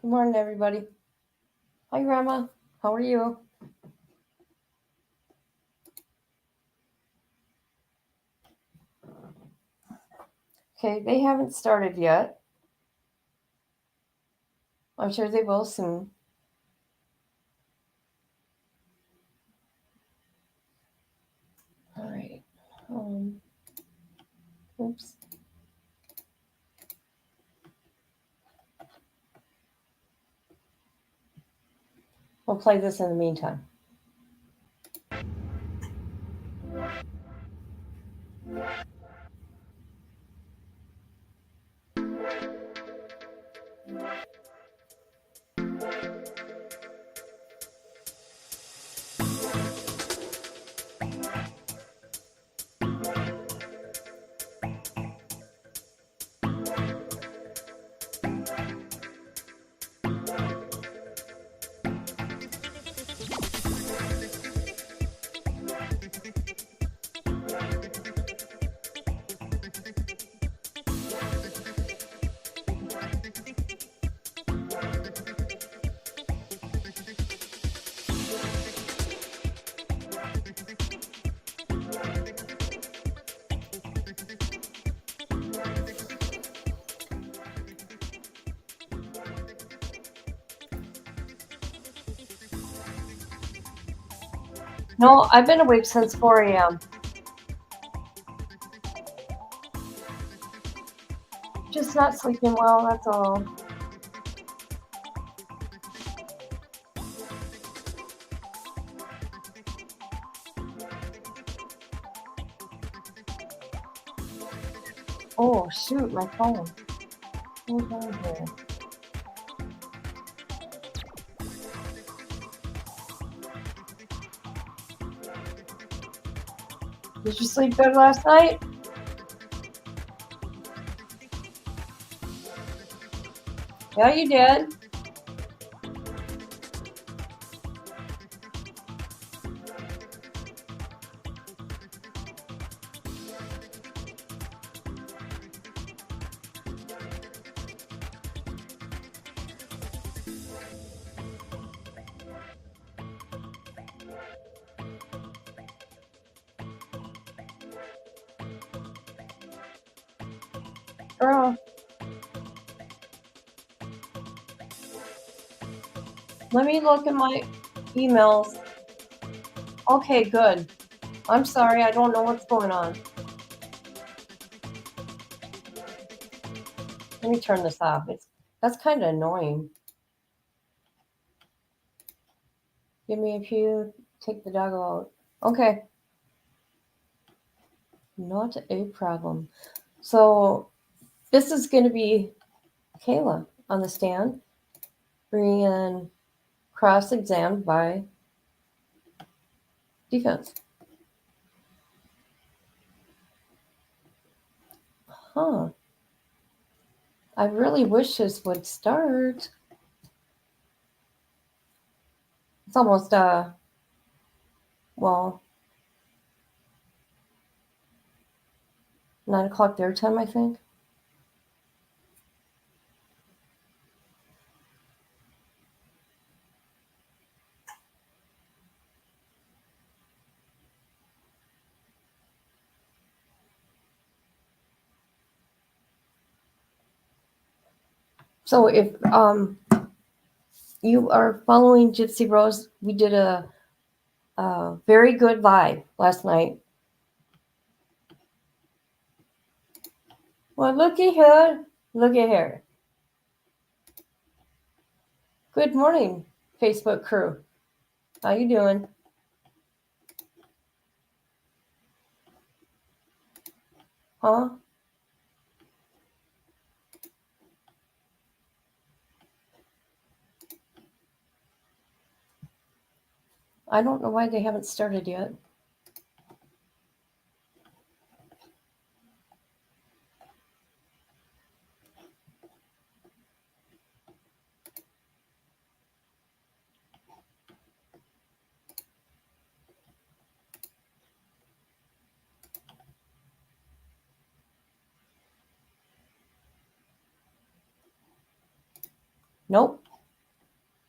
Good morning, everybody. Hi, Grandma. How are you? Okay, they haven't started yet. I'm sure they will soon. All right. Um, oops. We'll play this in the meantime. No, I've been awake since 4 a.m. Just not sleeping well, that's all. Oh, shoot, my phone. Hold on here. Did you sleep good last night? Yeah, you did. Girl, let me look at my emails. Okay, good. I'm sorry, I don't know what's going on. Let me turn this off. That's kind of annoying. Give me a few. Take the dog out. Okay. Not a problem. So this is going to be Kayla on the stand, being cross-examined by defense. Huh. I really wish this would start. It's almost well, 9 o'clock their time, I think. So if you are following Gypsy Rose, we did a very good live last night. Well, looky here. Look at here. Good morning, Facebook crew. How you doing? Huh? I don't know why they haven't started yet. Nope.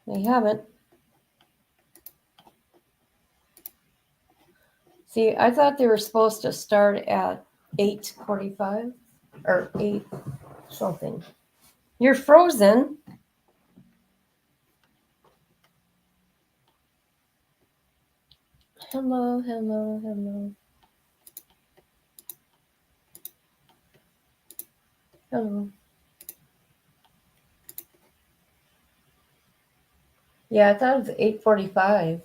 They haven't. See, I thought they were supposed to start at 8:45 or 8 something. You're frozen. Hello, hello, hello. Hello. Yeah, I thought it was 8:45.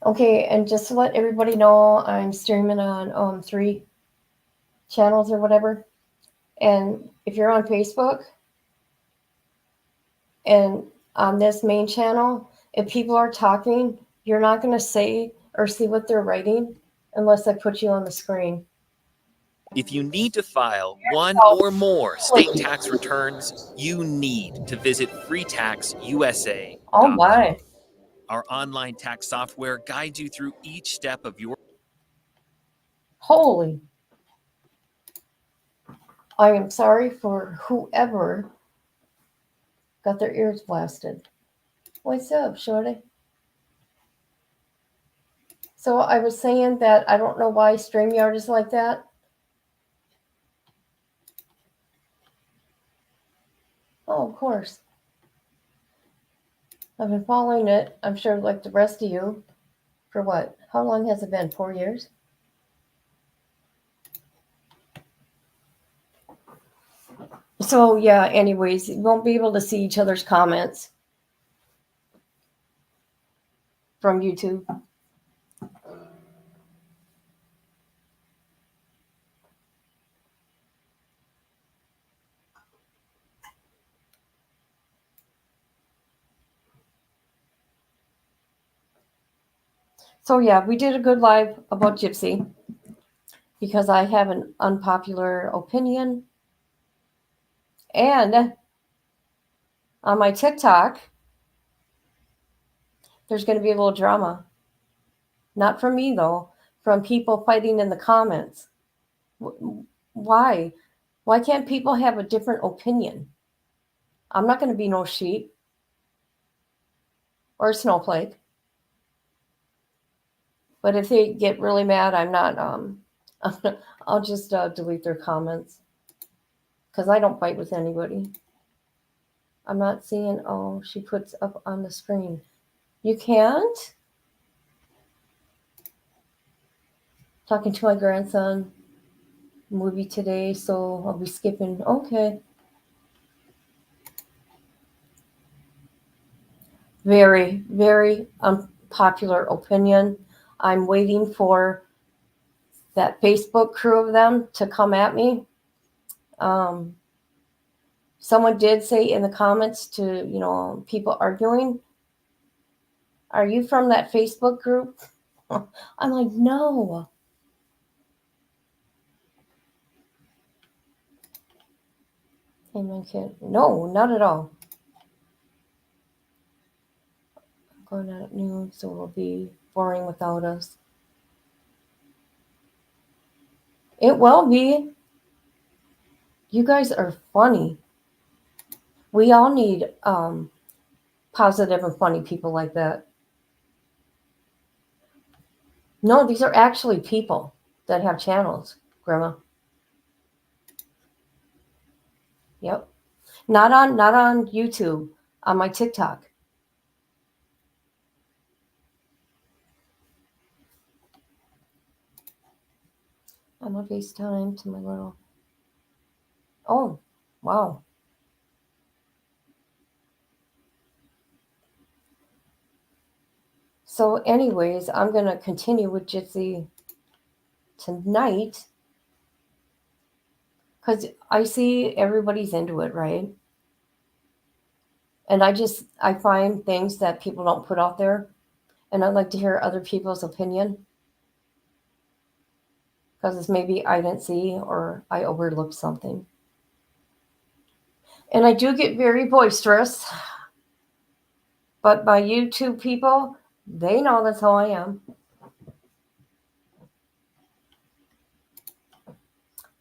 Okay, and just to let everybody know, I'm streaming on 3 channels or whatever. And if you're on Facebook and on this main channel, if people are talking, you're not going to say or see what they're writing unless I put you on the screen. If you need to file one or more state tax returns, you need to visit freetaxusa.com. Oh my. Our online tax software guides you through each step of your. Holy. I am sorry for whoever got their ears blasted. What's up, shorty? So I was saying that I don't know why StreamYard is like that. Oh, of course. I've been following it, I'm sure, like the rest of you, for what? How long has it been? 4 years? So, yeah, anyways, you won't be able to see each other's comments from YouTube. So, yeah, we did a good live about Gypsy because I have an unpopular opinion. And on my TikTok, there's going to be a little drama. Not from me, though, from people fighting in the comments. Why? Why can't people have a different opinion? I'm not going to be no sheep or a snowflake. But if they get really mad, I'm not. I'll just delete their comments because I don't fight with anybody. I'm not seeing. Oh, she puts up on the screen. You can't. Talking to my grandson. Movie today, so I'll be skipping. Okay. Very, very unpopular opinion. I'm waiting for that Facebook crew of them to come at me. Someone did say in the comments to, people arguing, are you from that Facebook group? I'm like, no. Amen, kid. No, not at all. I'm going out at noon, so it'll be boring without us. It will be. You guys are funny. We all need positive and funny people like that. No, these are actually people that have channels, Grandma. Yep. Not on YouTube, on my TikTok. I'm on FaceTime to my little. Oh, wow. So, anyways, I'm gonna continue with Jitsi tonight because I see everybody's into it, right? And I find things that people don't put out there, and I'd like to hear other people's opinion because it's maybe I didn't see or I overlooked something. And I do get very boisterous, but my YouTube people, they know that's how I am.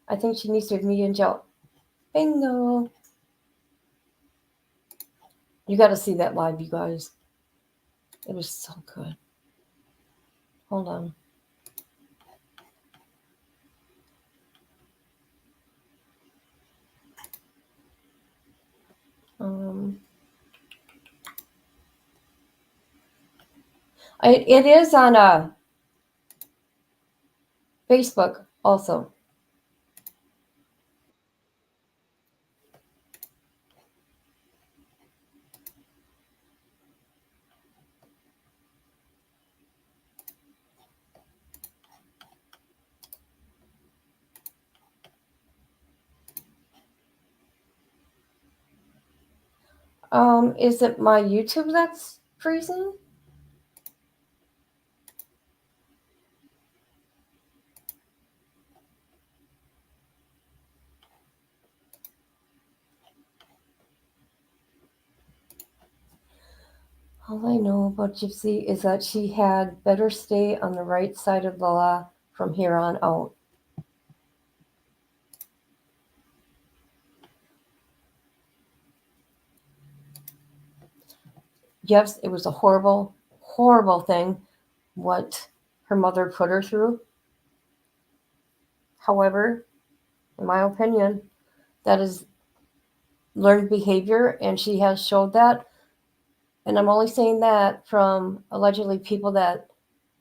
I think she needs to be in jail. Bingo. You got to see that live, you guys. It was so good. Hold on. It is on Facebook also. Is it my YouTube that's freezing? All I know about Gypsy is that she had better stay on the right side of the law from here on out. Yes, it was a horrible, horrible thing what her mother put her through. However, in my opinion, that is learned behavior, and she has showed that. And I'm only saying that from allegedly people that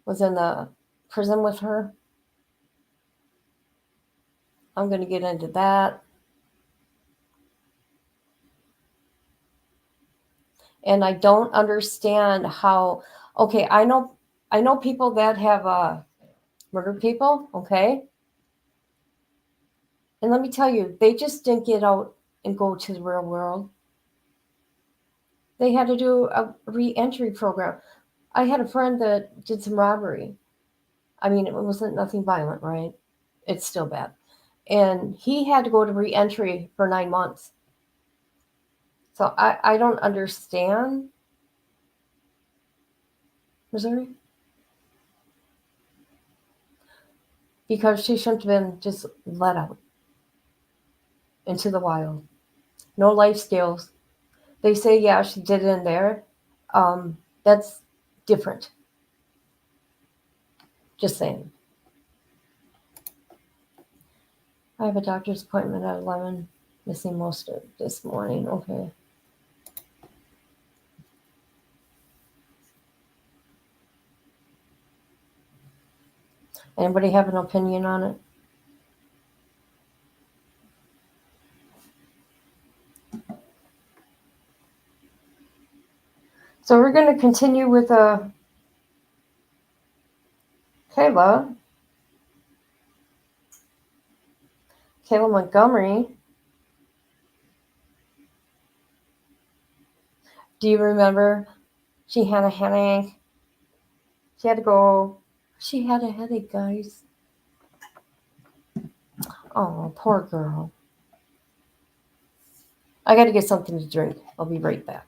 was in the prison with her. I'm going to get into that. And I don't understand how. Okay, I know people that have murdered people. Okay, and let me tell you, they just didn't get out and go to the real world. They had to do a re-entry program. I had a friend that did some robbery. I mean, it wasn't nothing violent, right? It's still bad. And he had to go to re-entry for 9 months. So I don't understand. Missouri? Because she shouldn't have been just let out into the wild. No life skills. They say, yeah, she did it in there. That's different. Just saying. I have a doctor's appointment at 11. Missing most of this morning. Okay. Anybody have an opinion on it? So we're going to continue with Kayla. Kayla Montgomery. Do you remember? She had a headache. She had to go. She had a headache, guys. Oh, poor girl. I got to get something to drink. I'll be right back.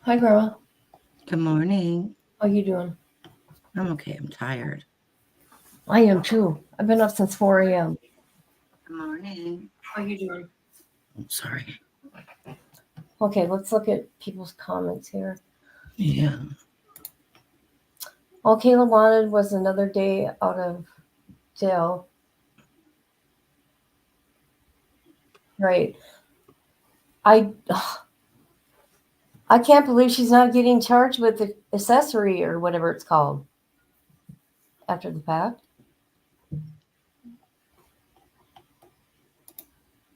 Hi, Grandma. Good morning. How you doing? I'm okay. I'm tired. I am too. I've been up since 4 a.m. Good morning. How you doing? I'm sorry. Okay, let's look at people's comments here. Yeah. All Kayla wanted was another day out of jail. Right. I I can't believe she's not getting charged with the accessory or whatever it's called after the fact.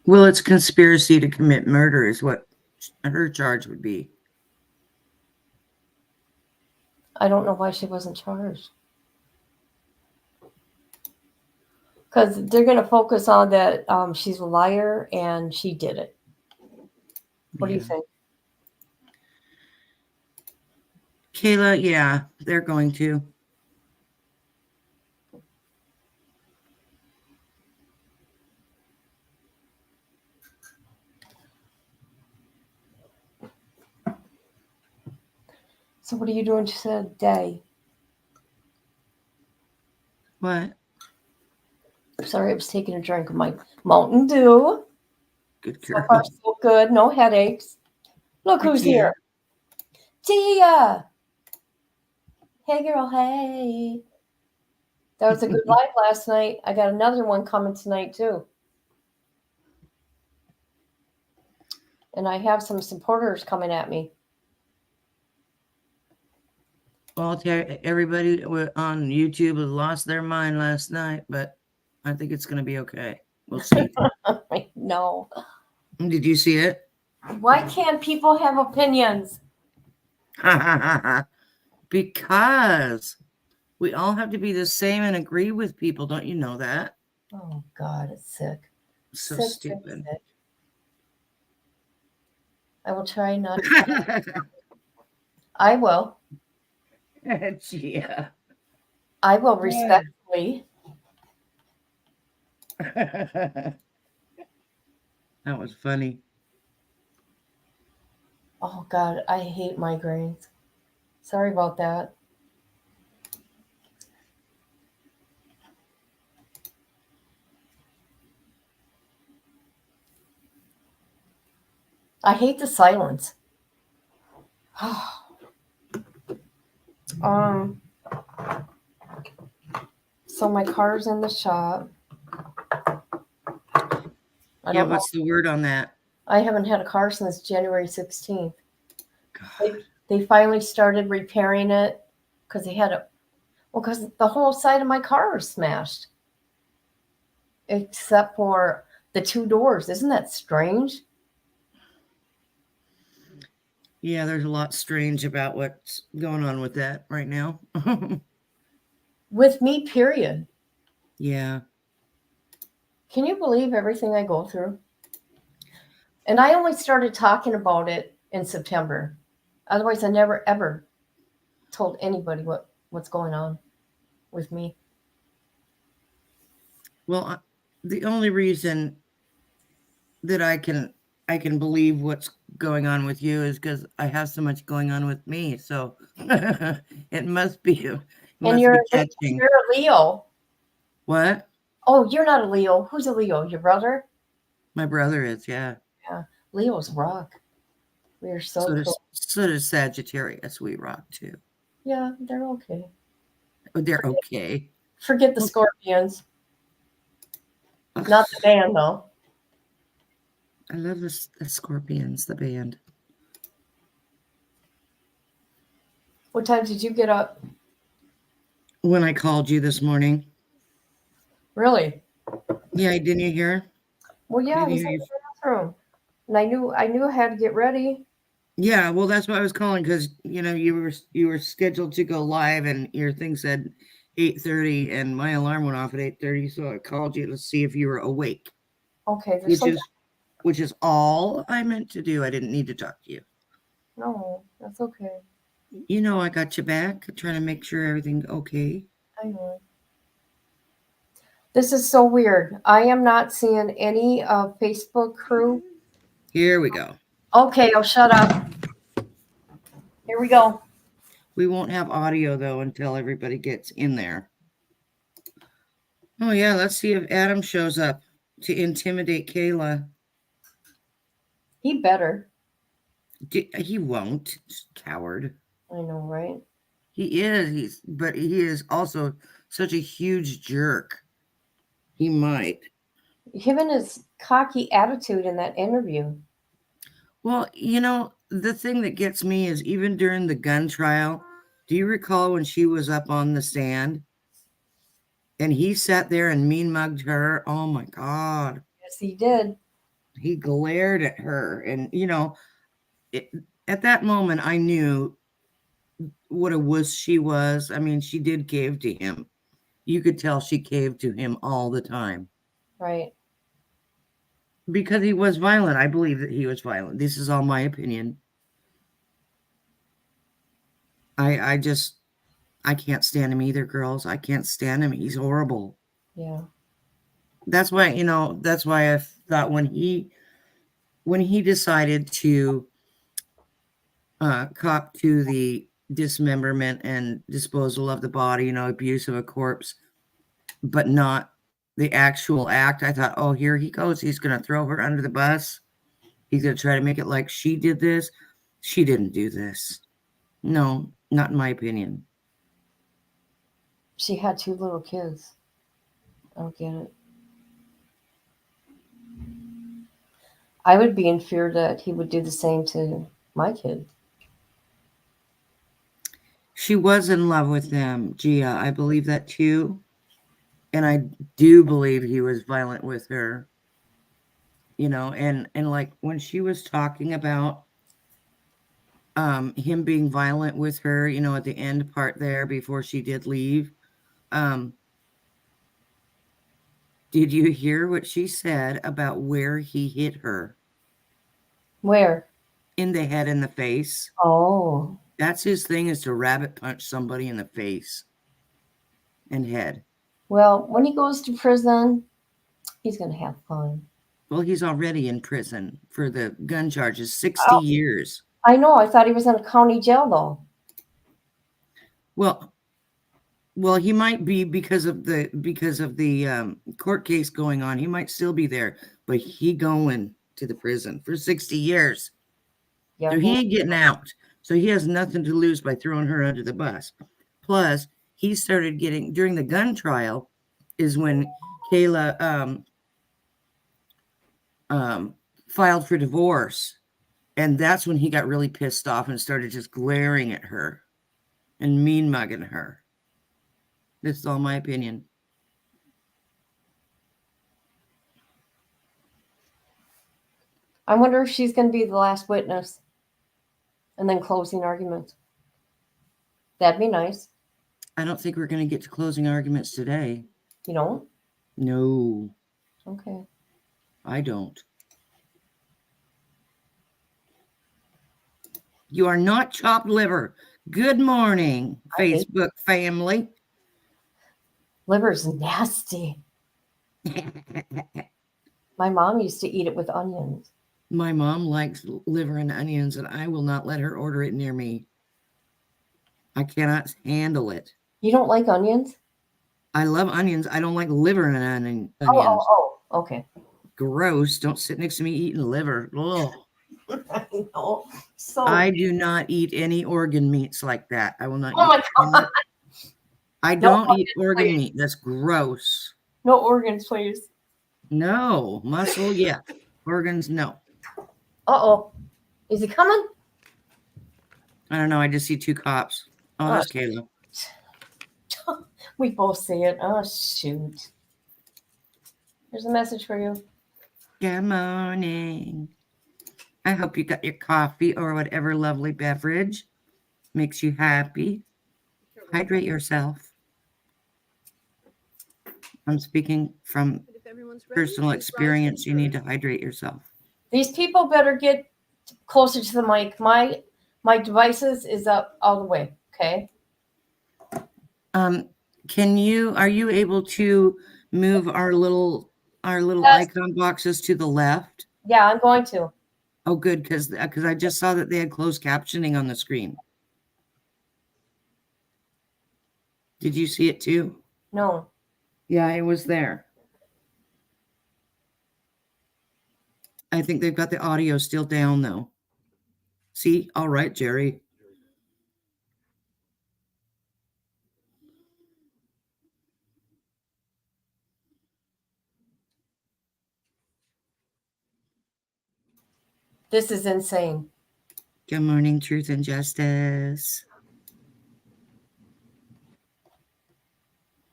Well, it's conspiracy to commit murder is what her charge would be. I don't know why she wasn't charged. Because they're going to focus on that she's a liar and she did it. What do you think? Kayla, yeah, they're going to. So what are you doing today? What? Sorry, I was taking a drink of my Mountain Dew. Good So girl. far, so good. No headaches. Look who's here. Tia. Hey, girl. Hey. That was a good live last night. I got another one coming tonight, too. And I have some supporters coming at me. Well, everybody on YouTube has lost their mind last night, but I think it's going to be okay. We'll see. No. Did you see it? Why can't people have opinions? Because we all have to be the same and agree with people. Don't you know that? Oh, God, it's sick. So sick, stupid. Sick. I will try not to. I will. Yeah. I will respectfully. That was funny. Oh, God, I hate migraines. Sorry about that. I hate the silence. So my car's in the shop. Yeah, what's the word on that? I haven't had a car since January 16th. They finally started repairing it because they had because the whole side of my car was smashed. Except for the two doors. Isn't that strange? Yeah, there's a lot strange about what's going on with that right now. With me, period. Yeah. Can you believe everything I go through? And I only started talking about it in September. Otherwise, I never, ever told anybody what's going on with me. Well, the only reason that I can believe what's going on with you is because I have so much going on with me. So it must be catching. You're a Leo. What? Oh, you're not a Leo. Who's a Leo? Your brother? My brother is, yeah. Yeah. Leos rock. We are so cool. So does Sagittarius. We rock too. Yeah, they're okay. They're okay. Forget the Scorpions. Not the band, though. I love the Scorpions, the band. What time did you get up? When I called you this morning. Really? Yeah, didn't you hear? Well, yeah, I was in the bathroom. And I knew I had to get ready. Yeah, well, that's why I was calling, because you were scheduled to go live, and your thing said 8:30, and my alarm went off at 8:30, so I called you to see if you were awake. Okay, which is all I meant to do. I didn't need to talk to you. No, that's okay. I got you back, trying to make sure everything's okay. I know. This is so weird. I am not seeing any Facebook crew. Here we go. Okay, I'll shut up. Here we go. We won't have audio though until everybody gets in there. Oh yeah, let's see if Adam shows up to intimidate Kayla. He better. He won't. Coward. I know, right? He is. But he is also such a huge jerk. He might. Him and his cocky attitude in that interview. Well, the thing that gets me is even during the gun trial, do you recall when she was up on the stand and he sat there and mean mugged her? Oh my God. Yes, he did. He glared at her. And, at that moment, I knew what a wuss she was. I mean, she did cave to him. You could tell she caved to him all the time. Right. Because he was violent. I believe that he was violent. This is all my opinion. I can't stand him either, girls. I can't stand him. He's horrible. Yeah. That's why, I thought when he decided to cop to the dismemberment and disposal of the body, abuse of a corpse, but not the actual act, I thought, oh, here he goes. He's going to throw her under the bus. He's going to try to make it like she did this. She didn't do this. No, not in my opinion. She had 2 little kids. I don't get it. I would be in fear that he would do the same to my kid. She was in love with them, Gia. I believe that too. And I do believe he was violent with her. And like when she was talking about him being violent with her, at the end part there before she did leave. Did you hear what she said about where he hit her? Where? In the head and the face. Oh. That's his thing, is to rabbit punch somebody in the face and head. Well, when he goes to prison, he's going to have fun. Well, he's already in prison for the gun charges, 60 years. I know. I thought he was in a county jail, though. Well, he might be because of the court case going on. He might still be there, but he going to the prison for 60 years. Yeah, So he ain't getting out. So he has nothing to lose by throwing her under the bus. Plus, he started getting, during the gun trial, is when Kayla filed for divorce. And that's when he got really pissed off and started just glaring at her and mean mugging her. This is all my opinion. I wonder if she's going to be the last witness. And then closing arguments. That'd be nice. I don't think we're going to get to closing arguments today. You don't? No. Okay. I don't. You are not chopped liver. Good morning, Facebook family. Liver's nasty. My mom used to eat it with onions. My mom likes liver and onions, and I will not let her order it near me. I cannot handle it. You don't like onions? I love onions. I don't like liver and onions. Oh, okay. Gross. Don't sit next to me eating liver. Ugh. I know. So I do not eat any organ meats like that. I will not Oh eat my God. I don't eat organ meat. That's gross. No organs, please. No. Muscle, yeah. Organs, no. Uh-oh. Is he coming? I don't know. I just see 2 cops. Oh, that's Kayla. We both see it. Oh, shoot. There's a message for you. Good morning. I hope you got your coffee or whatever lovely beverage makes you happy. Hydrate yourself. I'm speaking from personal experience. You need to hydrate yourself. These people better get closer to the mic. My devices is up all the way. Okay. Are you able to move our little Yes. icon boxes to the left? Yeah, I'm going to. Oh, good, because I just saw that they had closed captioning on the screen. Did you see it too? No. Yeah, it was there. I think they've got the audio still down though. See? All right, Jerry. This is insane. Good morning, Truth and Justice.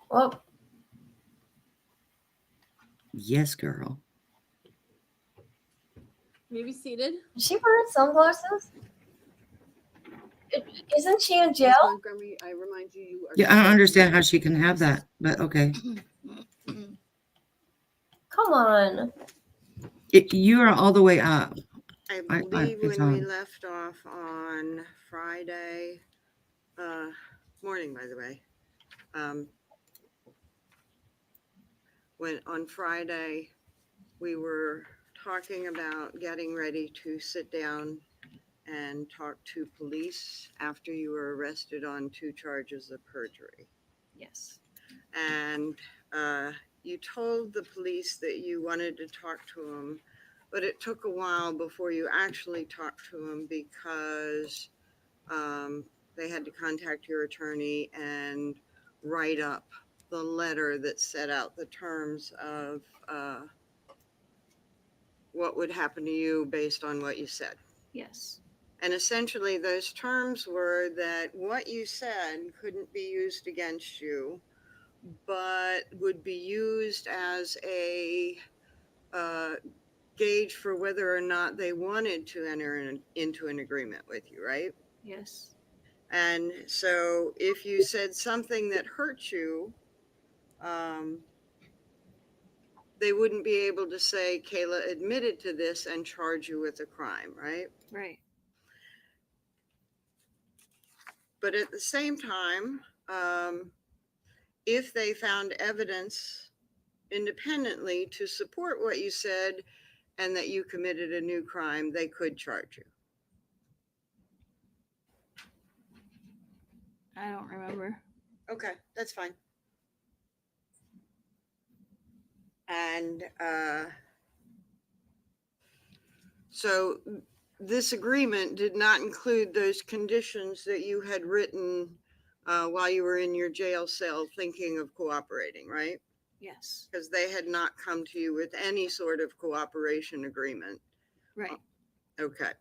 Well, Yes, girl. Maybe seated. is she wearing sunglasses? Isn't she in Ms. jail? Montgomery, I remind you, you are. Yeah, I don't understand how she can have that, but okay. Come on. You are all the way up. I I- believe it's when we on. left off on Friday morning, by the way, when on Friday we were talking about getting ready to sit down and talk to police after you were arrested on 2 charges of perjury. Yes. And you told the police that you wanted to talk to them, but it took a while before you actually talked to them because they had to contact your attorney and write up the letter that set out the terms of what would happen to you based on what you said. Yes. And essentially, those terms were that what you said couldn't be used against you, but would be used as a gauge for whether or not they wanted to enter into an agreement with you, right? Yes. And so if you said something that hurt you, they wouldn't be able to say Kayla admitted to this and charge you with a crime, right? Right. But at the same time, if they found evidence independently to support what you said and that you committed a new crime, they could charge you. I don't remember. Okay, that's fine. And so this agreement did not include those conditions that you had written while you were in your jail cell thinking of cooperating, right? Yes. Because they had not come to you with any sort of cooperation agreement. Right. Okay.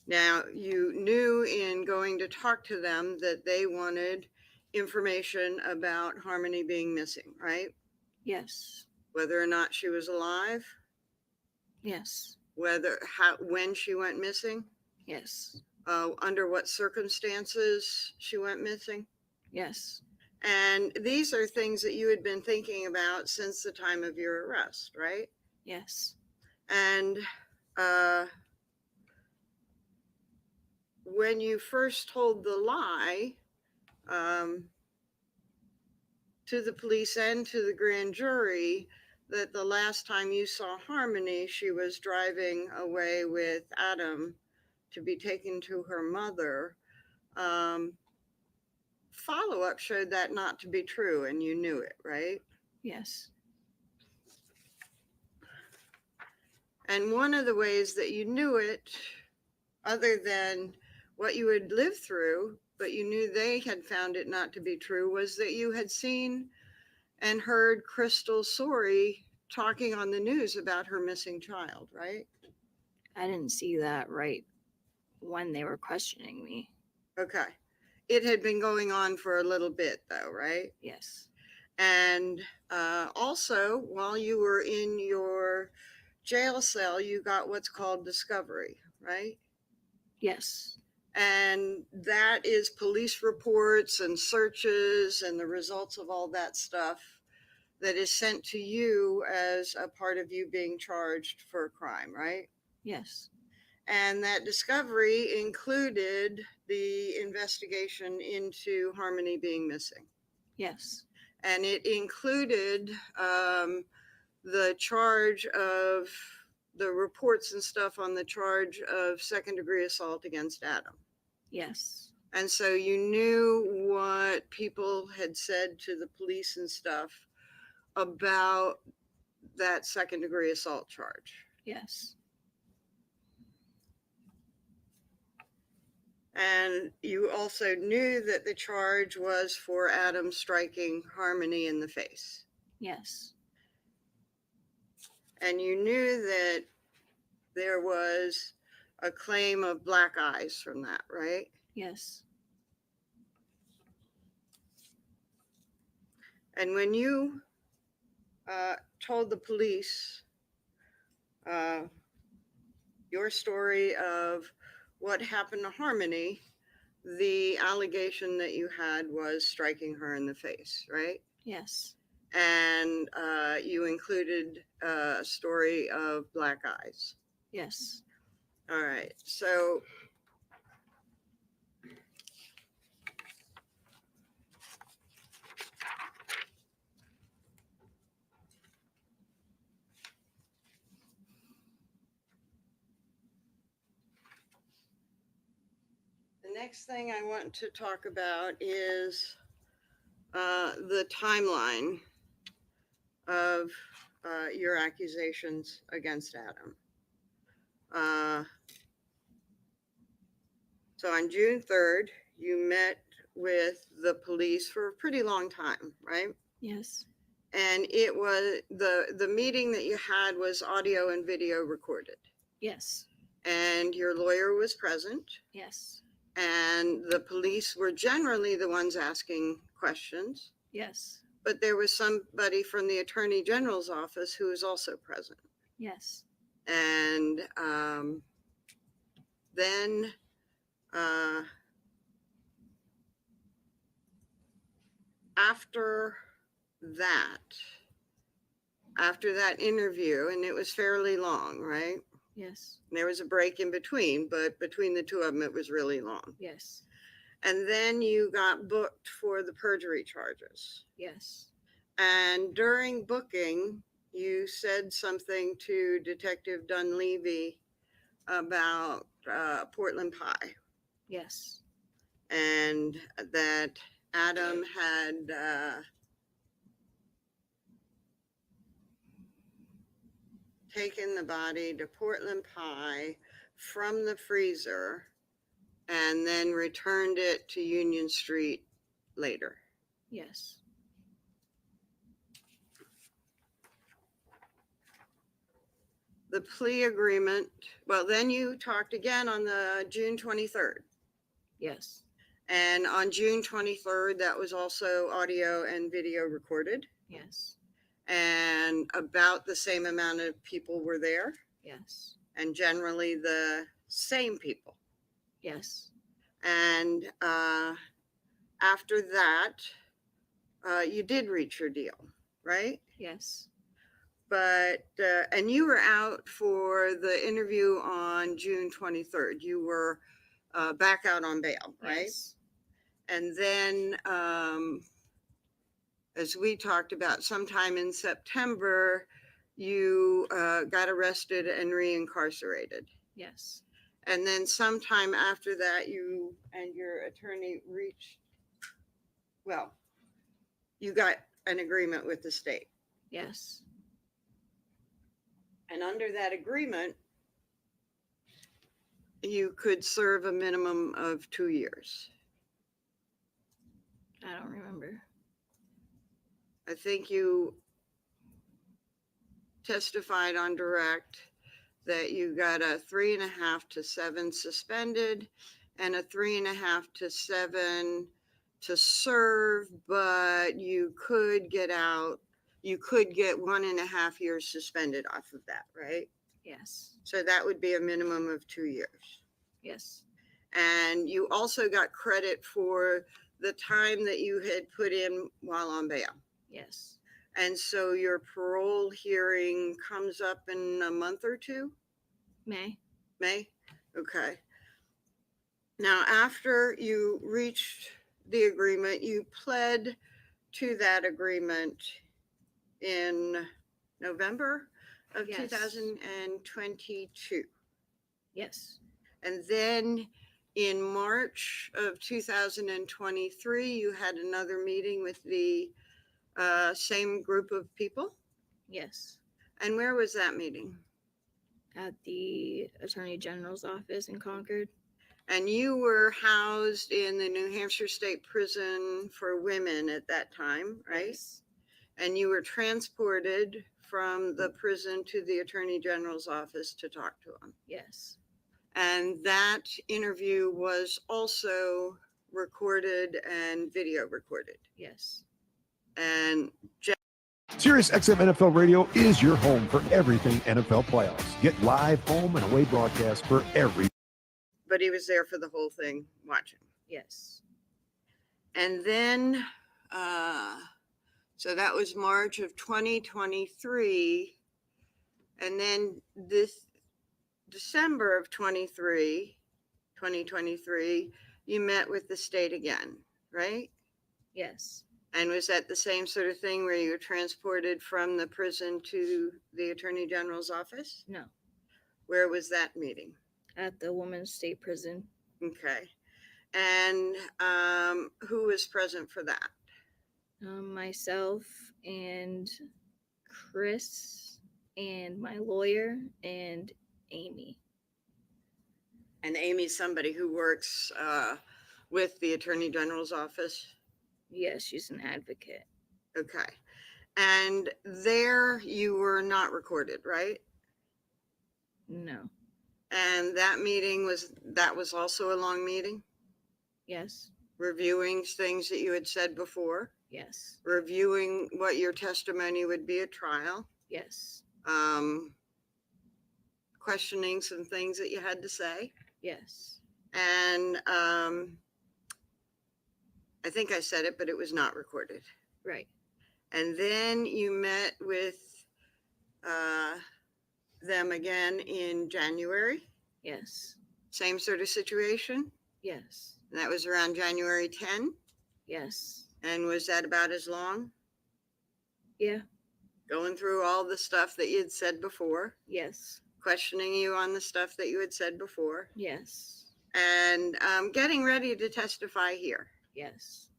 Now, you knew in going to talk to them that they wanted information about Harmony being missing, right? Yes. Whether or not she was alive, Yes. when she went missing, Yes. under what circumstances she went missing. Yes. And these are things that you had been thinking about since the time of your arrest, right? Yes. And when you first told the lie to the police and to the grand jury that the last time you saw Harmony, she was driving away with Adam to be taken to her mother, follow-up showed that not to be true, and you knew it, right? Yes. And one of the ways that you knew it, other than what you had lived through, but you knew they had found it not to be true, was that you had seen and heard Crystal Sorey talking on the news about her missing child, right? I didn't see that right when they were questioning me. Okay. It had been going on for a little bit, though, right? Yes. And also, while you were in your jail cell, you got what's called discovery, right? Yes. And that is police reports and searches and the results of all that stuff that is sent to you as a part of you being charged for a crime, right? Yes. And that discovery included the investigation into Harmony being missing. Yes. And it included the charge of the reports and stuff on the charge of second-degree assault against Adam. Yes. And so you knew what people had said to the police and stuff about that second-degree assault charge. Yes. And you also knew that the charge was for Adam striking Harmony in the face. Yes. And you knew that there was a claim of black eyes from that, right? Yes. And when you told the police your story of what happened to Harmony, the allegation that you had was striking her in the face, right? Yes. And you included a story of black eyes. Yes. All right. So the next thing I want to talk about is the timeline of your accusations against Adam. So on June 3rd, you met with the police for a pretty long time, right? Yes. And it was the meeting that you had was audio and video recorded. Yes. And your lawyer was present. Yes. And the police were generally the ones asking questions. Yes. But there was somebody from the Attorney General's office who was also present. Yes. And then after that interview, and it was fairly long, right? Yes. There was a break in between, but between the two of them, it was really long. Yes. And then you got booked for the perjury charges. Yes. And during booking, you said something to Detective Dunleavy about Portland pie. Yes. And that Adam had taken the body to Portland pie from the freezer and then returned it to Union Street later. Yes. The plea agreement, well, then you talked again on the June 23rd. Yes. And on June 23rd, that was also audio and video recorded. Yes. And about the same amount of people were there. Yes. And generally the same people. Yes. And after that, you did reach your deal, right? Yes. But, and you were out for the interview on June 23rd. You were back out on bail, right? Yes. And then, as we talked about, sometime in September, you got arrested and reincarcerated. Yes. And then sometime after that, you and your attorney you got an agreement with the state. Yes. And under that agreement, you could serve a minimum of 2 years. I don't remember. I think you testified on direct that you got a 3.5 to 7 suspended and a 3.5 to 7 to serve, but you could get out. You could get 1.5 years suspended off of that, right? Yes. So that would be a minimum of 2 years. Yes. And you also got credit for the time that you had put in while on bail. Yes. And so your parole hearing comes up in a month or two? May. May? Okay. Now, after you reached the agreement, you pled to that agreement in November of Yes. 2022. Yes. And then in March of 2023, you had another meeting with the same group of people. Yes. And where was that meeting? At the Attorney General's office in Concord. And you were housed in the New Hampshire State Prison for Women at that time, right? Yes. And you were transported from the prison to the Attorney General's office to talk to him. Yes. And that interview was also recorded and video recorded. Yes. And Sirius XM NFL Radio is your home for everything NFL playoffs. Get live home and away broadcasts for every. but he was there for the whole thing watching. Yes. And then, so that was March of 2023. And then this December of 2023, you met with the state again, right? Yes. And was that the same sort of thing where you were transported from the prison to the Attorney General's office? No. Where was that meeting? At the Women's State Prison. Okay. And who was present for that? Myself and Chris and my lawyer and Amy. And Amy's somebody who works with the Attorney General's office? Yes, she's an advocate. Okay. And there you were not recorded, right? No. And that meeting was also a long meeting? Yes. Reviewing things that you had said before? Yes. Reviewing what your testimony would be at trial? Yes. Questioning some things that you had to say? Yes. And I think I said it, but it was not recorded. Right. And then you met with them again in January. Yes. Same sort of situation. Yes. And that was around January 10. Yes. And was that about as long? Yeah. Going through all the stuff that you had said before, Yes. questioning you on the stuff that you had said before, Yes. and getting ready to testify here. Yes.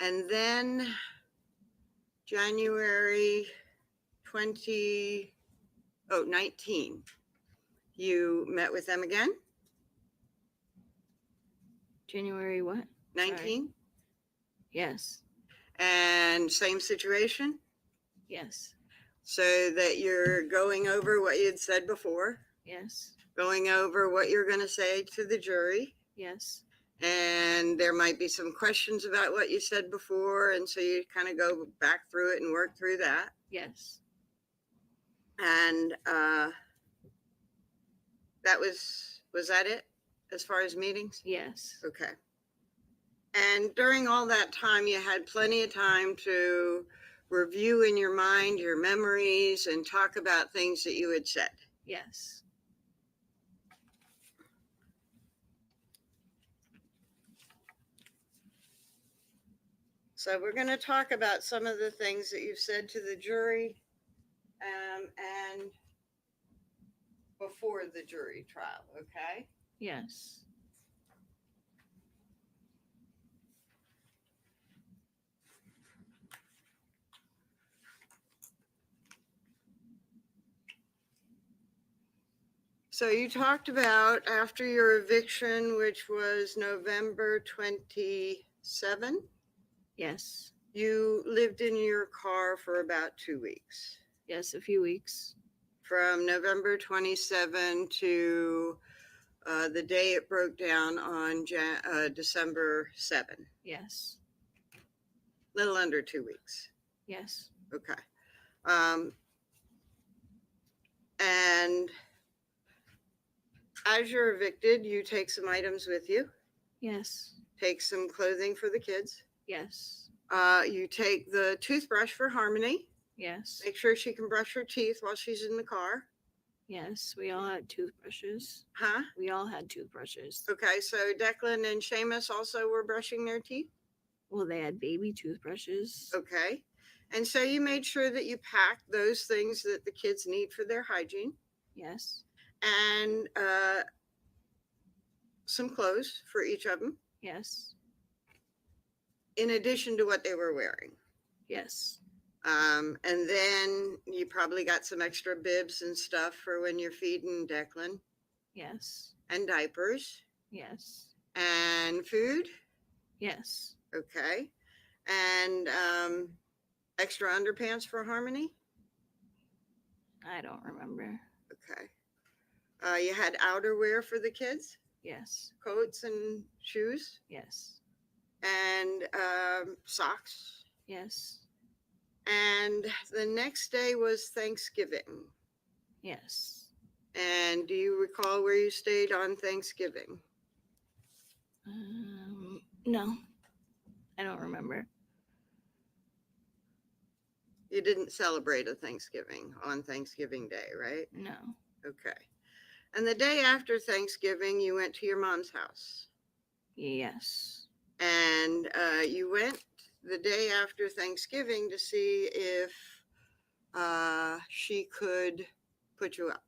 And then January 19, you met with them again? January what? 19? Yes. And same situation? Yes. So that you're going over what you had said before, Yes. going over what you're going to say to the jury, Yes. and there might be some questions about what you said before, and so you kind of go back through it and work through that. Yes. And that was that it as far as meetings? Yes. Okay. And during all that time, you had plenty of time to review in your mind your memories and talk about things that you had said. Yes. So we're going to talk about some of the things that you've said to the jury and before the jury trial, okay? Yes. So you talked about after your eviction, which was November 27, Yes. you lived in your car for about 2 weeks. Yes. A few weeks. From November 27 to the day it broke down on December 7. Yes. Little under 2 weeks. Yes. Okay. And as you're evicted, you take some items with you, Yes. take some clothing for the kids. Yes. You take the toothbrush for Harmony. Yes. Make sure she can brush her teeth while she's in the car. Yes. We all had toothbrushes. Huh? We all had toothbrushes. Okay, so Declan and Seamus also were brushing their teeth. Well, they had baby toothbrushes. Okay. And so you made sure that you packed those things that the kids need for their hygiene. Yes. And some clothes for each of them, Yes. in addition to what they were wearing. Yes. And then you probably got some extra bibs and stuff for when you're feeding Declan, Yes. and diapers Yes. and food. Yes. Okay. And extra underpants for Harmony. I don't remember. Okay. You had outerwear for the kids, Yes. coats and shoes, Yes. and socks. Yes. And the next day was Thanksgiving. Yes. And do you recall where you stayed on Thanksgiving? No, I don't remember. You didn't celebrate a Thanksgiving on Thanksgiving Day, right? No. Okay. And the day after Thanksgiving, you went to your mom's house. Yes. And you went the day after Thanksgiving to see if she could put you up.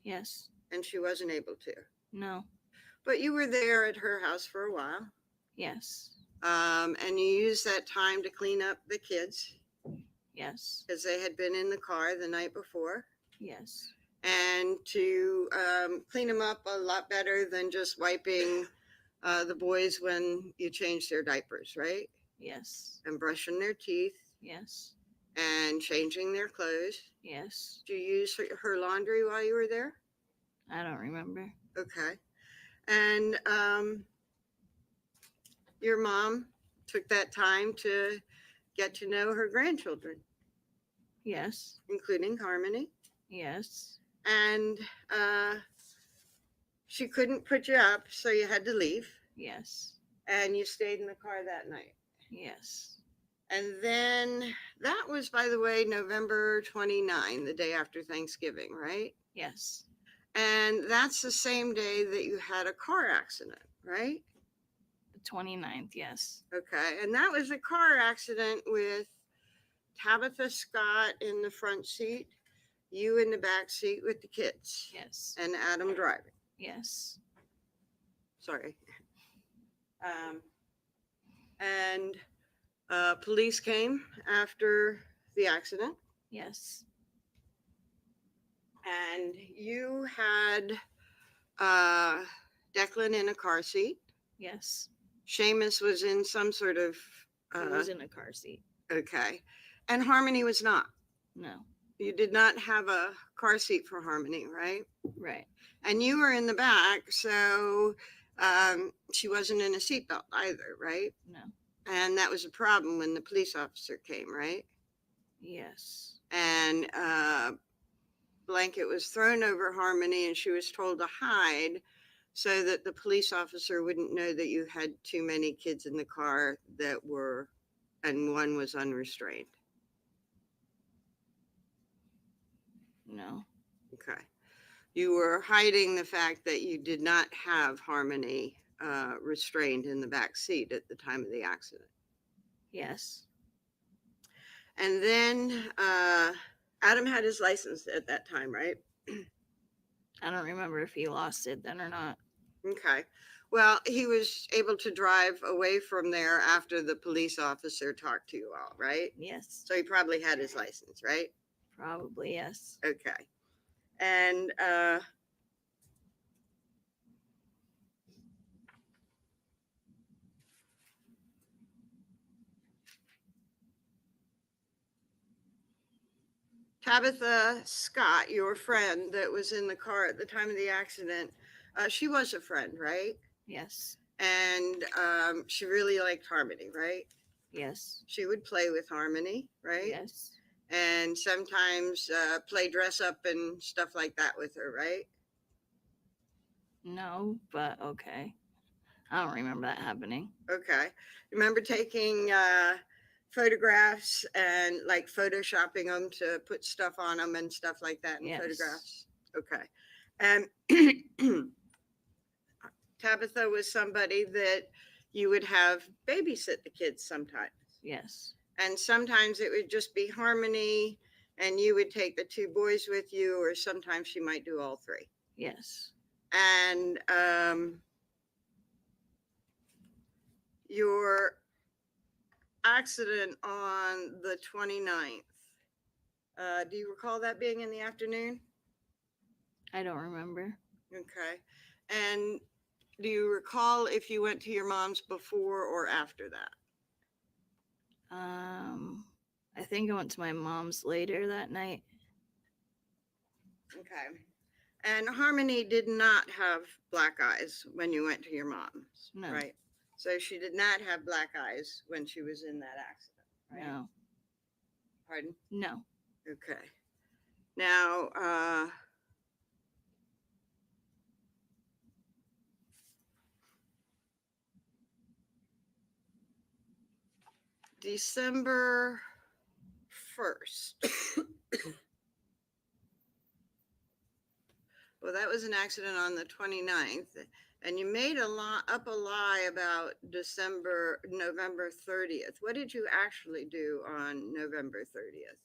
Yes. And she wasn't able to. No. But you were there at her house for a while. Yes. And you used that time to clean up the kids Yes. because they had been in the car the night before. Yes. And to clean them up a lot better than just wiping the boys when you change their diapers, right? Yes. And brushing their teeth Yes. and changing their clothes. Yes. Did you use her laundry while you were there? I don't remember. Okay. And your mom took that time to get to know her grandchildren, Yes. including Harmony. Yes. And she couldn't put you up, so you had to leave. Yes. And you stayed in the car that night. Yes. And then that was, by the way, November 29, the day after Thanksgiving, right? Yes. And that's the same day that you had a car accident, right? The 29th. Yes. Okay. And that was a car accident with Tabitha Scott in the front seat, you in the back seat with the kids, Yes. and Adam driving. Yes. Sorry. And police came after the accident, Yes. and you had Declan in a car seat. Yes. Seamus was in some sort of He was in a car seat. okay, and Harmony was not. No. You did not have a car seat for Harmony, right? Right. And you were in the back, so she wasn't in a seatbelt either, right? No. And that was a problem when the police officer came, right? Yes. And blanket was thrown over Harmony, and she was told to hide so that the police officer wouldn't know that you had too many kids in the car that were, and one was unrestrained. No. Okay. You were hiding the fact that you did not have Harmony restrained in the back seat at the time of the accident. Yes. And then Adam had his license at that time, right? I don't remember if he lost it then or not. Okay. Well, he was able to drive away from there after the police officer talked to you all, right? Yes. So he probably had his license, right? Probably yes. Okay. And Tabitha Scott, your friend that was in the car at the time of the accident, she was a friend, right? Yes. And she really liked Harmony, right? Yes. She would play with Harmony, right? Yes. And sometimes play dress up and stuff like that with her, right? No, but okay. I don't remember that happening. Okay. Remember taking photographs and like photoshopping them to put stuff on them and stuff like that in Yes. photographs? Okay. And Tabitha was somebody that you would have babysit the kids sometimes. Yes. And sometimes it would just be Harmony and you would take the two boys with you, or sometimes she might do all three. Yes. And your accident on the 29th. Do you recall that being in the afternoon? I don't remember. Okay. And do you recall if you went to your mom's before or after that? I think I went to my mom's later that night. Okay. And Harmony did not have black eyes when you went to your mom's, No. right? So she did not have black eyes when she was in that accident, right? No. Pardon? No. Okay. Now, December 1st. Well, that was an accident on the 29th. And you made up a lie about November 30th. What did you actually do on November 30th?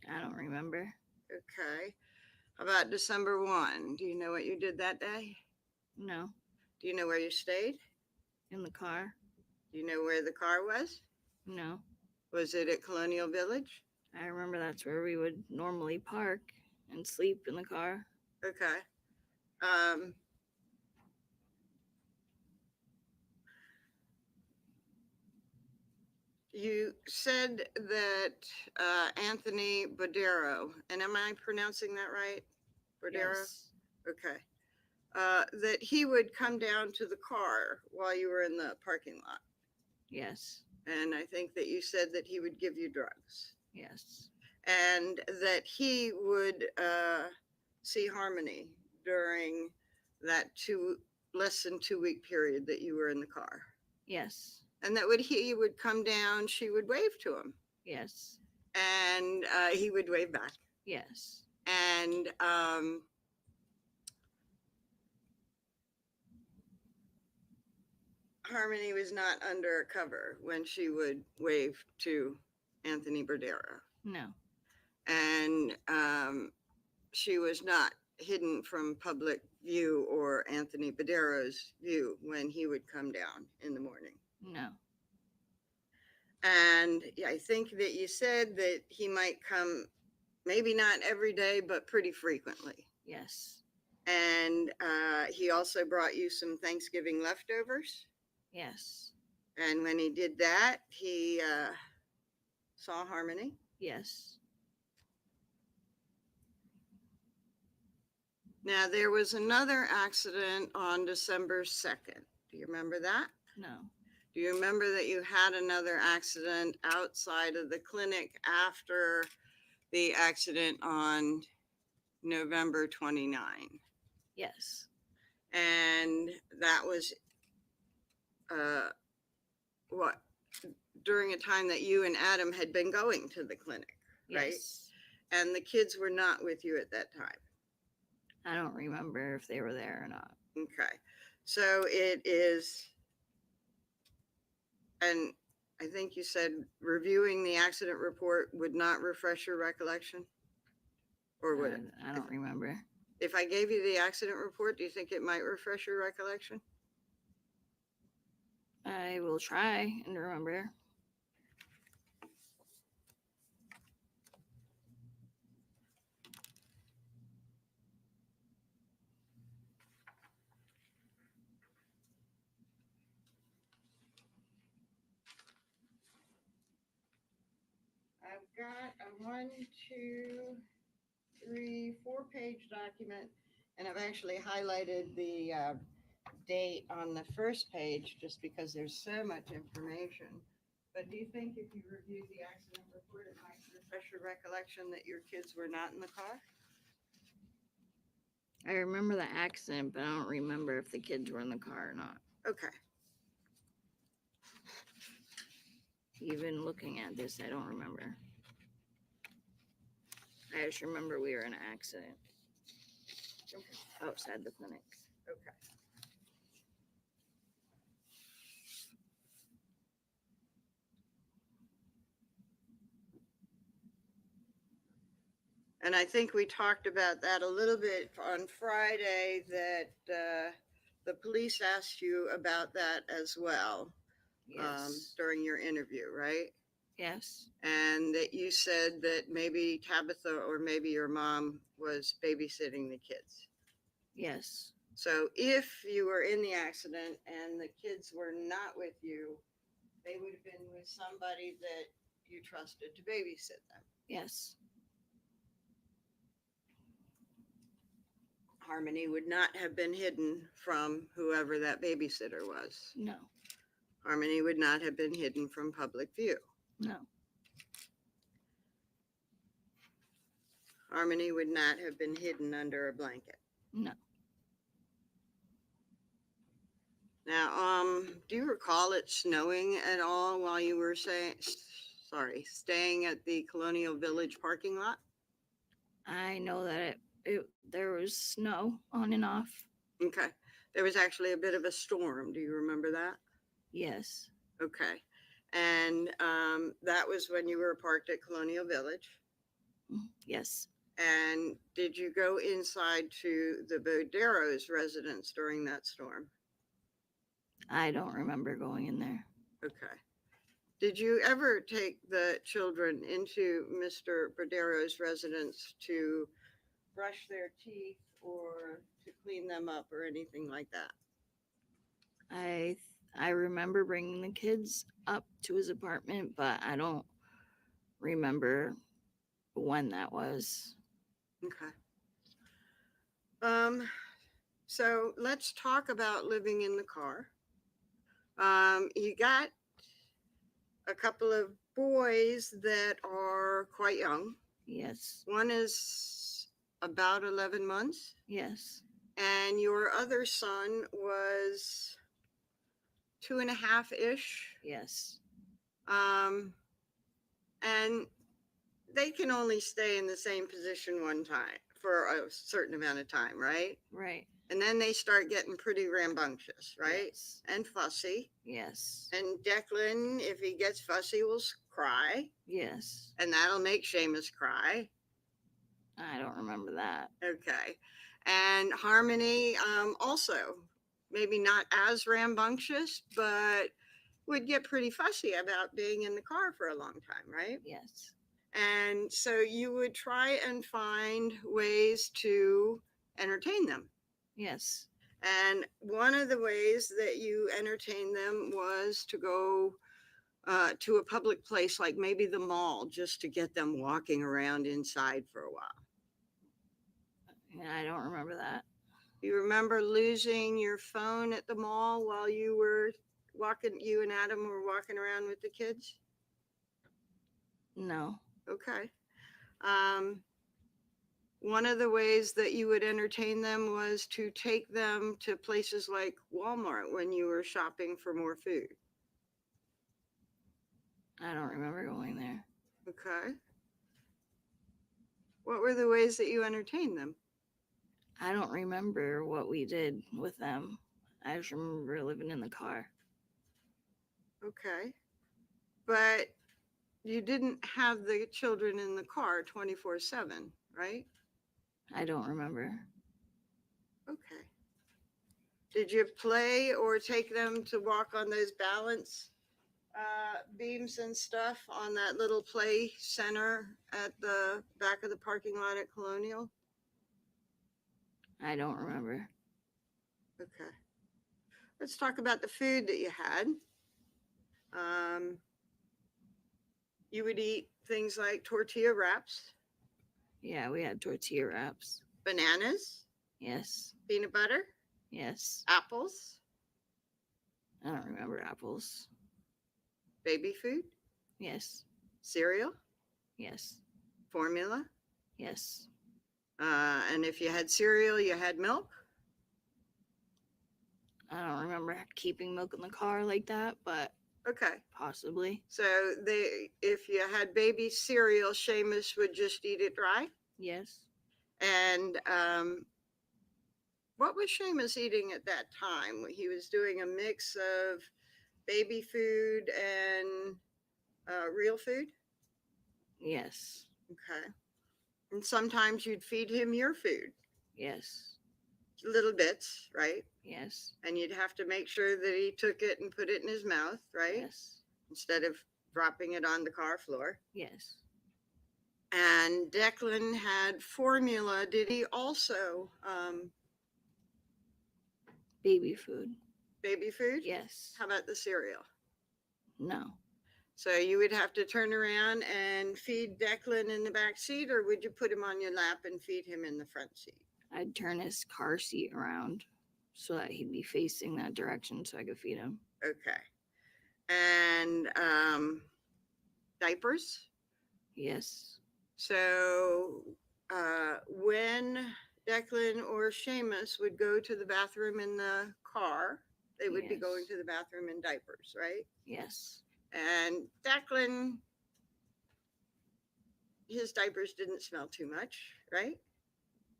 I don't remember. Okay. How about December 1? Do you know what you did that day? No. Do you know where you stayed? In the car? Do you know where the car was? No. Was it at Colonial Village? I remember that's where we would normally park and sleep in the car. Okay. You said that Anthony Bodero, and am I pronouncing that right? Bodero? Yes. Okay. That he would come down to the car while you were in the parking lot. Yes. And I think that you said that he would give you drugs. Yes. And that he would see Harmony during that less than 2 week period that you were in the car. Yes. And that he would come down, she would wave to him. Yes. And he would wave back. Yes. And Harmony was not under cover when she would wave to Anthony Berdera. No. And she was not hidden from public view or Anthony Berdera's view when he would come down in the morning. No. And I think that you said that he might come, maybe not every day, but pretty frequently. Yes. And he also brought you some Thanksgiving leftovers. Yes. And when he did that, he saw Harmony. Yes. Now, there was another accident on December 2nd. Do you remember that? No. Do you remember that you had another accident outside of the clinic after the accident on November 29? Yes. And that was during a time that you and Adam had been going to the clinic, right? Yes. And the kids were not with you at that time. I don't remember if they were there or not. Okay. So it is, and I think you said reviewing the accident report would not refresh your recollection? Or would it? I don't remember. If I gave you the accident report, do you think it might refresh your recollection? I will try and remember. I've got a 1, 2, 3, 4-page document, and I've actually highlighted the date on the first page just because there's so much information. But do you think if you review the accident report, it might refresh your recollection that your kids were not in the car? I remember the accident, but I don't remember if the kids were in the car or not. Okay. Even looking at this, I don't remember. I just remember we were in an accident outside the clinic. Okay. And I think we talked about that a little bit on Friday, that the police asked you about that as well. Yes. during your interview, right? Yes. And that you said that maybe Tabitha or maybe your mom was babysitting the kids. Yes. So if you were in the accident and the kids were not with you, they would have been with somebody that you trusted to babysit them. Yes. Harmony would not have been hidden from whoever that babysitter was. No. Harmony would not have been hidden from public view. No. Harmony would not have been hidden under a blanket. No. Now, do you recall it snowing at all while you were staying at the Colonial Village parking lot? I know that there was snow on and off. Okay. There was actually a bit of a storm. Do you remember that? Yes. Okay. And that was when you were parked at Colonial Village. Yes. And did you go inside to the Bodero's residence during that storm? I don't remember going in there. Okay. Did you ever take the children into Mr. Bodero's residence to brush their teeth or to clean them up or anything like that? I remember bringing the kids up to his apartment, but I don't remember when that was. Okay. So let's talk about living in the car. You got a couple of boys that are quite young. Yes. One is about 11 months, Yes. and your other son was 2.5-ish. Yes. And they can only stay in the same position one time for a certain amount of time, right? Right. And then they start getting pretty rambunctious, right? Yes. And fussy. Yes. And Declan, if he gets fussy, will cry. Yes. And that'll make Seamus cry. I don't remember that. Okay. And Harmony also, maybe not as rambunctious, but would get pretty fussy about being in the car for a long time, right? Yes. And so you would try and find ways to entertain them. Yes. And one of the ways that you entertained them was to go to a public place like maybe the mall, just to get them walking around inside for a while. Yeah, I don't remember that. You remember losing your phone at the mall while you and Adam were walking around with the kids? No. Okay. One of the ways that you would entertain them was to take them to places like Walmart when you were shopping for more food. I don't remember going there. Okay. What were the ways that you entertained them? I don't remember what we did with them. I just remember living in the car. Okay. But you didn't have the children in the car 24/7, right? I don't remember. Okay. Did you play or take them to walk on those balance beams and stuff on that little play center at the back of the parking lot at Colonial? I don't remember. Okay. Let's talk about the food that you had. You would eat things like tortilla wraps, Yeah, we had tortilla wraps. bananas, Yes. peanut butter, Yes. apples, I don't remember apples. baby food, Yes. cereal, Yes. formula. Yes. And if you had cereal, you had milk. I don't remember keeping milk in the car like that, but Okay. possibly. So if you had baby cereal, Seamus would just eat it dry. Yes. And what was Seamus eating at that time? He was doing a mix of baby food and real food. Yes. Okay. And sometimes you'd feed him your food. Yes. little bits, right? Yes. And you'd have to make sure that he took it and put it in his mouth, right? Yes. Instead of dropping it on the car floor. Yes. And Declan had formula. Did he also Baby food. baby food? Yes. How about the cereal? No. So you would have to turn around and feed Declan in the back seat, or would you put him on your lap and feed him in the front seat? I'd turn his car seat around so that he'd be facing that direction so I could feed him. Okay. And diapers? Yes. So when Declan or Seamus would go to the bathroom in the car, they would be going Yes. to the bathroom in diapers, right? Yes. And Declan, his diapers didn't smell too much, right?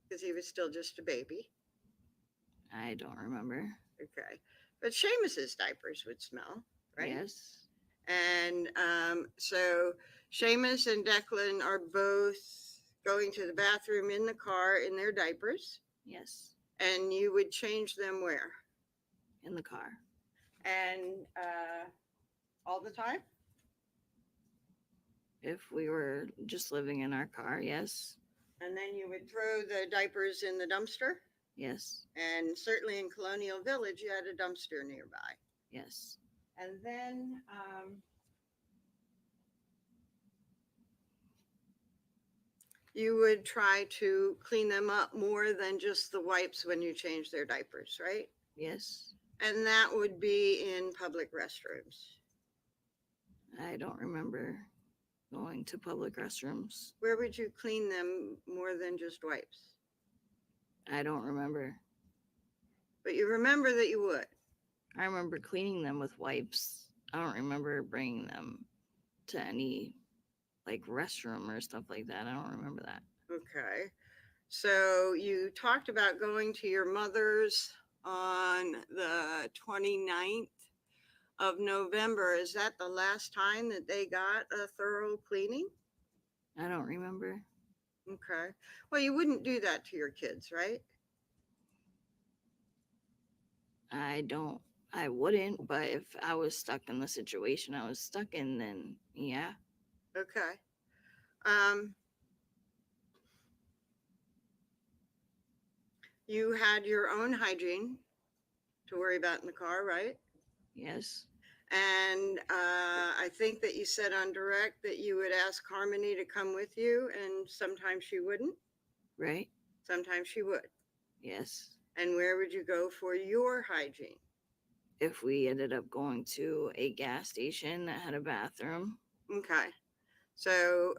Because he was still just a baby. I don't remember. Okay. But Seamus's diapers would smell, right? Yes. And so Seamus and Declan are both going to the bathroom in the car in their diapers, Yes. and you would change them where? In the car. And all the time? If we were just living in our car, yes. And then you would throw the diapers in the dumpster? Yes. And certainly in Colonial Village, you had a dumpster nearby. Yes. And then you would try to clean them up more than just the wipes when you change their diapers, right? Yes. And that would be in public restrooms. I don't remember going to public restrooms. Where would you clean them more than just wipes? I don't remember. But you remember that you would. I remember cleaning them with wipes. I don't remember bringing them to any like restroom or stuff like that. I don't remember that. Okay. So you talked about going to your mother's on the 29th of November. Is that the last time that they got a thorough cleaning? I don't remember. Okay. Well, you wouldn't do that to your kids, right? I wouldn't, but if I was stuck in the situation I was stuck in, then yeah. Okay. You had your own hygiene to worry about in the car, right? Yes. And I think that you said on direct that you would ask Harmony to come with you, and sometimes she wouldn't, Right? sometimes she would. Yes. And where would you go for your hygiene? If we ended up going to a gas station that had a bathroom. Okay. So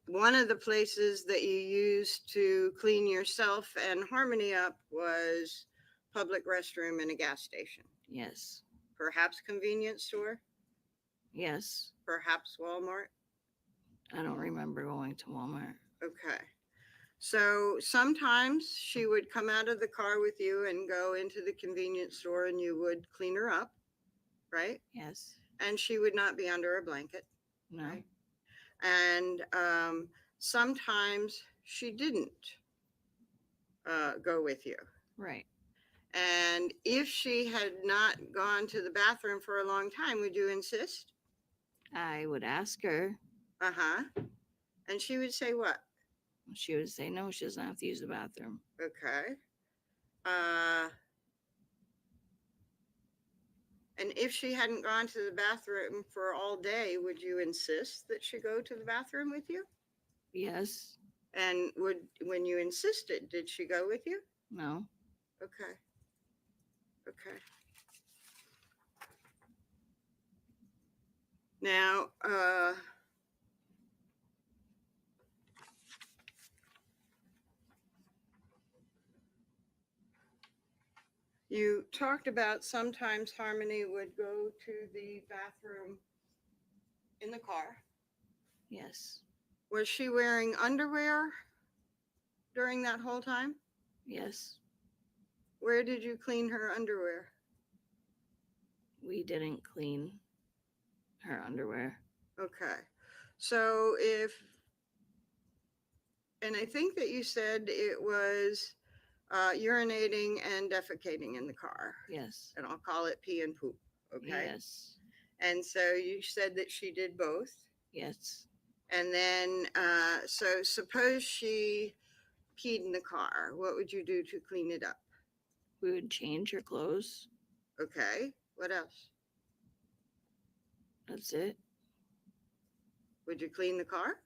one of the places that you used to clean yourself and Harmony up was public restroom in a gas station. Yes. Perhaps convenience store, Yes. perhaps Walmart. I don't remember going to Walmart. Okay. So sometimes she would come out of the car with you and go into the convenience store, and you would clean her up, right? Yes. And she would not be under a blanket. No. Right. And sometimes she didn't go with you. Right. And if she had not gone to the bathroom for a long time, would you insist? I would ask her. Uh-huh. And she would say what? She would say no, she doesn't have to use the bathroom. Okay. And if she hadn't gone to the bathroom for all day, would you insist that she go to the bathroom with you? Yes. And when you insisted, did she go with you? No. Okay. Okay. Now, you talked about sometimes Harmony would go to the bathroom in the car. Yes. Was she wearing underwear during that whole time? Yes. Where did you clean her underwear? We didn't clean her underwear. Okay. So and I think that you said it was urinating and defecating in the car. Yes. And I'll call it pee and poop. Okay. Yes. And so you said that she did both. Yes. And then, so suppose she peed in the car. What would you do to clean it up? We would change her clothes. Okay. What else? That's it. Would you clean the car?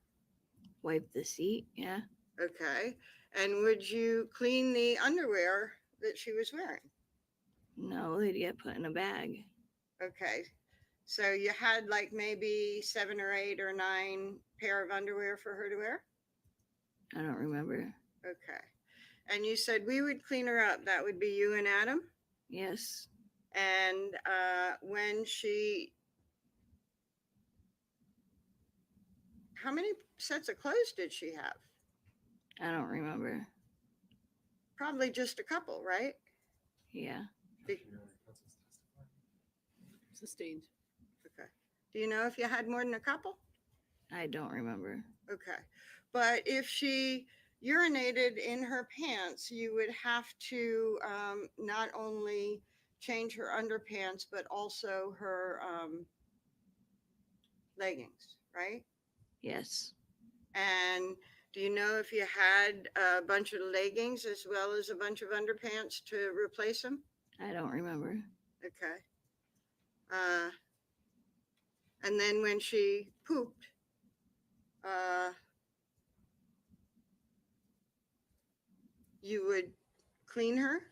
Wipe the seat. Yeah. Okay. And would you clean the underwear that she was wearing? No, they'd get put in a bag. Okay. So you had like maybe 7 or 8 or 9 pair of underwear for her to wear? I don't remember. Okay. And you said we would clean her up. That would be you and Adam? Yes. And when she, how many sets of clothes did she have? I don't remember. Probably just a couple, right? Yeah. Sustained. Okay. Do you know if you had more than a couple? I don't remember. Okay. But if she urinated in her pants, you would have to not only change her underpants, but also her leggings, right? Yes. And do you know if you had a bunch of leggings as well as a bunch of underpants to replace them? I don't remember. Okay. And then when she pooped, you would clean her?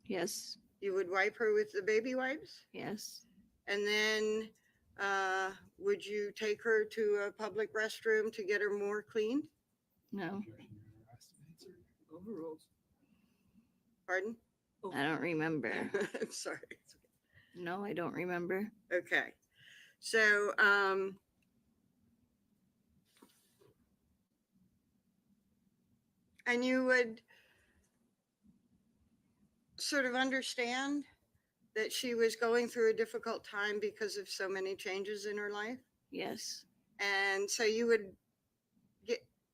Yes. You would wipe her with the baby wipes? Yes. And then would you take her to a public restroom to get her more cleaned? No. Overruled. Pardon? I don't remember. I'm sorry. No, I don't remember. Okay. So, and you would sort of understand that she was going through a difficult time because of so many changes in her life. Yes. And so you would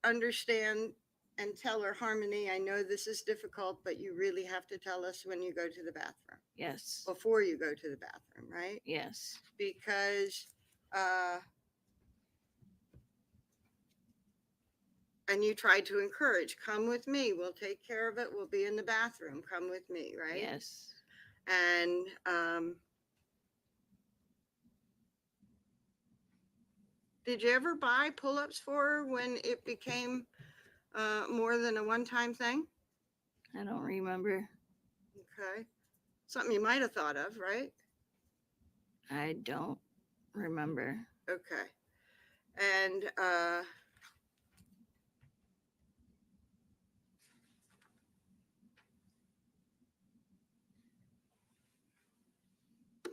understand and tell her, Harmony, I know this is difficult, but you really have to tell us when you go to the bathroom, Yes. before you go to the bathroom, right? Yes. Because, and you try to encourage, come with me, we'll take care of it, we'll be in the bathroom, come with me, right? Yes. And did you ever buy pull-ups for her when it became more than a one-time thing? I don't remember. Okay. Something you might have thought of, right? I don't remember. Okay. And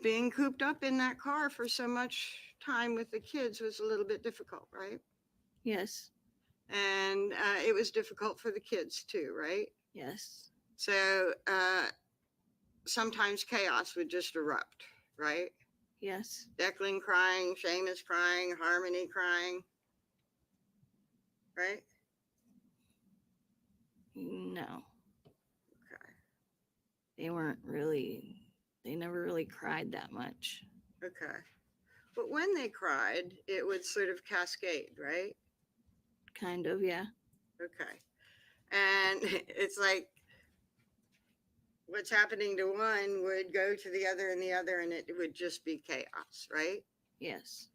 being cooped up in that car for so much time with the kids was a little bit difficult, right? Yes. And it was difficult for the kids too, right? Yes. So sometimes chaos would just erupt, right? Yes. Declan crying, Seamus crying, Harmony crying, right? No. Okay. They never really cried that much. Okay. But when they cried, it would sort of cascade, right? Kind of, yeah. Okay. And it's like what's happening to one would go to the other, and it would just be chaos, right? Yes.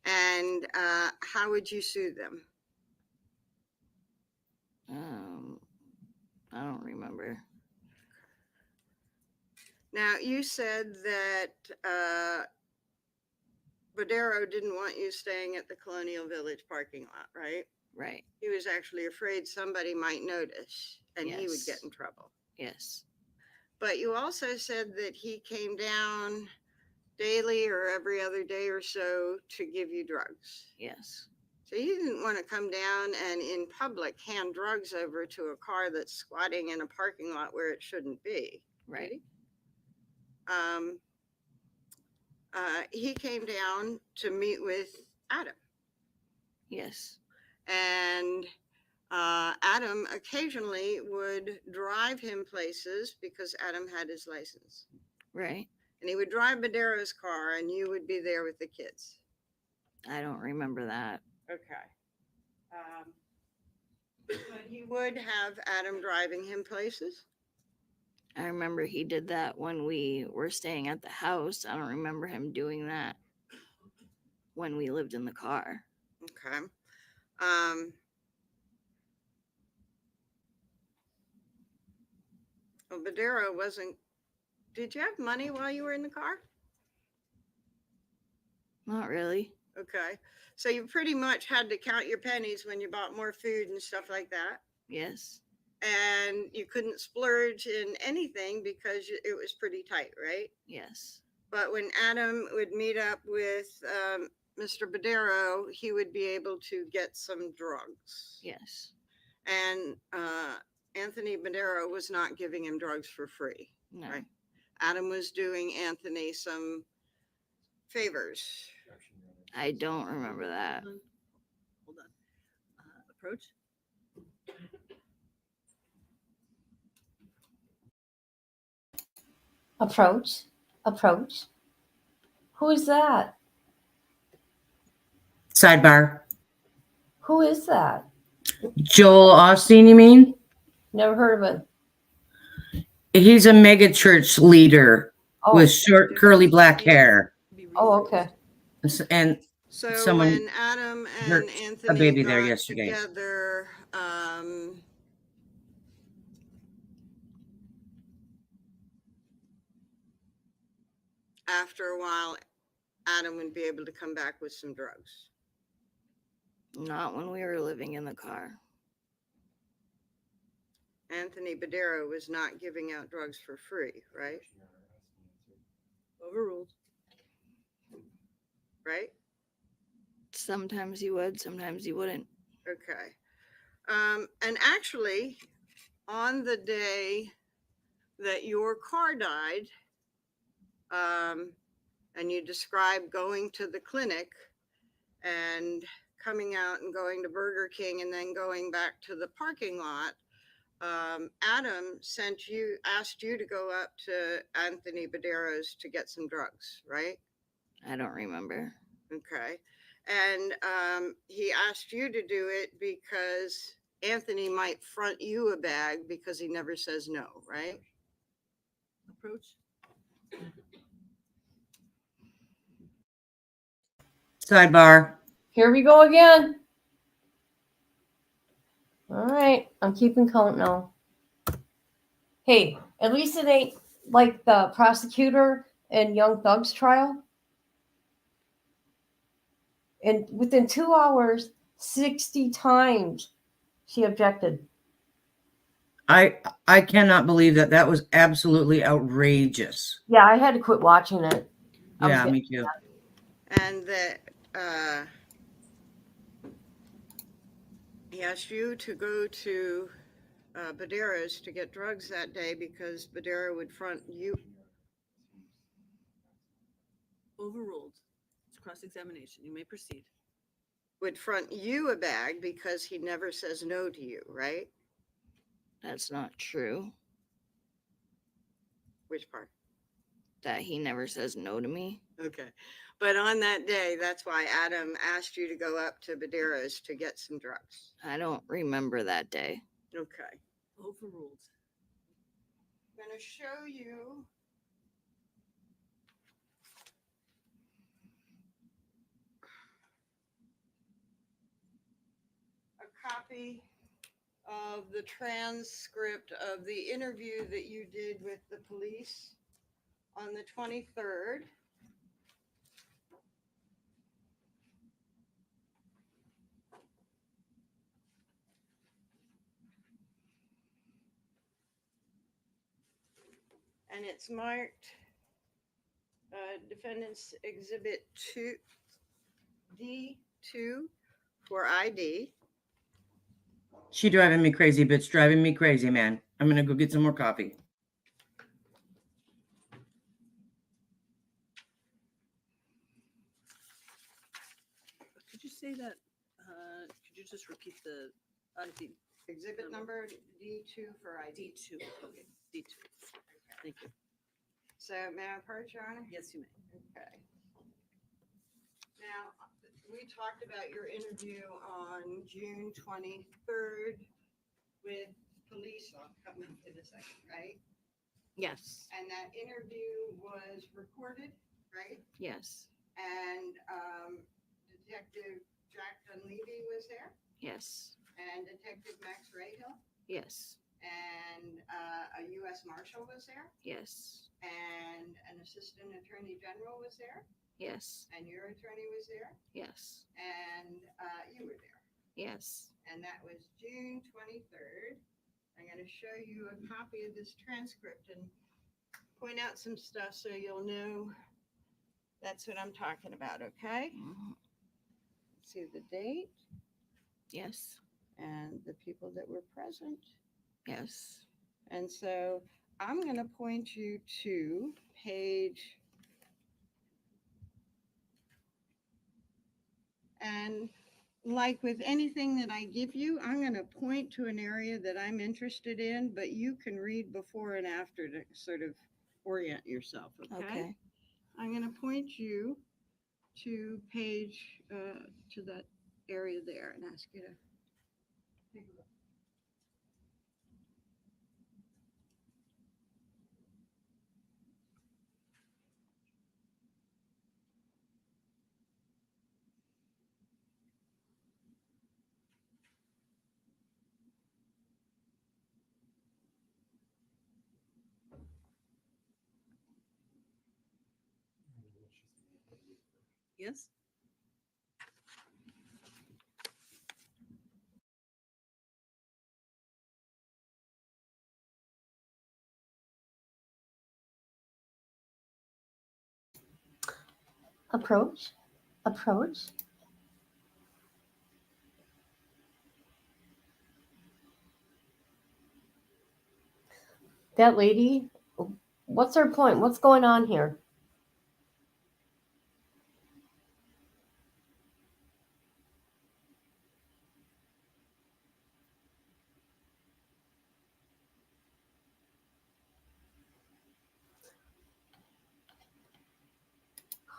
And how would you soothe them? I don't remember. Now, you said that Badero didn't want you staying at the Colonial Village parking lot, right? Right. He was actually afraid somebody might notice and he would Yes. get in trouble. Yes. But you also said that he came down daily or every other day or so to give you drugs. Yes. So you didn't want to come down and in public hand drugs over to a car that's squatting in a parking lot where it shouldn't be. Right. Did he? He came down to meet with Adam. Yes. And Adam occasionally would drive him places because Adam had his license. Right. And he would drive Madero's car and you would be there with the kids. I don't remember that. Okay. But he would have Adam driving him places? I remember he did that when we were staying at the house. I don't remember him doing that when we lived in the car. Okay. Well, Badero wasn't. Did you have money while you were in the car? Not really. Okay. So you pretty much had to count your pennies when you bought more food and stuff like that. Yes. And you couldn't splurge in anything because it was pretty tight, right? Yes. But when Adam would meet up with Mr. Badero, he would be able to get some drugs. Yes. And Anthony Badero was not giving him drugs for free. No. Right? Adam was doing Anthony some favors. I don't remember that. Hold on. Approach. Approach. Who is that? Sidebar. Who is that? Joel Osteen, you mean? Never heard of him. He's a mega church leader Oh, with short, curly black hair. oh, okay. And So someone when Adam and hurt Anthony a baby there got yesterday. together, after a while, Adam would be able to come back with some drugs. Not when we were living in the car. Anthony Badero was not giving out drugs for free, right? Overruled. Right? Sometimes he would, sometimes he wouldn't. Okay. And actually, on the day that your car died, and you described going to the clinic and coming out and going to Burger King and then going back to the parking lot, Adam asked you to go up to Anthony Badero's to get some drugs, right? I don't remember. Okay. And he asked you to do it because Anthony might front you a bag because he never says no, right? Approach. sidebar. Here we go again. All right, I'm keeping count now. Hey, at least it ain't like the prosecutor in Young Thug's trial. And within 2 hours, 60 times she objected. I cannot believe that. That was absolutely outrageous. Yeah, I had to quit watching it. I was Yeah, getting- me too. And that he asked you to go to Badero's to get drugs that day because Badero would front you. Overruled. It's cross-examination. You may proceed. Would front you a bag because he never says no to you, right? That's not true. Which part? That he never says no to me. Okay. But on that day, that's why Adam asked you to go up to Badero's to get some drugs. I don't remember that day. Okay. Overruled. I'm going to show you a copy of the transcript of the interview that you did with the police on the 23rd. And it's marked Defendant's Exhibit 2, D2 for ID. She driving me crazy, bitch. Driving me crazy, man. I'm gonna go get some more coffee. Could you say that? Could you just repeat the D, Exhibit number D2 for ID. D2. Okay, D2. Thank you. So may I approach, Your Honor? Yes, you may. Okay. Now, we talked about your interview on June 23rd with police. I'll come into the second, right? Yes. And that interview was recorded, right? Yes. And Detective Jack Dunleavy was there, Yes. and Detective Max Rahill, Yes. and a U.S. Marshal was there, Yes. and an Assistant Attorney General was there, Yes. and your attorney was there, Yes. and you were there. Yes. And that was June 23rd. I'm going to show you a copy of this transcript and point out some stuff so you'll know that's what I'm talking about, okay? Mhm. See the date Yes. and the people that were present. Yes. And so I'm going to point you to page, and like with anything that I give you, I'm going to point to an area that I'm interested in, but you can read before and after to sort of orient yourself, okay? Okay. I'm going to point you to page, to that area there and ask you to take a look. Yes? Approach. Approach. That lady, what's her point? What's going on here?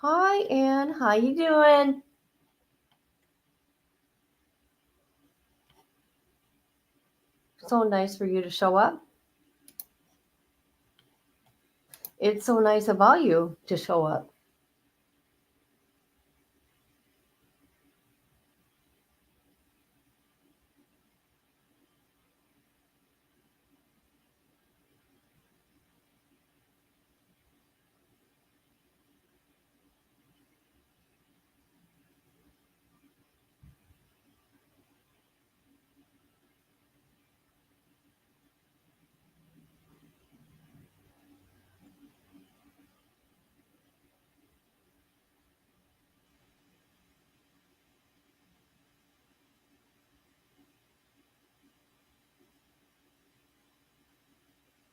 Hi, Ann. How you doing? So nice for you to show up. It's so nice about you to show up.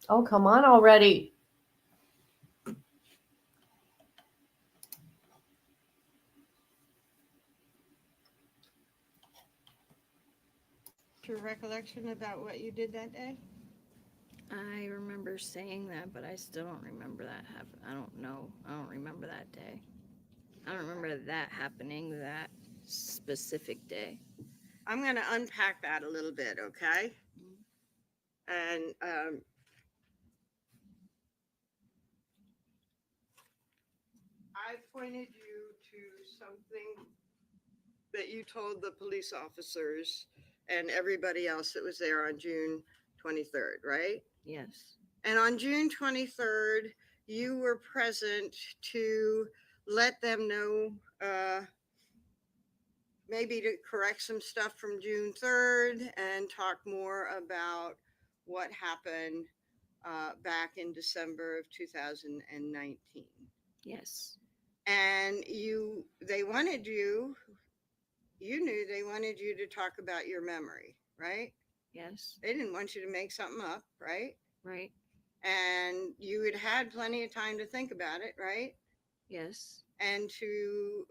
Oh, come on already. Your recollection about what you did that day? I remember saying that, but I still don't remember that happen. I don't know. I don't remember that day. I don't remember that happening that specific day. I'm going to unpack that a little bit, okay? And I pointed you to something that you told the police officers and everybody else that was there on June 23rd, right? Yes. And on June 23rd, you were present to let them know, maybe to correct some stuff from June 3rd and talk more about what happened back in December of 2019. Yes. And they wanted you knew they wanted you to talk about your memory, right? Yes. They didn't want you to make something up, right? Right. And you had plenty of time to think about it, right? Yes. And to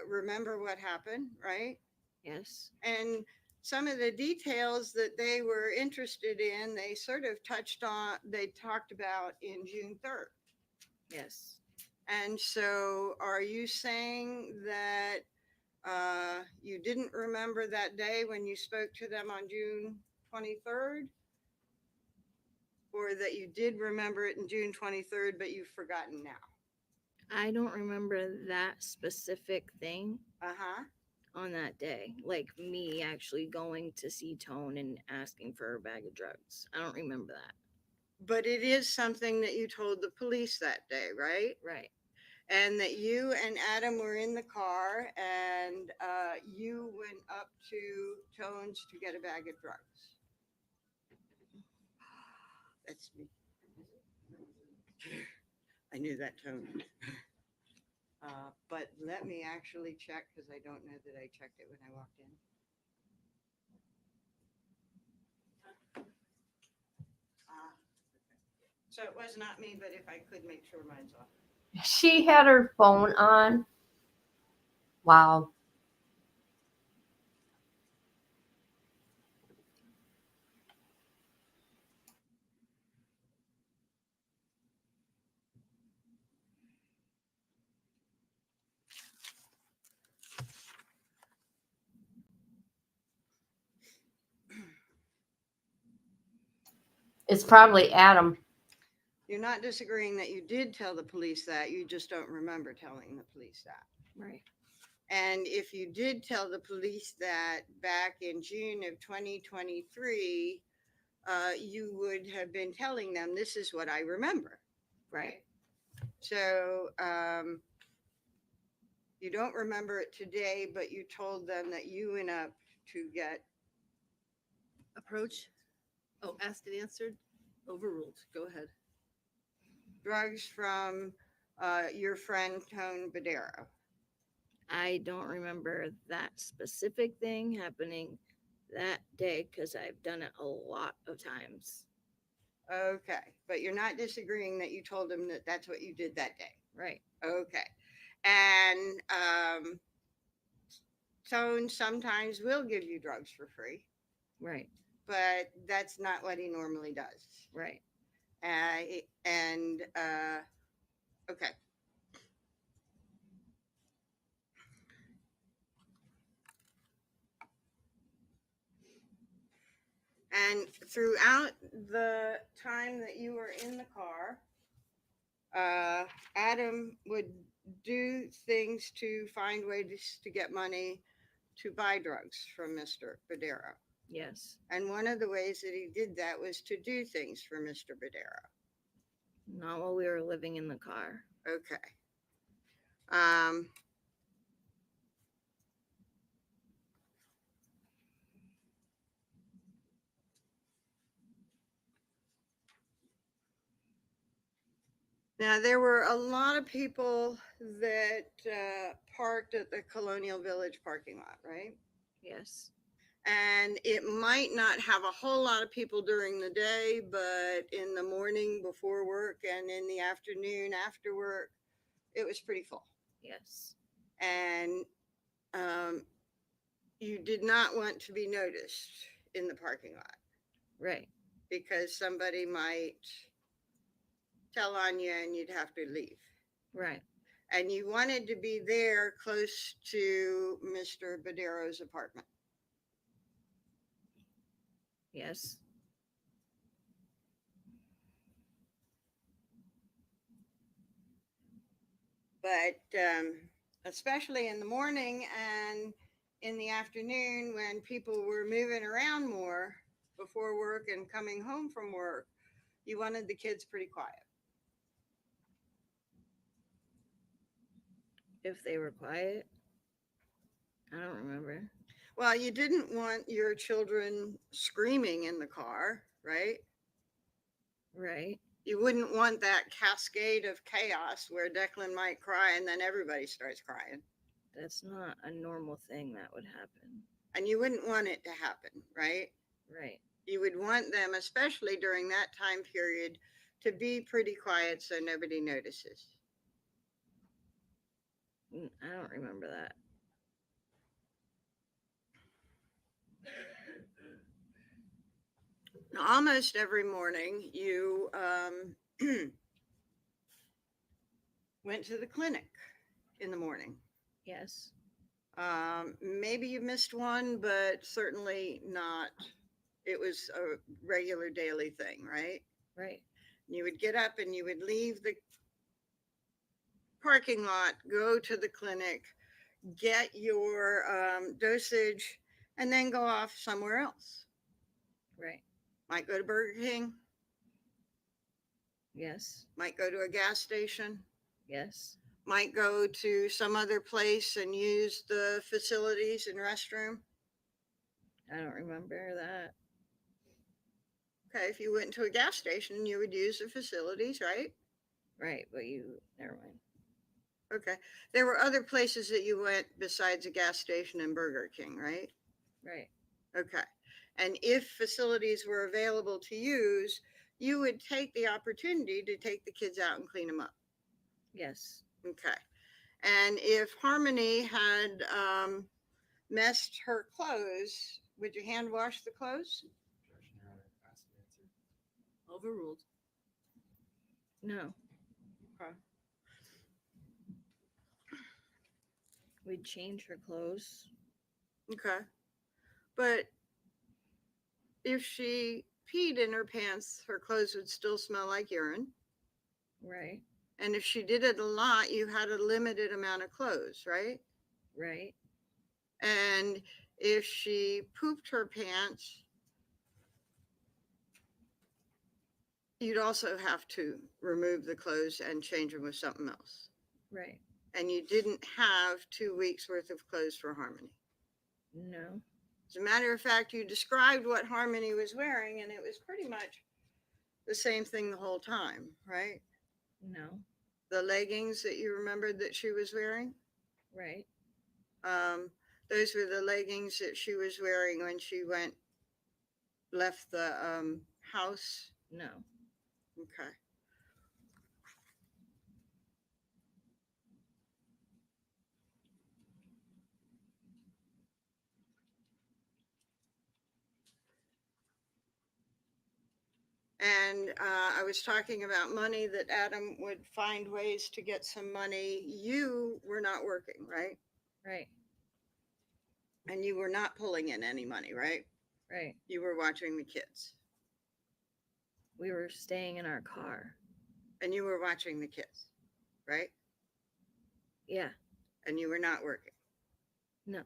remember what happened, right? Yes. And some of the details that they were interested in, they sort of they talked about in June 3rd. Yes. And so are you saying that you didn't remember that day when you spoke to them on June 23rd? Or that you did remember it in June 23rd, but you've forgotten now? I don't remember that specific thing Uh-huh. on that day. Like me actually going to see Tone and asking for a bag of drugs. I don't remember that. But it is something that you told the police that day, right? Right. And that you and Adam were in the car and you went up to Tone's to get a bag of drugs. That's me. I knew that tone. But let me actually check because I don't know that I checked it when I walked in. So it was not me, but if I could make sure mine's off. She had her phone on. Wow. It's probably Adam. You're not disagreeing that you did tell the police that, you just don't remember telling the police that. Right. And if you did tell the police that back in June of 2023, you would have been telling them, this is what I remember. Right. So you don't remember it today, but you told them that you went up to get Approach. Oh, asked and answered. Overruled. Go ahead. drugs from your friend Tone Badero. I don't remember that specific thing happening that day because I've done it a lot of times. Okay, but you're not disagreeing that you told him that that's what you did that day. Right. Okay, and Tone sometimes will give you drugs for free, Right. but that's not what he normally does. Right. Okay. And throughout the time that you were in the car, Adam would do things to find ways to get money to buy drugs from Mr. Badero. Yes. And one of the ways that he did that was to do things for Mr. Badero. Not while we were living in the car. Okay. Now, there were a lot of people that parked at the Colonial Village parking lot, right? Yes. And it might not have a whole lot of people during the day, but in the morning before work and in the afternoon after work, it was pretty full. Yes. And you did not want to be noticed in the parking lot. Right. Because somebody might tell on you and you'd have to leave. Right. And you wanted to be there close to Mr. Badero's apartment. Yes. But especially in the morning and in the afternoon when people were moving around more before work and coming home from work, you wanted the kids pretty quiet. If they were quiet, I don't remember. Well, you didn't want your children screaming in the car, right? Right. You wouldn't want that cascade of chaos where Declan might cry and then everybody starts crying. That's not a normal thing that would happen. And you wouldn't want it to happen, right? Right. You would want them, especially during that time period, to be pretty quiet so nobody notices. I don't remember that. almost every morning you went to the clinic in the morning. Yes. Maybe you missed one, but certainly not. It was a regular daily thing, right? Right. You would get up and you would leave the parking lot, go to the clinic, get your dosage, and then go off somewhere else. Right. Might go to Burger King, Yes. might go to a gas station, Yes. might go to some other place and use the facilities and restroom. I don't remember that. Okay, if you went to a gas station, you would use the facilities, right? Right. But never mind. Okay. There were other places that you went besides a gas station and Burger King, right? Right. Okay. And if facilities were available to use, you would take the opportunity to take the kids out and clean them up. Yes. Okay. And if Harmony had messed her clothes, would you hand wash the clothes? Overruled. No. Okay. We'd change her clothes. Okay. But if she peed in her pants, her clothes would still smell like urine. Right. And if she did it a lot, you had a limited amount of clothes, right? Right. And if she pooped her pants, you'd also have to remove the clothes and change them with something else. Right. And you didn't have 2 weeks worth of clothes for Harmony. No. As a matter of fact, you described what Harmony was wearing, and it was pretty much the same thing the whole time, right? No. The leggings that you remembered that she was wearing, Right. those were the leggings that she was wearing when she left the house. No. Okay. And I was talking about money, that Adam would find ways to get some money. You were not working, right? Right. And you were not pulling in any money, right? Right. You were watching the kids. We were staying in our car. And you were watching the kids, right? Yeah. And you were not working. No.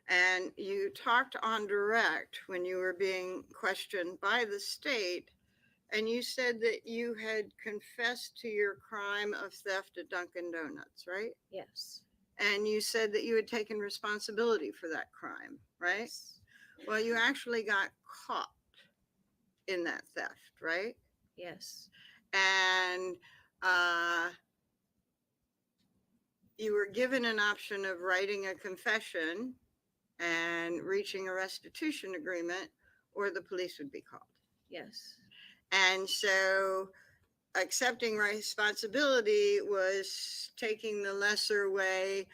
And you talked on direct when you were being questioned by the state, and you said that you had confessed to your crime of theft at Dunkin' Donuts, right? Yes. And you said that you had taken responsibility for that crime, right? Yes. Well, you actually got caught in that theft, right? Yes. And you were given an option of writing a confession and reaching a restitution agreement, or the police would be called. Yes. And so accepting responsibility was taking the lesser way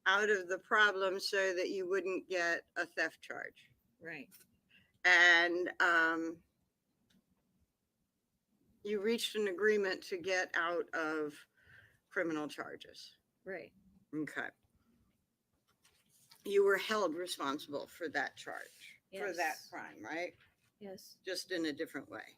out of the problem so that you wouldn't get a theft charge. Right. And you reached an agreement to get out of criminal charges. Right. Okay. You were held responsible for that charge, for that Yes. crime, right? Yes. Just in a different way.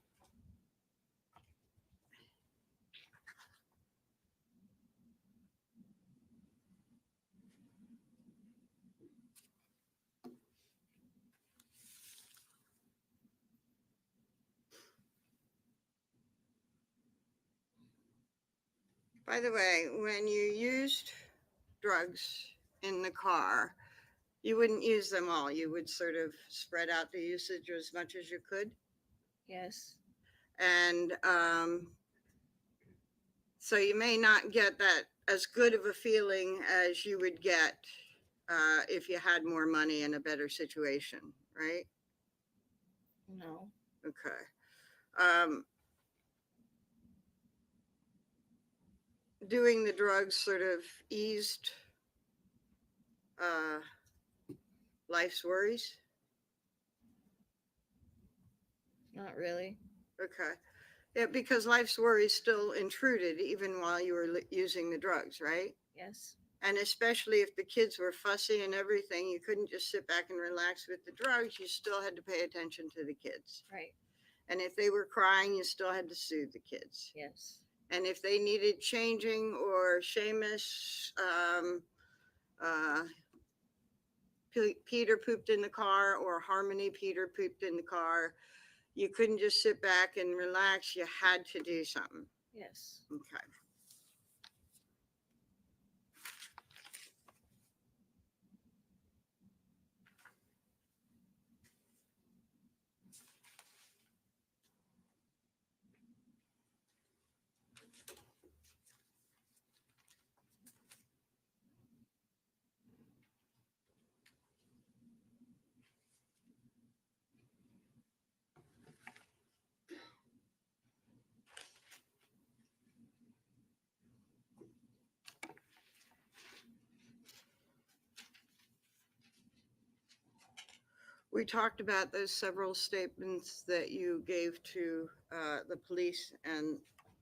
By the way, when you used drugs in the car, you wouldn't use them all. You would sort of spread out the usage as much as you could. Yes. And so you may not get that as good of a feeling as you would get if you had more money and a better situation, right? No. Okay. Doing the drugs sort of eased life's worries. Not really. Okay. Yeah, because life's worries still intruded even while you were using the drugs, right? Yes. And especially if the kids were fussy and everything, you couldn't just sit back and relax with the drugs. You still had to pay attention to the kids. Right. And if they were crying, you still had to soothe the kids. Yes. And if they needed changing, or Seamus, Peter pooped in the car, or Harmony, Peter pooped in the car, you couldn't just sit back and relax. You had to do something. Yes. Okay. We talked about those several statements that you gave to the police and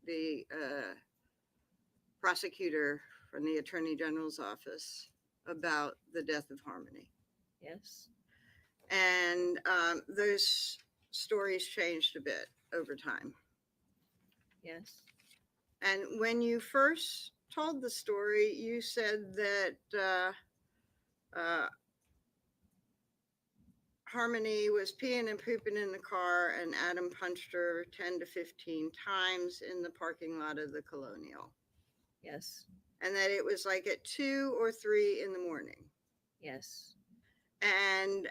the prosecutor from the Attorney General's office about the death of Harmony. Yes. And those stories changed a bit over time. Yes. And when you first told the story, you said that Harmony was peeing and pooping in the car, and Adam punched her 10 to 15 times in the parking lot of the Colonial. Yes. And that it was like at 2 or 3 in the morning. Yes. And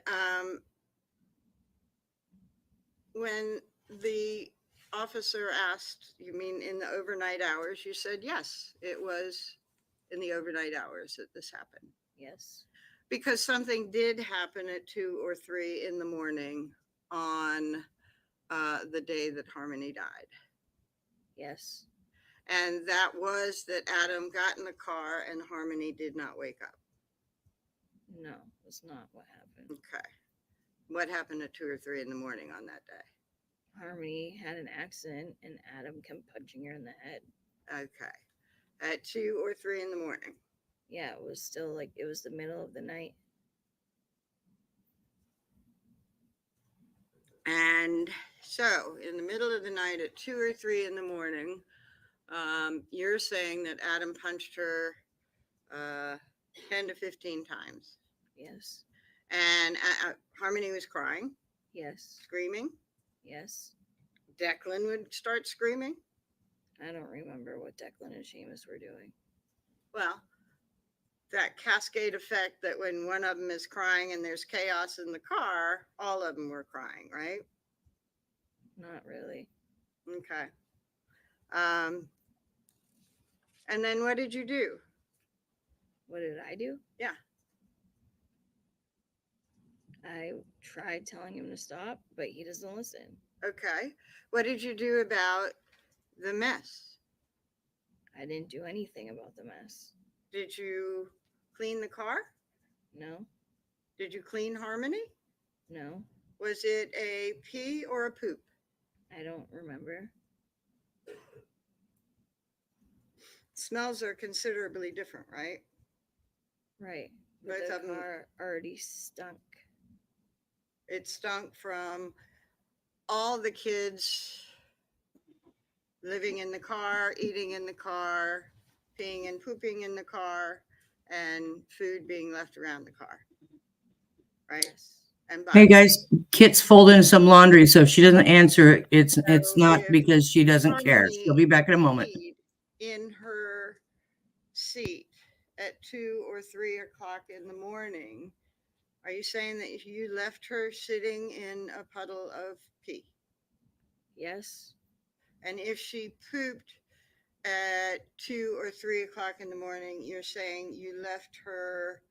when the officer asked, you mean in the overnight hours? You said, yes, it was in the overnight hours that this happened. Yes. Because something did happen at 2 or 3 in the morning on the day that Harmony died. Yes. And that was that Adam got in the car and Harmony did not wake up. No, that's not what happened. Okay. What happened at 2 or 3 in the morning on that day? Harmony had an accident and Adam kept punching her in the head. Okay. At 2 or 3 in the morning. Yeah, it was still like, it was the middle of the night. And so in the middle of the night at 2 or 3 in the morning, you're saying that Adam punched her 10 to 15 times. Yes. And Harmony was crying, Yes. screaming. Yes. Declan would start screaming. I don't remember what Declan and Seamus were doing. Well, that cascade effect that when one of them is crying and there's chaos in the car, all of them were crying, right? Not really. Okay. And then what did you do? What did I do? Yeah. I tried telling him to stop, but he doesn't listen. Okay. What did you do about the mess? I didn't do anything about the mess. Did you clean the car? No. Did you clean Harmony? No. Was it a pee or a poop? I don't remember. Smells are considerably different, right? Right. But Both the of them- car already stunk. It stunk from all the kids living in the car, eating in the car, peeing and pooping in the car, and food being left around the car. Right? Yes. And Hey guys, Kit's folding some laundry, so if she doesn't answer, it's So not if because she doesn't care. Harmony She'll be back in a moment. peed in her seat at 2 or 3 o'clock in the morning, are you saying that you left her sitting in a puddle of pee? Yes. And if she pooped at 2 or 3 o'clock in the morning, you're saying you left her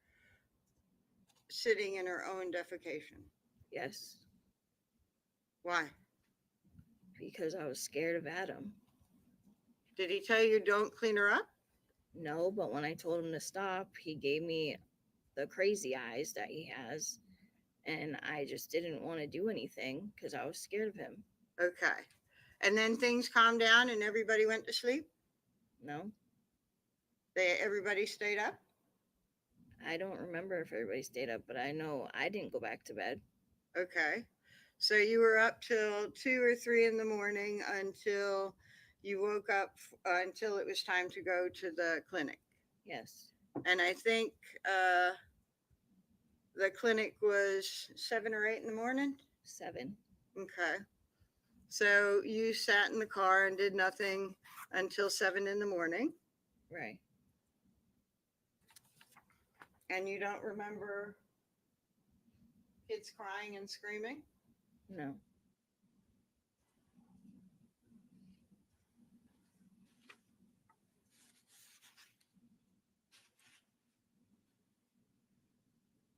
sitting in her own defecation? Yes. Why? Because I was scared of Adam. Did he tell you don't clean her up? No, but when I told him to stop, he gave me the crazy eyes that he has. And I just didn't want to do anything because I was scared of him. Okay. And then things calmed down and everybody went to sleep? No, Everybody stayed up? I don't remember if everybody stayed up, but I know I didn't go back to bed. Okay. So you were up till 2 or 3 in the morning until you woke up, until it was time to go to the clinic. Yes. And I think the clinic was 7 or 8 in the morning. 7. Okay. So you sat in the car and did nothing until 7 in the morning. Right. And you don't remember kids crying and screaming? No.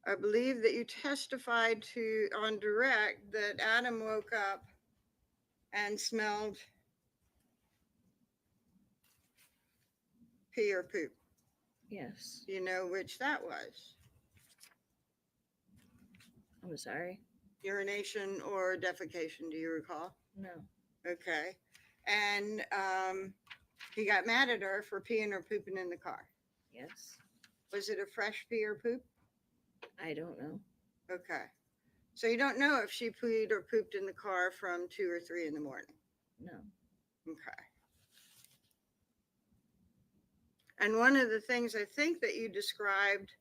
I believe that you testified to on direct that Adam woke up and smelled pee or poop. Yes. Do you know which that was? I'm sorry. Urination or defecation, do you recall? No. Okay. And he got mad at her for peeing or pooping in the car. Yes. Was it a fresh pee or poop? I don't know. Okay. So you don't know if she peed or pooped in the car from 2 or 3 in the morning. No. Okay. And one of the things I think that you described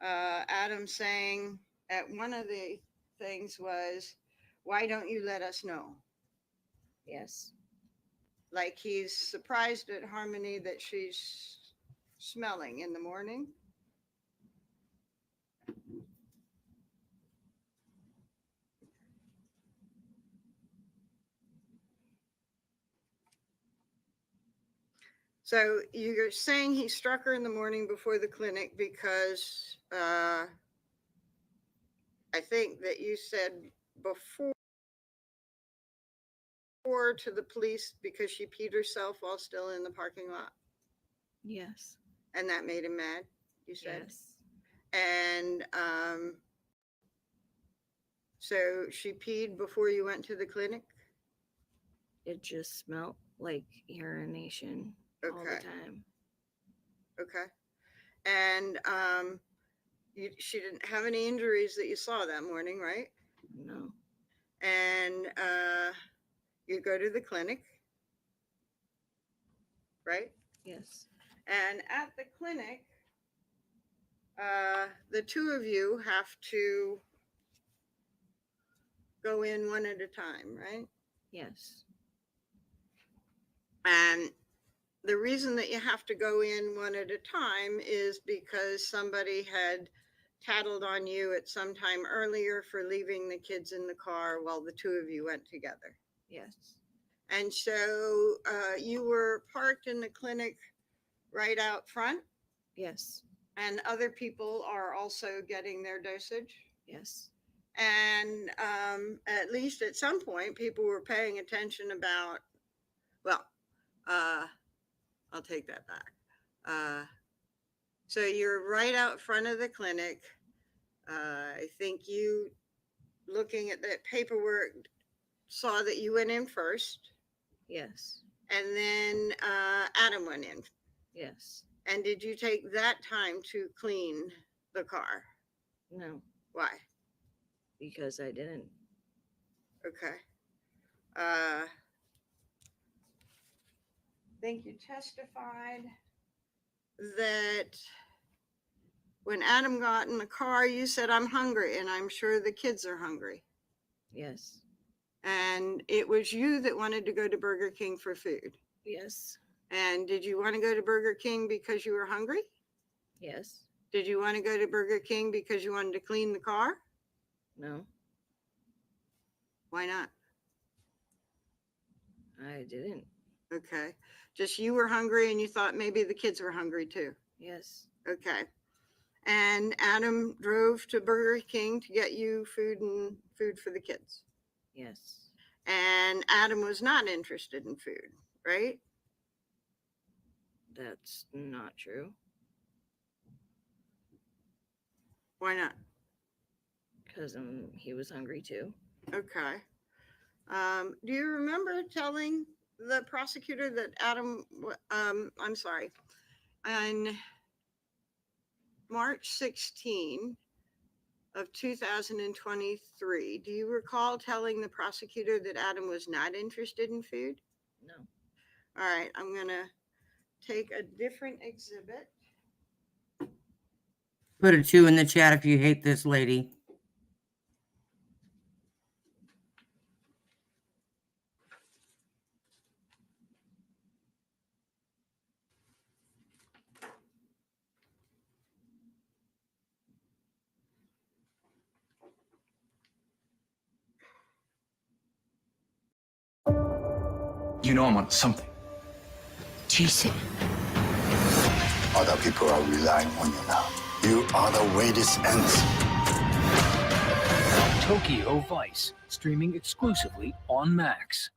Adam saying at one of the things was, why don't you let us know? Yes. Like he's surprised at Harmony that she's smelling in the morning. So you're saying he struck her in the morning before the clinic because I think that you said before to the police because she peed herself while still in the parking lot. Yes. And that made him mad, you said? Yes. And so she peed before you went to the clinic? It just smelled like urination all the Okay. time. Okay. And she didn't have any injuries that you saw that morning, right? No. And you go to the clinic, right? Yes. And at the clinic, the two of you have to go in one at a time, right? Yes. And the reason that you have to go in one at a time is because somebody had tattled on you at some time earlier for leaving the kids in the car while the two of you went together. Yes. And so you were parked in the clinic right out front, Yes. and other people are also getting their dosage. Yes. And at least at some point, people were paying attention about, well, I'll take that back. So you're right out front of the clinic. I think you, looking at the paperwork, saw that you went in first, Yes. and then Adam went in. Yes. And did you take that time to clean the car? No, Why? because I didn't. Okay. I think you testified that when Adam got in the car, you said, I'm hungry, and I'm sure the kids are hungry. Yes. And it was you that wanted to go to Burger King for food. Yes. And did you want to go to Burger King because you were hungry? Yes. Did you want to go to Burger King because you wanted to clean the car? No, Why not? I didn't. Okay. Just you were hungry and you thought maybe the kids were hungry too. Yes. Okay. And Adam drove to Burger King to get you food and food for the kids. Yes. And Adam was not interested in food, right? That's not true. Why not? Because he was hungry too. Okay. Do you remember telling the prosecutor that I'm sorry, on March 16 of 2023, do you recall telling the prosecutor that Adam was not interested in food? No. All right, I'm going to take a different exhibit. Put a 2 in the chat if you hate this lady. You know I'm on something. Jason. Other people are relying on you now. You are the way this ends. Tokyo Vice, streaming exclusively on Max.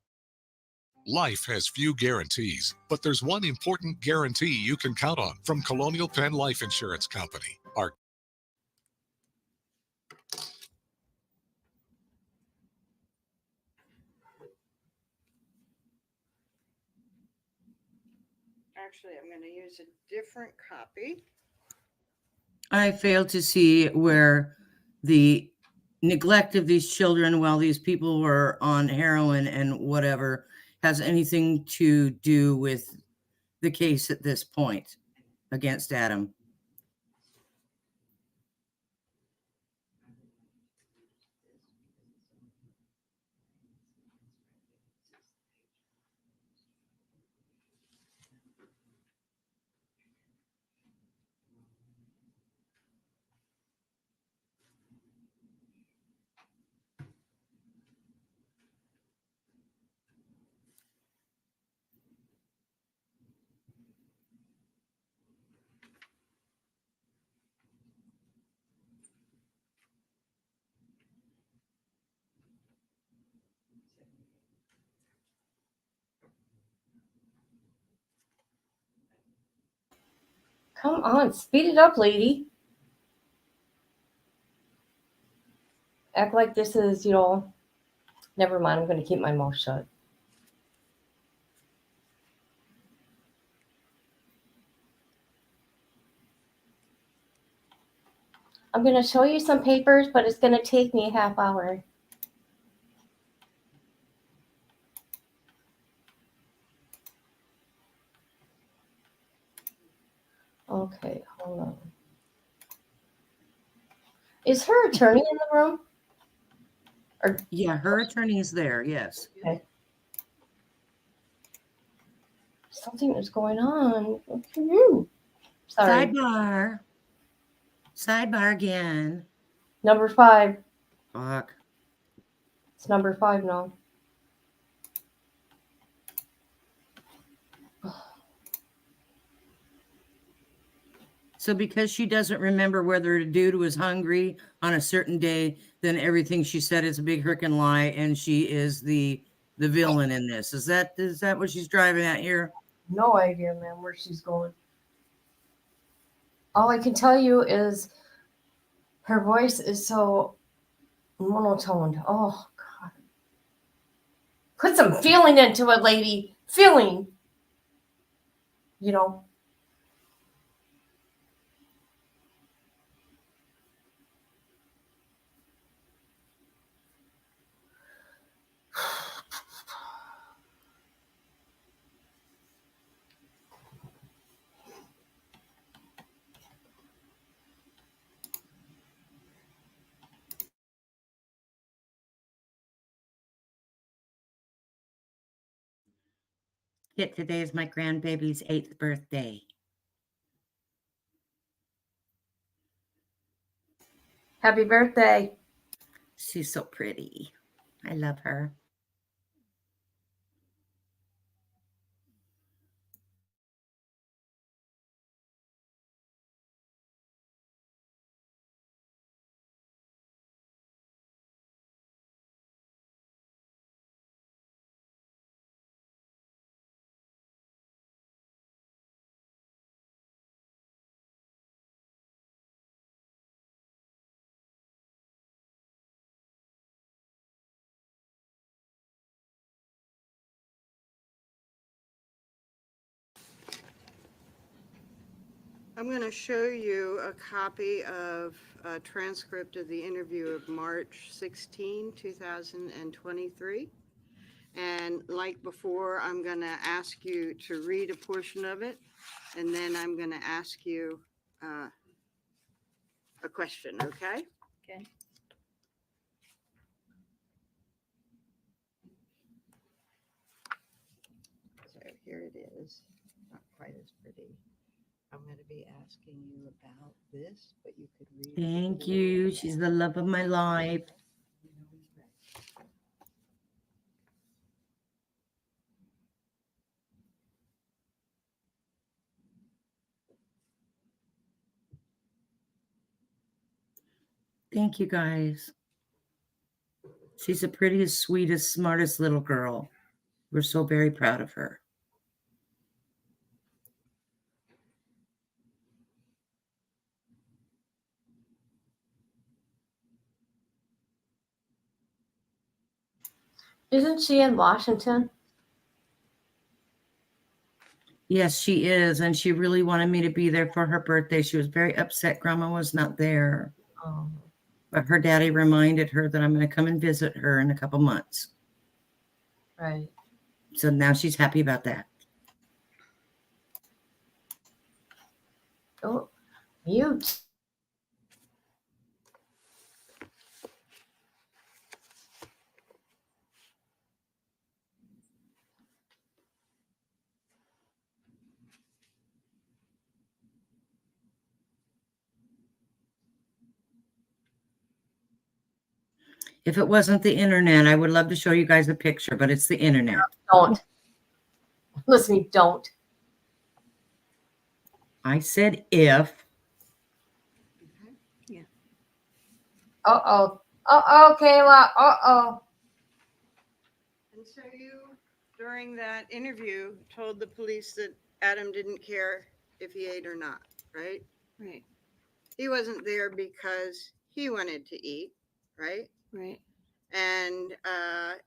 Life has few guarantees, but there's one important guarantee you can count on from Colonial Penn Life Insurance Company. Our Actually, I'm going to use a different copy. I fail to see where the neglect of these children while these people were on heroin and whatever has anything to do with the case at this point against Adam. Come on, speed it up, lady. Act like this is, never mind. I'm going to keep my mouth shut. I'm going to show you some papers, but it's going to take me a half hour. Okay, hold on. Is her attorney in the room? Yeah, her attorney is there. Yes. Okay. Something is going on. Sorry. Sidebar again. Number 5. Fuck. It's number 5 now. So because she doesn't remember whether a dude was hungry on a certain day, then everything she said is a big frickin' lie, and she is the villain in this. Is that what she's driving at here? No idea, man, where she's going. All I can tell you is her voice is so monotoned. Oh, God. Put some feeling into it, lady. Feeling. Yet today is my grandbaby's 8th birthday. Happy birthday. She's so pretty. I love her. I'm going to show you a copy of a transcript of the interview of March 16, 2023. And like before, I'm going to ask you to read a portion of it, and then I'm going to ask you a question, okay? Okay. So here it is. Not quite as pretty. I'm going to be asking you about this, but you could read. Thank you. She's the love of my life. Thank you, guys. She's the prettiest, sweetest, smartest little girl. We're so very proud of her. Isn't she in Washington? Yes, she is. And she really wanted me to be there for her birthday. She was very upset Grandma was not there. Oh. But her daddy reminded her that I'm going to come and visit her in a couple months. Right. So now she's happy about that. Oh, mute. If it wasn't the internet, I would love to show you guys a picture, but it's the internet. Don't. Listen, don't. I said if. Yeah. Uh-oh. Uh-oh, Kayla. Uh-oh. And so you, during that interview, told the police that Adam didn't care if he ate or not, right? Right. He wasn't there because he wanted to eat, right? Right. And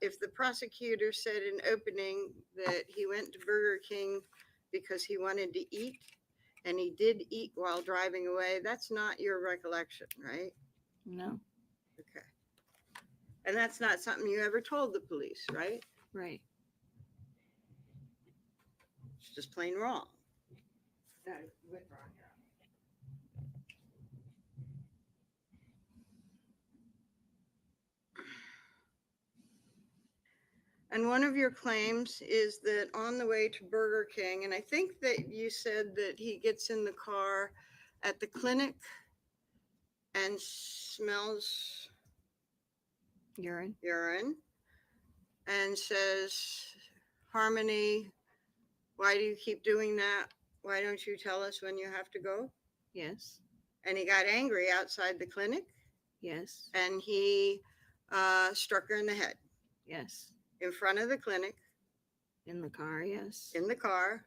if the prosecutor said in opening that he went to Burger King because he wanted to eat, and he did eat while driving away, that's not your recollection, right? No. Okay. And that's not something you ever told the police, right? Right. It's just plain wrong. No, you went wrong here. And one of your claims is that on the way to Burger King, and I think that you said that he gets in the car at the clinic and smells Urine. And says, Harmony, why do you keep doing that? Why don't you tell us when you have to go? Yes. And he got angry outside the clinic, Yes. and he struck her in the head Yes. in front of the clinic, In the car. Yes. in the car,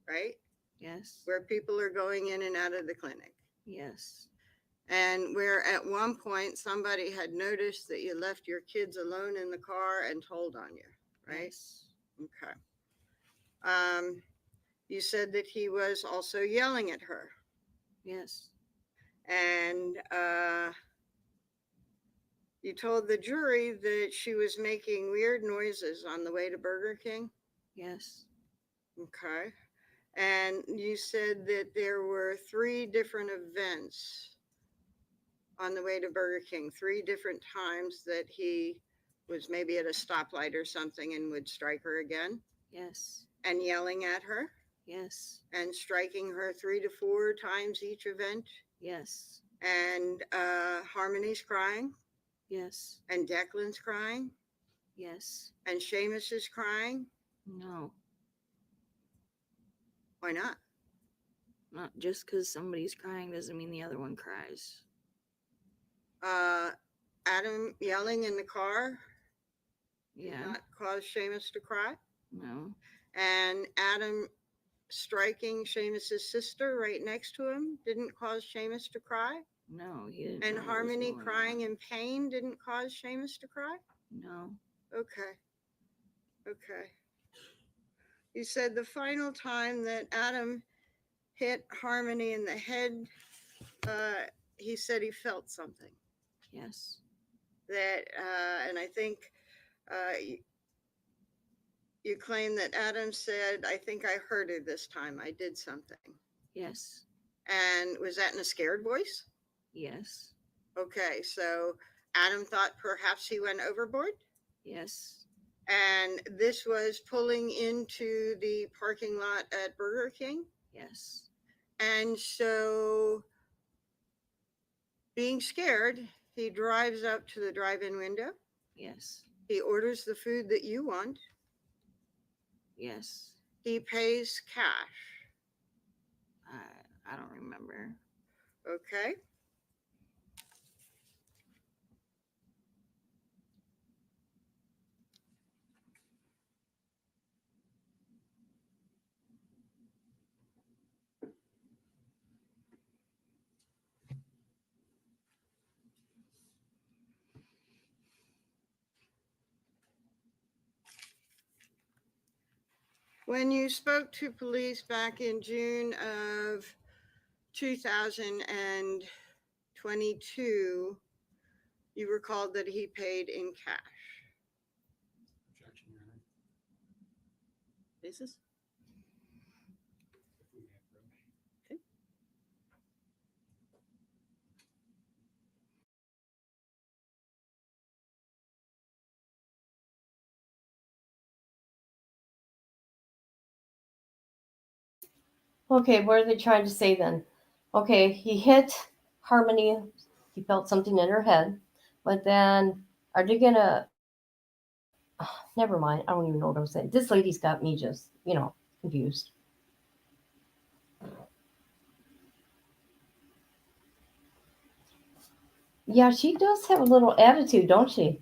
right? Yes. Where people are going in and out of the clinic. Yes. And where at one point somebody had noticed that you left your kids alone in the car and told on you, right? Yes. Okay. You said that he was also yelling at her. Yes. And you told the jury that she was making weird noises on the way to Burger King. Yes. Okay. And you said that there were 3 different events on the way to Burger King, 3 different times that he was maybe at a stoplight or something and would strike her again. Yes. And yelling at her. Yes. And striking her 3 to 4 times each event. Yes. And Harmony's crying. Yes. And Declan's crying. Yes. And Seamus is crying. No. Why not? Not just because somebody's crying doesn't mean the other one cries. Adam yelling in the car. Yeah. Did not cause Seamus to cry. No. And Adam striking Seamus's sister right next to him didn't cause Seamus to cry. No, he didn't. And know what was Harmony going crying on. in pain didn't cause Seamus to cry. No. Okay. Okay. You said the final time that Adam hit Harmony in the head, he said he felt something. Yes. That, and I think you claim that Adam said, I think I heard her this time. I did something. Yes. And was that in a scared voice? Yes. Okay, so Adam thought perhaps he went overboard? Yes. And this was pulling into the parking lot at Burger King? Yes. And so, being scared, he drives up to the drive-in window. Yes. He orders the food that you want. Yes. He pays cash. I don't remember. Okay. When you spoke to police back in June of 2022, you recalled that he paid in cash. Objection, Your Honor. Basis? Okay, what are they trying to say then? Okay, he hit Harmony. He felt something in her head. But then, are they going to. Never mind. I don't even know what I'm saying. This lady's got me just, confused. Yeah, she does have a little attitude, don't she?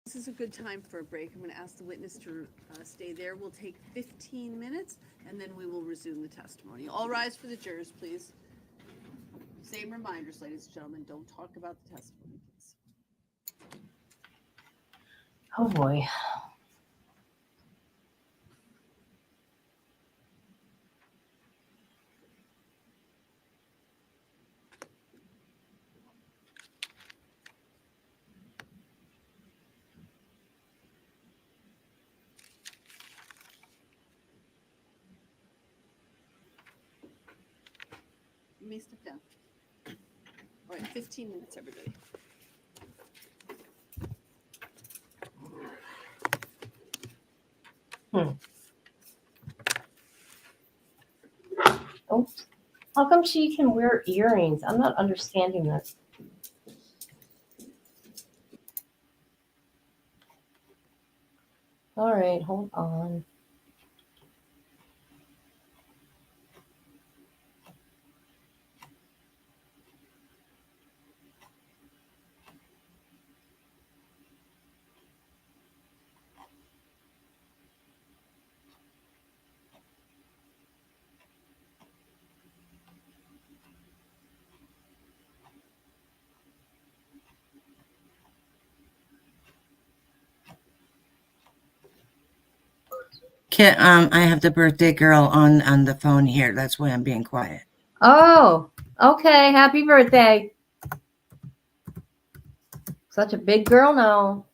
This is a good time for a break. I'm going to ask the witness to stay there. We'll take 15 minutes, and then we will resume the testimony. All rise for the jurors, please. Same reminders, ladies and gentlemen. Don't talk about the testimony, please. Oh boy. You may step down. All right, 15 minutes, everybody. Oh, how come she can wear earrings? I'm not understanding this. All right, hold on. I have the birthday girl on the phone here. That's why I'm being quiet. Oh, okay. Happy birthday. Such a big girl now.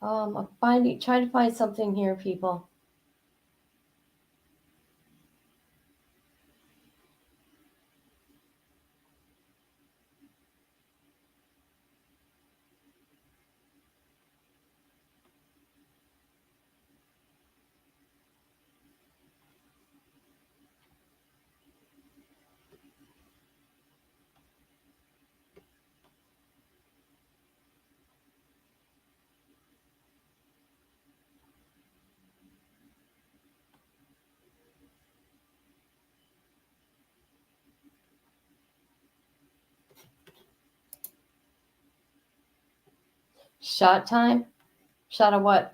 I'm trying to find something here, people. Shot time? Shot of what?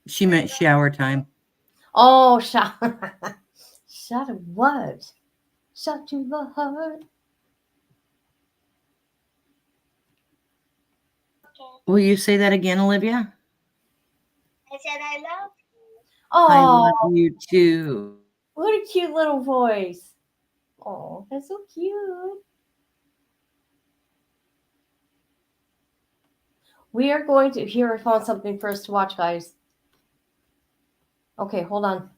She meant shower time. Oh, shot. Shot of what? Shot to the heart. Will you say that again, Olivia? I said I love you. I Oh, love you too. what a cute little voice. Oh, that's so cute. We are going to, here, I found something for us to watch, guys. Okay, hold on.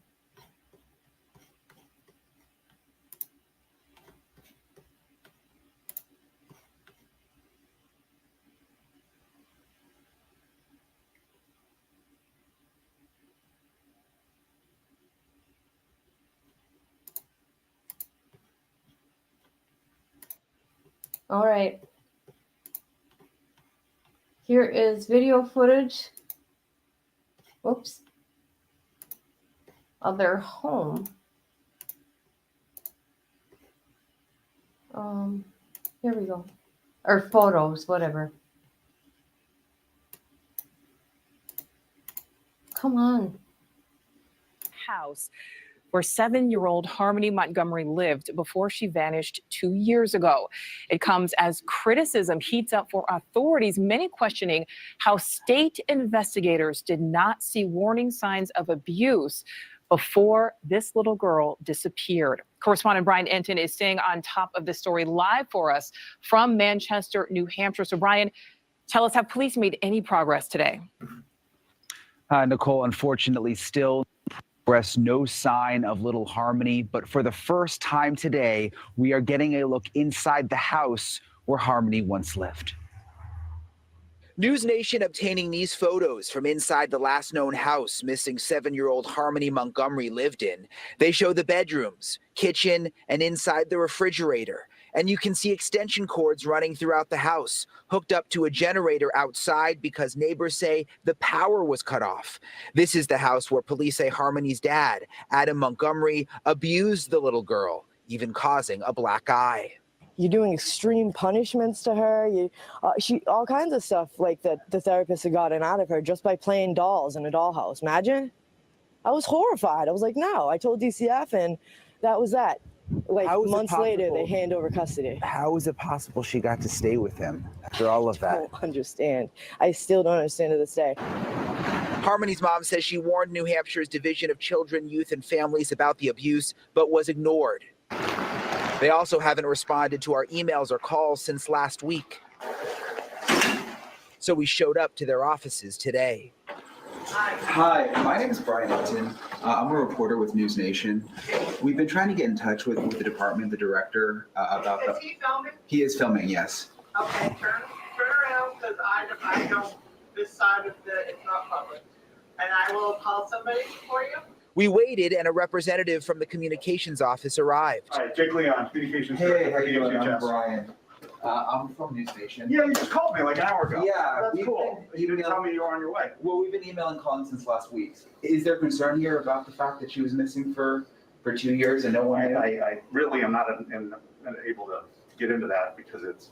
All right. Here is video footage. Oops. Of their home. Here we go. Or photos, whatever. Come on. House where 7-year-old Harmony Montgomery lived before she vanished 2 years ago. It comes as criticism heats up for authorities, many questioning how state investigators did not see warning signs of abuse before this little girl disappeared. Correspondent Brian Enton is staying on top of this story live for us from Manchester, New Hampshire. So Brian, tell us, have police made any progress today? Nicole, unfortunately, still no sign of little Harmony, but for the first time today, we are getting a look inside the house where Harmony once lived. News Nation obtaining these photos from inside the last known house missing 7-year-old Harmony Montgomery lived in. They show the bedrooms, kitchen, and inside the refrigerator. And you can see extension cords running throughout the house, hooked up to a generator outside because neighbors say the power was cut off. This is the house where police say Harmony's dad, Adam Montgomery, abused the little girl, even causing a black eye. You're doing extreme punishments to her. She all kinds of stuff like that the therapist had gotten out of her just by playing dolls in a dollhouse. Imagine. I was horrified. I was like, no. I told DCF, and that was that. Like months later, they hand over custody. How is it possible she got to stay with him after all of that? I don't understand. I still don't understand to this day. Harmony's mom says she warned New Hampshire's Division of Children, Youth, and Families about the abuse, but was ignored. They also haven't responded to our emails or calls since last week. So we showed up to their offices today. Hi, my name is Brian Upton. I'm a reporter with News Nation. We've been trying to get in touch with the department, the director, about the... Is he filming? He is filming, yes. Okay, turn around because I don't, this side of it's not public. And I will call somebody for you. We waited and a representative from the communications office arrived. All right, Jake Leon, communications. Hey, how you doing? I'm Brian. I'm from News Nation. Yeah, you just called me like an hour ago. Yeah. That's cool. You didn't tell me you were on your way. Well, we've been emailing calling since last week. Is there concern here about the fact that she was missing for 2 years and no one... I really am not able to get into that because it's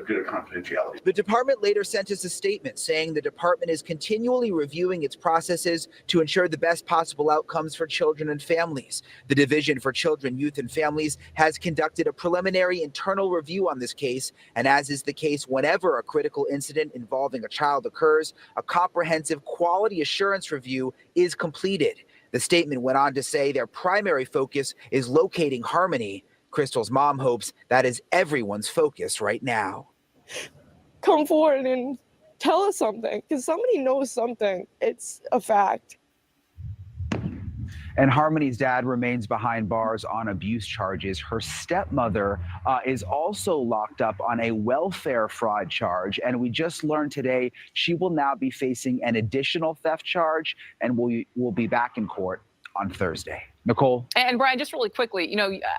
due to confidentiality. The department later sent us a statement saying the department is continually reviewing its processes to ensure the best possible outcomes for children and families. The Division for Children, Youth, and Families has conducted a preliminary internal review on this case, and as is the case whenever a critical incident involving a child occurs, a comprehensive quality assurance review is completed. The statement went on to say their primary focus is locating Harmony. Crystal's mom hopes that is everyone's focus right now. Come forward and tell us something, because somebody knows something. It's a fact. And Harmony's dad remains behind bars on abuse charges. Her stepmother is also locked up on a welfare fraud charge. And we just learned today she will now be facing an additional theft charge and will be back in court on Thursday. Nicole? And Brian, just really quickly,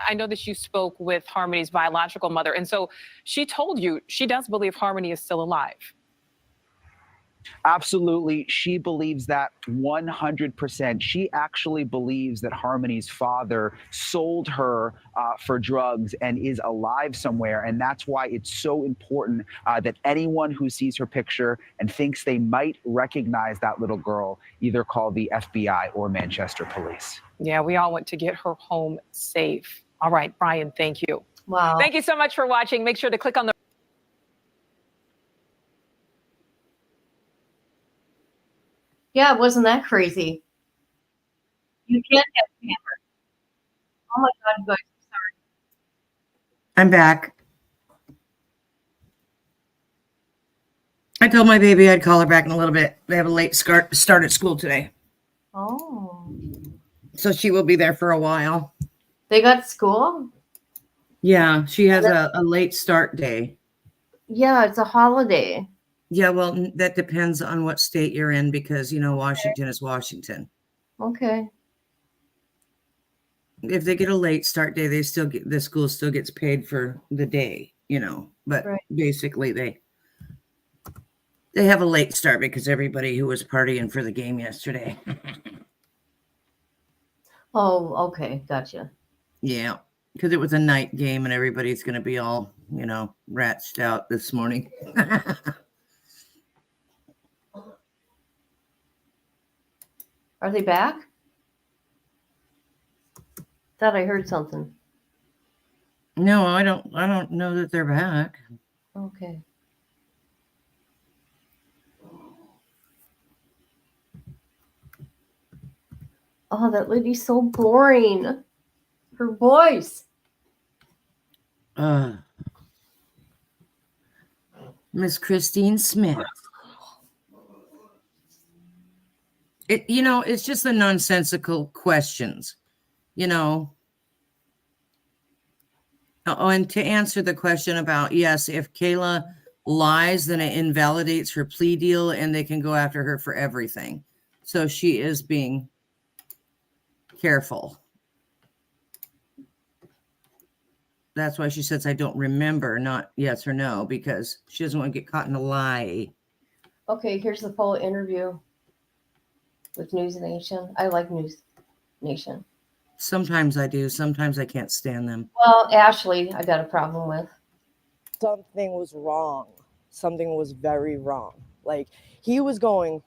I know that you spoke with Harmony's biological mother. And so she told you she does believe Harmony is still alive. Absolutely. She believes that 100%. She actually believes that Harmony's father sold her for drugs and is alive somewhere. And that's why it's so important that anyone who sees her picture and thinks they might recognize that little girl either call the FBI or Manchester police. Yeah, we all want to get her home safe. All right, Brian, thank you. Wow. Thank you so much for watching. Make sure to click on the Yeah, wasn't that crazy? You can't have camera. Oh my God, you guys, I'm sorry. I'm back. I told my baby I'd call her back in a little bit. They have a late start at school today. Oh. So she will be there for a while. They got school? Yeah, she has a late start day. Yeah, it's a holiday. Yeah, well, that depends on what state you're in because, Washington is Washington. Okay. If they get a late start day, the school still gets paid for the day, but Right. basically they have a late start because everybody who was partying for the game yesterday. Oh, okay. Gotcha. Yeah, because it was a night game and everybody's going to be all, ratched out this morning. Are they back? Thought I heard something. No, I don't know that they're back. Okay. Oh, that lady's so boring. Her voice. Miss Christine Smith. It's just the nonsensical questions, Oh, and to answer the question about, yes, if Kayla lies, then it invalidates her plea deal and they can go after her for everything. So she is being careful. That's why she says, I don't remember, not yes or no, because she doesn't want to get caught in a lie. Okay, here's the full interview with News Nation. I like News Nation. Sometimes I do. Sometimes I can't stand them. Well, Ashley, I got a problem with. Something was wrong. Something was very wrong. Like, he was going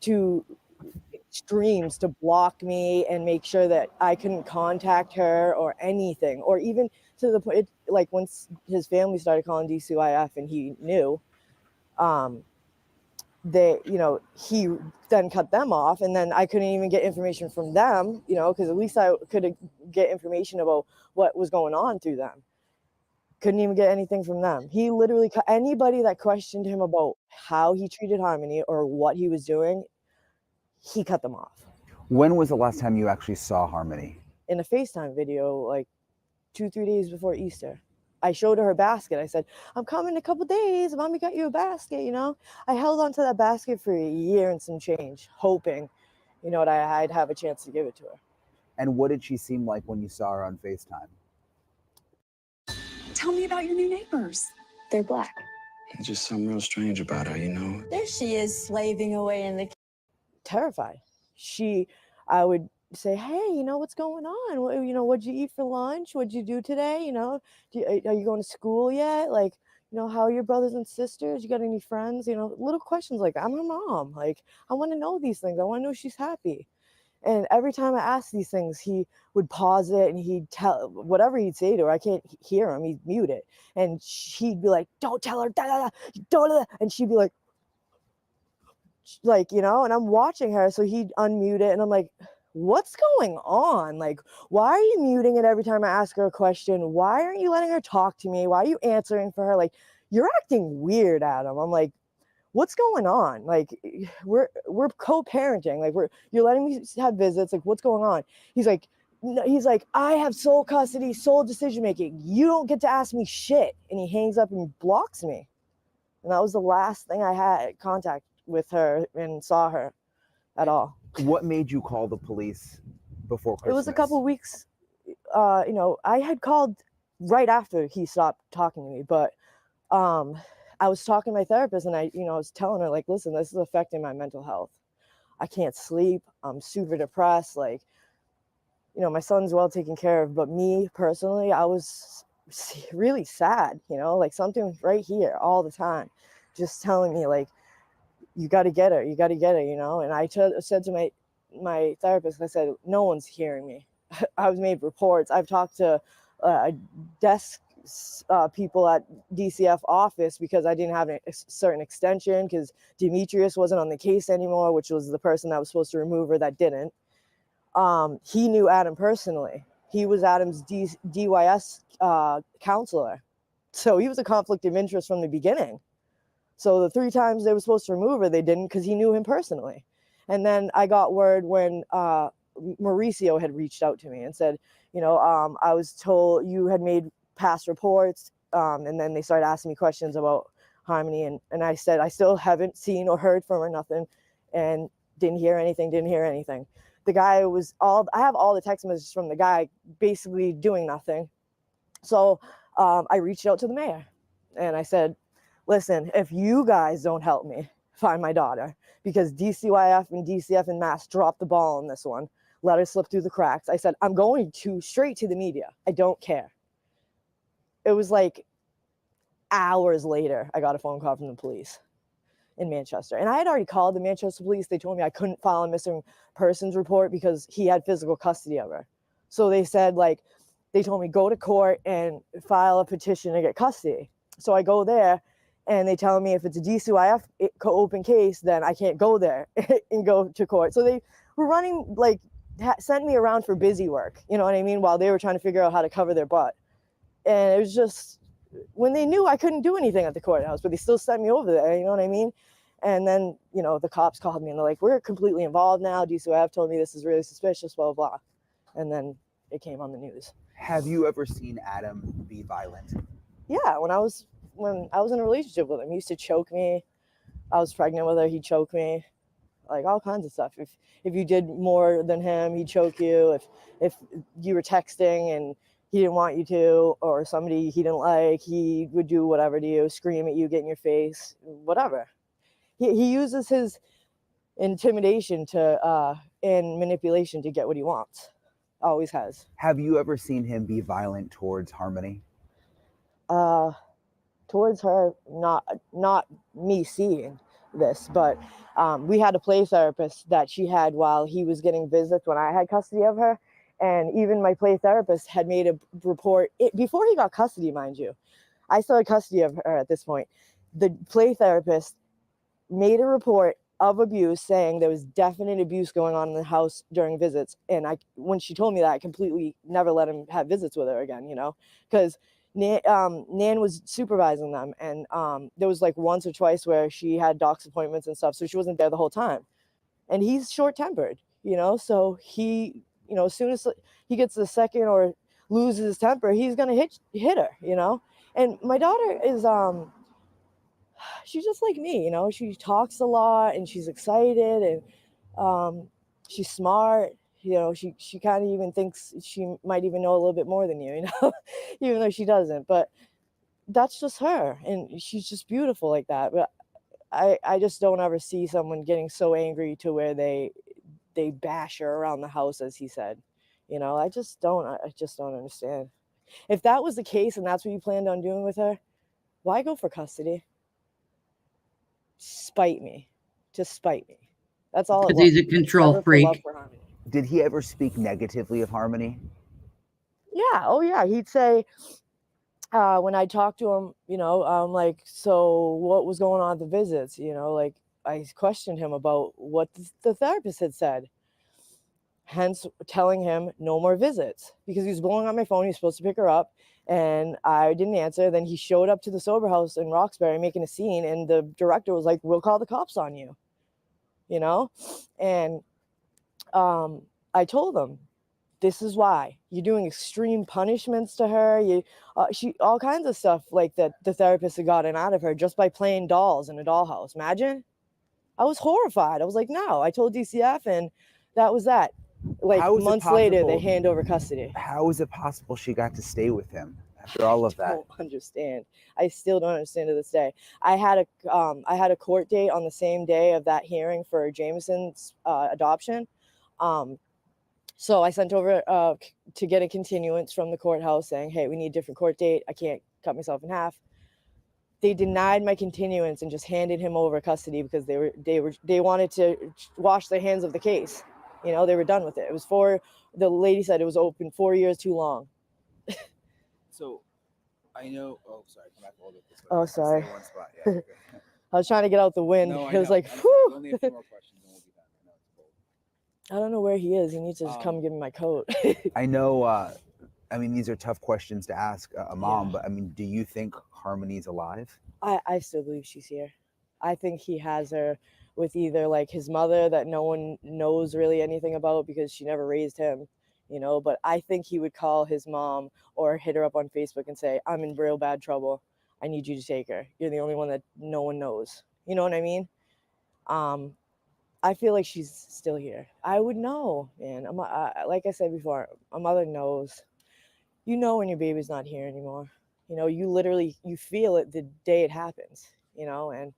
to extremes to block me and make sure that I couldn't contact her or anything, or even to the point, like once his family started calling DCYF and he knew, he then cut them off, and then I couldn't even get information from them, because at least I could get information about what was going on through them. Couldn't even get anything from them. He literally cut anybody that questioned him about how he treated Harmony or what he was doing, he cut them off. When was the last time you actually saw Harmony? In a FaceTime video, like 2-3 days before Easter. I showed her basket. I said, I'm coming in a couple days. Mommy got you a basket, I held on to that basket for a year and some change, hoping, I'd have a chance to give it to her. And what did she seem like when you saw her on FaceTime? Tell me about your new neighbors. They're black. There's just something real strange about her, There she is, slaving away in the... Terrified. I would say, hey, what's going on? What'd you eat for lunch? What'd you do today? Are you going to school yet? Like, how are your brothers and sisters? You got any friends? Little questions like that. I'm her mom. Like, I want to know these things. I want to know if she's happy. And every time I asked these things, he would pause it and he'd tell whatever he'd say to her. I can't hear him. He'd mute it. And he'd be like, don't tell her, da, da, da, don't, da. And she'd be like, and I'm watching her. So he'd unmute it. And I'm like, what's going on? Like, why are you muting it every time I ask her a question? Why aren't you letting her talk to me? Why are you answering for her? Like, you're acting weird, Adam. I'm like, what's going on? Like, we're co-parenting. Like, you're letting me have visits. Like, what's going on? He's like, I have sole custody, sole decision making. You don't get to ask me shit. And he hangs up and blocks me. And that was the last thing I had contact with her and saw her at all. What made you call the police before Christmas? It was a couple weeks. I had called right after he stopped talking to me, but I was talking to my therapist and I was telling her, like, listen, this is affecting my mental health. I can't sleep. I'm super depressed. Like, my son's well taken care of, but me personally, I was really sad, like something right here all the time, just telling me, like, you got to get her, and I said to my therapist, I said, no one's hearing me. I've made reports. I've talked to desk people at DCF office because I didn't have a certain extension because Demetrius wasn't on the case anymore, which was the person that was supposed to remove her that didn't. He knew Adam personally. He was Adam's DYS counselor. So he was a conflict of interest from the beginning. So the 3 times they were supposed to remove her, they didn't because he knew him personally. And then I got word when Mauricio had reached out to me and said, I was told you had made past reports. And then they started asking me questions about Harmony. And I said, I still haven't seen or heard from her, nothing. And didn't hear anything. The guy I have all the text messages from the guy basically doing nothing. So I reached out to the mayor and I said, listen, if you guys don't help me find my daughter, because DCYF and DCF and Mass dropped the ball on this one, let her slip through the cracks. I said, I'm going straight to the media. I don't care. It was like hours later, I got a phone call from the police in Manchester. And I had already called the Manchester police. They told me I couldn't file a missing persons report because he had physical custody of her. So they said, they told me go to court and file a petition to get custody. So I go there and they tell me if it's a DCYF open case, then I can't go there and go to court. So they were running, sent me around for busy work, you know what I mean, while they were trying to figure out how to cover their butt. And it was just, when they knew I couldn't do anything at the courthouse, but they still sent me over there, you know what I mean? And then, the cops called me and they're like, we're completely involved now. DCYF told me this is really suspicious, blah, blah, blah. And then it came on the news. Have you ever seen Adam be violent? Yeah, when I was in a relationship with him, he used to choke me. I was pregnant with her, he'd choke me, like all kinds of stuff. If you did more than him, he'd choke you. If you were texting and he didn't want you to, or somebody he didn't like, he would do whatever to you, scream at you, get in your face, whatever. He uses his intimidation and manipulation to get what he wants. Always has. Have you ever seen him be violent towards Harmony? Towards her, not me seeing this, but we had a play therapist that she had while he was getting visits when I had custody of her. And even my play therapist had made a report before he got custody, mind you. I still had custody of her at this point. The play therapist made a report of abuse saying there was definite abuse going on in the house during visits. And when she told me that, I completely never let him have visits with her again, because Nan was supervising them. And there was once or twice where she had doc's appointments and stuff. So she wasn't there the whole time. And he's short-tempered, so he, as soon as he gets a second or loses his temper, he's going to hit her, And my daughter is, she's just like me, she talks a lot and she's excited and she's smart, she kind of even thinks she might even know a little bit more than you, even though she doesn't. But that's just her, and she's just beautiful like that. But I just don't ever see someone getting so angry to where they bash her around the house, as he said. I just don't understand. If that was the case and that's what you planned on doing with her, Why go for custody? Spite me. Just spite me. That's all it Because was. he's a It's control never for love freak. for Harmony. Did he ever speak negatively of Harmony? Yeah. Oh, yeah. He'd say, when I talked to him, like, so what was going on at the visits? Like, I questioned him about what the therapist had said. Hence, telling him no more visits because he was blowing on my phone. He was supposed to pick her up, and I didn't answer. Then he showed up to the sober house in Roxbury making a scene, and the director was like, "We'll call the cops on you," And I told him, this is why you're doing extreme punishments to her. She all kinds of stuff like that the therapist had gotten out of her just by playing dolls in a dollhouse. Imagine. I was horrified. I was like, no. I told DCF, and that was that. Like How is it months later, they possible- hand over custody. How is it possible she got to stay with him after all of I that? don't understand. I still don't understand to this day. I had a court date on the same day of that hearing for Jameson's adoption. So I sent over to get a continuance from the courthouse saying, hey, we need a different court date. I can't cut myself in half. They denied my continuance and just handed him over custody because they wanted to wash their hands of the case. They were done with it. It was the lady said it was open 4 years too long. So, I know. Oh, sorry. Come back a little bit this way. Oh, sorry. Stay in one spot. Yeah. Okay. I was trying to get out the wind. No, I It was know. like, I'm sorry. whew. Only a few more questions and we'll be done. I know it's cold. I don't know where he is. He needs to just come give me my coat. I know. I mean, these are tough questions to ask a mom, Yeah. but I mean, do you think Harmony's alive? I still believe she's here. I think he has her with either like his mother that no one knows really anything about because she never raised him, but I think he would call his mom or hit her up on Facebook and say, I'm in real bad trouble. I need you to take her. You're the only one that no one knows. You know what I mean? I feel like she's still here. I would know, man. Like I said before, a mother knows. You know when your baby's not here anymore. You feel it the day it happens, and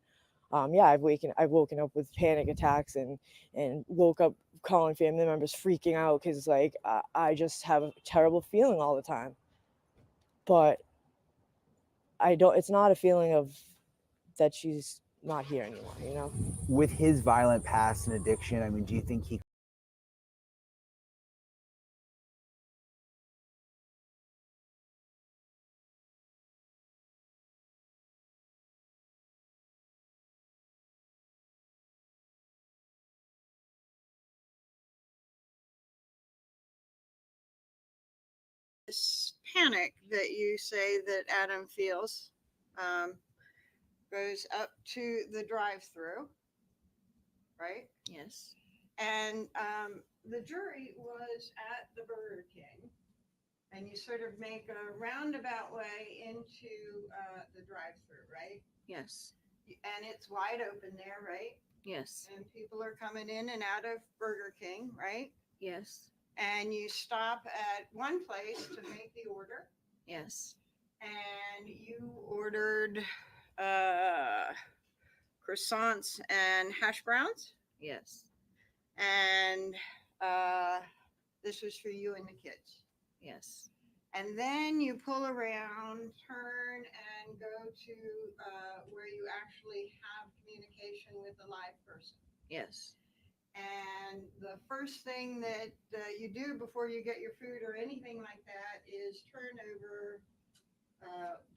yeah, I've woken up with panic attacks and woke up calling family members freaking out because like I just have a terrible feeling all the time. But it's not a feeling of that she's not here anymore, With his violent past and addiction, I mean, do you think he This panic that you say that Adam feels goes up to the drive-through, right? Yes. And the jury was at the Burger King, and you sort of make a roundabout way into the drive-through, right? Yes. And it's wide open there, right? Yes. And people are coming in and out of Burger King, right? Yes. And you stop at one place to make the order, Yes. and you ordered croissants and hash browns, Yes. and this was for you and the kids. Yes. And then you pull around, turn, and go to where you actually have communication with the live person. Yes. And the first thing that you do before you get your food or anything like that is turn over,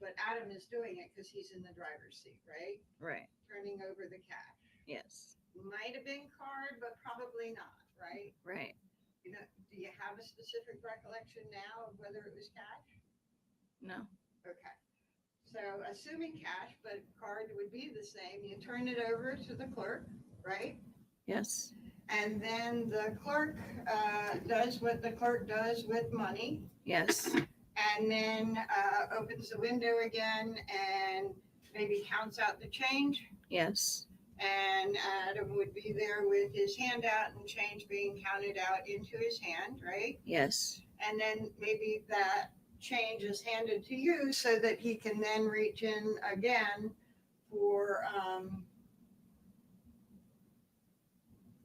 but Adam is doing it because he's in the driver's seat, right? Right. Turning over the cash. Yes. Might have been card, but probably not, right? Right. Do you have a specific recollection now of whether it was cash? No. Okay. So assuming cash, but card would be the same, you turn it over to the clerk, right? Yes. And then the clerk does what the clerk does with money. Yes. And then opens the window again and maybe counts out the change. Yes. And Adam would be there with his hand out and change being counted out into his hand, right? Yes. And then maybe that change is handed to you so that he can then reach in again for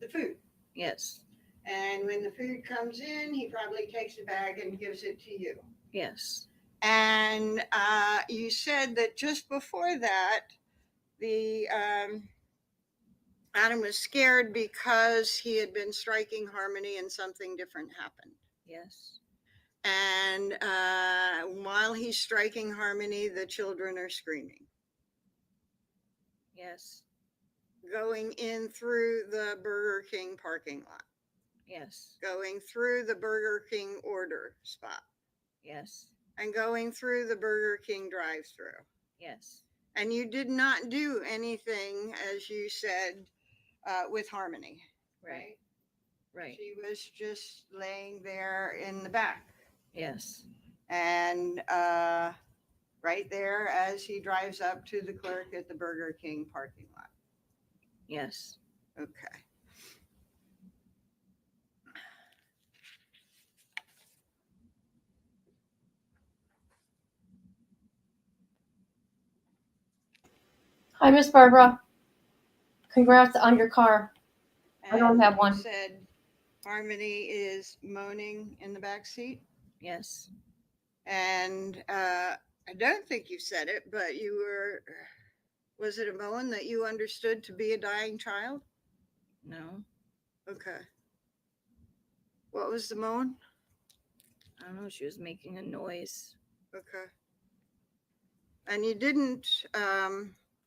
the food. Yes. And when the food comes in, he probably takes the bag and gives it to you. Yes. And you said that just before that, the Adam was scared because he had been striking Harmony and something different happened. Yes. And while he's striking Harmony, the children are screaming. Yes. Going in through the Burger King parking lot. Yes. Going through the Burger King order spot. Yes. And going through the Burger King drive-thru. Yes. And you did not do anything, as you said, with Harmony. Right. Right. She was just laying there in the back. Yes. And right there as he drives up to the clerk at the Burger King parking lot. Yes. Okay. Hi, Miss Barbara. Congrats on your car. I don't have one. You said Harmony is moaning in the back seat. Yes. And I don't think you said it, but was it a moan that you understood to be a dying child? No. Okay. What was the moan? I don't know. She was making a noise. Okay. And you didn't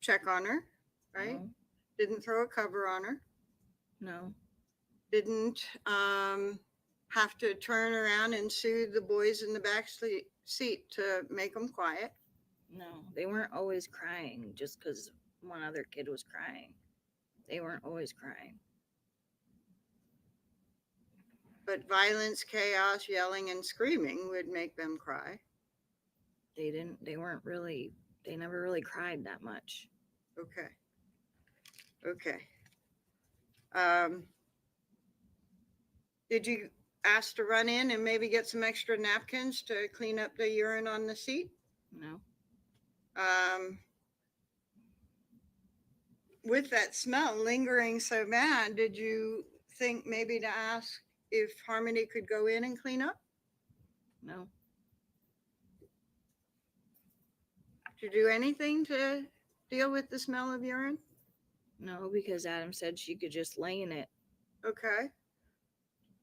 check on her, right? No. Didn't throw a cover on her. No. Didn't have to turn around and soothe the boys in the back seat to make them quiet. No. They weren't always crying just because one other kid was crying. They weren't always crying. But violence, chaos, yelling, and screaming would make them cry. They never really cried that much. Okay. Okay. Did you ask to run in and maybe get some extra napkins to clean up the urine on the seat? No. With that smell lingering so bad, did you think maybe to ask if Harmony could go in and clean up? No. Did you do anything to deal with the smell of urine? No, because Adam said she could just lay in it. Okay.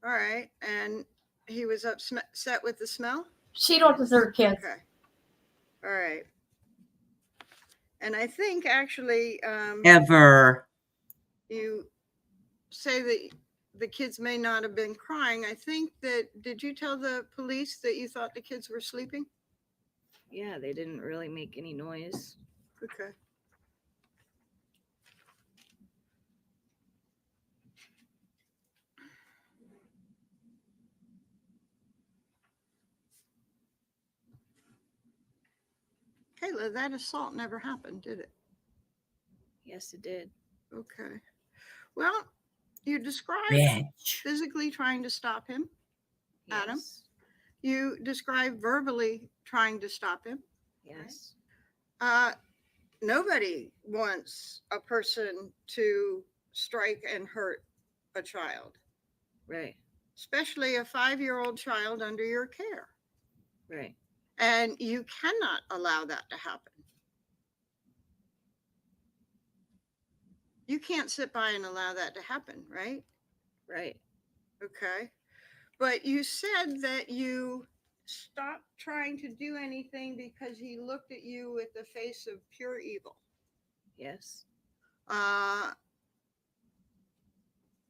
All right. And he was upset with the smell? She don't deserve kids. Okay. All right. And I think actually Ever. you say that the kids may not have been crying. I think did you tell the police that you thought the kids were sleeping? Yeah, they didn't really make any noise. Okay. Kayla, that assault never happened, did it? Yes, it did. Okay. Well, you described Bitch. physically trying to stop him, Yes. Adam. You described verbally trying to stop him. Yes. Nobody wants a person to strike and hurt a child. Right. Especially a 5-year-old child under your care. Right. And you cannot allow that to happen. You can't sit by and allow that to happen, right? Right. Okay. But you said that you stopped trying to do anything because he looked at you with the face of pure evil. Yes.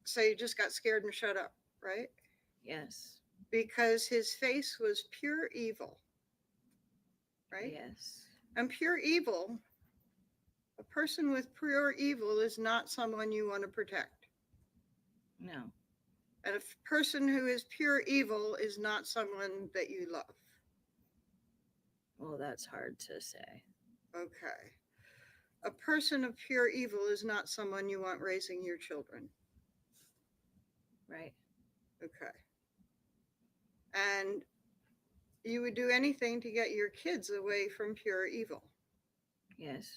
So you just got scared and shut up, right? Yes. Because his face was pure evil, right? Yes. And pure evil, a person with pure evil is not someone you want to protect. No. And a person who is pure evil is not someone that you love. Well, that's hard to say. Okay. A person of pure evil is not someone you want raising your children. Right. Okay. And you would do anything to get your kids away from pure evil. Yes.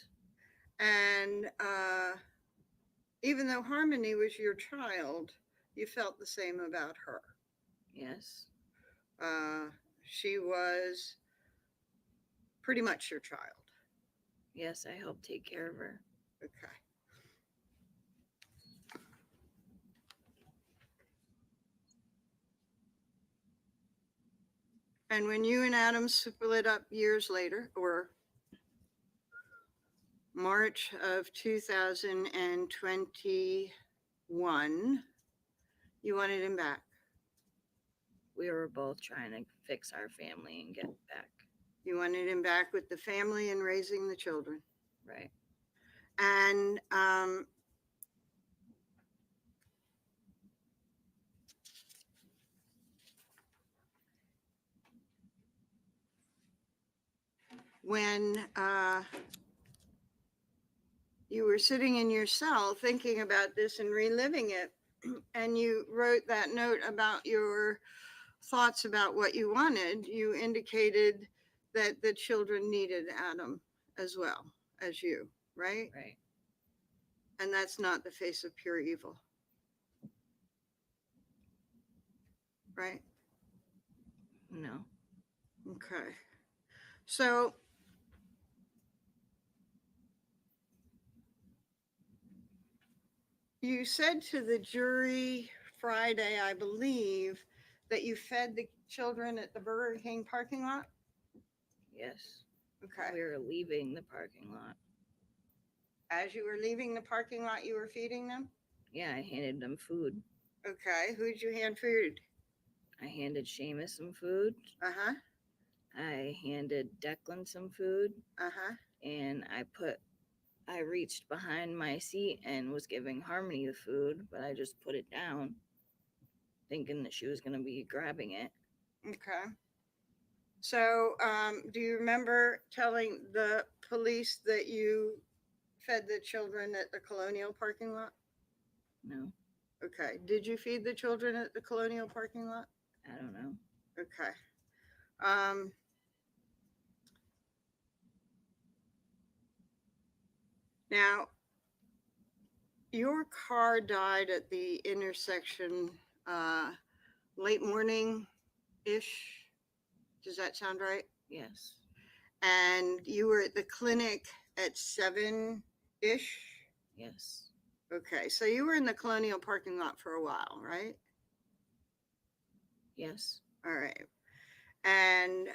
And even though Harmony was your child, you felt the same about her. Yes. She was pretty much your child. Yes, I helped take care of her. Okay. And when you and Adam split up years later, or March of 2021, you wanted him back. We were both trying to fix our family and get back. You wanted him back with the family and raising the children. Right. And when you were sitting in your cell thinking about this and reliving it, and you wrote that note about your thoughts about what you wanted, you indicated that the children needed Adam as well as you, right? Right. And that's not the face of pure evil. Right? No. Okay. So you said to the jury Friday, I believe, that you fed the children at the Burger King parking lot? Yes. Okay. We were leaving the parking lot. As you were leaving the parking lot, you were feeding them? Yeah, I handed them food. Okay. Who'd you hand food? I handed Seamus some food. Uh-huh. I handed Declan some food. Uh-huh. And I reached behind my seat and was giving Harmony the food, but I just put it down, thinking that she was going to be grabbing it. Okay. So, do you remember telling the police that you fed the children at the Colonial parking lot? No. Okay. Did you feed the children at the Colonial parking lot? I don't know. Okay. Now, your car died at the intersection late morning-ish. Does that sound right? Yes. And you were at the clinic at 7-ish? Yes. Okay, so you were in the Colonial parking lot for a while, right? Yes. All right. And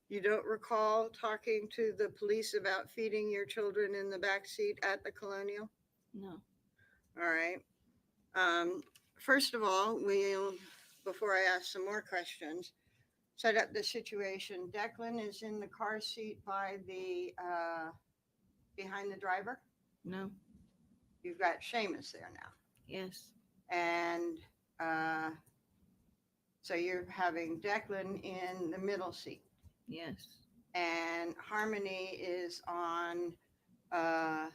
you don't recall talking to the police about feeding your children in the back seat at the Colonial? No. All right. First of all, before I ask some more questions, set up the situation. Declan is in the car seat by the behind the driver. No. You've got Seamus there now. Yes. And so you're having Declan in the middle seat. Yes. And Harmony is on the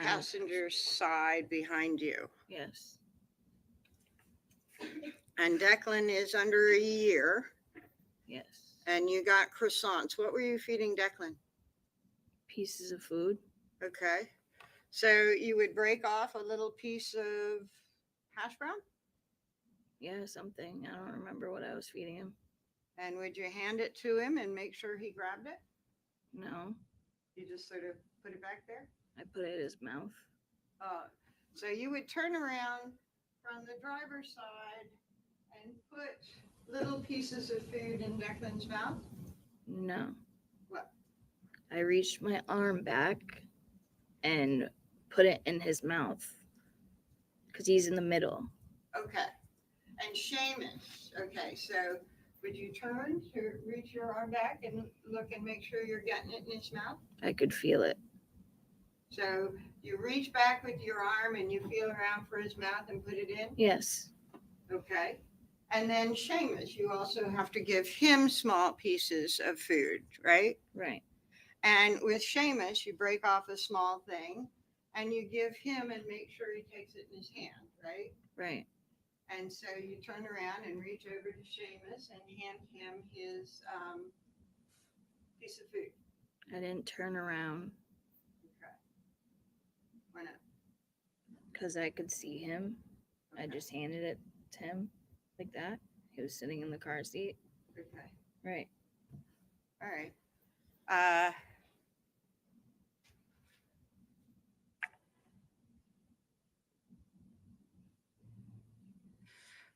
passenger side behind you. Yes. And Declan is under a year. Yes. And you got croissants. What were you feeding Declan? Pieces of food. Okay. So you would break off a little piece of hash brown? Yeah, something. I don't remember what I was feeding him. And would you hand it to him and make sure he grabbed it? No. You just sort of put it back there? I put it in his mouth. So you would turn around from the driver's side and put little pieces of food in Declan's mouth? No. What? I reached my arm back and put it in his mouth because he's in the middle. Okay. And Seamus. Okay, so would you turn to reach your arm back and look and make sure you're getting it in his mouth? I could feel it. So you reach back with your arm and you feel around for his mouth and put it in? Yes. Okay. And then Seamus, you also have to give him small pieces of food, right? Right. And with Seamus, you break off a small thing and you give him and make sure he takes it in his hand, right? Right. And so you turn around and reach over to Seamus and hand him his piece of food. I didn't turn around Okay. Why not? Because I could see him. I just handed it to him like that. He was sitting in the car seat. Okay. Right. All right.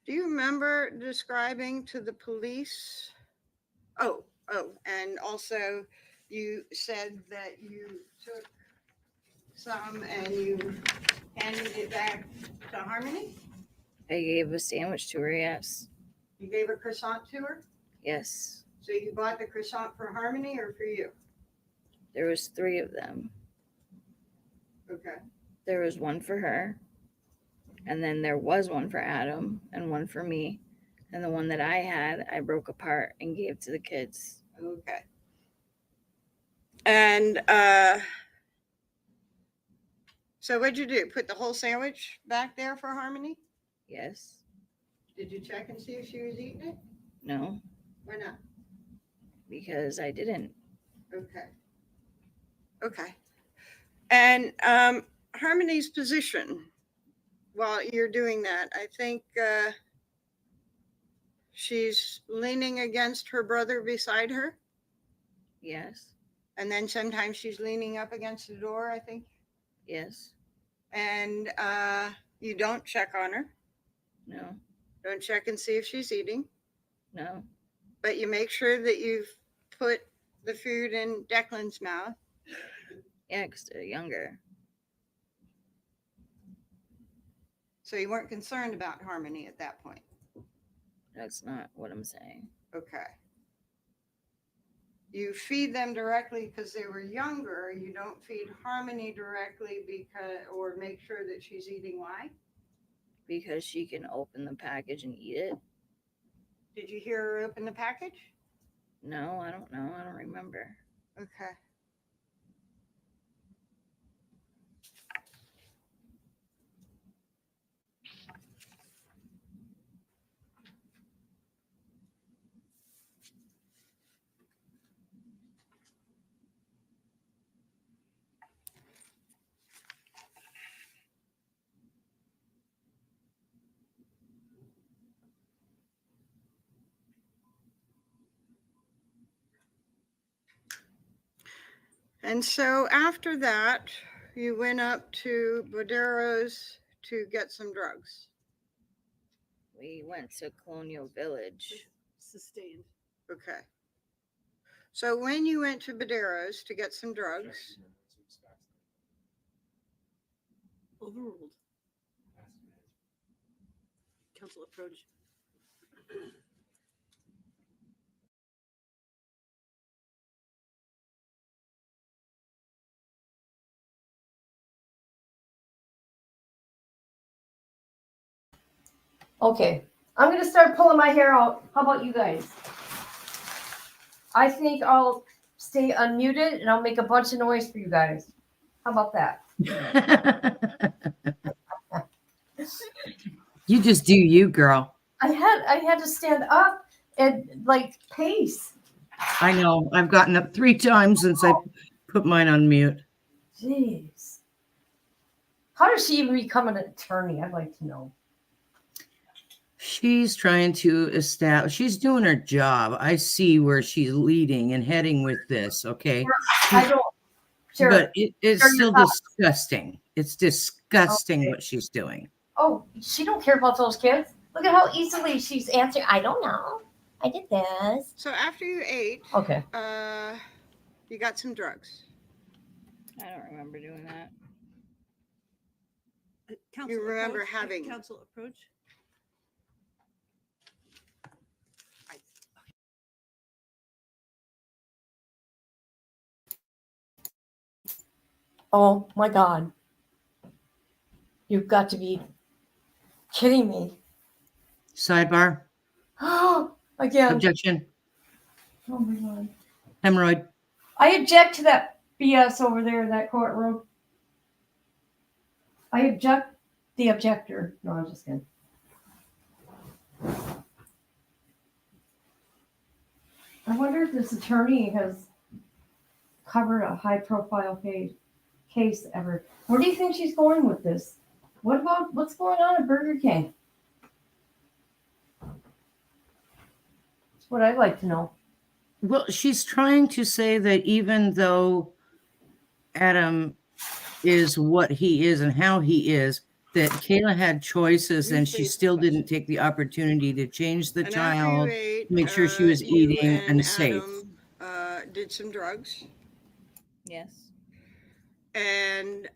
Do you remember describing to the police? Oh, and also you said that you took some and you handed it back to Harmony? I gave a sandwich to her, yes. You gave a croissant to her? Yes. So you bought the croissant for Harmony or for you? There was 3 of them. Okay. There was one for her, and then there was one for Adam and one for me. And the one that I had, I broke apart and gave to the kids. Okay. And so what'd you do? Put the whole sandwich back there for Harmony? Yes. Did you check and see if she was eating it? No. Why not? Because I didn't. Okay. Okay. And Harmony's position while you're doing that, I think she's leaning against her brother beside her. Yes. And then sometimes she's leaning up against the door, I think. Yes. And you don't check on her. No. Don't check and see if she's eating. No. But you make sure that you've put the food in Declan's mouth. Yeah, because they're younger. So you weren't concerned about Harmony at that point. That's not what I'm saying. Okay. You feed them directly because they were younger. You don't feed Harmony directly because, or make sure that she's eating. Why? Because she can open the package and eat it. Did you hear her open the package? No, I don't know. I don't remember. Okay. And so after that, you went up to Bodero's to get some drugs. We went to Colonial Village. Sustained. Okay. So when you went to Bodero's to get some drugs, Overruled. Council approach. Okay, I'm gonna start pulling my hair out. How about you guys? I think I'll stay unmuted and I'll make a bunch of noise for you guys. How about that? You just do you, girl. I had to stand up and like pace. I know. I've gotten up 3 times since I put mine on mute. Jeez. How does she even become an attorney? I'd like to know. She's trying to establish, she's doing her job. I see where she's leading and heading with this, okay? I don't. Sure. But it's Share still your thoughts. disgusting. It's disgusting Okay. what she's doing. Oh, she don't care about those kids. Look at how easily she's answering. I don't know. I did this. so after you ate, Okay. You got some drugs. I don't remember doing that. Council You remember approach. having- Council approach. Oh my God. You've got to be kidding me. Sidebar. Again. Objection. Oh my God. Hemorrhoid. I object to that BS over there in that courtroom. I object the objector. No, I'm just kidding. I wonder if this attorney has covered a high profile case ever. Where do you think she's going with this? what's going on at Burger King? That's what I'd like to know. Well, she's trying to say that even though Adam is what he is and how he is, that Kayla had choices and she still didn't take the opportunity to change the And after you child, ate, make sure she was you eating and safe. Adam did some drugs. Yes. And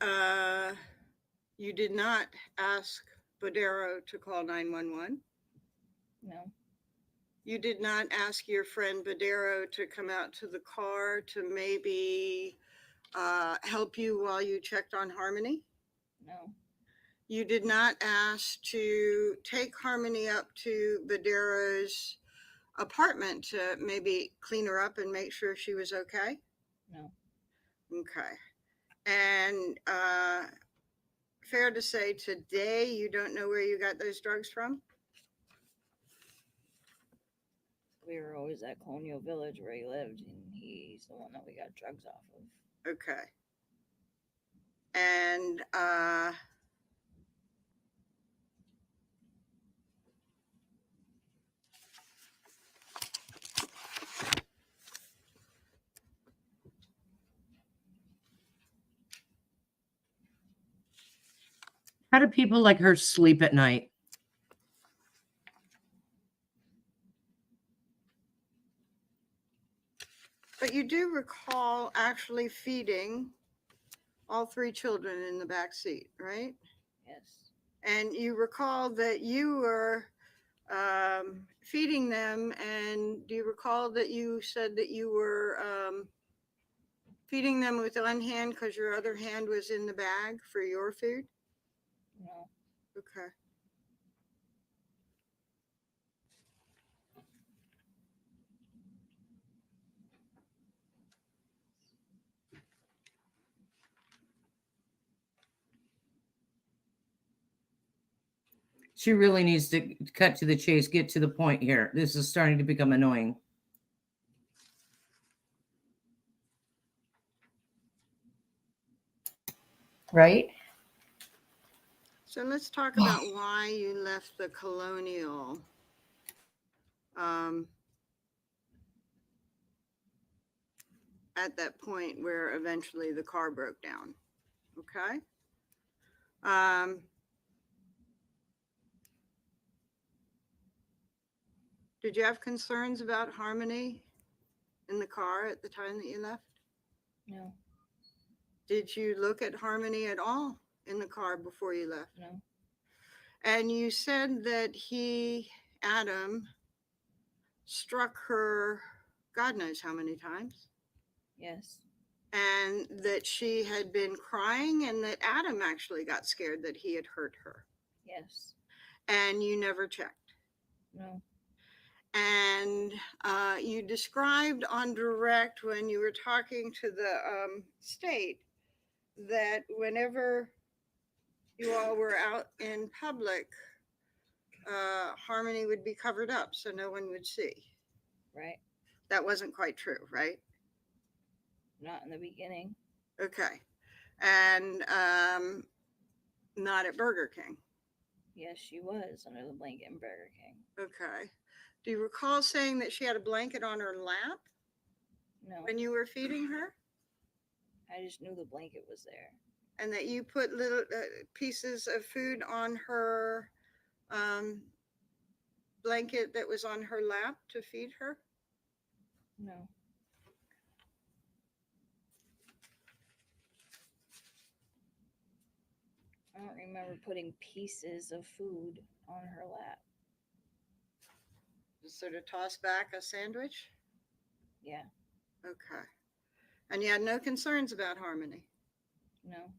you did not ask Badero to call 911. No. You did not ask your friend Badero to come out to the car to maybe help you while you checked on Harmony. No. You did not ask to take Harmony up to Badero's apartment to maybe clean her up and make sure she was okay. No. Okay. And fair to say today you don't know where you got those drugs from? We were always at Colonial Village where he lived, and he's the one that we got drugs off of. Okay. And How do people like her sleep at night? but you do recall actually feeding all three children in the back seat, right? Yes. And you recall that you were feeding them, and do you recall that you said that you were feeding them with one hand because your other hand was in the bag for your food? No. Okay. She really needs to cut to the chase, get to the point here. This is starting to become annoying. Right? So let's talk about why you left the Colonial. At that point where eventually the car broke down. Okay. Did you have concerns about Harmony in the car at the time that you left? No. Did you look at Harmony at all in the car before you left? No. And you said that Adam, struck her God knows how many times. Yes. And that she had been crying, and that Adam actually got scared that he had hurt her. Yes. And you never checked. No. And you described on direct when you were talking to the state that whenever you all were out in public, Harmony would be covered up so no one would see. Right. That wasn't quite true, right? Not in the beginning. Okay. And not at Burger King. Yes, she was under the blanket in Burger King. Okay. Do you recall saying that she had a blanket on her lap? No. When you were feeding her? I just knew the blanket was there. And that you put little pieces of food on her blanket that was on her lap to feed her? No. I don't remember putting pieces of food on her lap. Just sort of toss back a sandwich? Yeah. Okay. And you had no concerns about Harmony? No.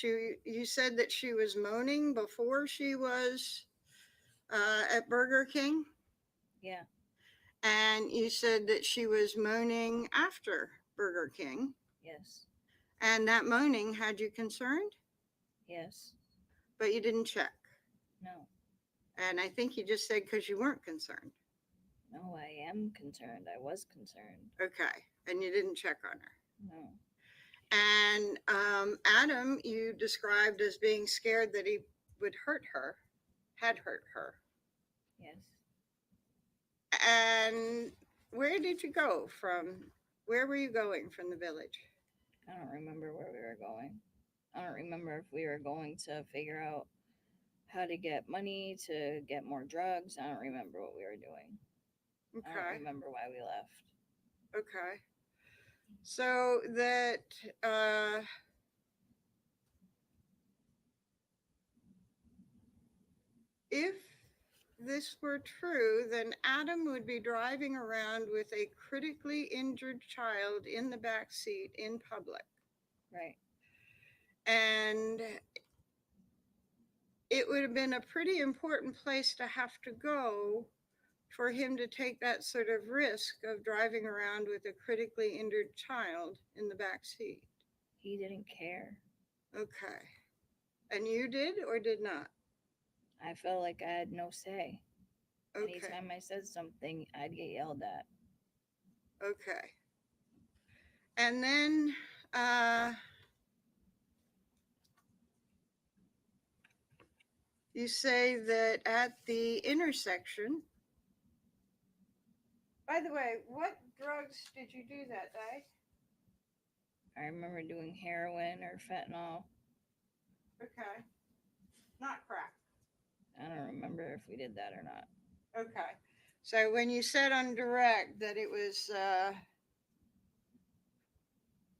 You said that she was moaning before she was at Burger King? Yeah. And you said that she was moaning after Burger King? Yes. And that moaning had you concerned? Yes. But you didn't check? No. And I think you just said because you weren't concerned. No, I am concerned. I was concerned. Okay. And you didn't check on her? No. And Adam, you described as being scared that he would hurt her, had hurt her. Yes. And where did you go from? Where were you going from the village? I don't remember where we were going. I don't remember if we were going to figure out how to get money to get more drugs. I don't remember what we were doing. I don't Okay. remember why we left. Okay. So that if this were true, then Adam would be driving around with a critically injured child in the back seat in public. Right. And it would have been a pretty important place to have to go for him to take that sort of risk of driving around with a critically injured child in the back seat. He didn't care. Okay. And you did or did not? I felt like I had no say. Okay. Anytime I said something, I'd get yelled at. Okay. And then you say that at the intersection. By the way, what drugs did you do that day? I remember doing heroin or fentanyl. Okay. Not crack. I don't remember if we did that or not. Okay. So when you said on direct that it was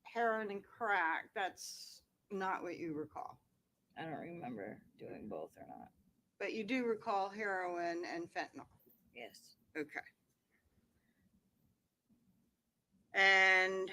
heroin and crack, that's not what you recall. I don't remember doing both or not. But you do recall heroin and fentanyl. Yes. Okay. And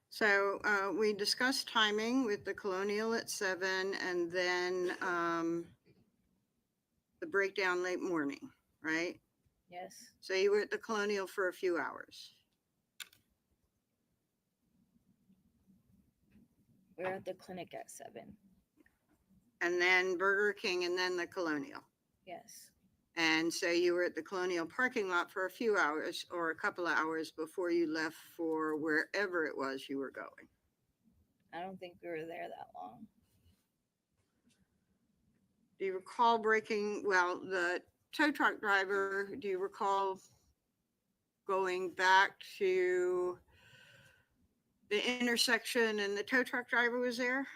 so we discussed timing with the Colonial at 7 and then the breakdown late morning, right? Yes. So you were at the Colonial for a few hours. We were at the clinic at 7. And then Burger King and then the Colonial. Yes. And so you were at the Colonial parking lot for a few hours or a couple of hours before you left for wherever it was you were going. I don't think we were there that long. Do you recall the tow truck driver, do you recall going back to the intersection and the tow truck driver was there?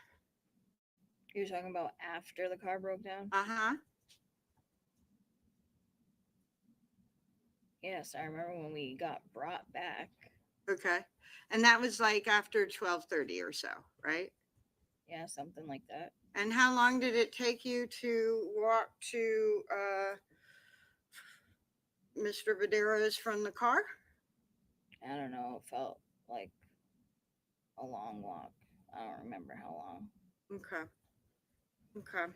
You're talking about after the car broke down? Uh-huh. Yes, I remember when we got brought back. Okay. And that was like after 12:30 or so, right? Yeah, something like that. And how long did it take you to walk to Mr. Vadero's from the car? I don't know. It felt like a long walk. I don't remember how long. Okay. Okay.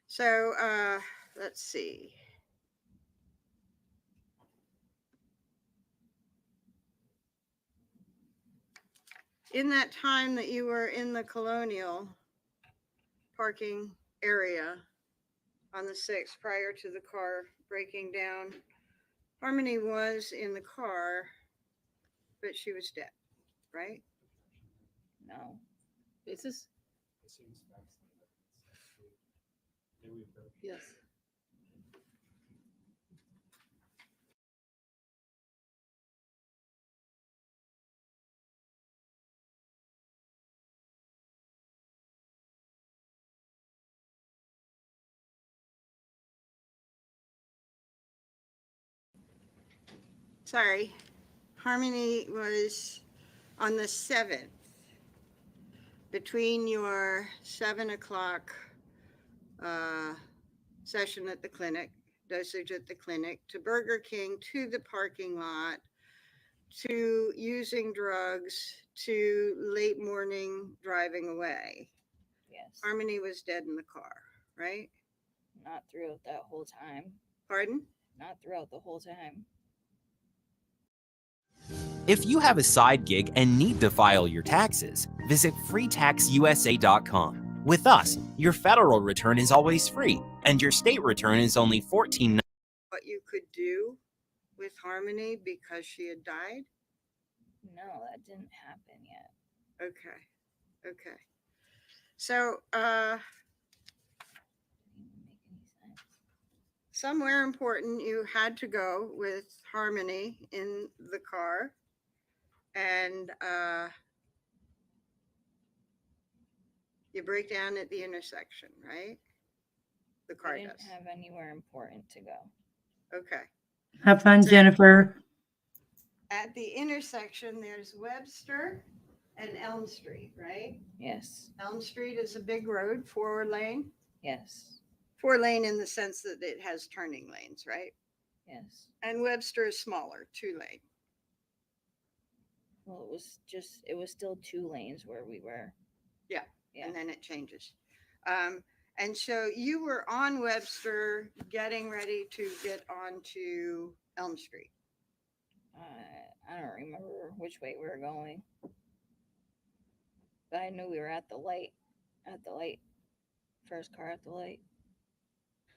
So let's see. In that time that you were in the Colonial parking area on the 6th prior to the car breaking down, Harmony was in the car, but she was dead, right? No. This is. Yes. sorry, Harmony was on the 7th, between your 7 o'clock session at the clinic, dosage at the clinic, to Burger King, to the parking lot, to using drugs, to late morning driving away. Yes. Harmony was dead in the car, right? Not throughout that whole time. Pardon? Not throughout the whole time. If you have a side gig and need to file your taxes, visit freetaxusa.com. With us, your federal return is always free, and your state return is only $14. What you could do with Harmony because she had died? No, that didn't happen yet. Okay. Okay. So, somewhere important, you had to go with Harmony in the car, and you break down at the intersection, right? The car I didn't does. have anywhere important to go. Okay. Have fun, Jennifer. At the intersection, there's Webster and Elm Street, right? Yes. Elm Street is a big road, 4-lane. Yes. 4-lane in the sense that it has turning lanes, right? Yes. And Webster is smaller, 2-lane. Well, it was still 2 lanes where we were. Yeah. Yeah. And then it changes. And so you were on Webster getting ready to get onto Elm Street. I don't remember which way we were going. But I knew we were at the light. First car at the light.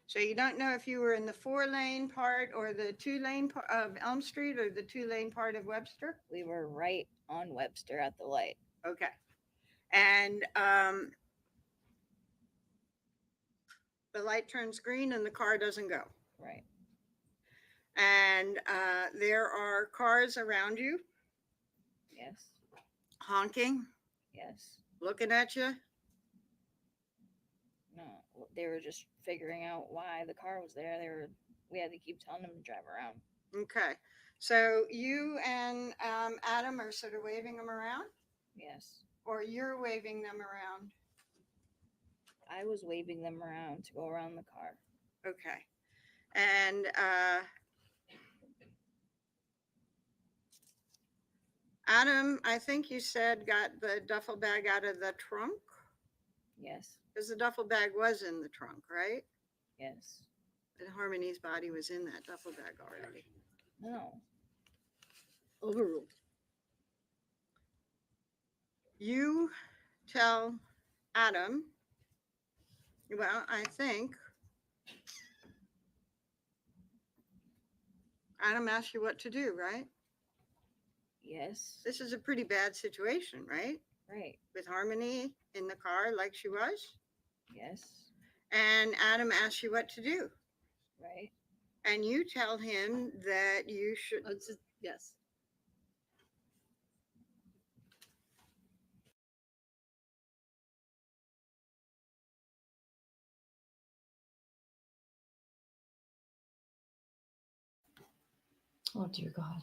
So you don't know if you were in the 4-lane part or the 2-lane part of Elm Street or the 2-lane part of Webster? We were right on Webster at the light. Okay. And the light turns green and the car doesn't go. Right. And there are cars around you. Yes. Honking. Yes. Looking at you. No, they were just figuring out why the car was there. We had to keep telling them to drive around. Okay. So you and Adam are sort of waving them around? Yes. Or you're waving them around? I was waving them around to go around the car. Okay. And Adam, I think you said, got the duffel bag out of the trunk? Yes. Because the duffel bag was in the trunk, right? Yes. And Harmony's body was in that duffel bag already. No. Overruled. You tell Adam, well, I think Adam asked you what to do, right? Yes. This is a pretty bad situation, right? Right. With Harmony in the car like she was. Yes. And Adam asked you what to do. Right. And you tell him that you should. Yes. Oh, dear God.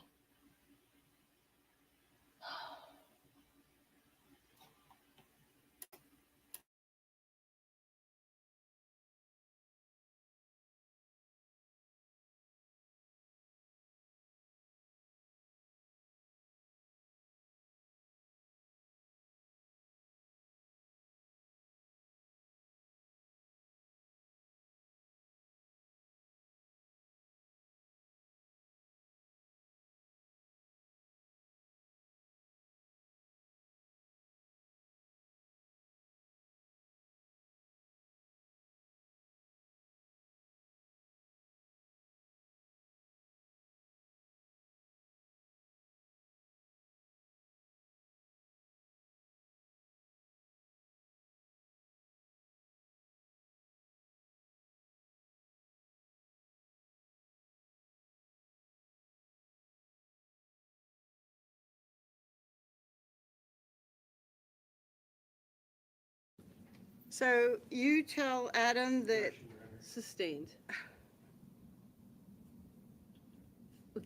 So you tell Adam that. Sustained.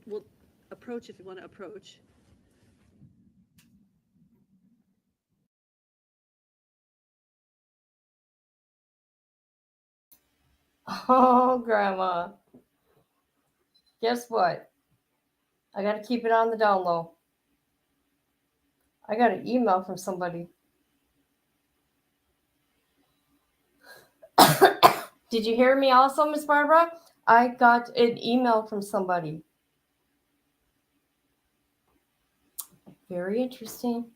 Well, approach if you want to approach. Oh, Grandma. Guess what? I got to keep it on the down low. I got an email from somebody. Did you hear me also, Miss Barbara? I got an email from somebody. Very interesting.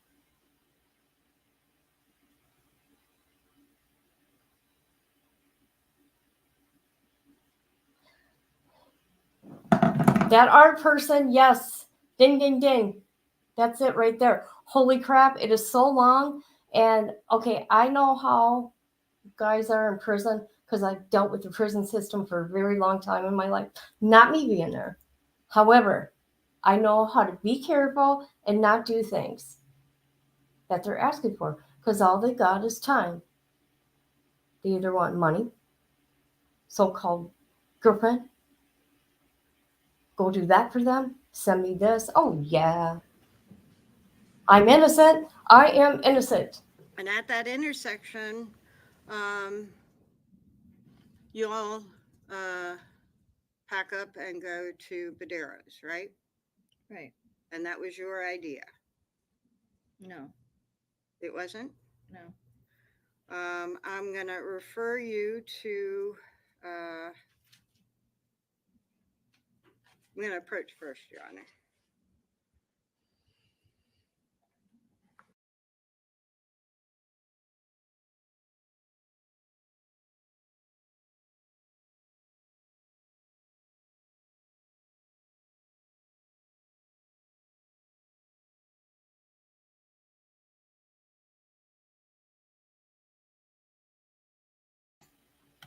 That art person, yes. Ding, ding, ding. That's it right there. Holy crap, it is so long. And okay, I know how guys are in prison because I've dealt with the prison system for a very long time in my life. Not me being there. However, I know how to be careful and not do things that they're asking for because all they got is time. They either want money, so-called girlfriend, go do that for them, send me this. Oh, yeah. I'm innocent. I am innocent. And at that intersection, you all pack up and go to Badero's, right? Right. And that was your idea. No. It wasn't? No. I'm going to refer you to, I'm going to approach first, Your Honor.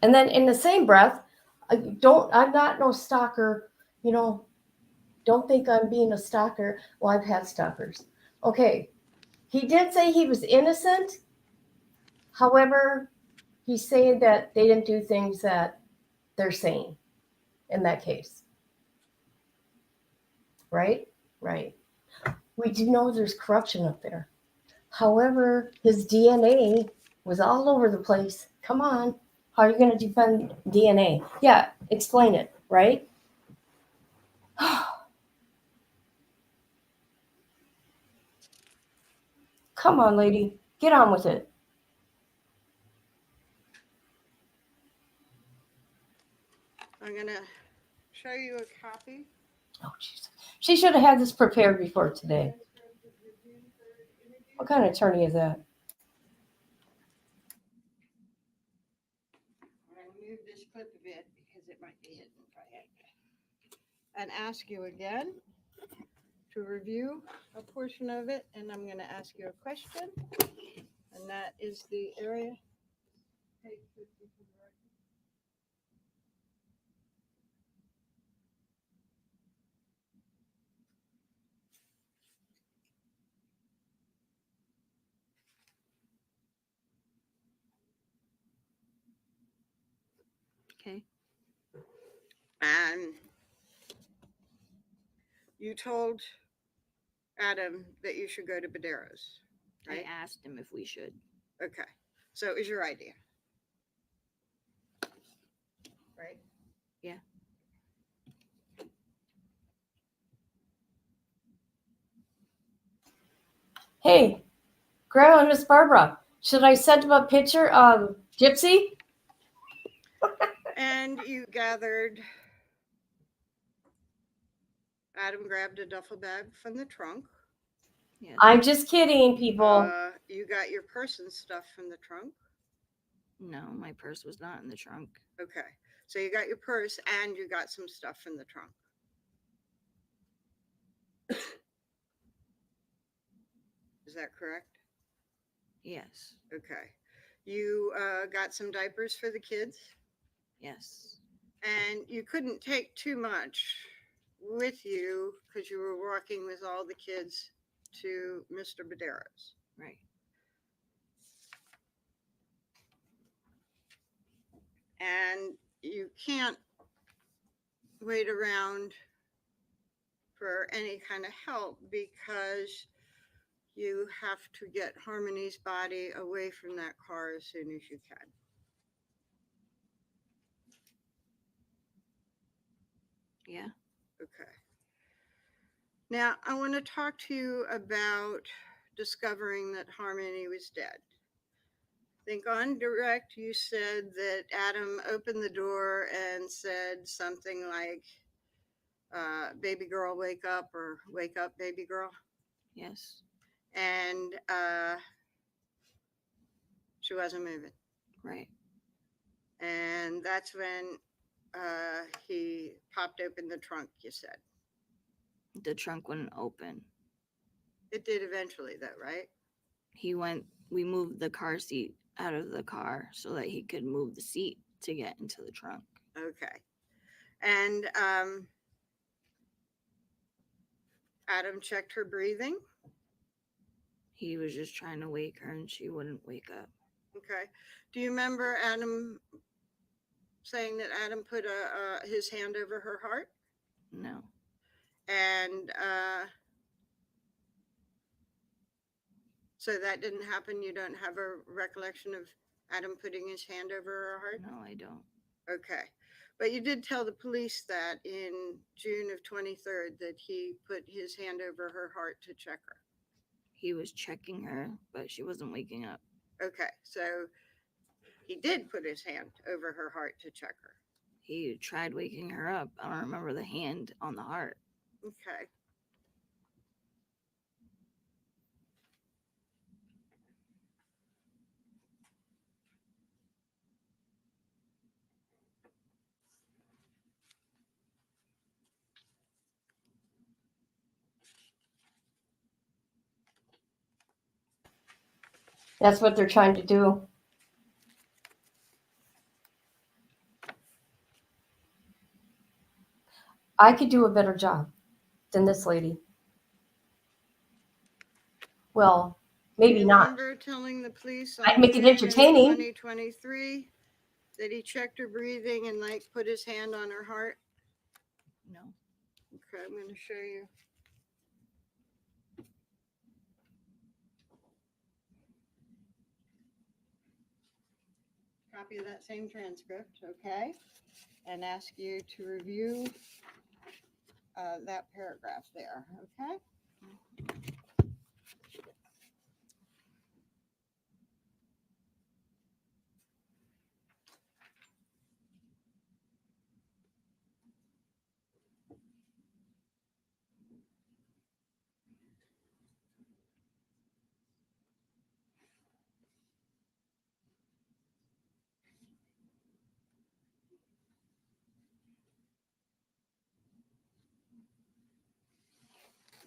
And then in the same breath, I'm not no stalker, don't think I'm being a stalker. Well, I've had stalkers. Okay. He did say he was innocent. However, he's saying that they didn't do things that they're saying in that case. Right? Right. We do know there's corruption up there. However, his DNA was all over the place. Come on. How are you going to defend DNA? Yeah, explain it, right? Come on, lady. Get on with it. I'm going to show you a copy. Oh, Jesus. She should have had this prepared before today. What kind of attorney is that? I'm going to move this clip a bit because it might be hidden if I had to. And ask you again to review a portion of it, and I'm going to ask you a question, and that is the area. Okay. And you told Adam that you should go to Badero's, right? I asked him if we should. Okay. So it was your idea. Right? Yeah. Hey, Grandma and Miss Barbara, should I send him a picture of Gypsy? And you gathered, Adam grabbed a duffel bag from the trunk. Yes. I'm just kidding, people. You got your purse and stuff from the trunk. No, my purse was not in the trunk. Okay. So you got your purse and you got some stuff from the trunk. Is that correct? Yes. Okay. You got some diapers for the kids? Yes. And you couldn't take too much with you because you were walking with all the kids to Mr. Badero's. Right. And you can't wait around for any kind of help because you have to get Harmony's body away from that car as soon as you can. Yeah. Okay. Now, I want to talk to you about discovering that Harmony was dead. I think on direct, you said that Adam opened the door and said something like, baby girl, wake up, or wake up, baby girl. Yes. And she wasn't moving. Right. And that's when he popped open the trunk, you said. The trunk wouldn't open. It did eventually, though, right? We moved the car seat out of the car so that he could move the seat to get into the trunk. Okay. And Adam checked her breathing. He was just trying to wake her and she wouldn't wake up. Okay. Do you remember Adam saying that Adam put his hand over her heart? No. And so that didn't happen? You don't have a recollection of Adam putting his hand over her heart? No, I don't. Okay. But you did tell the police that in June of 23rd that he put his hand over her heart to check her. He was checking her, but she wasn't waking up. Okay. So he did put his hand over her heart to check her. He tried waking her up. I don't remember the hand on the heart. Okay. That's what they're trying to do. I could do a better job than this lady. Well, maybe you not. remember telling the police I'd on make it June of entertaining. 2023 that he checked her breathing and like put his hand on her heart? No. Okay, I'm going to show you. Copy of that same transcript, okay? And ask you to review that paragraph there, okay?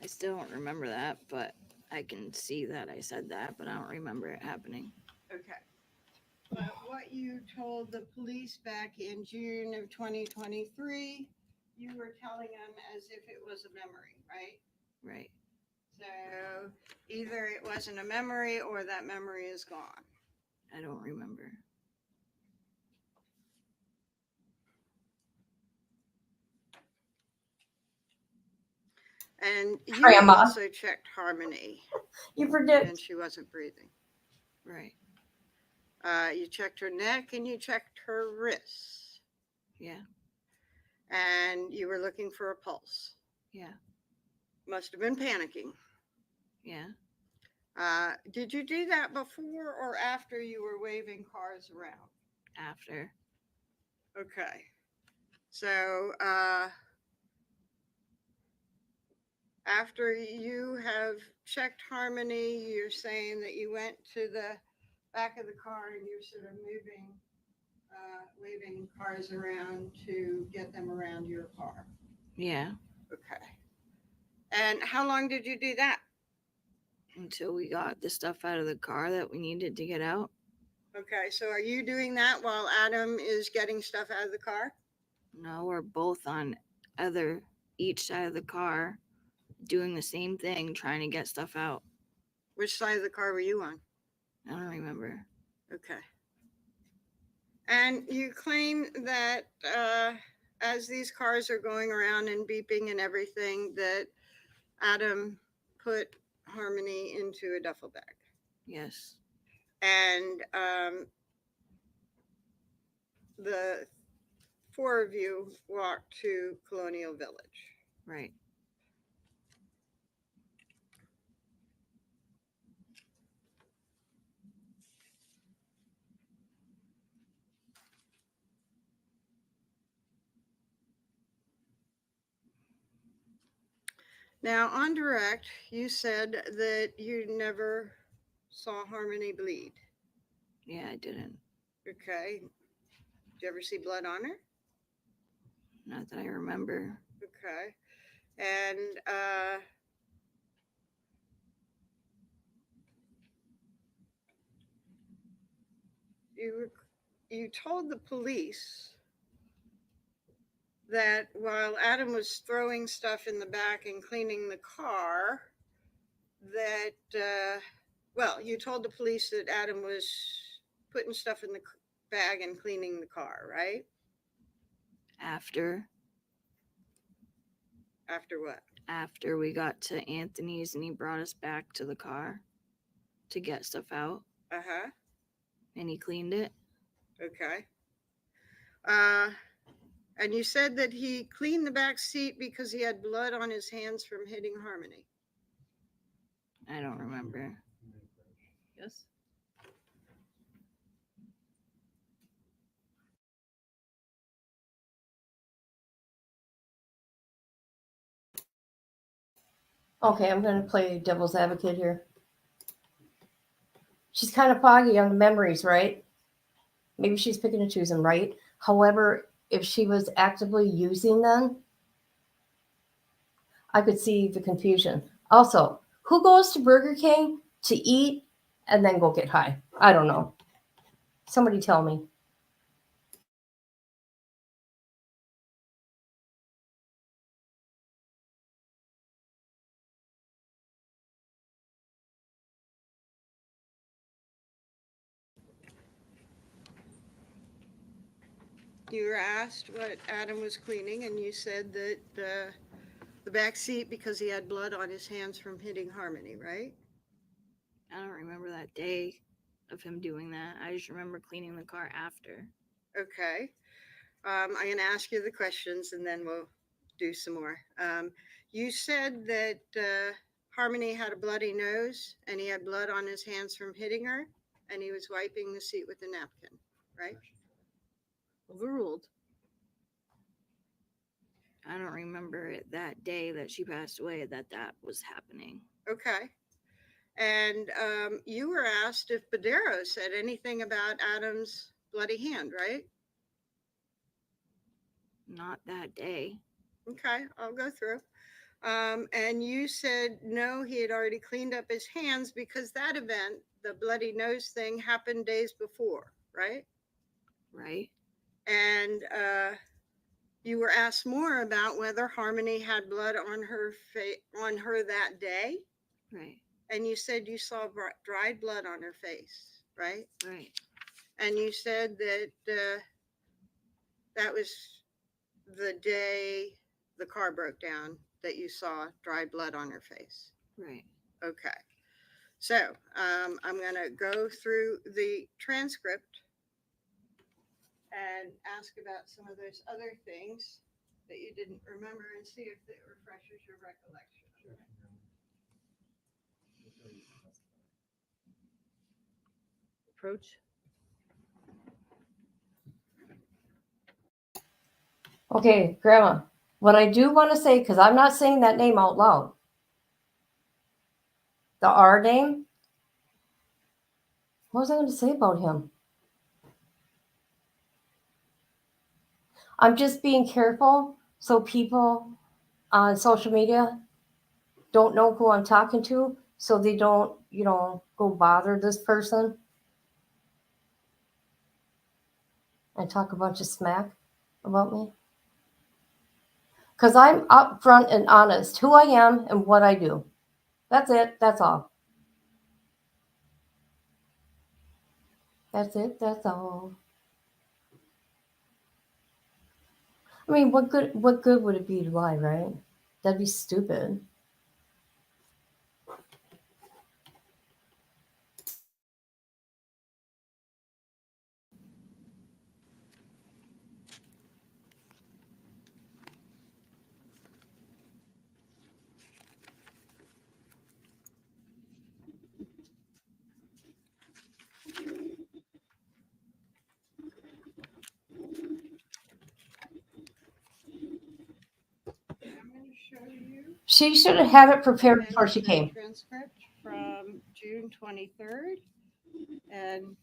I still don't remember that, but I can see that I said that, but I don't remember it happening. Okay. But what you told the police back in June of 2023, you were telling them as if it was a memory, right? Right. So either it wasn't a memory or that memory is gone. I don't remember. And you Grandma. also checked Harmony. You forget. And she wasn't breathing. Right. You checked her neck and you checked her wrists. Yeah. And you were looking for a pulse. Yeah. Must have been panicking. Yeah. Did you do that before or after you were waving cars around? After. Okay. So after you have checked Harmony, you're saying that you went to the back of the car and you're sort of moving, waving cars around to get them around your car. Yeah. Okay. And how long did you do that? Until we got the stuff out of the car that we needed to get out. Okay, so are you doing that while Adam is getting stuff out of the car? No, we're both on each side of the car doing the same thing, trying to get stuff out. Which side of the car were you on? I don't remember. Okay. And you claim that as these cars are going around and beeping and everything, that Adam put Harmony into a duffel bag. Yes. And the four of you walked to Colonial Village. Right. Now, on direct, you said that you never saw Harmony bleed. Yeah, I didn't. Okay. Did you ever see blood on her? Not that I remember. Okay. And you told the police that while Adam was throwing stuff in the back and cleaning the car, that well, you told the police that Adam was putting stuff in the bag and cleaning the car, right? After what? After we got to Anthony's and he brought us back to the car to get stuff out. Uh-huh. And he cleaned it. Okay. And you said that he cleaned the back seat because he had blood on his hands from hitting Harmony. I don't remember. Yes. Okay, I'm going to play devil's advocate here. She's kind of foggy on the memories, right? Maybe she's picking and choosing, right? However, if she was actively using them, I could see the confusion. Also, who goes to Burger King to eat and then go get high? I don't know. Somebody tell me. You were asked what Adam was cleaning, and you said that the back seat because he had blood on his hands from hitting Harmony, right? I don't remember that day of him doing that. I just remember cleaning the car after. Okay. I'm going to ask you the questions, and then we'll do some more. You said that Harmony had a bloody nose, and he had blood on his hands from hitting her, and he was wiping the seat with a napkin, right? Overruled. I don't remember it that day that she passed away that was happening. Okay. And you were asked if Badero said anything about Adam's bloody hand, right? Not that day. Okay, I'll go through. And you said no, he had already cleaned up his hands because that event, the bloody nose thing, happened days before, right? Right. And you were asked more about whether Harmony had blood on her on her that day. Right. And you said you saw dried blood on her face, right? Right. And you said that that was the day the car broke down that you saw dried blood on her face. Right. Okay. So I'm going to go through the transcript and ask about some of those other things that you didn't remember and see if it refreshes your recollection. Approach. Okay, Grandma, what I do want to say, because I'm not saying that name out loud, the R name, what was I going to say about him? I'm just being careful so people on social media don't know who I'm talking to, so they don't, go bother this person and talk a bunch of smack about me. Because I'm upfront and honest who I am and what I do. That's it. That's all. That's it. That's all. I mean, what good would it be to lie, right? That'd be stupid. I'm going to show you She should have had it prepared before she the came. transcript from June 23rd. And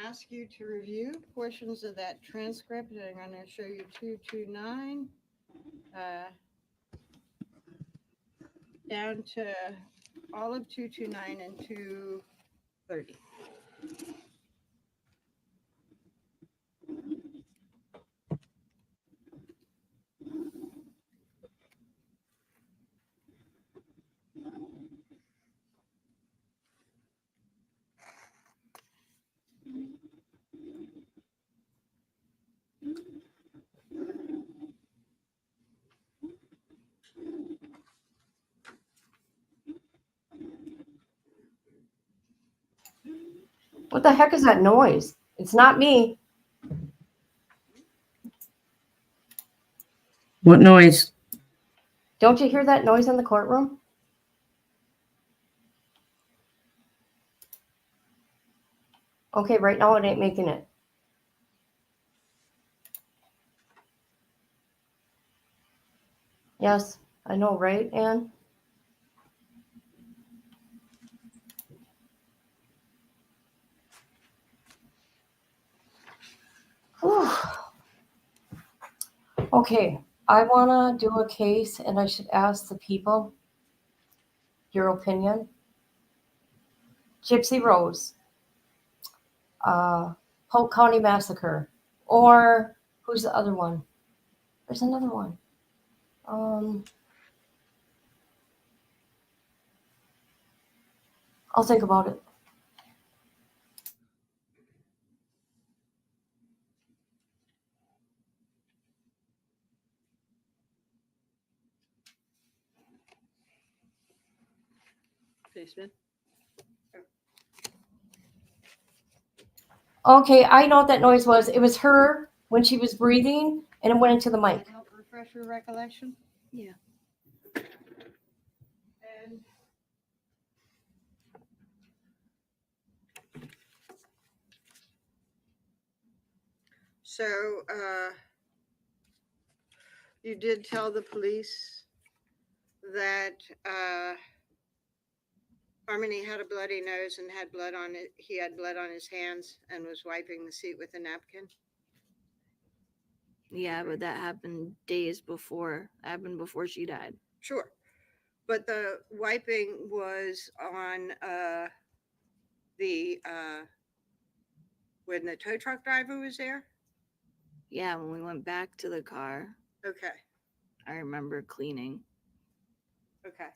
ask you to review portions of that transcript. And I'm going to show you 229 down to all of 229 and 230. What the heck is that noise? It's not me. What noise? Don't you hear that noise in the courtroom? Okay, right now it ain't making it. Yes, I know, right, Ann? Whew. Okay, I want to do a case and I should ask the people your opinion. Gypsy Rose, Polk County Massacre, or who's the other one? There's another one. I'll think about it. Basement. Okay, I know what that noise was. It was her when she was breathing and it went into the mic. Help refresh your recollection. Yeah. And so you did tell the police that Harmony had a bloody nose and had blood on it. He had blood on his hands and was wiping the seat with a napkin. Yeah, but that happened days before. Happened before she died. Sure. But the wiping was on when the tow truck driver was there? Yeah, when we went back to the car, Okay. I remember cleaning. Okay.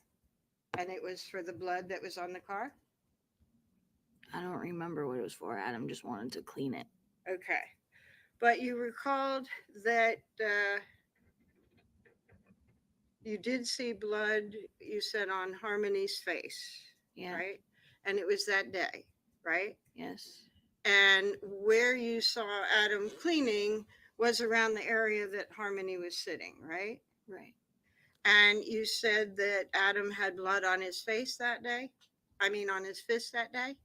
And it was for the blood that was on the car? I don't remember what it was for. Adam just wanted to clean it. Okay. But you recalled that you did see blood, you said, on Harmony's face. Yeah. Right? And it was that day, right? Yes. And where you saw Adam cleaning was around the area that Harmony was sitting, right? Right. And you said that Adam had blood on his face that day? I mean, on his fist that day?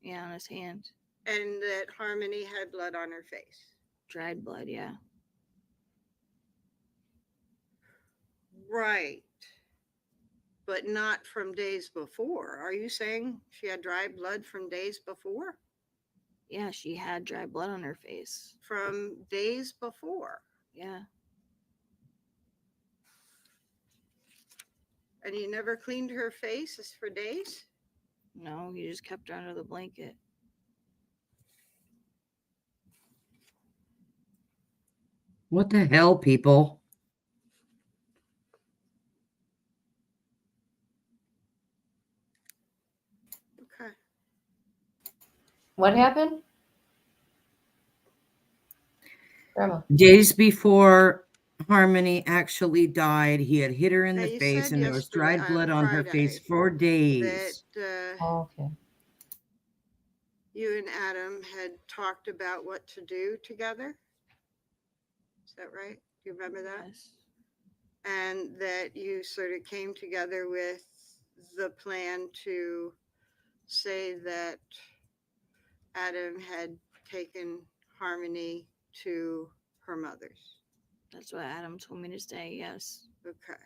Yeah, on his hand. And that Harmony had blood on her face? Dried blood, yeah. Right. But not from days before. Are you saying she had dry blood from days before? Yeah, she had dry blood on her face. From days before? Yeah. And you never cleaned her face for days? No, you just kept her under the blanket. What the hell, people? Okay. What happened? Grandma. Days before Harmony actually died, he had hit her in Now, the you face, said and there was yesterday, dried blood on her face Friday, for that days. Oh, okay. you and Adam had talked about what to do together. Is that right? Do you remember that? Yes. And that you sort of came together with the plan to say that Adam had taken Harmony to her mother's. That's what Adam told me to say, yes. Okay.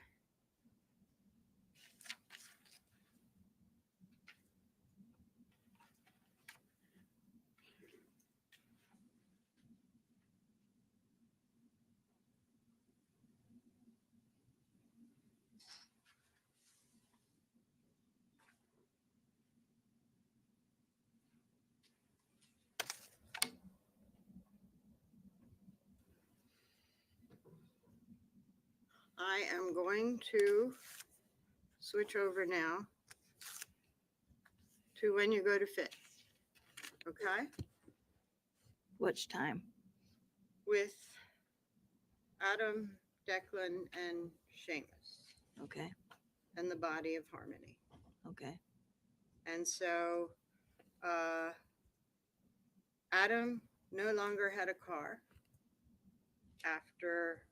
I am going to switch over now to when you go to fit. Okay? Which time? With Adam, Declan, and Seamus. Okay. And the body of Harmony. Okay. And so Adam no longer had a car after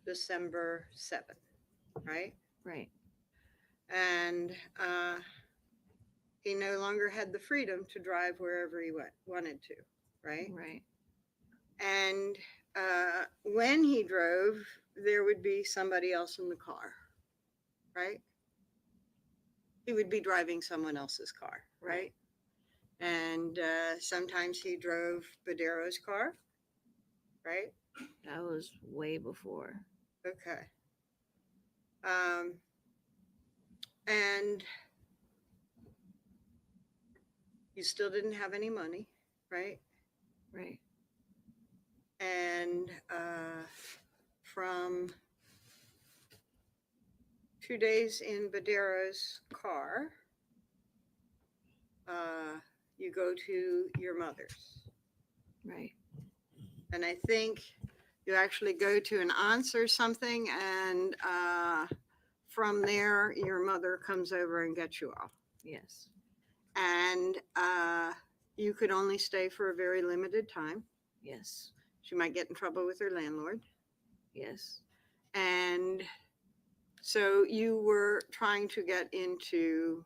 December 7th, right? Right. And he no longer had the freedom to drive wherever he wanted to, right? Right. And when he drove, there would be somebody else in the car, right? He would be driving someone else's car, right? And sometimes he drove Badero's car, right? That was way before. Okay. And you still didn't have any money, right? Right. And from 2 days in Badero's car, you go to your mother's. Right. And I think you actually go to an aunt's or something, and from there, your mother comes over and gets you off. Yes. And you could only stay for a very limited time. Yes. She might get in trouble with her landlord. Yes. And so you were trying to get into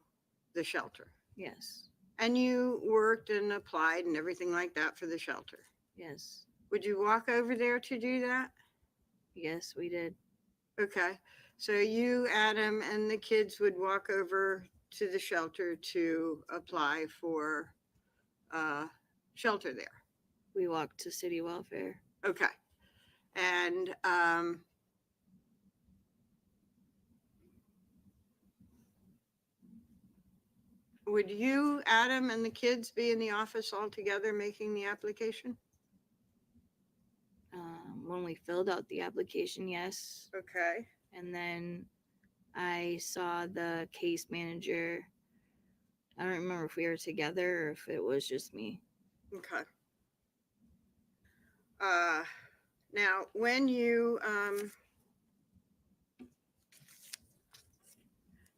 the shelter. Yes. And you worked and applied and everything like that for the shelter. Yes. Would you walk over there to do that? Yes, we did. Okay. So you, Adam, and the kids would walk over to the shelter to apply for shelter there. We walked to city welfare. Okay. And would you, Adam, and the kids be in the office all together making the application? When we filled out the application, yes. Okay. And then I saw the case manager. I don't remember if we were together or if it was just me. Okay. Now, when you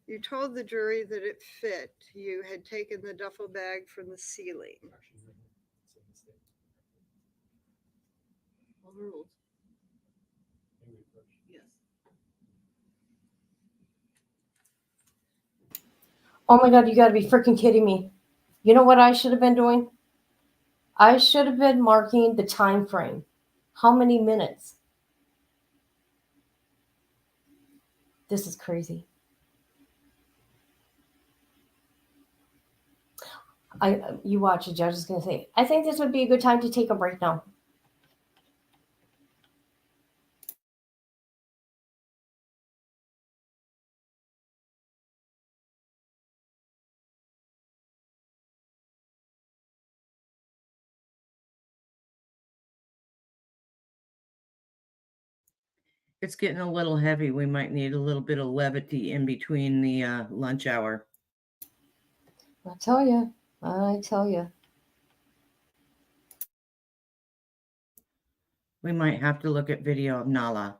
you told the jury that it fit, you had taken the duffel bag from the ceiling. Overruled. Yes. Oh my God, you got to be freaking kidding me. You know what I should have been doing? I should have been marking the time frame. How many minutes? This is crazy. You watch, the judge is going to say, I think this would be a good time to take a break now. It's getting a little heavy. We might need a little bit of levity in between the lunch hour. I'll tell you. I tell you. We might have to look at video of Nala.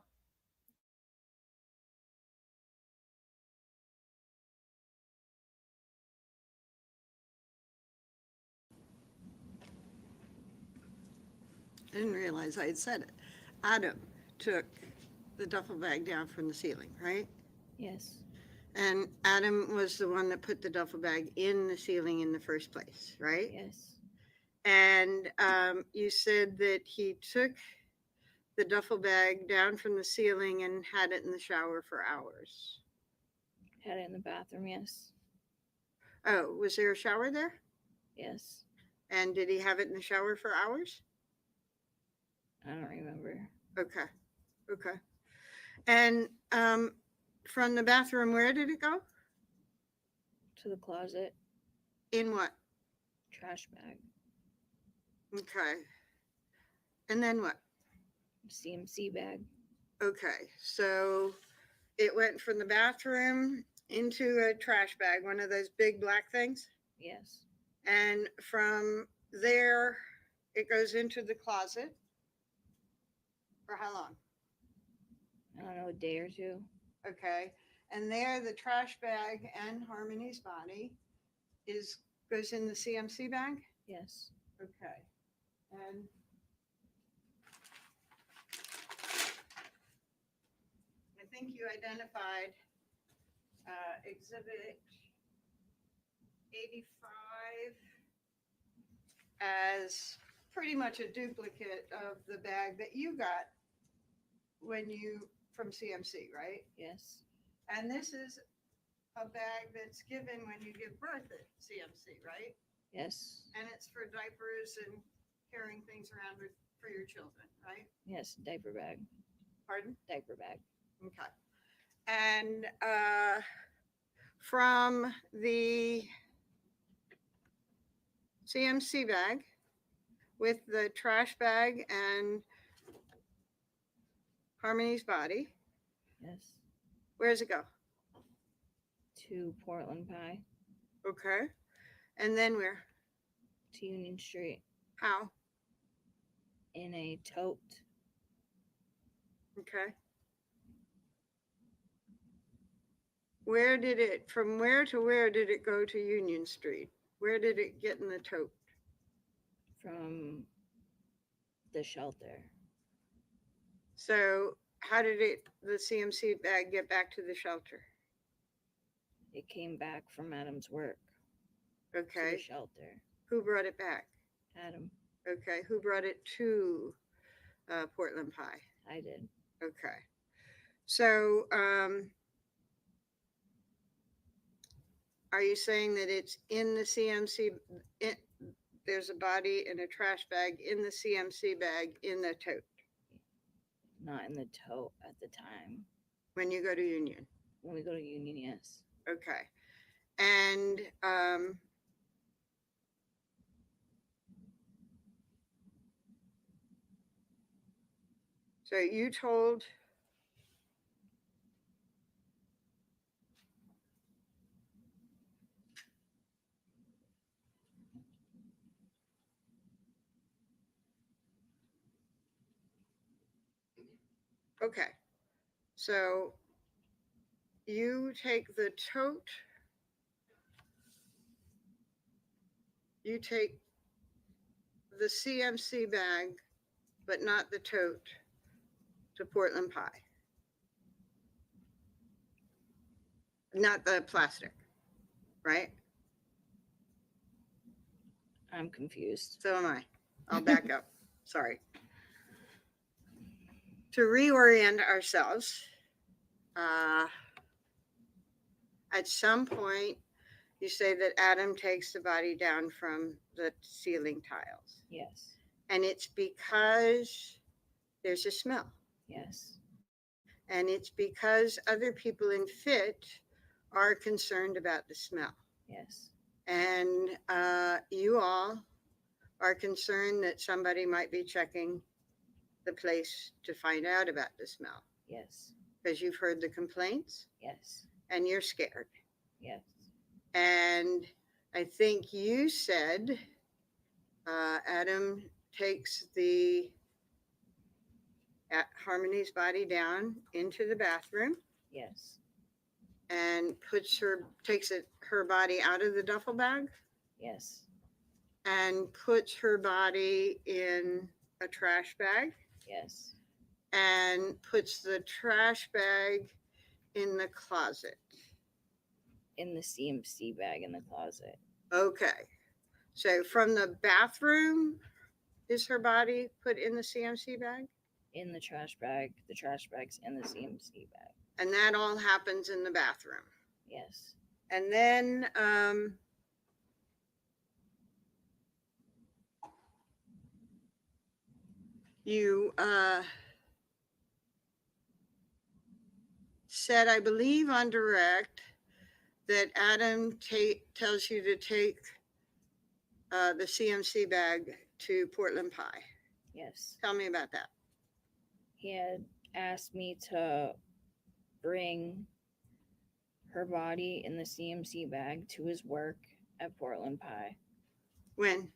I didn't realize I had said it. Adam took the duffel bag down from the ceiling, right? Yes. And Adam was the one that put the duffel bag in the ceiling in the first place, right? Yes. And you said that he took the duffel bag down from the ceiling and had it in the shower for hours. Had it in the bathroom, yes. Oh, was there a shower there? Yes. And did he have it in the shower for hours? I don't remember. Okay. Okay. And from the bathroom, where did it go? To the closet. In what? Trash bag. Okay. And then what? CMC bag. Okay. So it went from the bathroom into a trash bag, one of those big black things. Yes. And from there, it goes into the closet. For how long? I don't know, a day or two. Okay. And there, the trash bag and Harmony's body goes in the CMC bag? Yes. Okay. And I think you identified Exhibit 85 as pretty much a duplicate of the bag that you got from CMC, right? Yes. And this is a bag that's given when you give birth at CMC, right? Yes. And it's for diapers and carrying things around for your children, right? Yes. Diaper bag. Pardon? Diaper bag. Okay. And from the CMC bag with the trash bag and Harmony's body, Yes. where does it go? To Portland Pie. Okay. And then where? To Union Street. How? In a tote. Okay. From where to where did it go to Union Street? Where did it get in the tote? From the shelter. So how did the CMC bag get back to the shelter? It came back from Adam's work. Okay. To the shelter. Who brought it back? Adam. Okay. Who brought it to Portland Pie? I did. Okay. So are you saying that it's in the CMC? There's a body in a trash bag in the CMC bag in the tote? Not in the tote at the time. When you go to Union? When we go to Union, yes. Okay. And so you told okay. So you take the tote, you take the CMC bag, but not the tote, to Portland Pie. Not the plastic, right? I'm confused. So am I. I'll back up. Sorry. To reorient ourselves, at some point, you say that Adam takes the body down from the ceiling tiles. Yes. And it's because there's a smell. Yes. And it's because other people in FIT are concerned about the smell. Yes. And you all are concerned that somebody might be checking the place to find out about the smell. Yes. Because you've heard the complaints. Yes. And you're scared. Yes. And I think you said Adam takes Harmony's body down into the bathroom. Yes. And takes her body out of the duffel bag. Yes. And puts her body in a trash bag. Yes. And puts the trash bag in the closet. In the CMC bag in the closet. Okay. So from the bathroom, is her body put in the CMC bag? In the trash bag. The trash bag's in the CMC bag. And that all happens in the bathroom. Yes. And then you said, I believe on direct, that Adam tells you to take the CMC bag to Portland Pie. Yes. Tell me about that. He had asked me to bring her body in the CMC bag to his work at Portland Pie. When?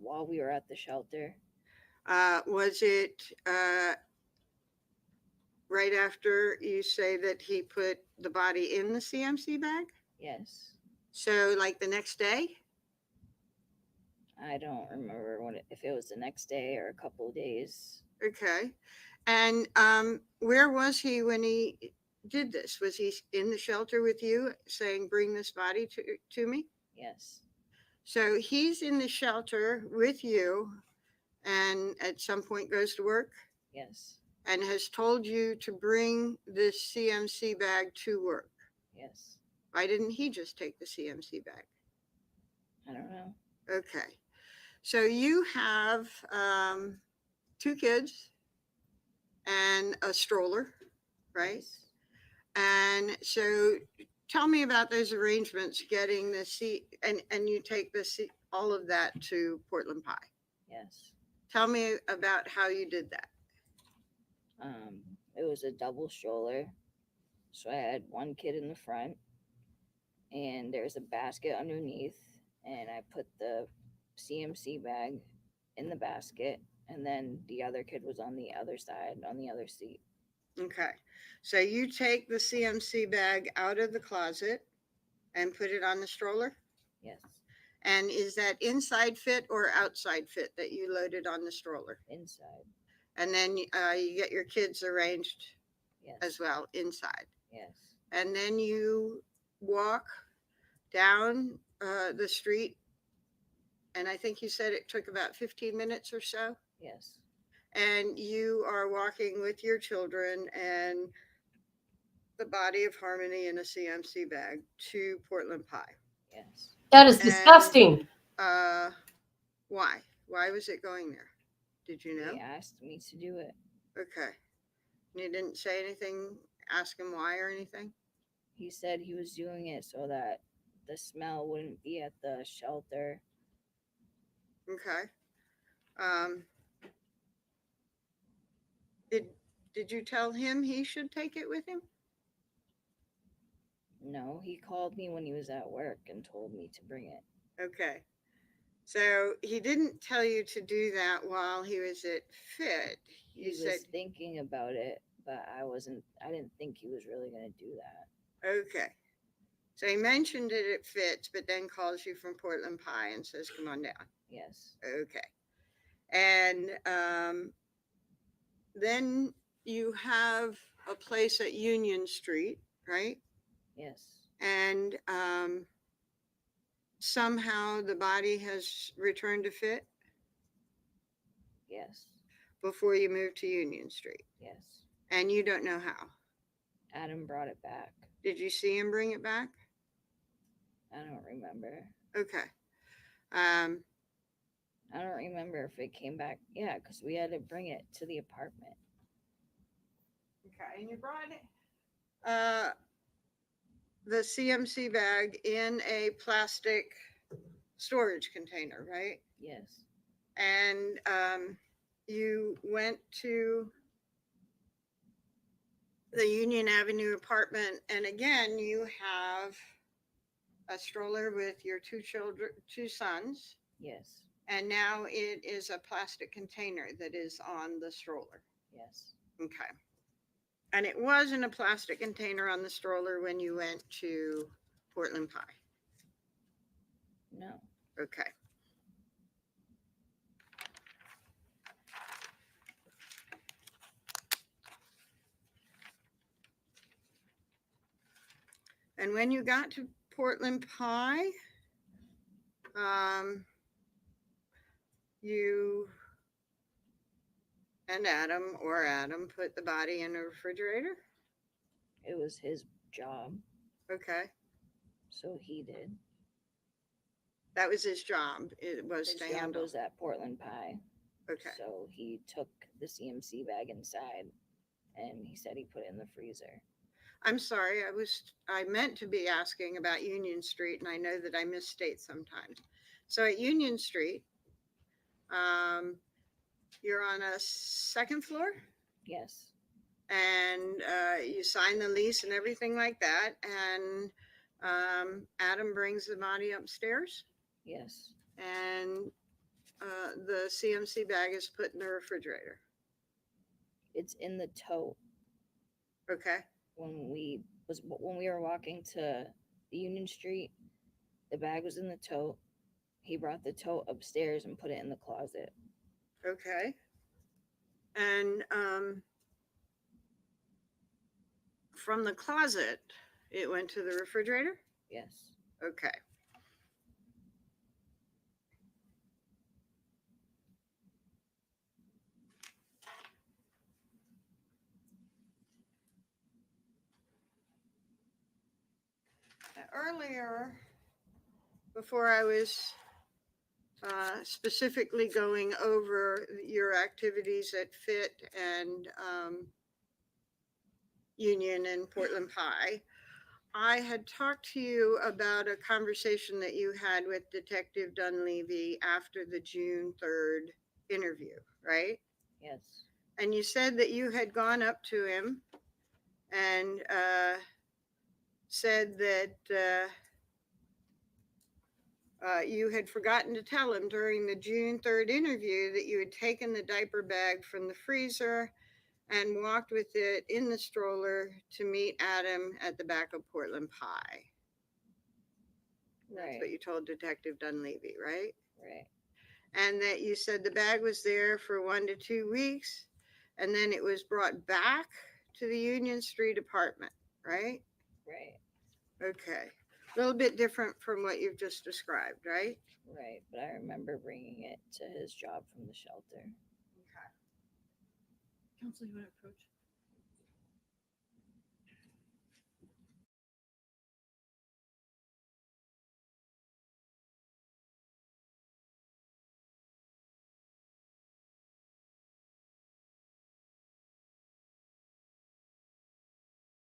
While we were at the shelter. Was it right after you say that he put the body in the CMC bag? Yes. So like the next day? I don't remember if it was the next day or a couple of days. Okay. And where was he when he did this? Was he in the shelter with you saying, bring this body to me? Yes. So he's in the shelter with you and at some point goes to work? Yes. And has told you to bring this CMC bag to work? Yes. Why didn't he just take the CMC bag? I don't know. Okay. So you have 2 kids and a stroller, right? Yes. And so tell me about those arrangements, getting the seat, and you take the seat, all of that to Portland Pie. Yes. Tell me about how you did that. It was a double stroller. So I had one kid in the front and there's a basket underneath, and I put the CMC bag in the basket, and then the other kid was on the other side, on the other seat. Okay. So you take the CMC bag out of the closet and put it on the stroller? Yes. And is that inside fit or outside fit that you loaded on the stroller? Inside. And then you get your kids arranged Yes. as well inside. Yes. And then you walk down the street, and I think you said it took about 15 minutes or so. Yes. And you are walking with your children and the body of Harmony in a CMC bag to Portland Pie. Yes. That is disgusting. Why? Why was it going there? Did you know? He asked me to do it. Okay. You didn't say anything, ask him why or anything? He said he was doing it so that the smell wouldn't be at the shelter. Okay. Did you tell him he should take it with him? No, he called me when he was at work and told me to bring it. Okay. So he didn't tell you to do that while he was at FIT. He was thinking about it, but I didn't think he was really going to do that. Okay. So he mentioned it at FIT, but then calls you from Portland Pie and says, come on down. Yes. Okay. And then you have a place at Union Street, right? Yes. And somehow the body has returned to FIT? Yes. Before you moved to Union Street? Yes. And you don't know how? Adam brought it back. Did you see him bring it back? I don't remember. Okay. I don't remember if it came back. Yeah, because we had to bring it to the apartment. Okay, and you brought it? The CMC bag in a plastic storage container, right? Yes. And you went to the Union Avenue apartment, and again, you have a stroller with your two children, two sons, Yes. and now it is a plastic container that is on the stroller. Yes. Okay. And it wasn't a plastic container on the stroller when you went to Portland Pie. No. Okay. And when you got to Portland Pie, you and Adam put the body in a refrigerator? It was his job, Okay. so he did. That was his job. It was His to job handle. was at Portland Pie. Okay. So he took the CMC bag inside, and he said he put it in the freezer. I'm sorry, I meant to be asking about Union Street, and I know that I misstate sometimes. So at Union Street, you're on a second floor? Yes. And you sign the lease and everything like that, and Adam brings the body upstairs, Yes. and the CMC bag is put in the refrigerator. It's in the tote. Okay. When we were walking to the Union Street, the bag was in the tote. He brought the tote upstairs and put it in the closet. Okay. And from the closet, it went to the refrigerator? Yes. Okay. Earlier, before I was specifically going over your activities at FIT and Union and Portland Pie, I had talked to you about a conversation that you had with Detective Dunleavy after the June 3rd interview, right? Yes. And you said that you had gone up to him and said that you had forgotten to tell him during the June 3rd interview that you had taken the diaper bag from the freezer and walked with it in the stroller to meet Adam at the back of Portland Pie. Right. That's what you told Detective Dunleavy, right? Right. And that you said the bag was there for 1 to 2 weeks, and then it was brought back to the Union Street apartment, right? Right. Okay. A little bit different from what you've just described, right? Right. But I remember bringing it to his job from the shelter. Okay. Counsel, you want to approach?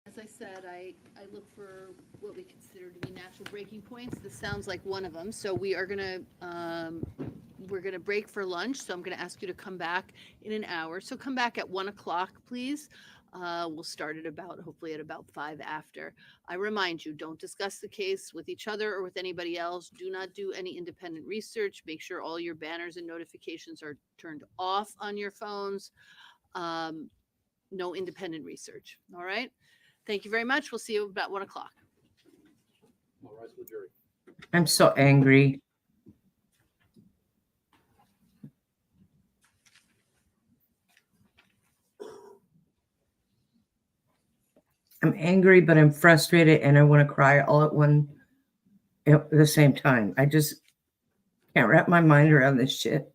As I said, I look for what we consider to be natural breaking points. This sounds like one of them. So we're gonna break for lunch. So I'm gonna ask you to come back in an hour. So come back at 1 o'clock, please. We'll start at hopefully at about 5 after. I remind you, don't discuss the case with each other or with anybody else. Do not do any independent research. Make sure all your banners and notifications are turned off on your phones. No independent research. All right. Thank you very much. We'll see you about 1 o'clock. All rise for the jury. I'm so angry. I'm angry, but I'm frustrated and I want to cry all at the same time. I just can't wrap my mind around this shit.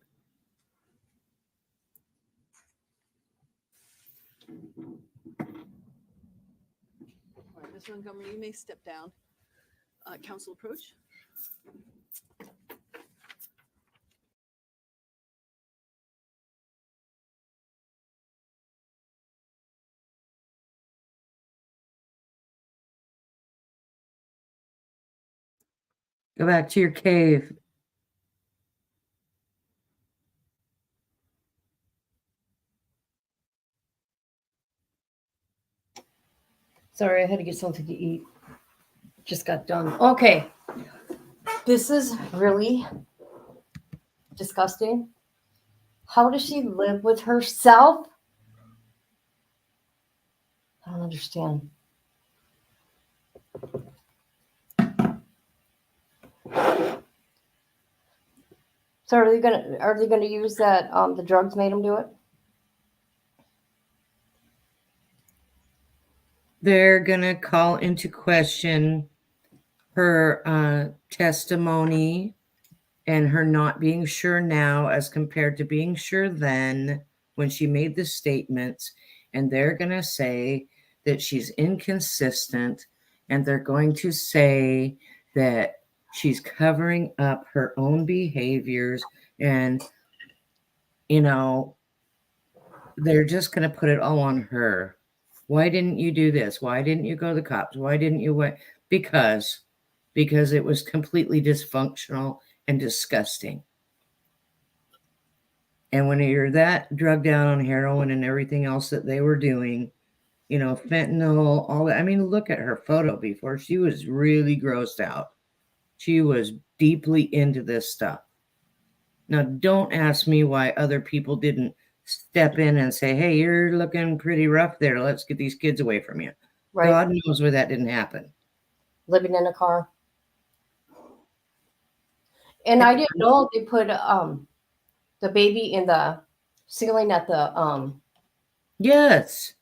All right, Ms. Montgomery, you may step down. Counsel approach. Go back to your cave. Sorry, I had to get something to eat. Just got done. Okay. This is really disgusting. How does she live with herself? I don't understand. So are they gonna use that the drugs made them do it? They're going to call into question her testimony and her not being sure now as compared to being sure then when she made the statements. And they're going to say that she's inconsistent, and they're going to say that she's covering up her own behaviors, and they're just going to put it all on her. Why didn't you do this? Why didn't you go to the cops? Why didn't you wait? Because it was completely dysfunctional and disgusting. And when you're that drugged out on heroin and everything else that they were doing, fentanyl, all that. I mean, look at her photo before. She was really grossed out. She was deeply into this stuff. Now, don't ask me why other people didn't step in and say, hey, you're looking pretty rough there. Let's get these kids away from you. Right. God knows where that didn't happen. Living in a car. And I didn't know they put the baby in the ceiling at the Yes.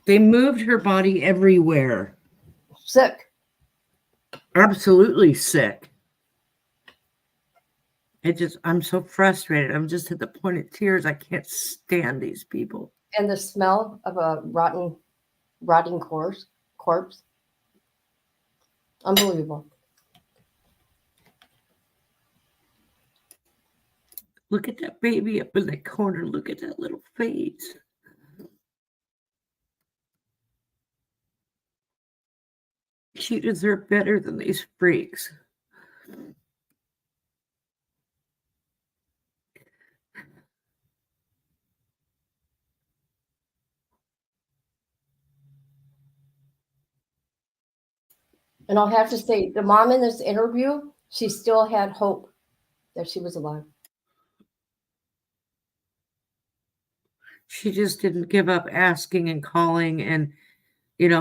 They moved her body everywhere. sick. Absolutely sick. I'm so frustrated. I'm just at the point of tears. I can't stand these people. And the smell of a rotting corpse. Unbelievable. Look at that baby up in the corner. Look at that little face. She deserved better than these freaks. And I'll have to say, the mom in this interview, she still had hope that she was alive. She just didn't give up asking and calling and,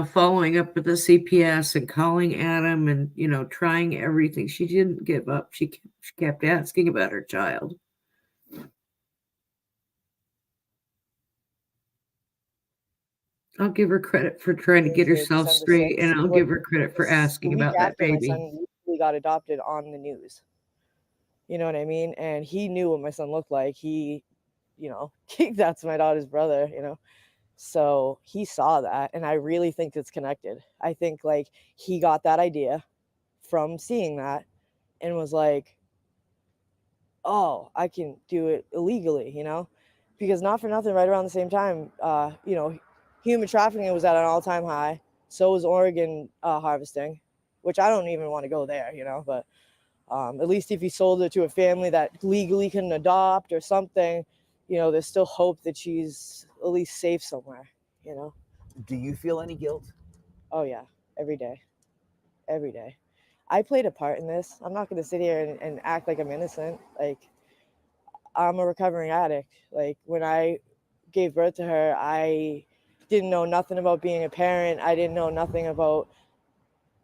following up with the CPS and calling Adam and, trying everything. She didn't give up. She kept asking about her child. I'll give her credit for trying to get herself straight, and I'll give her credit for asking about that baby. My son got adopted on the news. You know what I mean? And he knew what my son looked like. He, that's my daughter's brother, So he saw that, and I really think it's connected. I think he got that idea from seeing that and was like, oh, I can do it illegally, because not for nothing, right around the same time, human trafficking was at an all-time high. So was Oregon harvesting, which I don't even want to go there, but at least if he sold it to a family that legally couldn't adopt or something, there's still hope that she's at least safe somewhere, Do you feel any guilt? Oh yeah, every day. I played a part in this. I'm not going to sit here and act like I'm innocent. I'm a recovering addict. When I gave birth to her, I didn't know nothing about being a parent. I didn't know nothing about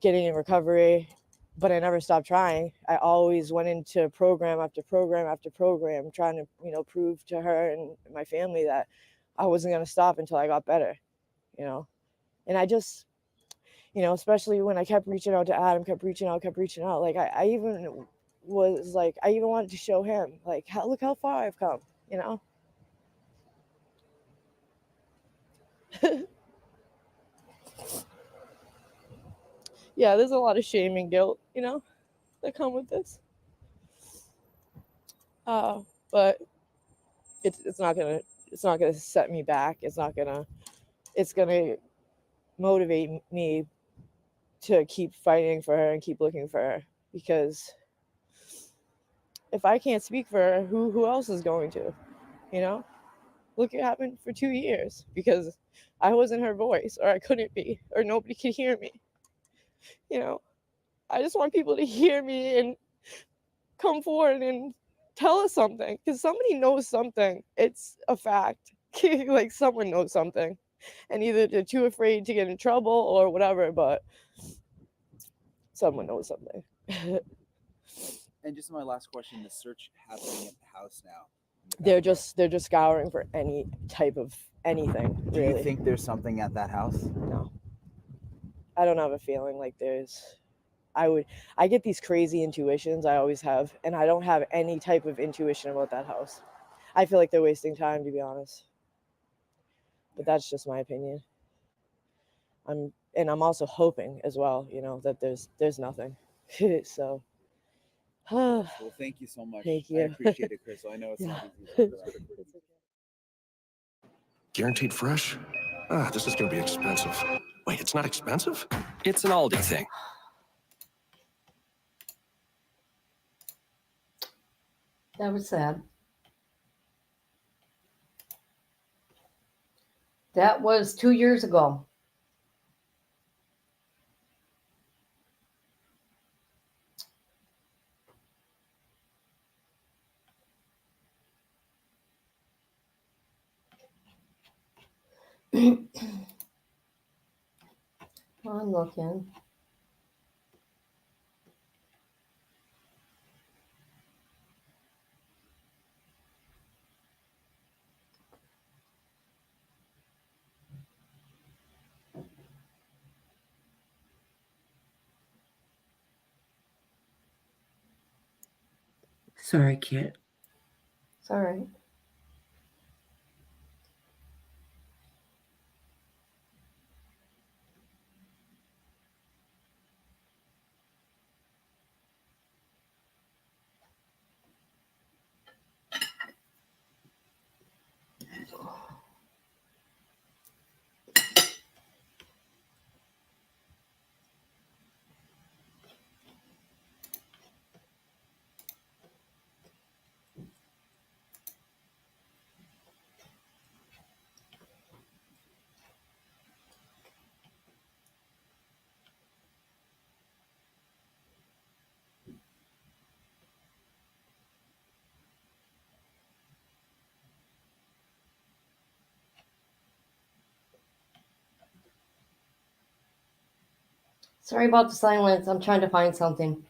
getting in recovery, but I never stopped trying. I always went into program after program after program, trying to, prove to her and my family that I wasn't going to stop until I got better, and I just, especially when I kept reaching out to Adam, kept reaching out. I even was I even wanted to show him, look how far I've come, Yeah, there's a lot of shame and guilt, that come with this. But it's not gonna set me back. It's gonna motivate me to keep fighting for her and keep looking for her, because if I can't speak for her, who else is going to? Look, it happened for 2 years because I wasn't her voice, or I couldn't be, or nobody could hear me. I just want people to hear me and come forward and tell us something, because somebody knows something. It's a fact. Like, someone knows something, and either they're too afraid to get in trouble or whatever, but someone knows something. And just my last question: the search happening at the house now. They're just scouring for any type of anything. Do Really. you think there's something at that house? No. I don't have a feeling like there's. I get these crazy intuitions, I always have, and I don't have any type of intuition about that house. I feel like they're wasting time, to be honest. But that's just my opinion. I'm also hoping as well, that there's nothing. So Well, thank you so much. Thank you. I appreciate it, Chris. I know it's not Yeah. easy. Guaranteed fresh? Ah, this is going to be expensive. Wait, it's not expensive? It's an Aldi thing. That was sad. That was 2 years ago. I'm looking. Sorry, Kit. It's all right. Sorry about the silence. I'm trying to find something.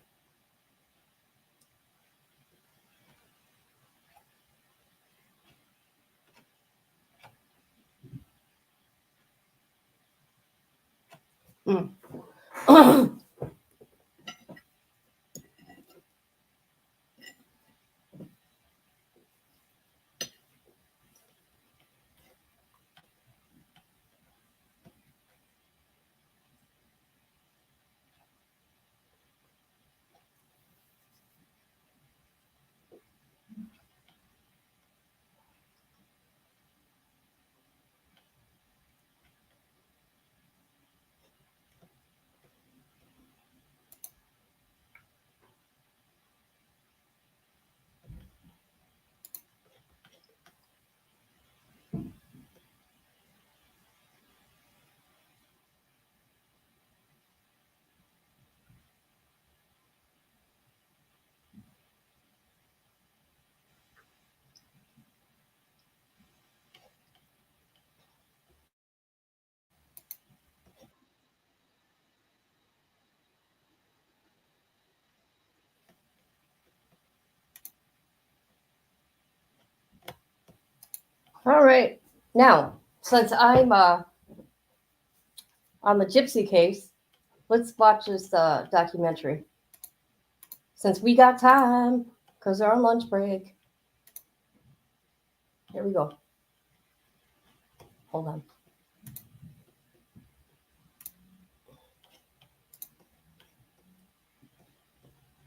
All right. Now, since I'm on the gypsy case, let's watch this documentary. Since we got time, because they're on lunch break. Here we go. Hold on.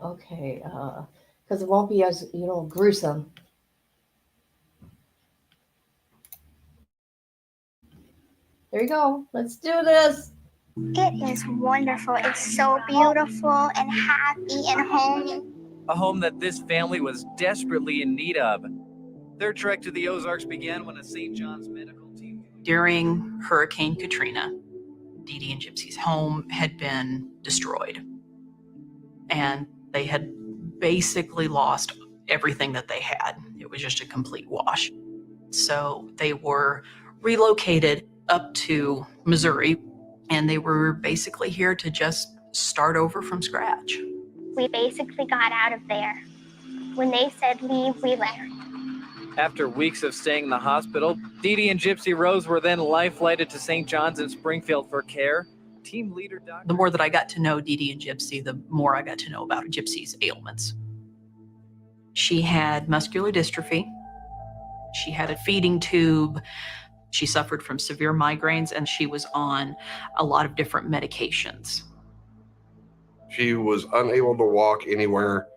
Okay, because it won't be as, gruesome. There you go. Let's do this. It is wonderful. It's so beautiful and happy and homey. A home that this family was desperately in need of. Their trek to the Ozarks began when a St. John's medical team... During Hurricane Katrina, Dee Dee and Gypsy's home had been destroyed. and they had basically lost everything that they had. It was just a complete wash. So they were relocated up to Missouri, and they were basically here to just start over from scratch. We basically got out of there. When they said leave, we left. After weeks of staying in the hospital, Dee Dee and Gypsy Rose were then life-flighted to St. John's in Springfield for care. Team leader Dr. The more that I got to know Dee Dee and Gypsy, the more I got to know about Gypsy's ailments. She had muscular dystrophy. She had a feeding tube. She suffered from severe migraines, and she was on a lot of different medications. She was unable to walk anywhere.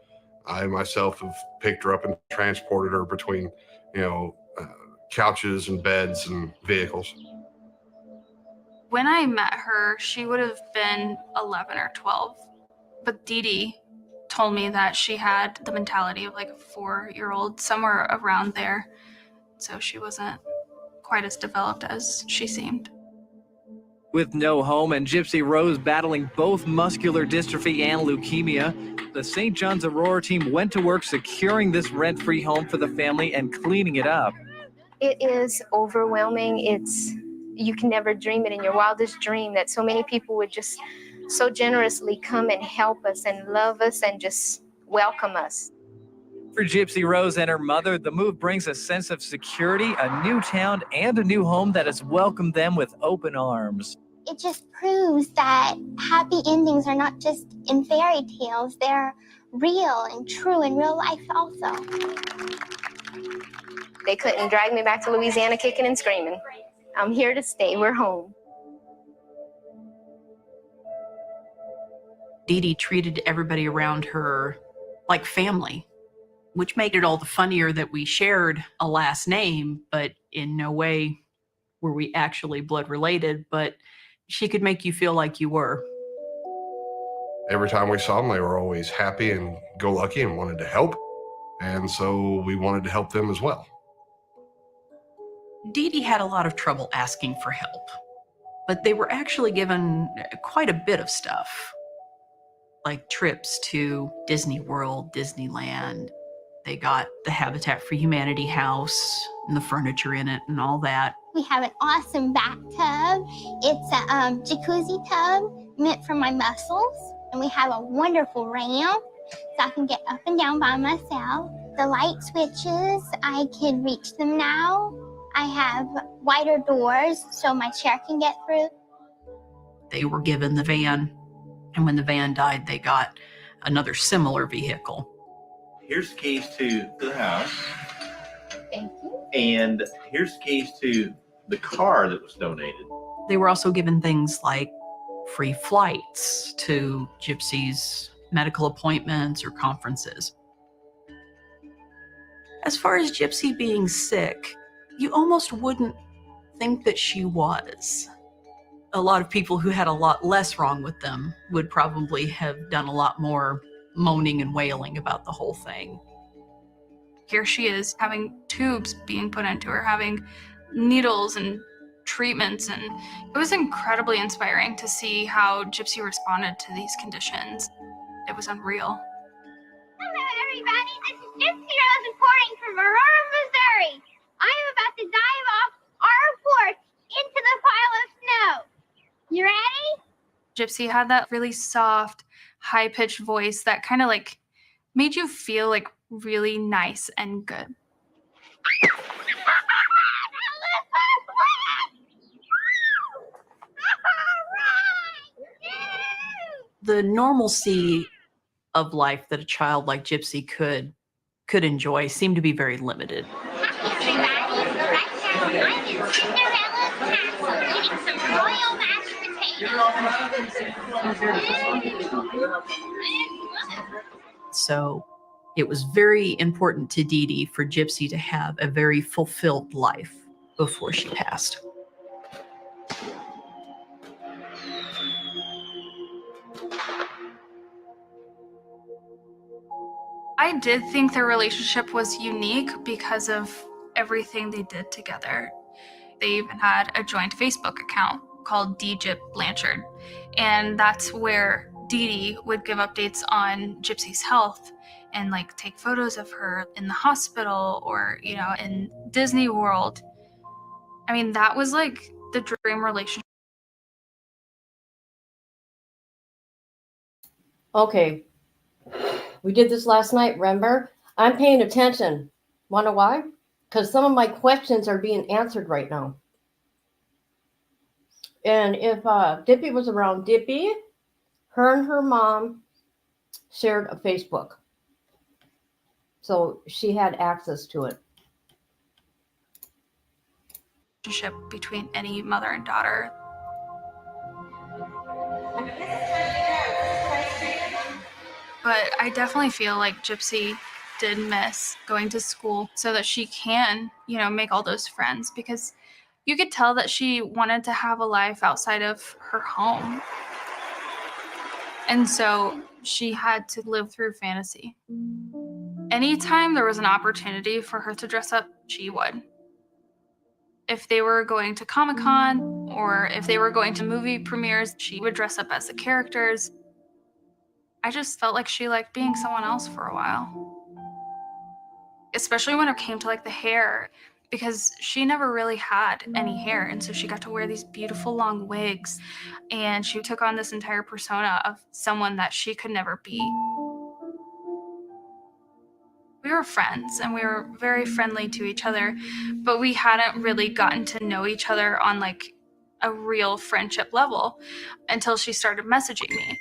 I myself have picked her up and transported her between, couches and beds and vehicles. When I met her, she would have been 11 or 12. But Dee Dee told me that she had the mentality of like a 4-year-old, somewhere around there. So she wasn't quite as developed as she seemed. With no home and Gypsy Rose battling both muscular dystrophy and leukemia, the St. John's Aurora team went to work securing this rent-free home for the family and cleaning it up. It is overwhelming. You can never dream it in your wildest dream that so many people would just so generously come and help us and love us and just welcome us. For Gypsy Rose and her mother, the move brings a sense of security, a new town, and a new home that has welcomed them with open arms. It just proves that happy endings are not just in fairy tales, they're real and true in real life also. They couldn't drag me back to Louisiana kicking and screaming. I'm here to stay. We're home. Dee Dee treated everybody around her like family, which made it all the funnier that we shared a last name, but in no way were we actually blood related, but she could make you feel like you were. Every time we saw them, they were always happy and go lucky and wanted to help. And so we wanted to help them as well. Dee Dee had a lot of trouble asking for help, but they were actually given quite a bit of stuff, like trips to Disney World, Disneyland. They got the Habitat for Humanity house and the furniture in it and all that. We have an awesome bathtub. It's a jacuzzi tub meant for my muscles. And we have a wonderful ramp so I can get up and down by myself. The light switches, I can reach them now. I have wider doors so my chair can get through. They were given the van, and when the van died, they got another similar vehicle. Here's the keys to the house. Thank you. And here's the keys to the car that was donated. They were also given things like free flights to Gypsy's medical appointments or conferences. As far as Gypsy being sick, you almost wouldn't think that she was. A lot of people who had a lot less wrong with them would probably have done a lot more moaning and wailing about the whole thing. Here she is having tubes being put into her, having needles and treatments, and it was incredibly inspiring to see how Gypsy responded to these conditions. It was unreal. Hello everybody, this is Gypsy Rose reporting from Aurora, Missouri. I am about to dive off our porch into the pile of snow. You ready? Gypsy had that really soft, high-pitched voice that kind of like made you feel like really nice and good. The normalcy of life that a child like Gypsy could enjoy seemed to be very limited. So it was very important to Dee Dee for Gypsy to have a very fulfilled life before she passed. I did think their relationship was unique because of everything they did together. They even had a joint Facebook account called DJip Blanchard, and that's where Dee Dee would give updates on Gypsy's health and like take photos of her in the hospital or, you know, in Disney World. I mean, that was like the dream relationship. Okay. We did this last night, remember? I'm paying attention. Want to know why? Because some of my questions are being answered right now. And if Dippy was around, Dippy, her and her mom shared a Facebook. So she had access to it. Relationship between any mother and daughter. But I definitely feel like Gypsy did miss going to school so that she can, you know, make all those friends, because you could tell that she wanted to have a life outside of her home. And so she had to live through fantasy. Anytime there was an opportunity for her to dress up, she would. If they were going to Comic-Con or if they were going to movie premieres, she would dress up as the characters. I just felt like she liked being someone else for a while. Especially when it came to like the hair, because she never really had any hair. And so she got to wear these beautiful long wigs, and she took on this entire persona of someone that she could never be. We were friends and we were very friendly to each other, but we hadn't really gotten to know each other on like a real friendship level until she started messaging me.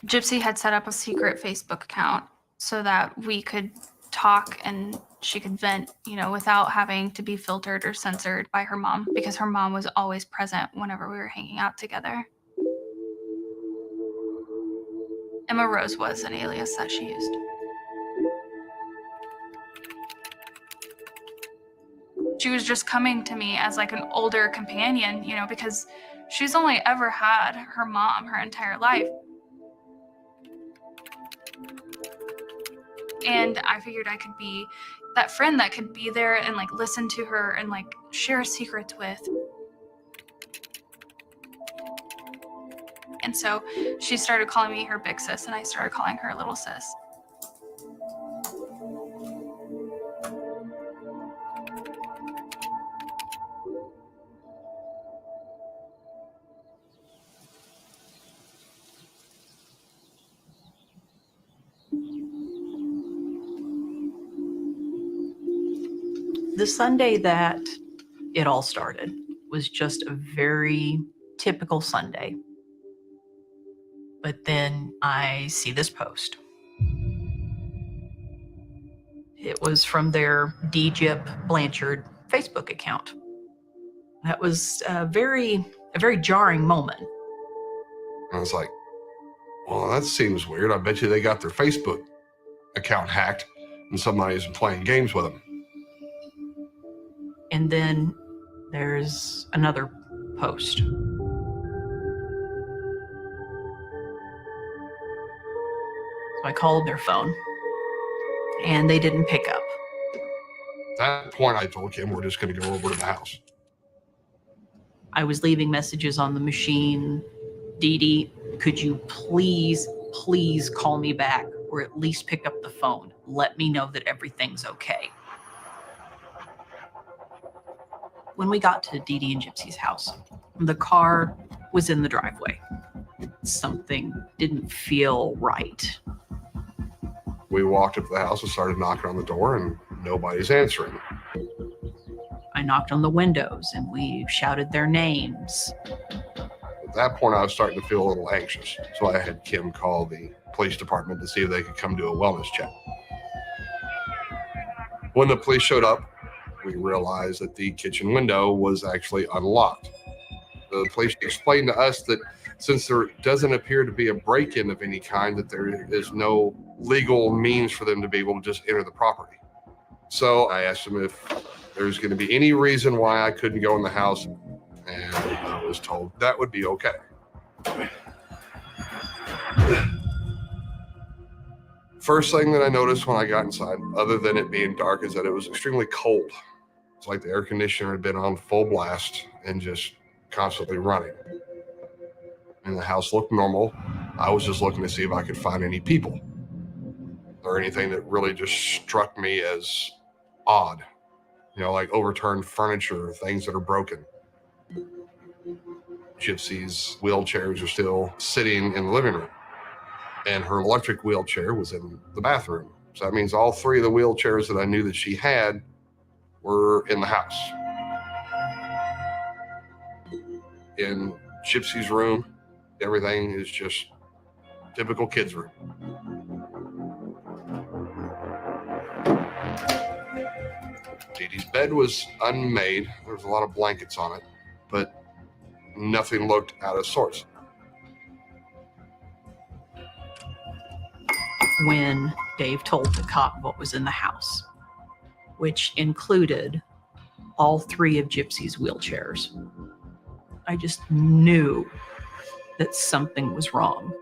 Gypsy had set up a secret Facebook account so that we could talk and she could vent, you know, without having to be filtered or censored by her mom, because her mom was always present whenever we were hanging out together. Emma Rose was an alias that she used. She was just coming to me as like an older companion, you know, because she's only ever had her mom her entire life. And I figured I could be that friend that could be there and like listen to her and like share secrets with. And so she started calling me her big sis and I started calling her little sis. The Sunday that it all started was just a very typical Sunday. But then I see this post. It was from their DJIP Blanchard Facebook account. That was a very jarring moment. I was like, well, that seems weird. I bet you they got their Facebook account hacked and somebody's playing games with them. And then there's another post. So I called their phone and they didn't pick up. At that point, I told Kim we're just going to go over to the house. I was leaving messages on the machine. Dee Dee, could you please call me back, or at least pick up the phone? Let me know that everything's okay. When we got to Dee Dee and Gypsy's house, the car was in the driveway. Something didn't feel right. We walked up to the house and started knocking on the door, and nobody's answering. I knocked on the windows and we shouted their names. At that point, I was starting to feel a little anxious, so I had Kim call the police department to see if they could come do a wellness check. When the police showed up, we realized that the kitchen window was actually unlocked. The police explained to us that since there doesn't appear to be a break-in of any kind, that there is no legal means for them to be able to just enter the property. So I asked them if there's going to be any reason why I couldn't go in the house, and I was told that would be okay. First thing that I noticed when I got inside, other than it being dark, is that it was extremely cold. It's like the air conditioner had been on full blast and just constantly running. And the house looked normal. I was just looking to see if I could find any people or anything that really just struck me as odd. You know, like overturned furniture, things that are broken. Gypsy's wheelchairs are still sitting in the living room, and her electric wheelchair was in the bathroom. So that means all three of the wheelchairs that I knew that she had were in the house. In Gypsy's room, everything is just typical kids' room. Dee Dee's bed was unmade. There was a lot of blankets on it, but nothing looked out of sorts. When Dave told the cop what was in the house, which included all three of Gypsy's wheelchairs, I just knew that something was wrong.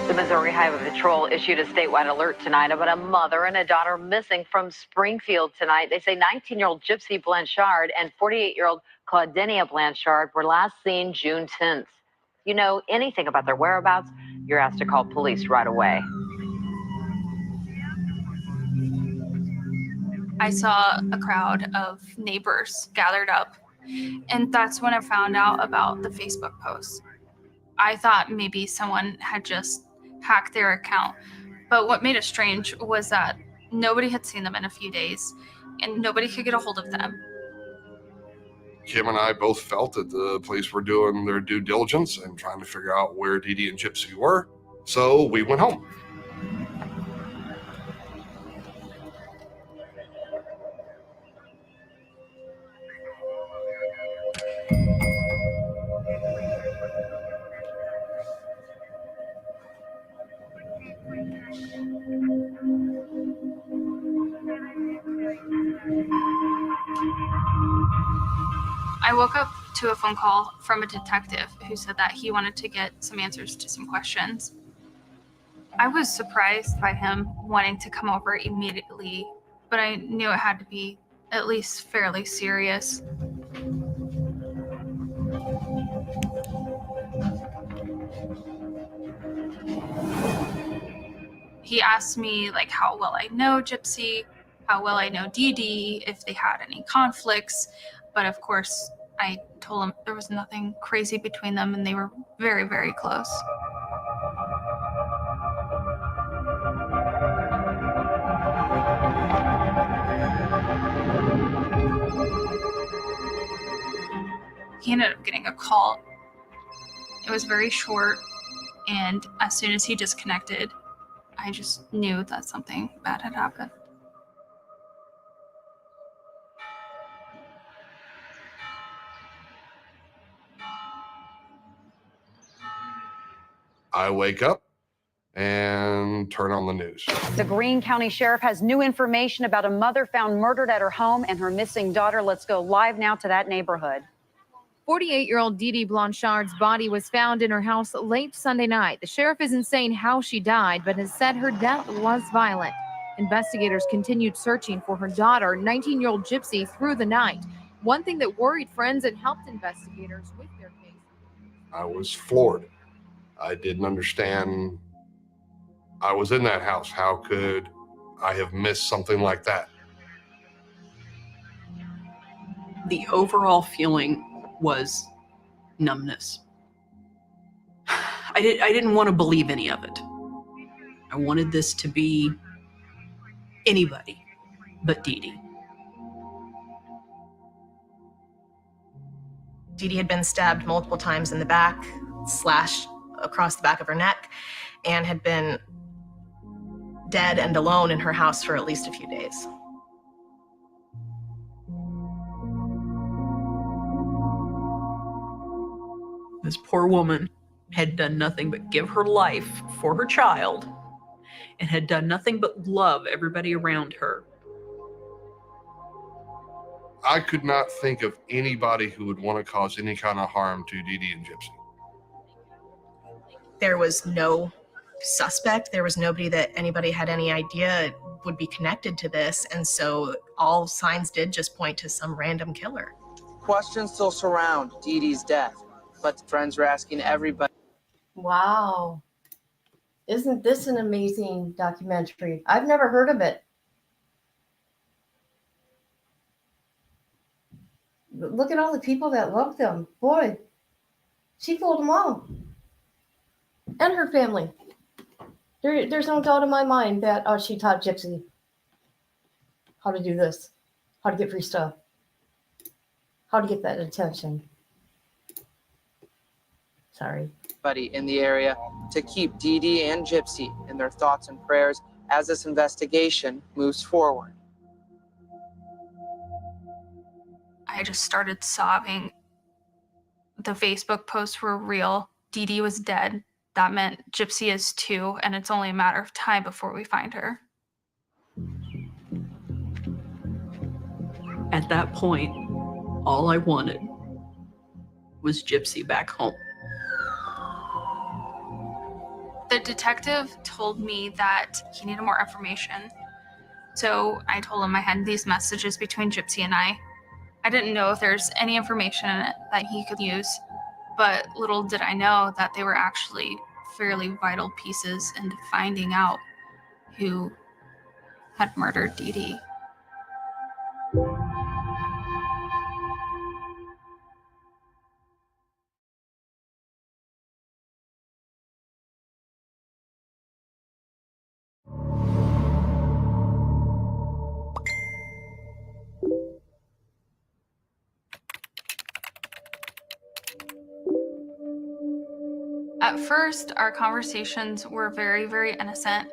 The Missouri Highway Patrol issued a statewide alert tonight about a mother and a daughter missing from Springfield tonight. They say 19-year-old Gypsy Blanchard and 48-year-old Claudenia Blanchard were last seen June 10th. If you know anything about their whereabouts, you're asked to call police right away. I saw a crowd of neighbors gathered up, and that's when I found out about the Facebook post. I thought maybe someone had just hacked their account, but what made it strange was that nobody had seen them in a few days, and nobody could get a hold of them. Kim and I both felt that the police were doing their due diligence and trying to figure out where Dee Dee and Gypsy were, so we went home. I woke up to a phone call from a detective who said that he wanted to get some answers to some questions. I was surprised by him wanting to come over immediately, but I knew it had to be at least fairly serious. He asked me like how well I know Gypsy, how well I know Dee Dee, if they had any conflicts, but of course I told him there was nothing crazy between them and they were very, very close. He ended up getting a call. It was very short, and as soon as he disconnected, I just knew that something bad had happened. I wake up and turn on the news. The Greene County Sheriff has new information about a mother found murdered at her home and her missing daughter. Let's go live now to that neighborhood. 48-year-old Dee Dee Blanchard's body was found in her house late Sunday night. The sheriff isn't saying how she died, but has said her death was violent. Investigators continued searching for her daughter, 19-year-old Gypsy, through the night. One thing that worried friends and helped investigators with their case. I was floored. I didn't understand. I was in that house. How could I have missed something like that? The overall feeling was numbness. I didn't want to believe any of it. I wanted this to be anybody but Dee Dee. Dee Dee had been stabbed multiple times in the back, slashed across the back of her neck, and had been dead and alone in her house for at least a few days. This poor woman had done nothing but give her life for her child and had done nothing but love everybody around her. I could not think of anybody who would want to cause any kind of harm to Dee Dee and Gypsy. There was no suspect. There was nobody that anybody had any idea would be connected to this. And so all signs did just point to some random killer. Questions still surround Dee Dee's death, but friends are asking everybody. Wow. Isn't this an amazing documentary? I've never heard of it. Look at all the people that love them. Boy, she fooled them all. And her family. There's no doubt in my mind that she taught Gypsy how to do this, how to get free stuff, how to get that attention. Sorry. In the area to keep Dee Dee and Gypsy in their thoughts and prayers as this investigation moves forward. I just started sobbing. The Facebook posts were real. Dee Dee was dead. That meant Gypsy is too, and it's only a matter of time before we find her. At that point, all I wanted was Gypsy back home. The detective told me that he needed more information. So I told him I had these messages between Gypsy and I. I didn't know if there's any information in it that he could use, but little did I know that they were actually fairly vital pieces into finding out who had murdered Dee Dee. At first, our conversations were very, very innocent.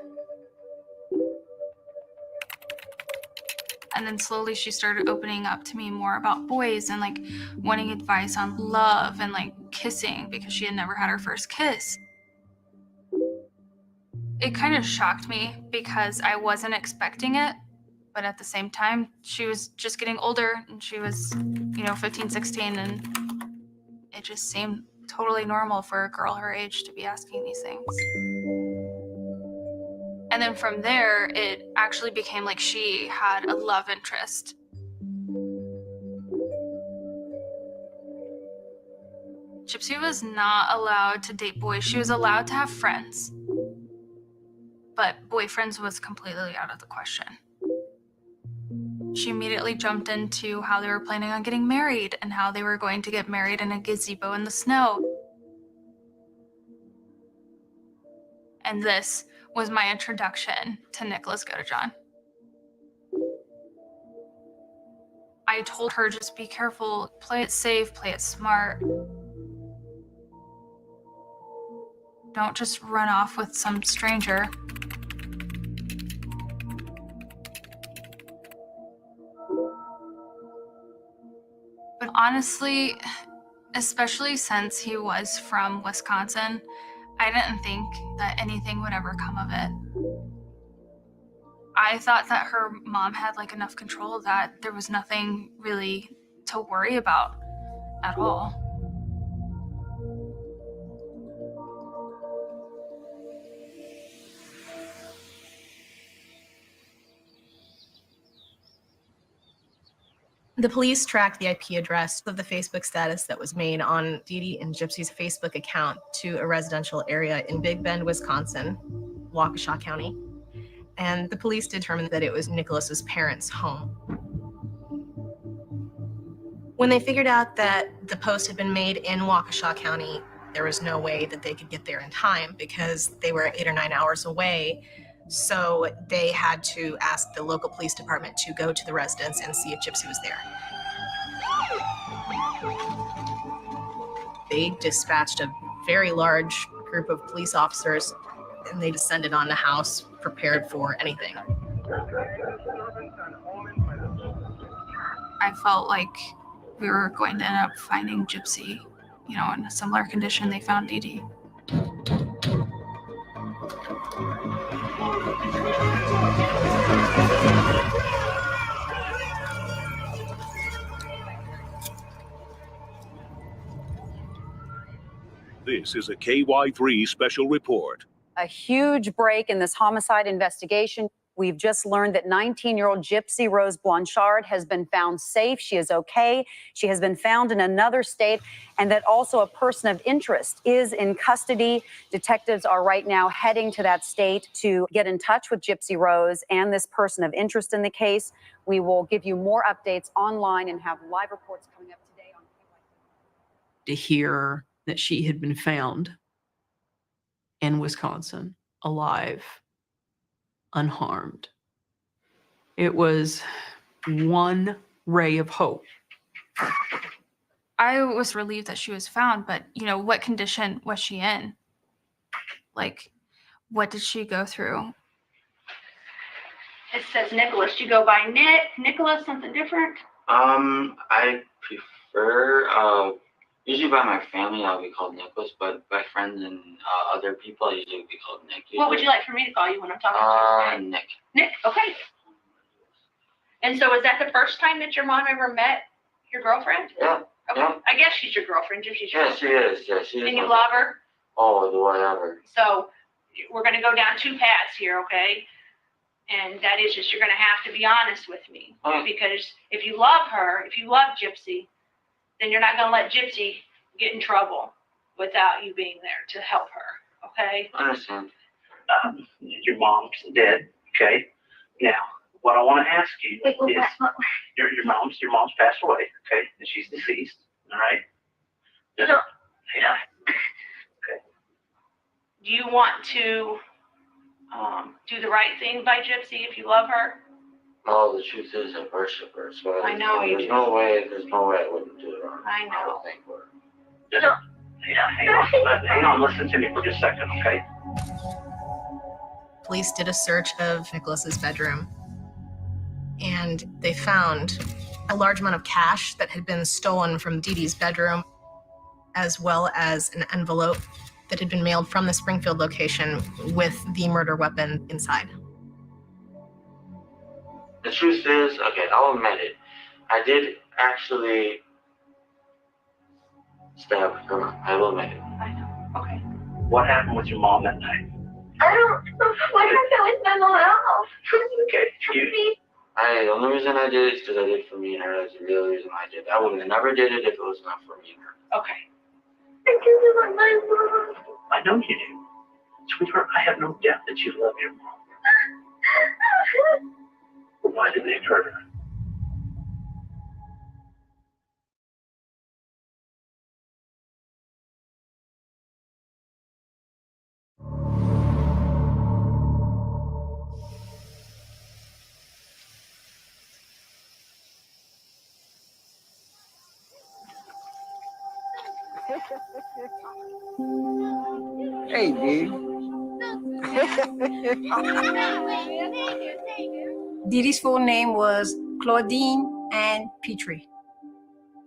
And then slowly she started opening up to me more about boys and like wanting advice on love and like kissing because she had never had her first kiss. It kind of shocked me because I wasn't expecting it. But at the same time, she was just getting older and she was, 15, 16, and it just seemed totally normal for a girl her age to be asking these things. And then from there, it actually became like she had a love interest. Gypsy was not allowed to date boys. She was allowed to have friends. But boyfriends was completely out of the question. She immediately jumped into how they were planning on getting married and how they were going to get married in a gazebo in the snow. And this was my introduction to Nicholas Godejohn. I told her, just be careful, play it safe, play it smart. Don't just run off with some stranger. But honestly, especially since he was from Wisconsin, I didn't think that anything would ever come of it. I thought that her mom had like enough control that there was nothing really to worry about at all. The police tracked the IP address of the Facebook status that was made on Dee Dee and Gypsy's Facebook account to a residential area in Big Bend, Wisconsin, Waukesha County. And the police determined that it was Nicholas's parents' home. When they figured out that the post had been made in Waukesha County, there was no way that they could get there in time because they were 8 or 9 hours away. So they had to ask the local police department to go to the residence and see if Gypsy was there. They dispatched a very large group of police officers and they descended on the house prepared for anything. I felt like we were going to end up finding Gypsy, in a similar condition they found Dee Dee. This is a KY3 special report. A huge break in this homicide investigation. We've just learned that 19-year-old Gypsy Rose Blanchard has been found safe. She is okay. She has been found in another state, and that also a person of interest is in custody. Detectives are right now heading to that state to get in touch with Gypsy Rose and this person of interest in the case. We will give you more updates online and have live reports coming up today on To hear that she had been found in Wisconsin, alive, unharmed. It was one ray of hope. I was relieved that she was found, but what condition was she in? Like, what did she go through? It says Nicholas. Do you go by Nicholas, something different? I prefer, usually by my family, I'll be called Nicholas, but by friends and other people, I usually be called Nick. What would you like for me to call you when I'm talking to you? Nick. Nick, okay. And so is that the first time that your mom ever met your girlfriend? Yeah. Okay. Yeah. I guess she's your girlfriend, if she's your Yeah, she is. Yeah, she is. And you love her? Oh, whatever. So we're going to go down two paths here, okay? And that is just you're going to have to be honest with me. Because if you love her, if you love Gypsy, then you're not going to let Gypsy get in trouble without you being there to help her, okay? I understand. Your mom's dead, okay? Now, what I want to ask you is, your mom's passed away, okay? And she's deceased, all right? Yeah. Okay. Do you want to do the right thing by Gypsy if you love her? Oh, the truth is I worship her, so I know you there's do. no way I wouldn't do it wrong. I know. would think for her. Hang on, listen to me for just a second, okay? Police did a search of Nicholas's bedroom, and they found a large amount of cash that had been stolen from Dee Dee's bedroom, as well as an envelope that had been mailed from the Springfield location with the murder weapon inside. The truth is, okay, I'll admit it. I did actually stab her. I will admit it. I know. Okay. What happened with your mom that night? I don't know what happened with my mom. Okay, The only reason I did it is because I did it for me and her. That's the real reason I did it. I would have never did it if it was not for me and her. Okay. I know you do. Sweetheart, I have no doubt that you love your mom. But why did they hurt her? Hey, dude. Dee Dee's full name was Claudine Ann Petrie,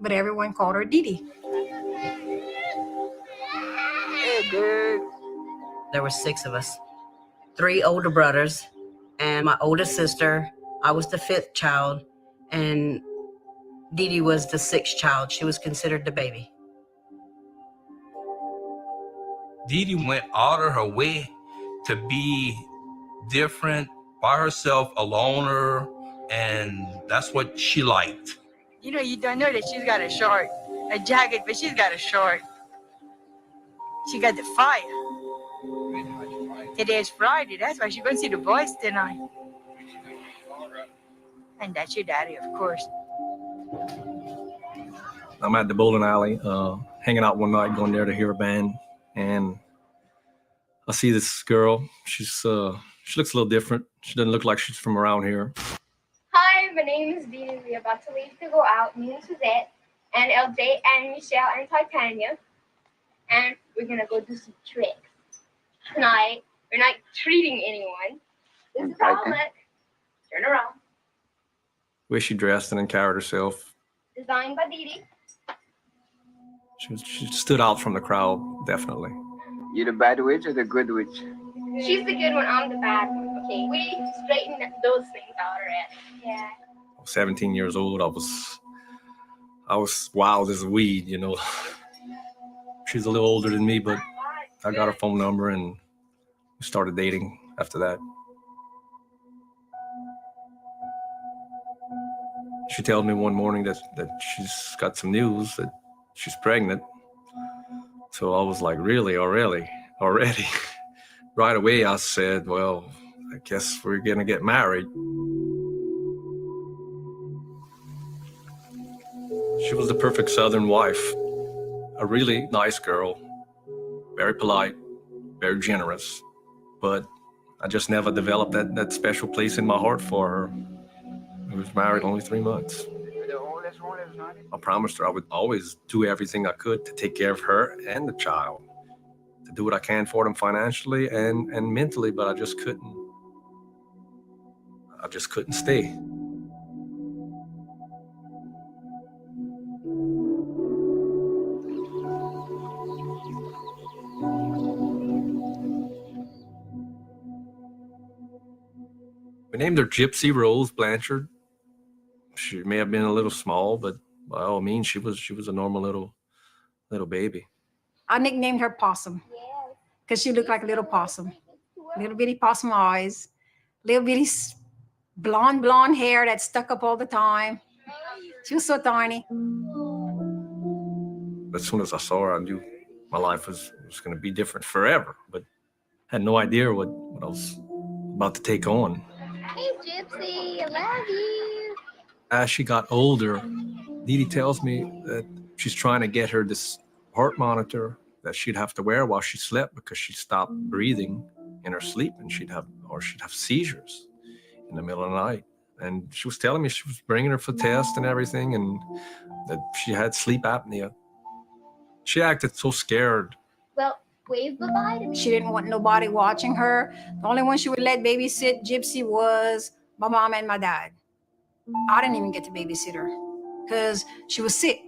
but everyone called her Dee Dee. Hey, dude. There were 6 of us, 3 older brothers, and my oldest sister. I was the 5th child, and Dee Dee was the 6th child. She was considered the baby. Dee Dee went out of her way to be different, by herself, a loner, and that's what she liked. You know, you don't know that she's got a jacket, but she's got a short. She got the fire. Today is Friday, that's why she's going to see the boys tonight. And that's your daddy, of course. I'm at the bowling alley, hanging out one night, going there to hear a band, and I see this girl. She looks a little different. She doesn't look like she's from around here. Hi, my name is Dee Dee. We're about to leave to go out. Me and Suzette, and LJ, and Michelle, and Titania. And we're going to go do some tricks. Tonight, we're not treating anyone. This is how I look. Turn around. The way she dressed and then carried herself, Designed by Dee Dee. she stood out from the crowd, definitely. You the bad witch or the good witch? She's the good one, I'm the bad one. Okay, we straighten those things out already. Yeah. I was 17 years old. I was wild as a weed, you know. She's a little older than me, but I got her phone number and we started dating after that. She told me one morning that she's got some news, that she's pregnant. So I was like, really, already? Right away, I said, well, I guess we're going to get married. She was the perfect Southern wife, a really nice girl, very polite, very generous, but I just never developed that special place in my heart for her. We was married only 3 months. I promised her I would always do everything I could to take care of her and the child, to do what I can for them financially and mentally, but I just couldn't stay. We named her Gypsy Rose Blanchard. She may have been a little small, but by all means, she was a normal little baby. I nicknamed her Possum because she looked like a little possum. Little bitty possum eyes, little bitty blonde hair that stuck up all the time. She was so tiny. As soon as I saw her, I knew my life was going to be different forever, but had no idea what I was about to take on. Hey, Gypsy, I love you. As she got older, Dee Dee tells me that she's trying to get her this heart monitor that she'd have to wear while she slept because she stopped breathing in her sleep and she'd have seizures in the middle of the night. And she was telling me she was bringing her for tests and everything and that she had sleep apnea. She acted so scared. Well, wave goodbye to me. She didn't want nobody watching her. The only one she would let babysit Gypsy was my mom and my dad. I didn't even get to babysit her because she was sick.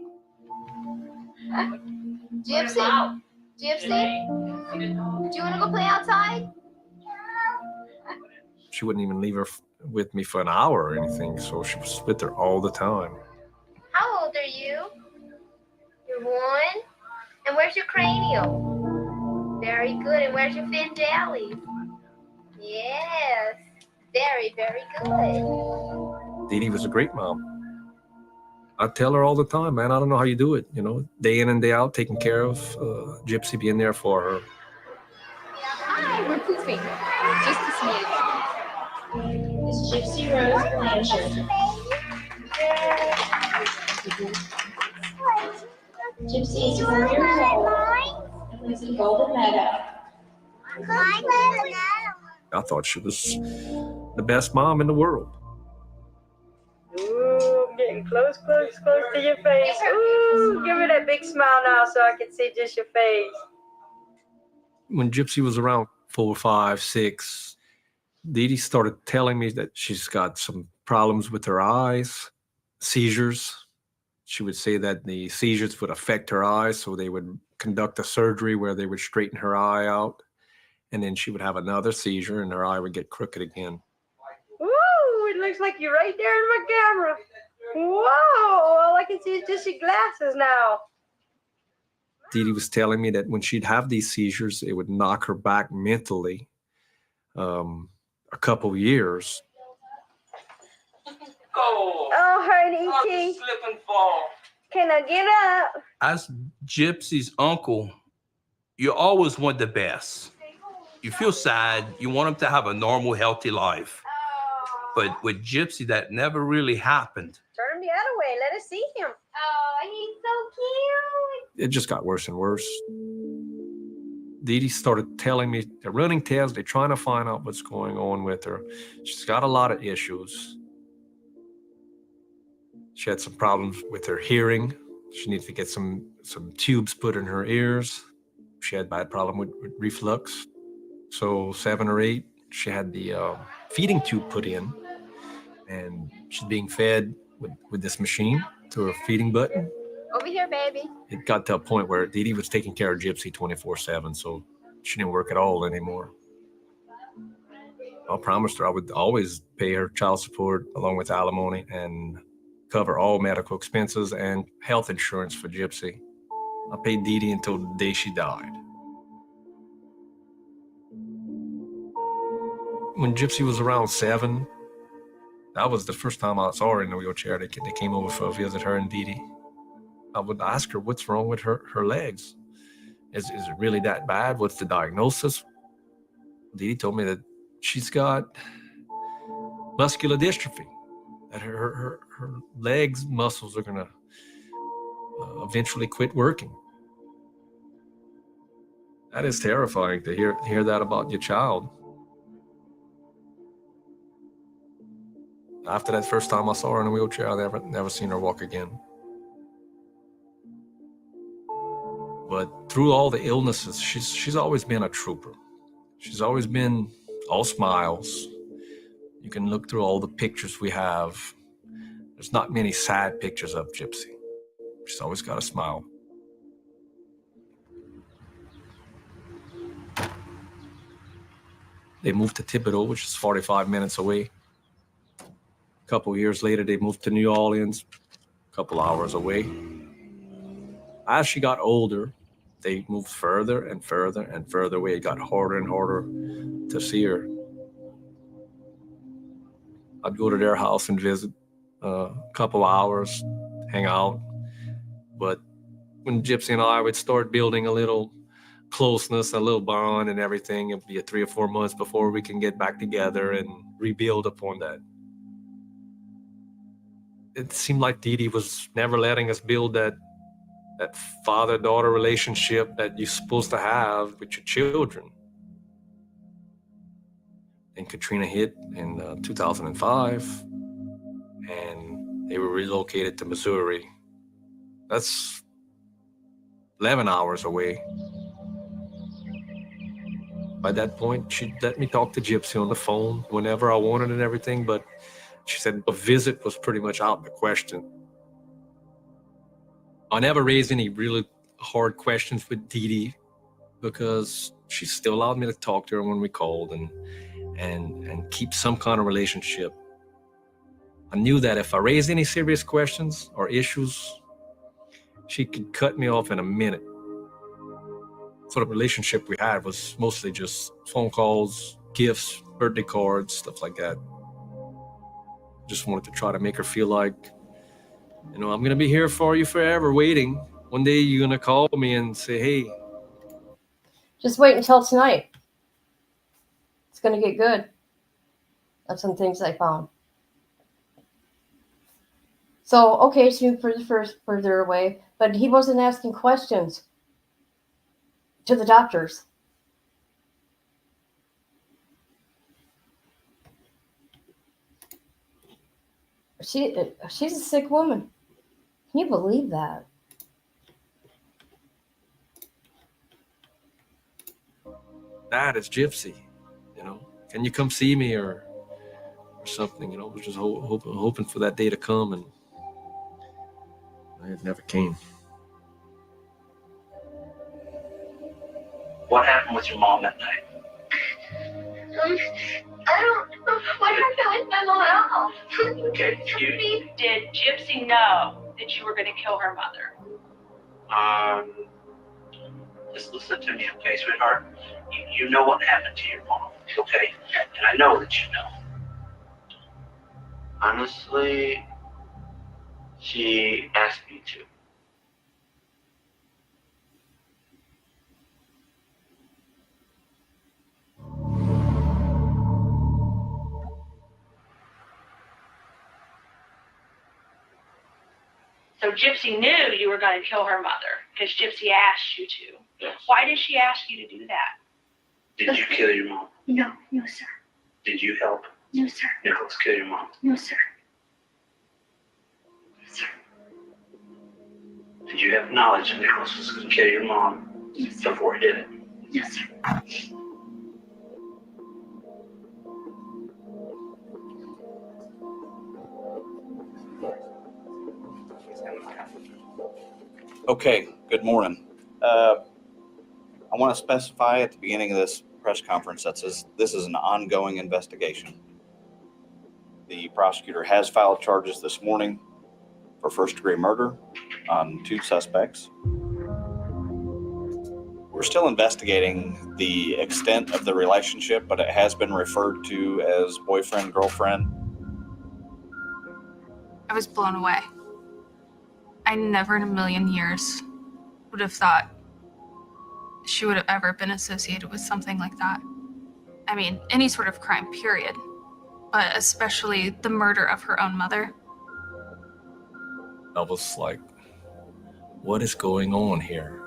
Gypsy, do you want to go play outside? She wouldn't even leave her with me for an hour or anything, so she was with her all the time. How old are you? You're 1? And where's your cranial? Very good. And where's your pharyngeales? Yes. Very, very good. Dee Dee was a great mom. I tell her all the time, man, I don't know how you do it, day in and day out, taking care of Gypsy, being there for her. Hi, we're pooping. Just to see it. It's Gypsy Rose Blanchard. Gypsy is 4 years old and lives in Golden Meadow. I thought she was the best mom in the world. Ooh, I'm getting close to your face. Ooh, give me that big smile now so I can see just your face. When Gypsy was around 4, 5, 6, Dee Dee started telling me that she's got some problems with her eyes, seizures. She would say that the seizures would affect her eyes, so they would conduct a surgery where they would straighten her eye out, and then she would have another seizure and her eye would get crooked again. Ooh, it looks like you're right there in my camera. Whoa, all I can see is just your glasses now. Dee Dee was telling me that when she'd have these seizures, it would knock her back mentally a couple years. Oh, honey, Slip and fall. can I get up? As Gypsy's uncle, you always want the best. You feel sad, you want him to have a normal, healthy life. But with Gypsy, that never really happened. Turn him the other way. Let us see him. Oh, he's so cute. It just got worse and worse. Dee Dee started telling me they're running tests, they're trying to find out what's going on with her. She's got a lot of issues. She had some problems with her hearing. She needed to get some tubes put in her ears. She had a bad problem with reflux. So 7 or 8, she had the feeding tube put in, and she's being fed with this machine to her feeding button. Over here, baby. It got to a point where Dee Dee was taking care of Gypsy 24/7, so she didn't work at all anymore. I promised her I would always pay her child support along with alimony and cover all medical expenses and health insurance for Gypsy. I paid Dee Dee until the day she died. When Gypsy was around 7, that was the first time I saw her in a wheelchair. They came over for a visit, her and Dee Dee. I would ask her, what's wrong with her legs? Is it really that bad? What's the diagnosis? Dee Dee told me that she's got muscular dystrophy, that her legs muscles are going to eventually quit working. That is terrifying to hear that about your child. After that first time I saw her in a wheelchair, I never seen her walk again. But through all the illnesses, she's always been a trooper. She's always been all smiles. You can look through all the pictures we have. There's not many sad pictures of Gypsy. She's always got a smile. They moved to Thibodeau, which is 45 minutes away. A couple years later, they moved to New Orleans, a couple hours away. As she got older, they moved further and further and further away. It got harder and harder to see her. I'd go to their house and visit a couple hours, hang out. But when Gypsy and I would start building a little closeness, a little bond and everything, it'd be 3 or 4 months before we can get back together and rebuild upon that. It seemed like Dee Dee was never letting us build that father-daughter relationship that you're supposed to have with your children. And Katrina hit in 2005, and they were relocated to Missouri. That's 11 hours away. By that point, she'd let me talk to Gypsy on the phone whenever I wanted and everything, but she said a visit was pretty much out of the question. I never raised any really hard questions with Dee Dee because she still allowed me to talk to her when we called and keep some kind of relationship. I knew that if I raised any serious questions or issues, she could cut me off in a minute. So the relationship we had was mostly just phone calls, gifts, birthday cards, stuff like that. Just wanted to try to make her feel like, I'm going to be here for you forever, waiting. One day you're going to call me and say, hey. Just wait until tonight. It's going to get good. That's some things I found. So, okay, so you further away, but he wasn't asking questions to the doctors. She's a sick woman. Can you believe that? Dad, it's Gypsy. Can you come see me or something? I was just hoping for that day to come, and it never came. What happened with your mom that night? I don't know what happened with my mom at all. Okay, Did Gypsy know that you were going to kill her mother? Just listen to me, okay, sweetheart? You know what happened to your mom, okay? And I know that you know. Honestly, she asked me to. So Gypsy knew you were going to kill her mother because Gypsy asked you to. Yes. Why did she ask you to do that? Did you kill your mom? No, sir. Did you help No, sir. Nicholas kill your mom? No, sir. Did you have knowledge that Nicholas was going to kill your mom before he did it? Yes, sir. Okay, good morning. I want to specify at the beginning of this press conference that says this is an ongoing investigation. The prosecutor has filed charges this morning for first-degree murder on 2 suspects. We're still investigating the extent of the relationship, but it has been referred to as boyfriend, girlfriend. I was blown away. I never in a million years would have thought she would have ever been associated with something like that. I mean, any sort of crime, period. But especially the murder of her own mother. I was like, what is going on here?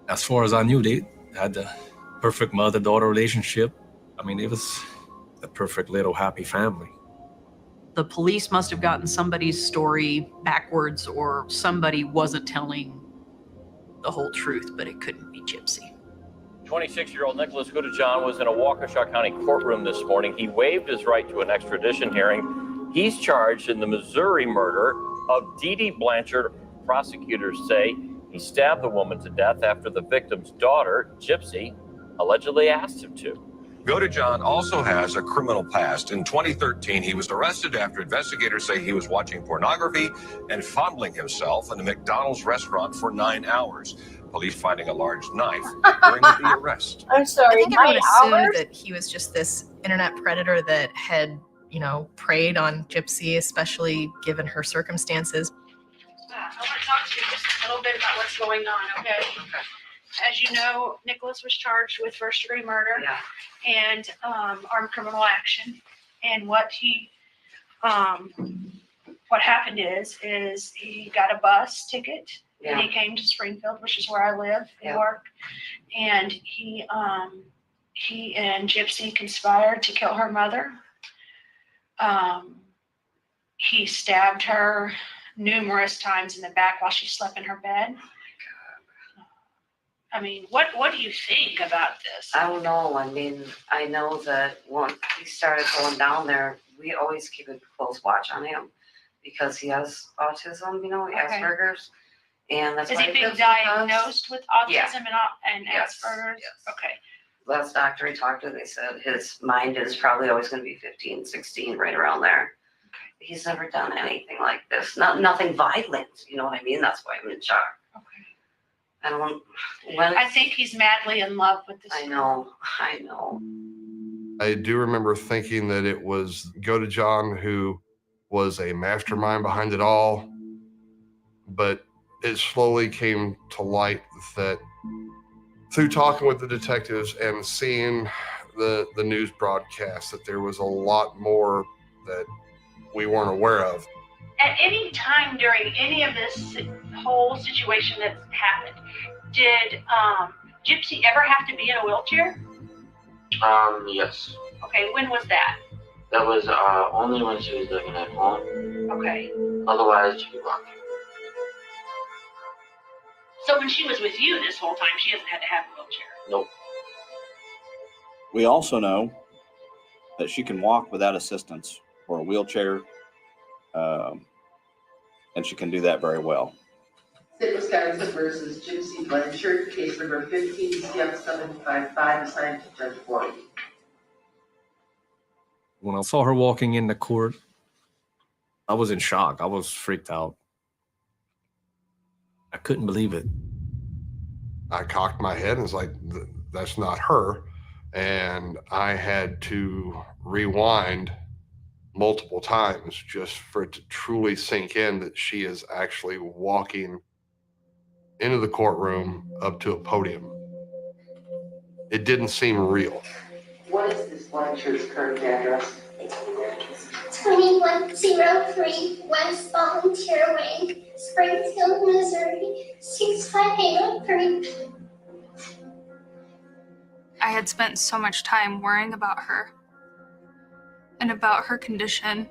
As far as I knew, they had the perfect mother-daughter relationship. I mean, it was the perfect little happy family. The police must have gotten somebody's story backwards, or somebody wasn't telling the whole truth, but it couldn't be Gypsy. 26-year-old Nicholas Goodjohn was in a Waukesha County courtroom this morning. He waived his right to an extradition hearing. He's charged in the Missouri murder of Dee Dee Blanchard. Prosecutors say he stabbed the woman to death after the victim's daughter, Gypsy, allegedly asked him to. Godejohn also has a criminal past. In 2013, he was arrested after investigators say he was watching pornography and fondling himself in a McDonald's restaurant for 9 hours. Police finding a large knife during the arrest. I'm I sorry, think everyone 9 assumed hours? that he was just this internet predator that had, preyed on Gypsy, especially given her circumstances. I want to talk to you just a little bit about what's going on, okay? As you know, Nicholas was charged with first-degree murder and armed criminal action. And what happened is he got a bus ticket and he came to Springfield, which is where I live and work. And he and Gypsy conspired to kill her mother. He stabbed her numerous times in the back while she slept in her bed. I mean, what do you think about this? I don't know. I mean, I know that once he started going down there, we always keep a close watch on him because he has autism, Asperger's. And that's Is why he being lives with us. diagnosed with autism Yeah. and Yes, Asperger's? yes. Okay. Last doctor he talked to, they said his mind is probably always going to be 15, 16, right around there. He's never done anything like this. Nothing violent, you know what I mean? That's why I'm in shock. Okay. I think he's madly in love with this. I know. I do remember thinking that it was Godejohn who was a mastermind behind it all, but it slowly came to light that through talking with the detectives and seeing the news broadcast that there was a lot more that we weren't aware of. At any time during any of this whole situation that's happened, did Gypsy ever have to be in a wheelchair? Yes. Okay, when was that? That was only when she was living at home. Okay. Otherwise, she could walk. So when she was with you this whole time, she hasn't had to have a wheelchair? Nope. We also know that she can walk without assistance or a wheelchair, and she can do that very well. State Wisconsin versus Gypsy Blanchard, case number 15 CF755, assigned to Judge Ward. When I saw her walking in the court, I was in shock. I was freaked out. I couldn't believe it. I cocked my head and was like, that's not her. And I had to rewind multiple times just for it to truly sink in that she is actually walking into the courtroom up to a podium. It didn't seem real. What is this Blanchard's current address? 2103 West Volunteer Way, Springfield, Missouri, 65803. I had spent so much time worrying about her and about her condition.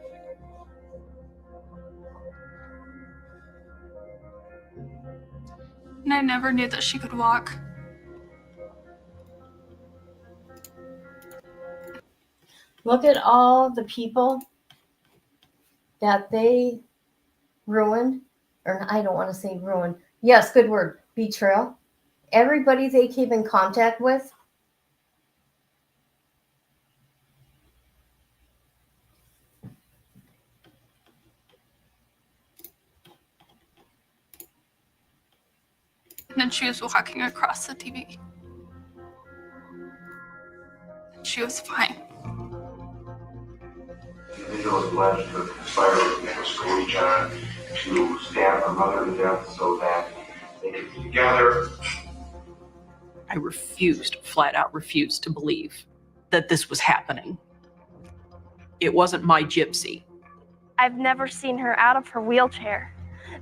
And I never knew that she could walk. Look at all the people that they ruined, or I don't want to say ruined. Yes, good word. Betrayal. Everybody they came in contact with. And then she was walking across the TV. She was fine. Individuals alleged to conspire with Nicholas Cody John to stab her mother to death so that they could be together. I refused, flat out refused to believe that this was happening. It wasn't my Gypsy. I've never seen her out of her wheelchair.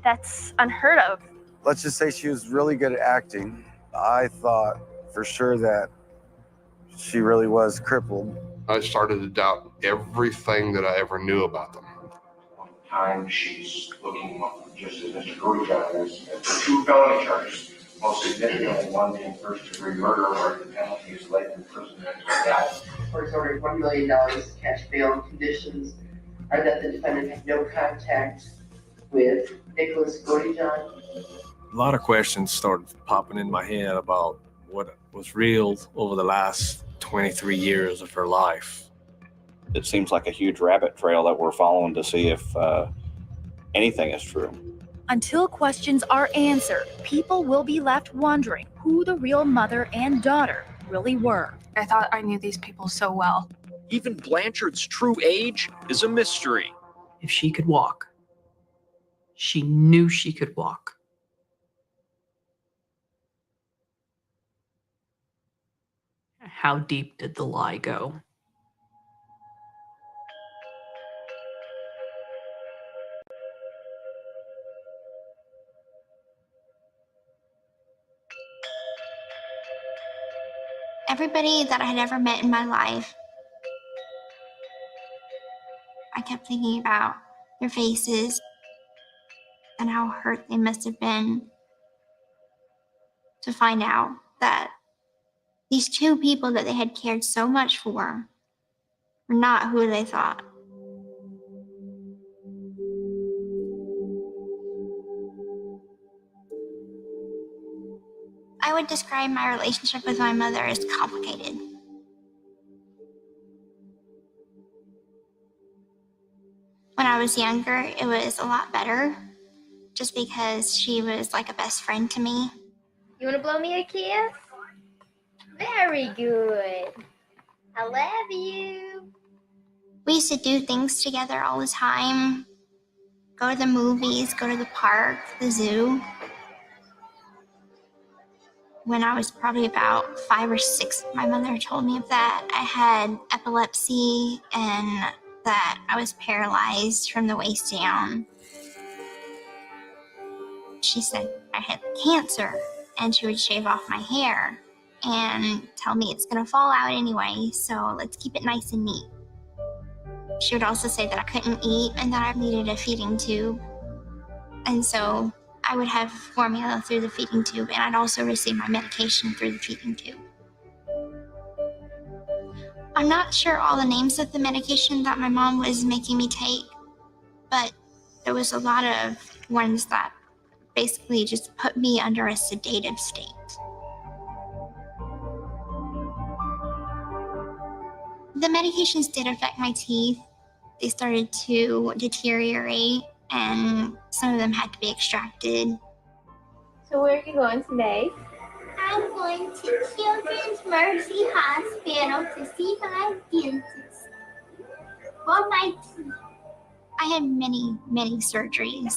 That's unheard of. Let's just say she was really good at acting. I thought for sure that she really was crippled. I started to doubt everything that I ever knew about them. Time she's looking just as Mr. Cody John is for 2 felony charges, most significantly one being first-degree murder, where the penalty is life imprisonment or death. Court's ordered $1 million cash bail. Conditions are that the defendant have no contact with Nicholas Gordyjohn. A lot of questions started popping in my head about what was real over the last 23 years of her life. It seems like a huge rabbit trail that we're following to see if anything is true. Until questions are answered, people will be left wondering who the real mother and daughter really were. I thought I knew these people so well. Even Blanchard's true age is a mystery. If she could walk, she knew she could walk. How deep did the lie go? Everybody that I had ever met in my life, I kept thinking about their faces and how hurt they must have been to find out that these 2 people that they had cared so much for were not who they thought. I would describe my relationship with my mother as complicated. When I was younger, it was a lot better, just because she was like a best friend to me. You want to blow me a kiss? Very good. I love you. We used to do things together all the time. Go to the movies, go to the park, the zoo. When I was probably about 5 or 6, my mother told me that I had epilepsy and that I was paralyzed from the waist down. She said I had cancer, and she would shave off my hair and tell me it's gonna fall out anyway, so let's keep it nice and neat. She would also say that I couldn't eat and that I needed a feeding tube. And so I would have formula through the feeding tube, and I'd also receive my medication through the feeding tube. I'm not sure all the names of the medication that my mom was making me take, but there was a lot of ones that basically just put me under a sedative state. The medications did affect my teeth. They started to deteriorate, and some of them had to be extracted. So where are you going today? I'm going to Children's Mercy Hospital to see my dentist for my teeth. I had many surgeries.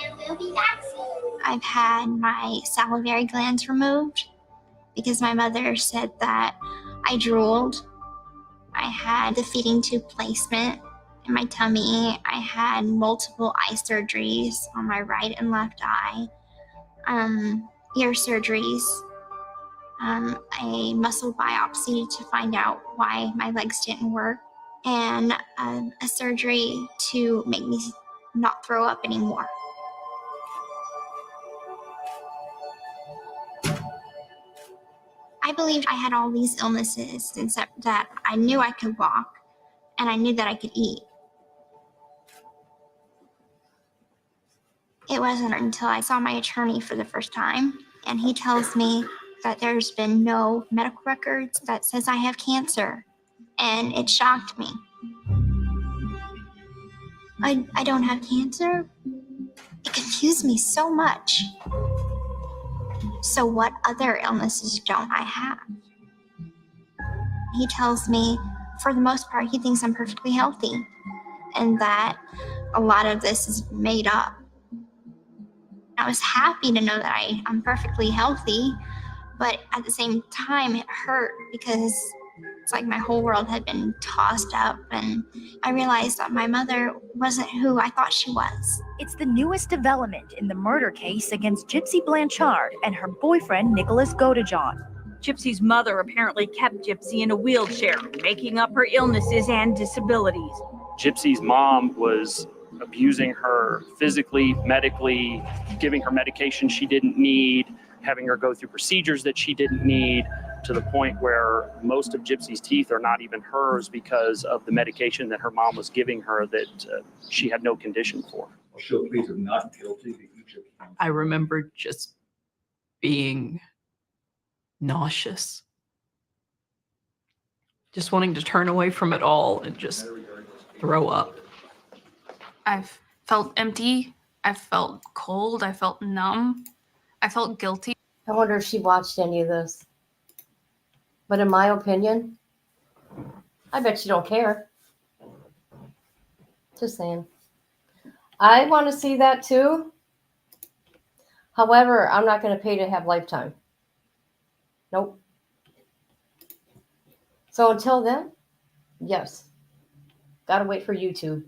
And will be vaccinated. I've had my salivary glands removed because my mother said that I drooled. I had the feeding tube placement in my tummy. I had multiple eye surgeries on my right and left eye. Ear surgeries. A muscle biopsy to find out why my legs didn't work. And a surgery to make me not throw up anymore. I believed I had all these illnesses, except that I knew I could walk and I knew that I could eat. It wasn't until I saw my attorney for the first time, and he tells me that there's been no medical records that says I have cancer, and it shocked me. I don't have cancer? It confused me so much. So what other illnesses don't I have? He tells me, for the most part, he thinks I'm perfectly healthy and that a lot of this is made up. I was happy to know that I'm perfectly healthy, but at the same time, it hurt because it's like my whole world had been tossed up, and I realized that my mother wasn't who I thought she was. It's the newest development in the murder case against Gypsy Blanchard and her boyfriend, Nicholas Godejohn. Gypsy's mother apparently kept Gypsy in a wheelchair, making up her illnesses and disabilities. Gypsy's mom was abusing her physically, medically, giving her medication she didn't need, having her go through procedures that she didn't need, to the point where most of Gypsy's teeth are not even hers because of the medication that her mom was giving her that she had no condition for. I'll show a plea of not guilty to each of them. I remember just being nauseous. Just wanting to turn away from it all and just throw up. I've felt empty. I felt cold. I felt numb. I felt guilty. I wonder if she watched any of this. But in my opinion, I bet she don't care. Just saying. I want to see that too. However, I'm not going to pay to have Lifetime. Nope. So until then, yes. Gotta wait for YouTube.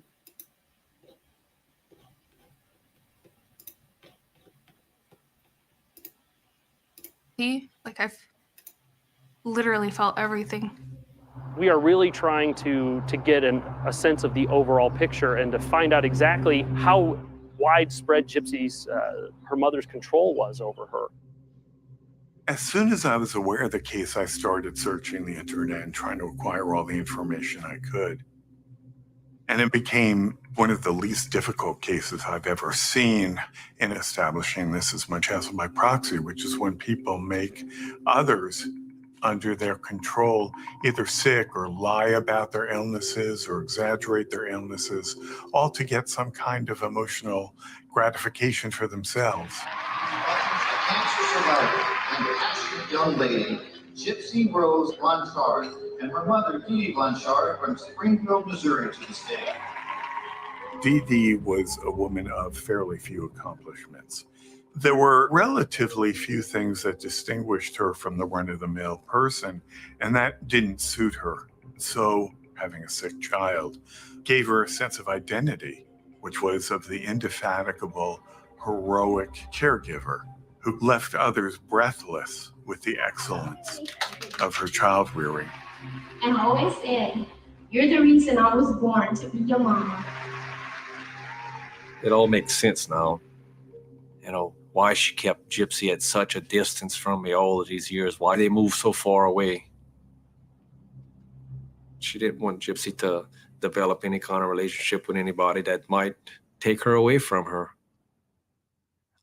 Like I've literally felt everything. We are really trying to get a sense of the overall picture and to find out exactly how widespread Gypsy's, her mother's control was over her. As soon as I was aware of the case, I started searching the internet and trying to acquire all the information I could. And it became one of the least difficult cases I've ever seen in establishing this as much as by proxy, which is when people make others under their control either sick or lie about their illnesses or exaggerate their illnesses, all to get some kind of emotional gratification for themselves. Cancer survivor and passionate young lady, Gypsy Rose Blanchard, and her mother, Dee Dee Blanchard, from Springfield, Missouri, to this day. Dee Dee was a woman of fairly few accomplishments. There were relatively few things that distinguished her from the run-of-the-mill person, and that didn't suit her. So having a sick child gave her a sense of identity, which was of the indefatigable, heroic caregiver who left others breathless with the excellence of her child rearing. And I always said, you're the reason I was born to be your mama. It all makes sense now. You know, why she kept Gypsy at such a distance from me all of these years, why they moved so far away. She didn't want Gypsy to develop any kind of relationship with anybody that might take her away from her.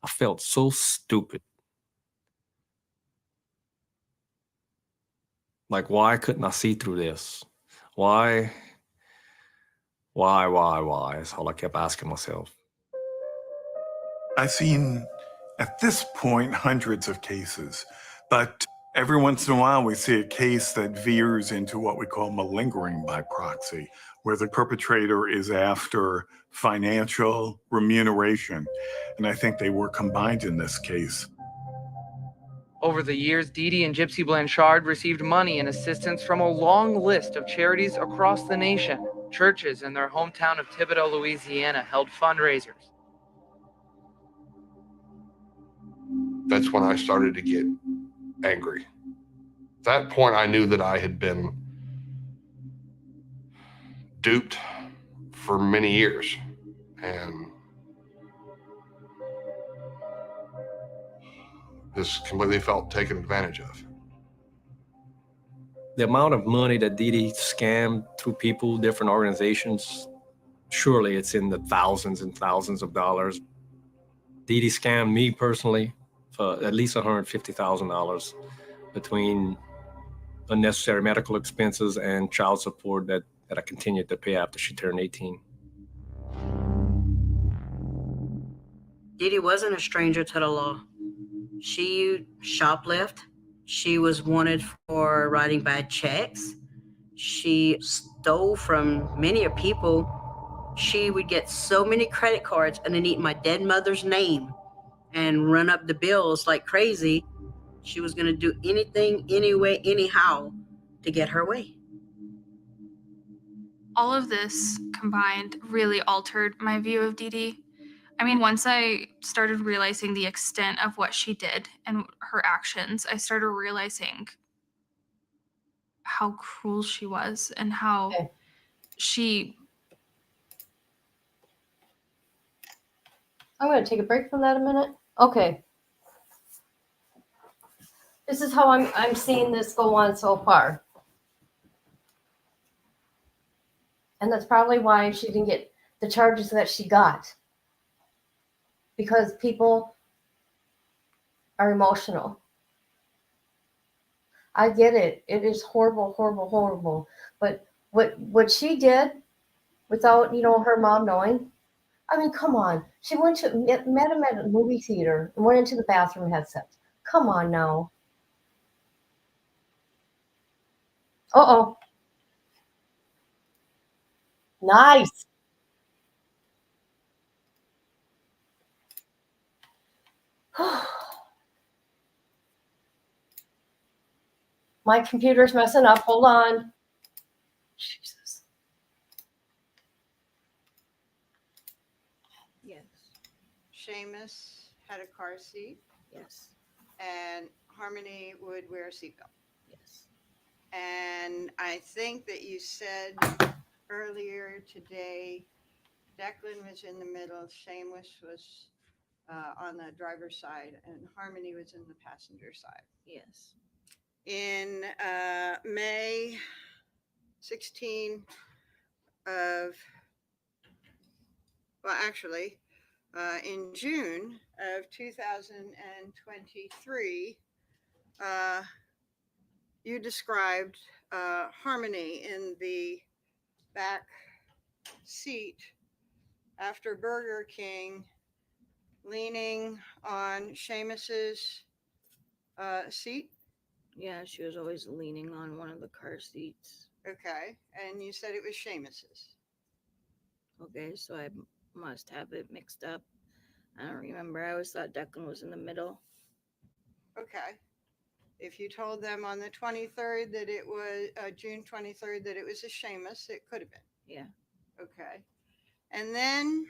I felt so stupid. Like, why couldn't I see through this? Why? That's all I kept asking myself. I've seen, at this point, hundreds of cases, but every once in a while we see a case that veers into what we call malingering by proxy, where the perpetrator is after financial remuneration, and I think they were combined in this case. Over the years, Dee Dee and Gypsy Blanchard received money and assistance from a long list of charities across the nation. Churches in their hometown of Thibodaux, Louisiana held fundraisers. That's when I started to get angry. At that point, I knew that I had been duped for many years. And just completely felt taken advantage of. The amount of money that Dee Dee scammed through people, different organizations, surely it's in the thousands and thousands of dollars. Dee Dee scammed me personally for at least $150,000 between unnecessary medical expenses and child support that I continued to pay after she turned 18. Dee Dee wasn't a stranger to the law. She shoplifted. She was wanted for writing bad checks. She stole from many people. She would get so many credit cards underneath my dead mother's name and run up the bills like crazy. She was going to do anything, anyway, anyhow to get her way. All of this combined really altered my view of Dee Dee. I mean, once I started realizing the extent of what she did and her actions, I started realizing how cruel she was and how she... I'm going to take a break from that a minute. Okay. This is how I'm seeing this go on so far. And that's probably why she didn't get the charges that she got. Because people are emotional. I get it. It is horrible, horrible, horrible. But what she did without, her mom knowing, I mean, come on. She met him at a movie theater and went into the bathroom and had sex. Come on now. Uh-oh. Nice. My computer's messing up. Hold on. Jesus. Yes. Seamus had a car seat. Yes. And Harmony would wear a seatbelt. Yes. And I think that you said earlier today, Declan was in the middle, Seamus was on the driver's side, and Harmony was in the passenger side. Yes. In May 16 of, well, actually, in June of 2023, you described Harmony in the back seat after Burger King, leaning on Seamus's seat. Yeah, she was always leaning on one of the car seats. Okay, and you said it was Seamus's. Okay, so I must have it mixed up. I don't remember. I always thought Declan was in the middle. Okay. If you told them on the 23rd that it was June 23rd that it was a Seamus, it could have been. Yeah. Okay. And then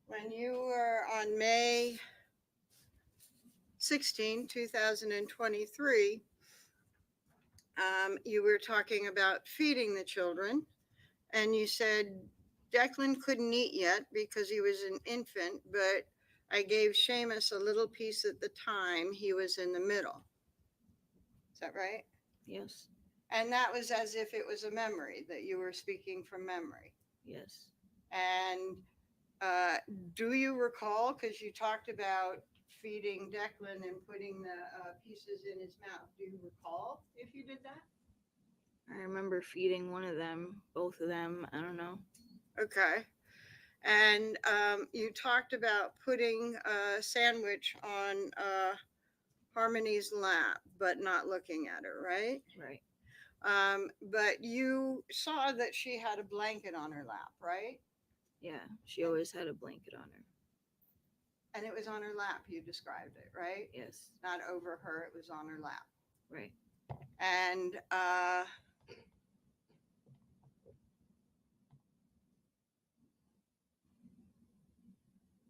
when you were on May 16, 2023, you were talking about feeding the children, and you said Declan couldn't eat yet because he was an infant, but I gave Seamus a little piece at the time he was in the middle. Is that right? Yes. And that was as if it was a memory, that you were speaking from memory. Yes. And do you recall, because you talked about feeding Declan and putting the pieces in his mouth, do you recall if you did that? I remember feeding one of them, both of them. I don't know. Okay. And you talked about putting a sandwich on Harmony's lap, but not looking at her, right? Right. But you saw that she had a blanket on her lap, right? Yeah, she always had a blanket on her. And it was on her lap, you described it, right? Yes. Not over her, it was on her lap. Right. And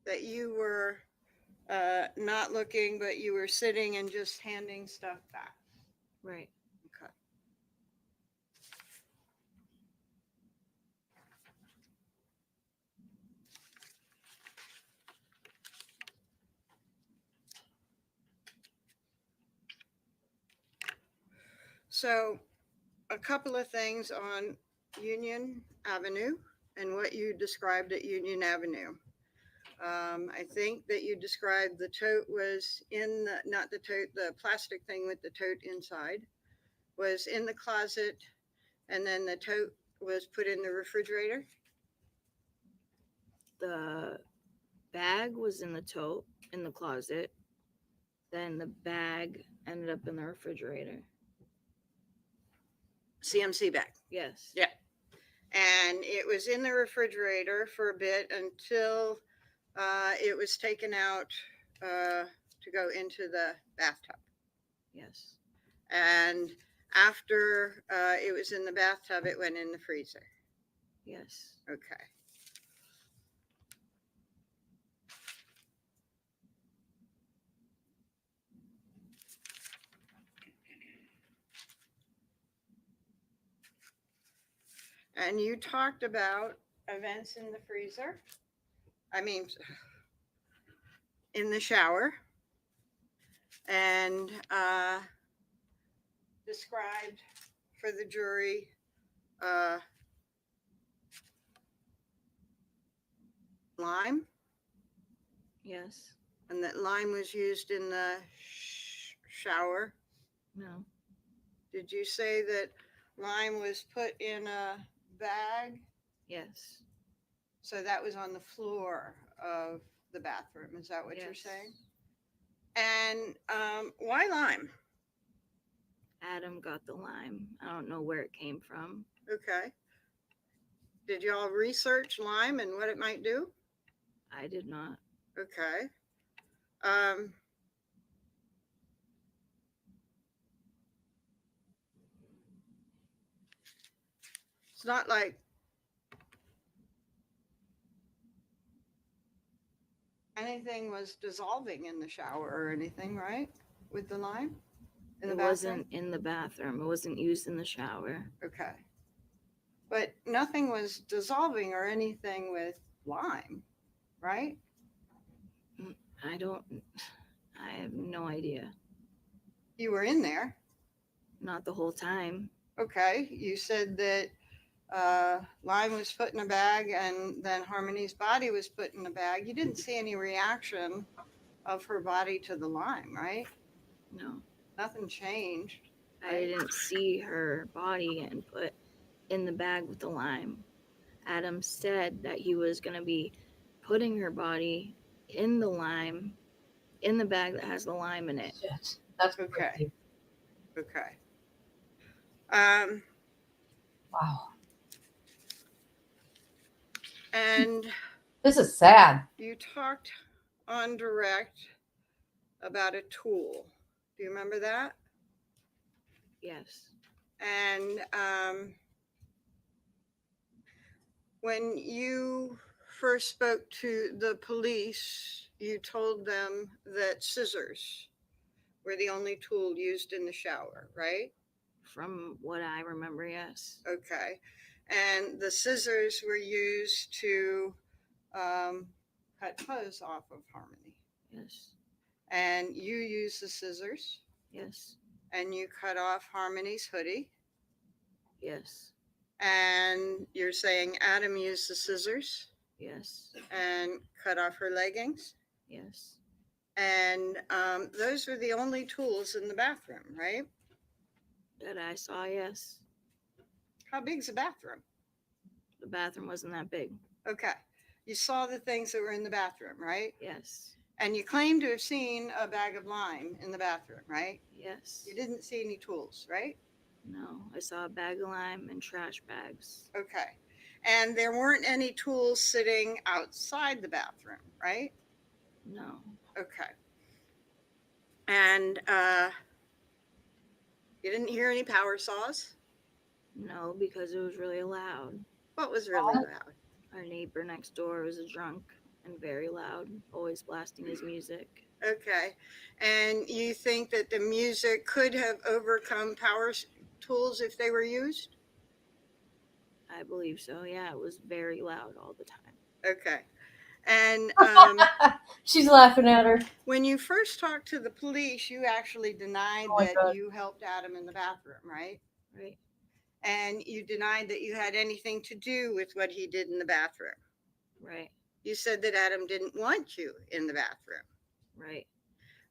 that you were not looking, but you were sitting and just handing stuff back. Right. Okay. So a couple of things on Union Avenue and what you described at Union Avenue. I think that you described the tote was in the, not the tote, the plastic thing with the tote inside was in the closet, and then the tote was put in the refrigerator? The bag was in the tote in the closet. Then the bag ended up in the refrigerator. CMC bag. Yes. Yeah. And it was in the refrigerator for a bit until it was taken out to go into the bathtub. Yes. And after it was in the bathtub, it went in the freezer. Yes. Okay. And you talked about events in the freezer. I mean, in the shower. And described for the jury lime. Yes. And that lime was used in the shower. No. Did you say that lime was put in a bag? Yes. So that was on the floor of the bathroom. Is that what you're Yes. saying? And why lime? Adam got the lime. I don't know where it came from. Okay. Did y'all research lime and what it might do? I did not. Okay. It's not like anything was dissolving in the shower or anything, right? With the lime in the It bathroom? wasn't in the bathroom. It wasn't used in the shower. Okay. But nothing was dissolving or anything with lime, right? I have no idea. You were in there. Not the whole time. Okay. You said that lime was put in a bag and then Harmony's body was put in a bag. You didn't see any reaction of her body to the lime, right? No. Nothing changed. I didn't see her body getting put in the bag with the lime. Adam said that he was going to be putting her body in the lime, in the bag that has the lime in it. Shit. That's okay. crazy. Okay. Wow. And This is sad. you talked on direct about a tool. Do you remember that? Yes. And when you first spoke to the police, you told them that scissors were the only tool used in the shower, right? From what I remember, yes. Okay. And the scissors were used to cut clothes off of Harmony. Yes. And you used the scissors. Yes. And you cut off Harmony's hoodie. Yes. And you're saying Adam used the scissors Yes. and cut off her leggings. Yes. And those were the only tools in the bathroom, right? That I saw, yes. How big's the bathroom? The bathroom wasn't that big. Okay. You saw the things that were in the bathroom, right? Yes. And you claim to have seen a bag of lime in the bathroom, right? Yes. You didn't see any tools, right? No, I saw a bag of lime and trash bags. Okay. And there weren't any tools sitting outside the bathroom, right? No. Okay. And you didn't hear any power saws? No, because it was really loud. What was really loud? Our neighbor next door was a drunk and very loud, always blasting his music. Okay. And you think that the music could have overcome power tools if they were used? I believe so, yeah. It was very loud all the time. Okay. And she's laughing at her. When you first talked to the police, you actually denied my that God. you helped Adam in the bathroom, right? Right. And you denied that you had anything to do with what he did in the bathroom. Right. You said that Adam didn't want you in the bathroom. Right.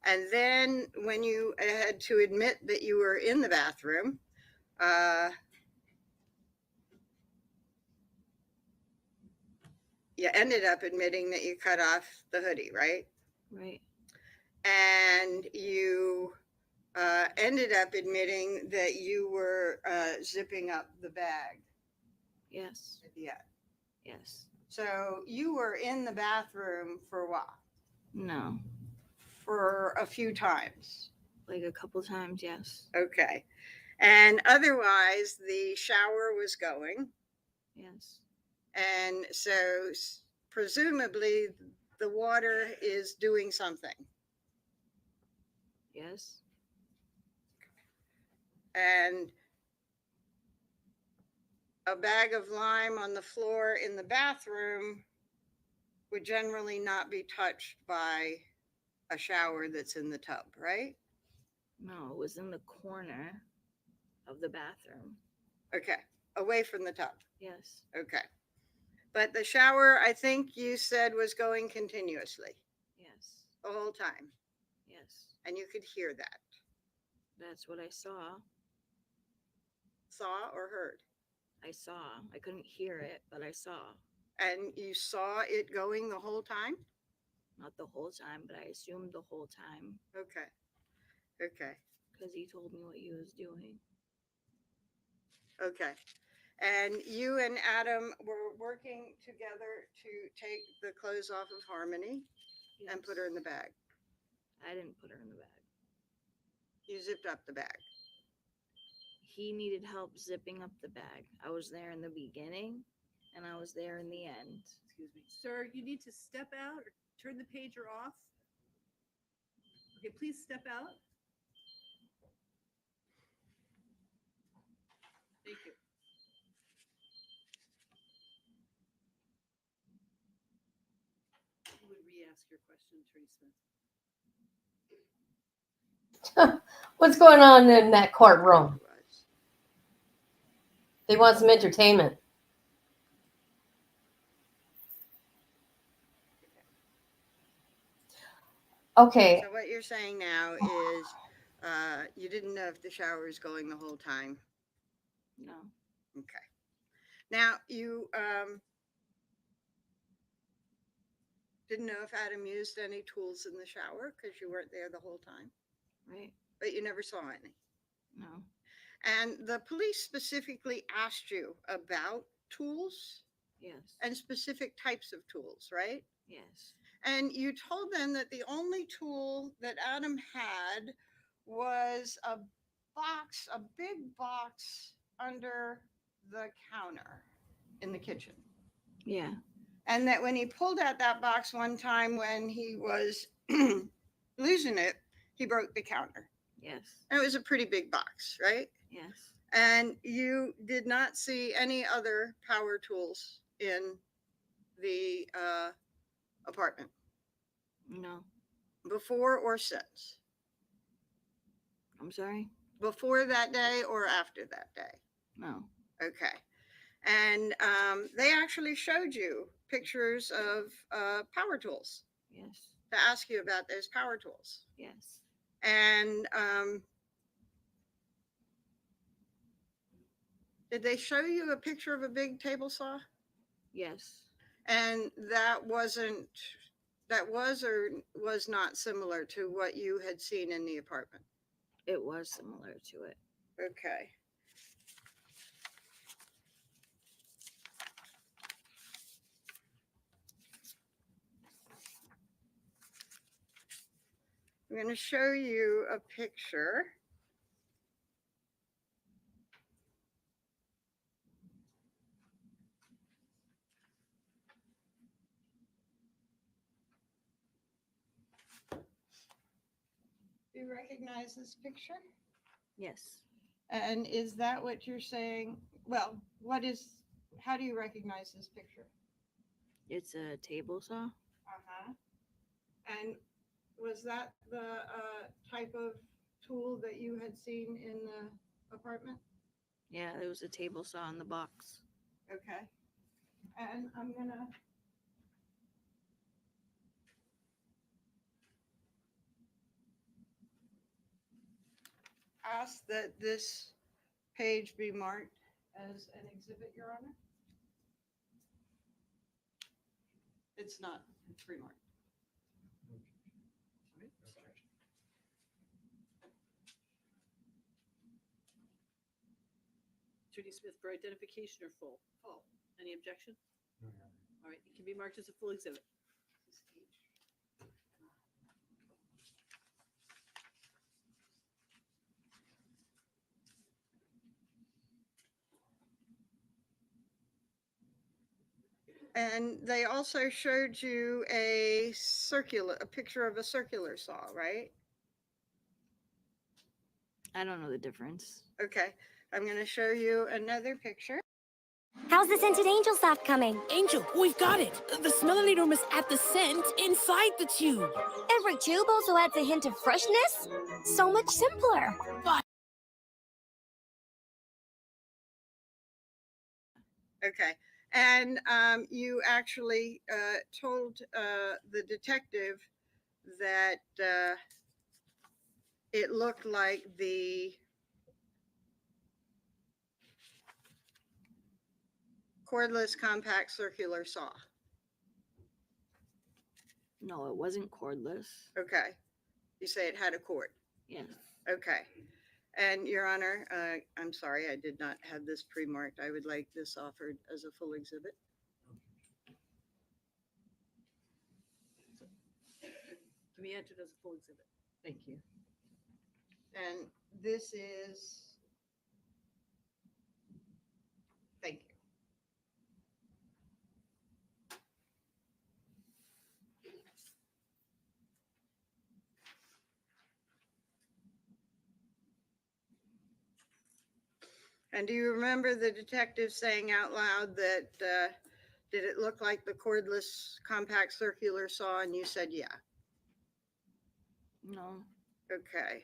And then when you had to admit that you were in the bathroom, you ended up admitting that you cut off the hoodie, right? Right. And you ended up admitting that you were zipping up the bag. Yes. Yeah. Yes. So you were in the bathroom for what? No. For a few times. Like a couple times, yes. Okay. And otherwise, the shower was going. Yes. And so presumably the water is doing something. Yes. And a bag of lime on the floor in the bathroom would generally not be touched by a shower that's in the tub, right? No, it was in the corner of the bathroom. Okay. Away from the tub. Yes. Okay. But the shower, I think you said, was going continuously Yes. the whole time. Yes. And you could hear that. That's what I saw. Saw or heard? I saw. I couldn't hear it, but I saw. And you saw it going the whole time? Not the whole time, but I assumed the whole time. Okay. Okay. Because he told me what he was doing. Okay. And you and Adam were working together to take the clothes off of Harmony and put her in the bag. I didn't put her in the bag. You zipped up the bag. He needed help zipping up the bag. I was there in the beginning and I was there in the end. Excuse me. Sir, you need to step out or turn the pager off. Okay, please step out. Thank you. You would re-ask your question, Attorney Smith. What's going on in that courtroom? They want some entertainment. Okay. So what you're saying now is you didn't know if the shower was going the whole time. No. Okay. Now you didn't know if Adam used any tools in the shower because you weren't there the whole time. Right. But you never saw any. No. And the police specifically asked you about tools Yes. and specific types of tools, right? Yes. And you told them that the only tool that Adam had was a box, a big box under the counter in the kitchen. Yeah. And that when he pulled out that box one time when he was losing it, he broke the counter. Yes. And it was a pretty big box, right? Yes. And you did not see any other power tools in the apartment? No. Before or since? I'm sorry? Before that day or after that day? No. Okay. And they actually showed you pictures of power tools. Yes. To ask you about those power tools. Yes. And did they show you a picture of a big table saw? Yes. And that was or was not similar to what you had seen in the apartment? It was similar to it. Okay. I'm going to show you a picture. Do you recognize this picture? Yes. And is that what you're saying? Well, how do you recognize this picture? It's a table saw. Uh-huh. And was that the type of tool that you had seen in the apartment? Yeah, there was a table saw in the box. Okay. And I'm gonna ask that this page be marked as an exhibit, Your Honor. It's not, it's remarked. Judy Smith for identification or full? Full. Any objection? All right, it can be marked as a full exhibit. And they also showed you a picture of a circular saw, right? I don't know the difference. Okay, I'm going to show you another picture. How's the scented angel stuff coming? Angel, we've got it. The smellinator must add the scent inside the tube. Every tube also adds a hint of freshness? So much simpler. But Okay, and you actually told the detective that it looked like the cordless compact circular saw. No, it wasn't cordless. Okay, you say it had a cord. Yes. Okay, and Your Honor, I'm sorry, I did not have this pre-marked. I would like this offered as a full exhibit. Can be entered as a full exhibit. Thank you. And this is, thank you. And do you remember the detective saying out loud that, did it look like the cordless compact circular saw? And you said, yeah. No. Okay.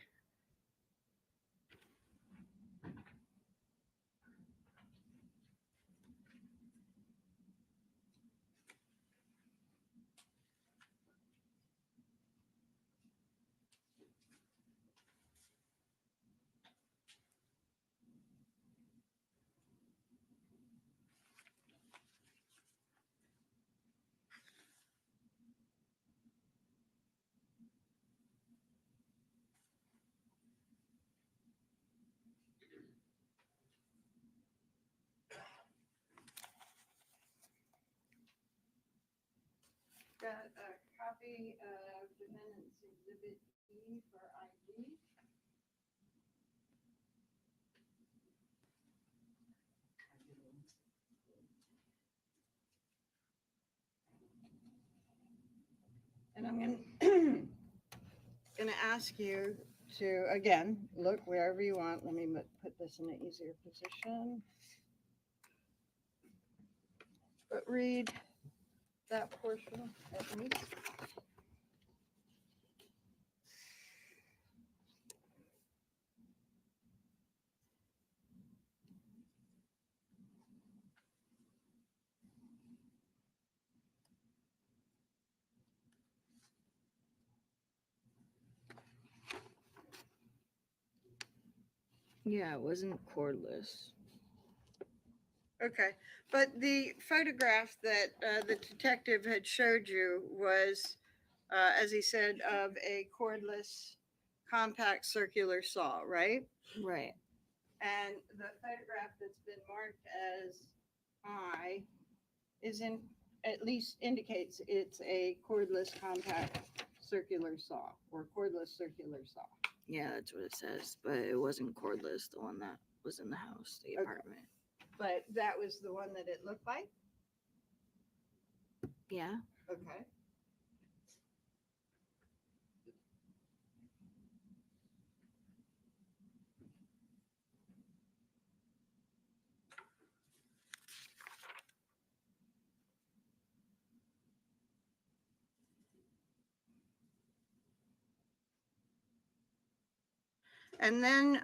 Got a copy of Defendant's Exhibit E for ID. And I'm gonna ask you to, again, look wherever you want. Let me put this in an easier position. But read that portion at least. Yeah, it wasn't cordless. Okay, but the photograph that the detective had showed you was, as he said, of a cordless compact circular saw, right? Right. And the photograph that's been marked as I at least indicates it's a cordless compact circular saw or cordless circular saw. Yeah, that's what it says, but it wasn't cordless, the one that was in the house, the apartment. But that was the one that it looked like? Yeah. Okay. And then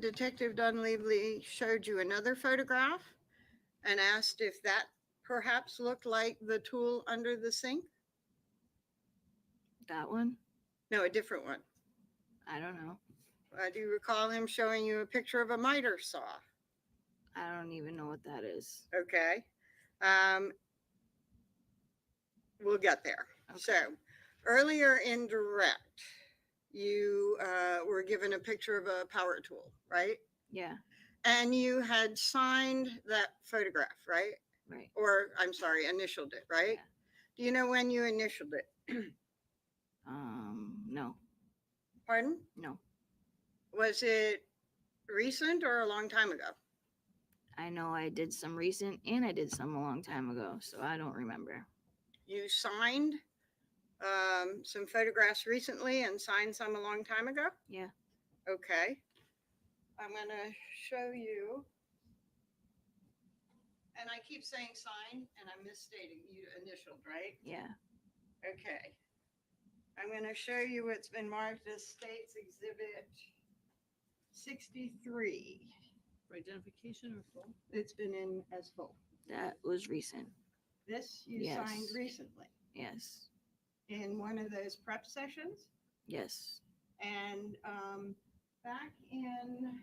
Detective Dunleavy showed you another photograph and asked if that perhaps looked like the tool under the sink? That one? No, a different one. I don't know. Do you recall him showing you a picture of a miter saw? I don't even know what that is. Okay. we'll get there. So earlier in direct, you were given a picture of a power tool, right? Yeah. And you had signed that photograph, right? Right. Or I'm sorry, initialed it, right? Yeah. Do you know when you initialed it? No. Pardon? No. Was it recent or a long time ago? I know I did some recent and I did some a long time ago, so I don't remember. You signed some photographs recently and signed some a long time ago? Yeah. Okay. I'm going to show you. And I keep saying sign and I'm misstating. You initialed, right? Yeah. Okay. I'm going to show you what's been marked as States Exhibit 63. For identification or full? It's been in as full. That was recent. This you Yes. signed recently Yes. in one of those prep sessions. Yes. And back in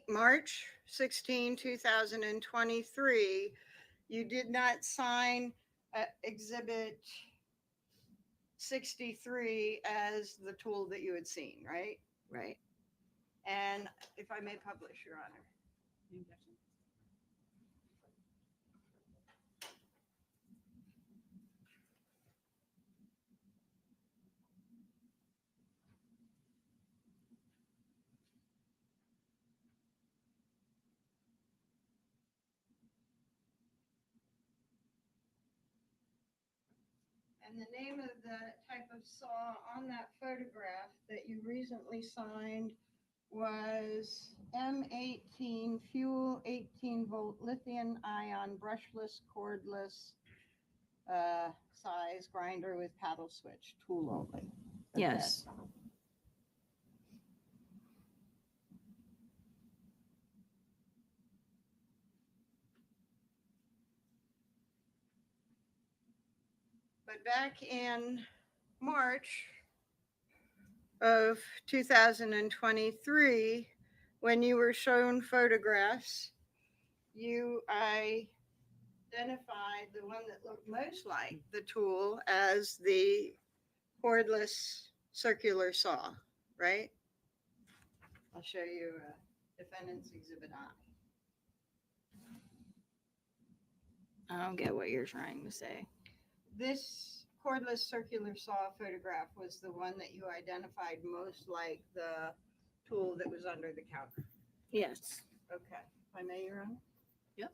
March 16, 2023, you did not sign Exhibit 63 as the tool that you had seen, right? Right. And if I may publish, Your Honor. And the name of the type of saw on that photograph that you recently signed was M18 fuel 18 volt lithium ion brushless cordless size grinder with paddle switch tool only. Yes. But back in March of 2023, when you were shown photographs, you identified the one that looked most like the tool as the cordless circular saw, right? I'll show you Defendant's Exhibit I. I don't get what you're trying to say. This cordless circular saw photograph was the one that you identified most like the tool that was under the counter. Yes. Okay. If I may, Your Honor? Yep.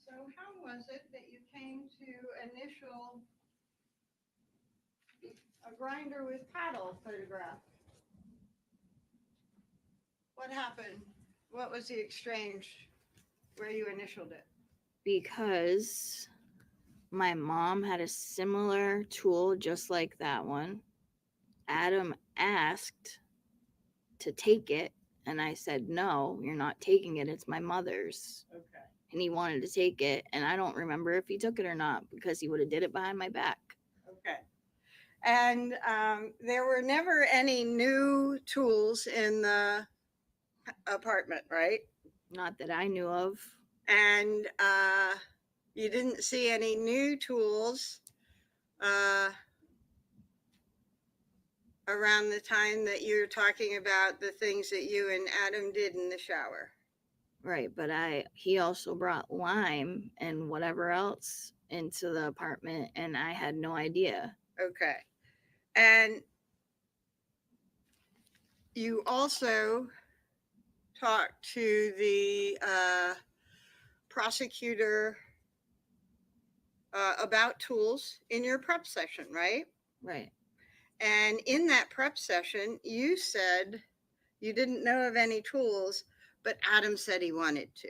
So how was it that you came to initial a grinder with paddle photograph? What happened? What was the exchange where you initialed it? Because my mom had a similar tool just like that one. Adam asked to take it, and I said, no, you're not taking it. It's my mother's. Okay. And he wanted to take it, and I don't remember if he took it or not because he would have did it behind my back. Okay. And there were never any new tools in the apartment, right? Not that I knew of. And you didn't see any new tools around the time that you're talking about the things that you and Adam did in the shower. Right, but he also brought lime and whatever else into the apartment, and I had no idea. Okay. And you also talked to the prosecutor about tools in your prep session, right? Right. And in that prep session, you said you didn't know of any tools, but Adam said he wanted to,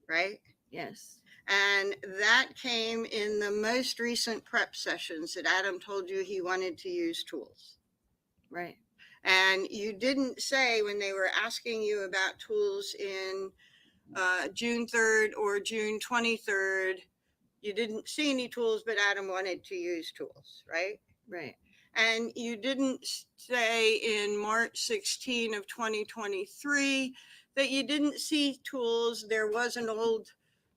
right? Yes. And that came in the most recent prep sessions that Adam told you he wanted to use tools. Right. And you didn't say when they were asking you about tools in June 3rd or June 23rd, you didn't see any tools, but Adam wanted to use tools, right? Right. And you didn't say in March 16 of 2023 that you didn't see tools. There was an old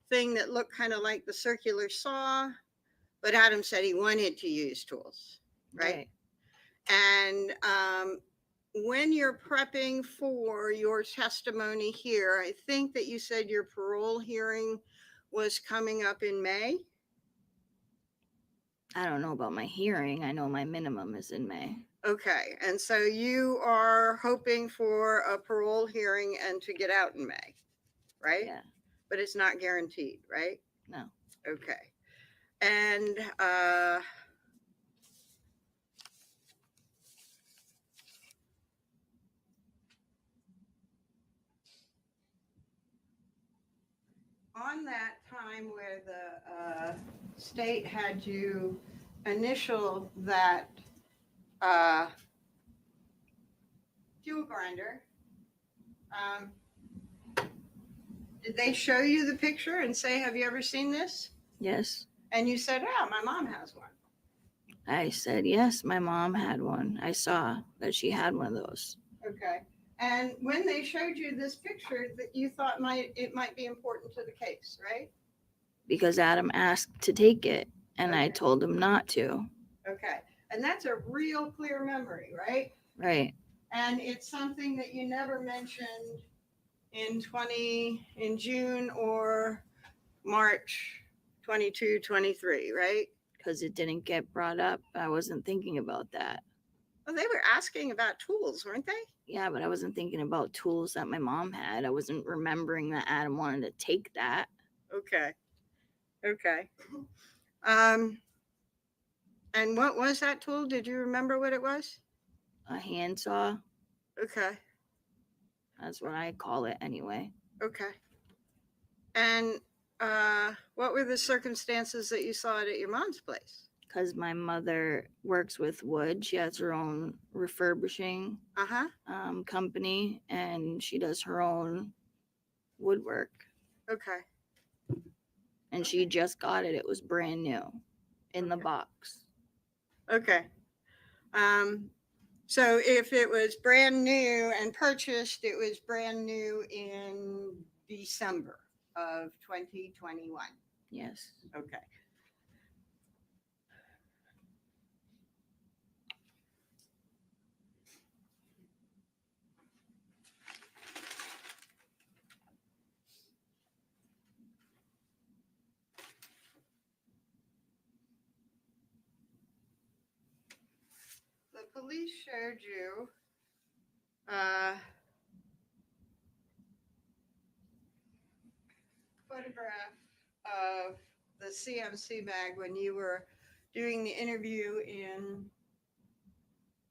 thing that looked kind of like the circular saw, but Adam said he wanted to use tools, right? And when you're prepping for your testimony here, I think that you said your parole hearing was coming up in May. I don't know about my hearing. I know my minimum is in May. Okay, and so you are hoping for a parole hearing and to get out in May, right? Yeah. But it's not guaranteed, right? No. Okay. And on that time where the state had you initial that fuel grinder, did they show you the picture and say, have you ever seen this? Yes. And you said, oh, my mom has one. I said, yes, my mom had one. I saw that she had one of those. Okay. And when they showed you this picture, that you thought it might be important to the case, right? Because Adam asked to take it, and I told him not to. Okay. And that's a real clear memory, right? Right. And it's something that you never mentioned in June or March 22, 23, right? Because it didn't get brought up. I wasn't thinking about that. Well, they were asking about tools, weren't they? Yeah, but I wasn't thinking about tools that my mom had. I wasn't remembering that Adam wanted to take that. Okay. Okay. And what was that tool? Did you remember what it was? A handsaw. Okay. That's what I call it anyway. Okay. And what were the circumstances that you saw it at your mom's place? Because my mother works with wood. She has her own refurbishing company, and she does her own woodwork. Okay. And she just got it. It was brand new in the box. Okay. So if it was brand new and purchased, it was brand new in December of 2021. Yes. Okay. The police showed you photograph of the CMC bag when you were doing the interview in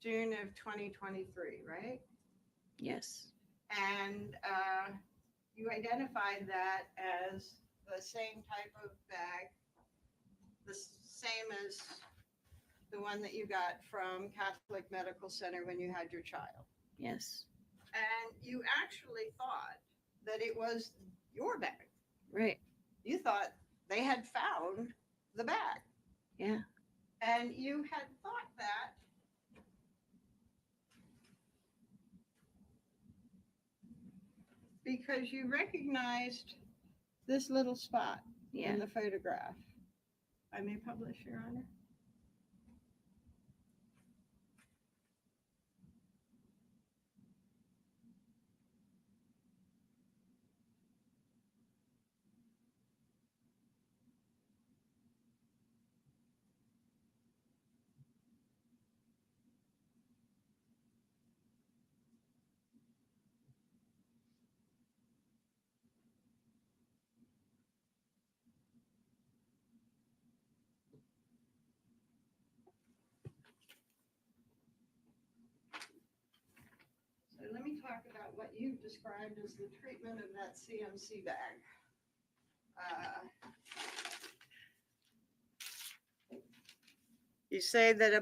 June of 2023, right? Yes. And you identified that as the same type of bag, the same as the one that you got from Catholic Medical Center when you had your child. Yes. And you actually thought that it was your bag. Right. You thought they had found the bag. Yeah. And you had thought that because you recognized this little spot in the photograph. I may publish, Your Honor. talk about what you've described as the treatment of that CMC bag. You say that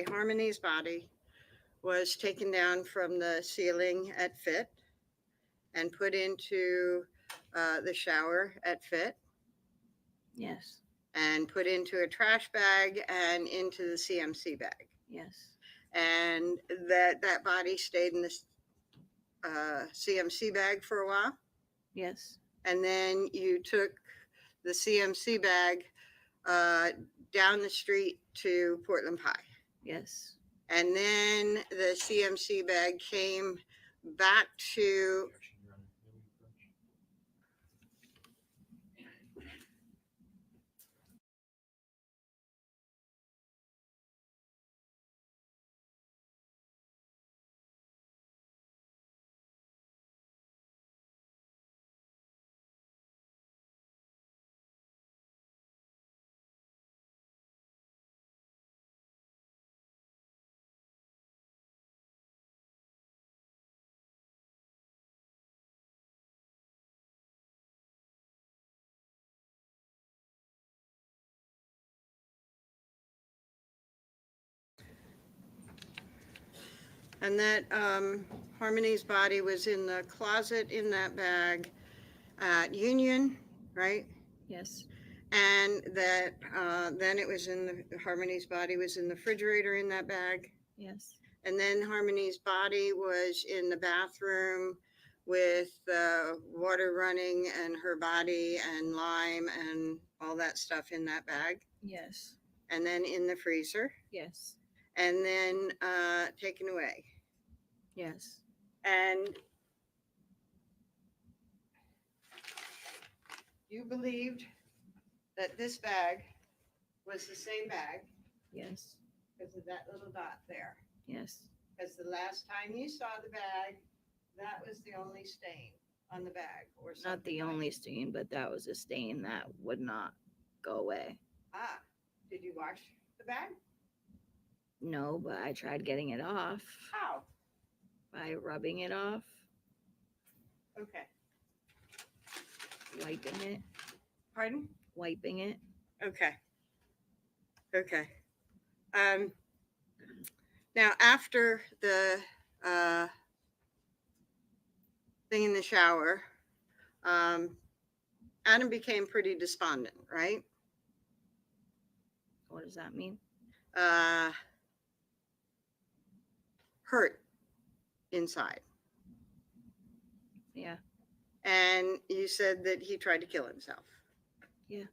Harmony's body was taken down from the ceiling at FIT and put into the shower at FIT. Yes. And put into a trash bag and into the CMC bag. Yes. And that body stayed in the CMC bag for a while. Yes. And then you took the CMC bag down the street to Portland Pie. Yes. And then the CMC bag came back to and that Harmony's body was in the closet in that bag at Union, right? Yes. And that then it was Harmony's body was in the refrigerator in that bag. Yes. And then Harmony's body was in the bathroom with water running and her body and lime and all that stuff in that bag. Yes. And then in the freezer. Yes. And then taken away. Yes. And you believed that this bag was the same bag. Yes. Because of that little dot there. Yes. Because the last time you saw the bag, that was the only stain on the bag, or something. Not the only stain, but that was a stain that would not go away. Ah, did you wash the bag? No, but I tried getting it off. How? By rubbing it off, Okay. wiping it. Pardon? Wiping it. Okay. Okay. Now after the thing in the shower, Adam became pretty despondent, right? What does that mean? Hurt inside. Yeah. And you said that he tried to kill himself. Yeah.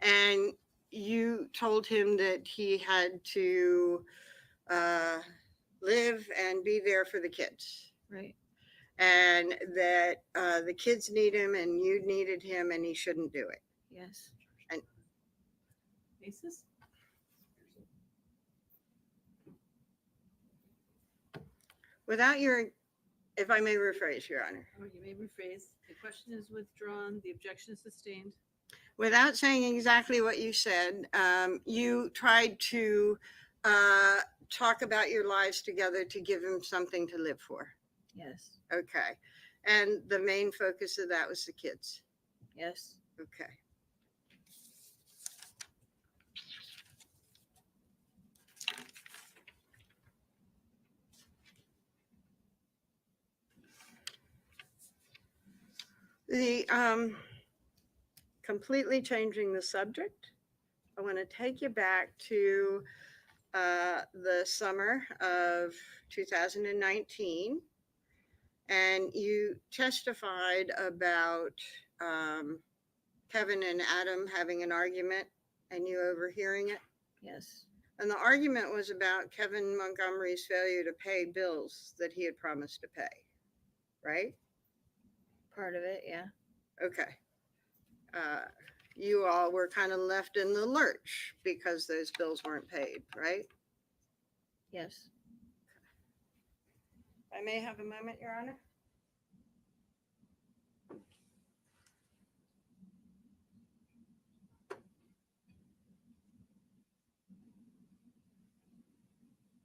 And you told him that he had to live and be there for the kids. Right. And that the kids need him and you needed him and he shouldn't do it. Yes. And Basis? without your, if I may rephrase, Your Honor, Oh, you may rephrase. The question is withdrawn. The objection is sustained. without saying exactly what you said, you tried to talk about your lives together to give him something to live for. Yes. Okay. And the main focus of that was the kids. Yes. Okay. The completely changing the subject, I want to take you back to the summer of 2019, and you testified about Kevin and Adam having an argument and you overhearing it. Yes. And the argument was about Kevin Montgomery's failure to pay bills that he had promised to pay, right? Part of it, yeah. Okay. You all were kind of left in the lurch because those bills weren't paid, right? Yes. I may have a moment, Your Honor.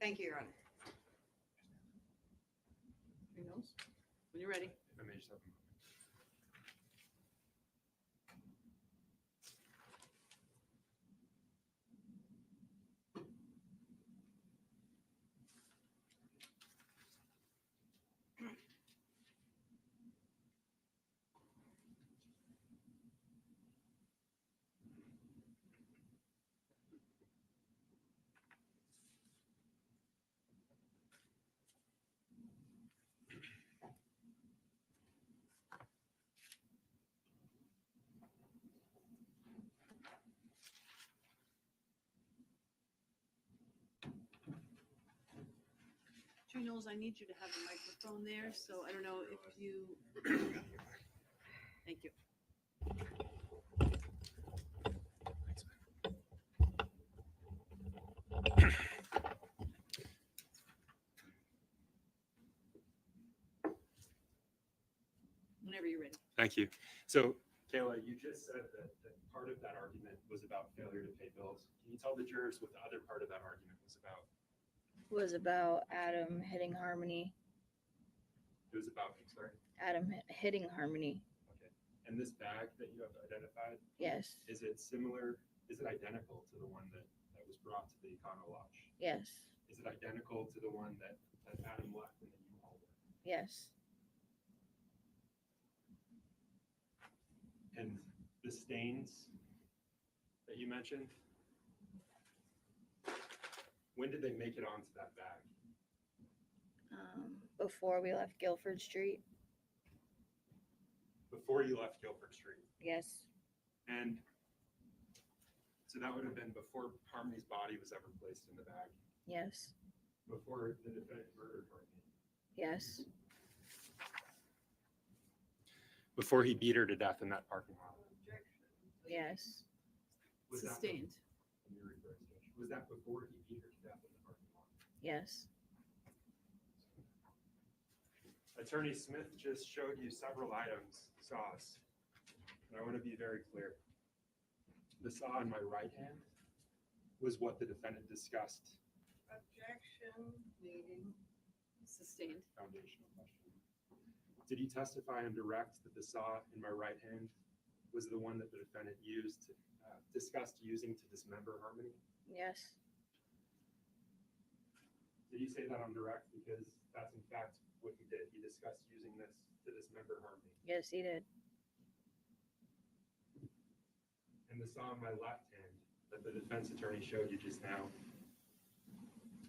Thank you, Your Honor. Nose, when you're ready. If I may just have a moment. Tree Knowles, I need you to have a microphone there, so I don't know if you. Thank you. Whenever you're ready. Thank you. So, Kayla, you just said that part of that argument was about failure to pay bills. Can you tell the jurors what the other part of that argument was about? Was about Adam hitting Harmony. It was about, I'm sorry. Adam hitting Harmony. Okay. And this bag that you have identified? Yes. Is it similar? Is it identical to the one that was brought to the Econo Lodge? Yes. Is it identical to the one that Adam left in the U-Haul? Yes. And the stains that you mentioned, when did they make it onto that bag? Before we left Guilford Street. Before you left Guilford Street? Yes. And so that would have been before Harmony's body was ever placed in the bag? Yes. Before the defendant murdered Harmony? Yes. Before he beat her to death in that parking lot? Yes. Was that Sustained. Was that before he beat her to death in the parking lot? Yes. Attorney Smith just showed you several items, saws, and I want to be very clear. The saw in my right hand was what the defendant discussed. Objection, meeting. Sustained. Foundational question. Did he testify on direct that the saw in my right hand was the one that the defendant used, discussed using to dismember Harmony? Yes. Did he say that on direct? Because that's in fact what he did. He discussed using this to dismember Harmony. Yes, he did. And the saw in my left hand that the defense attorney showed you just now,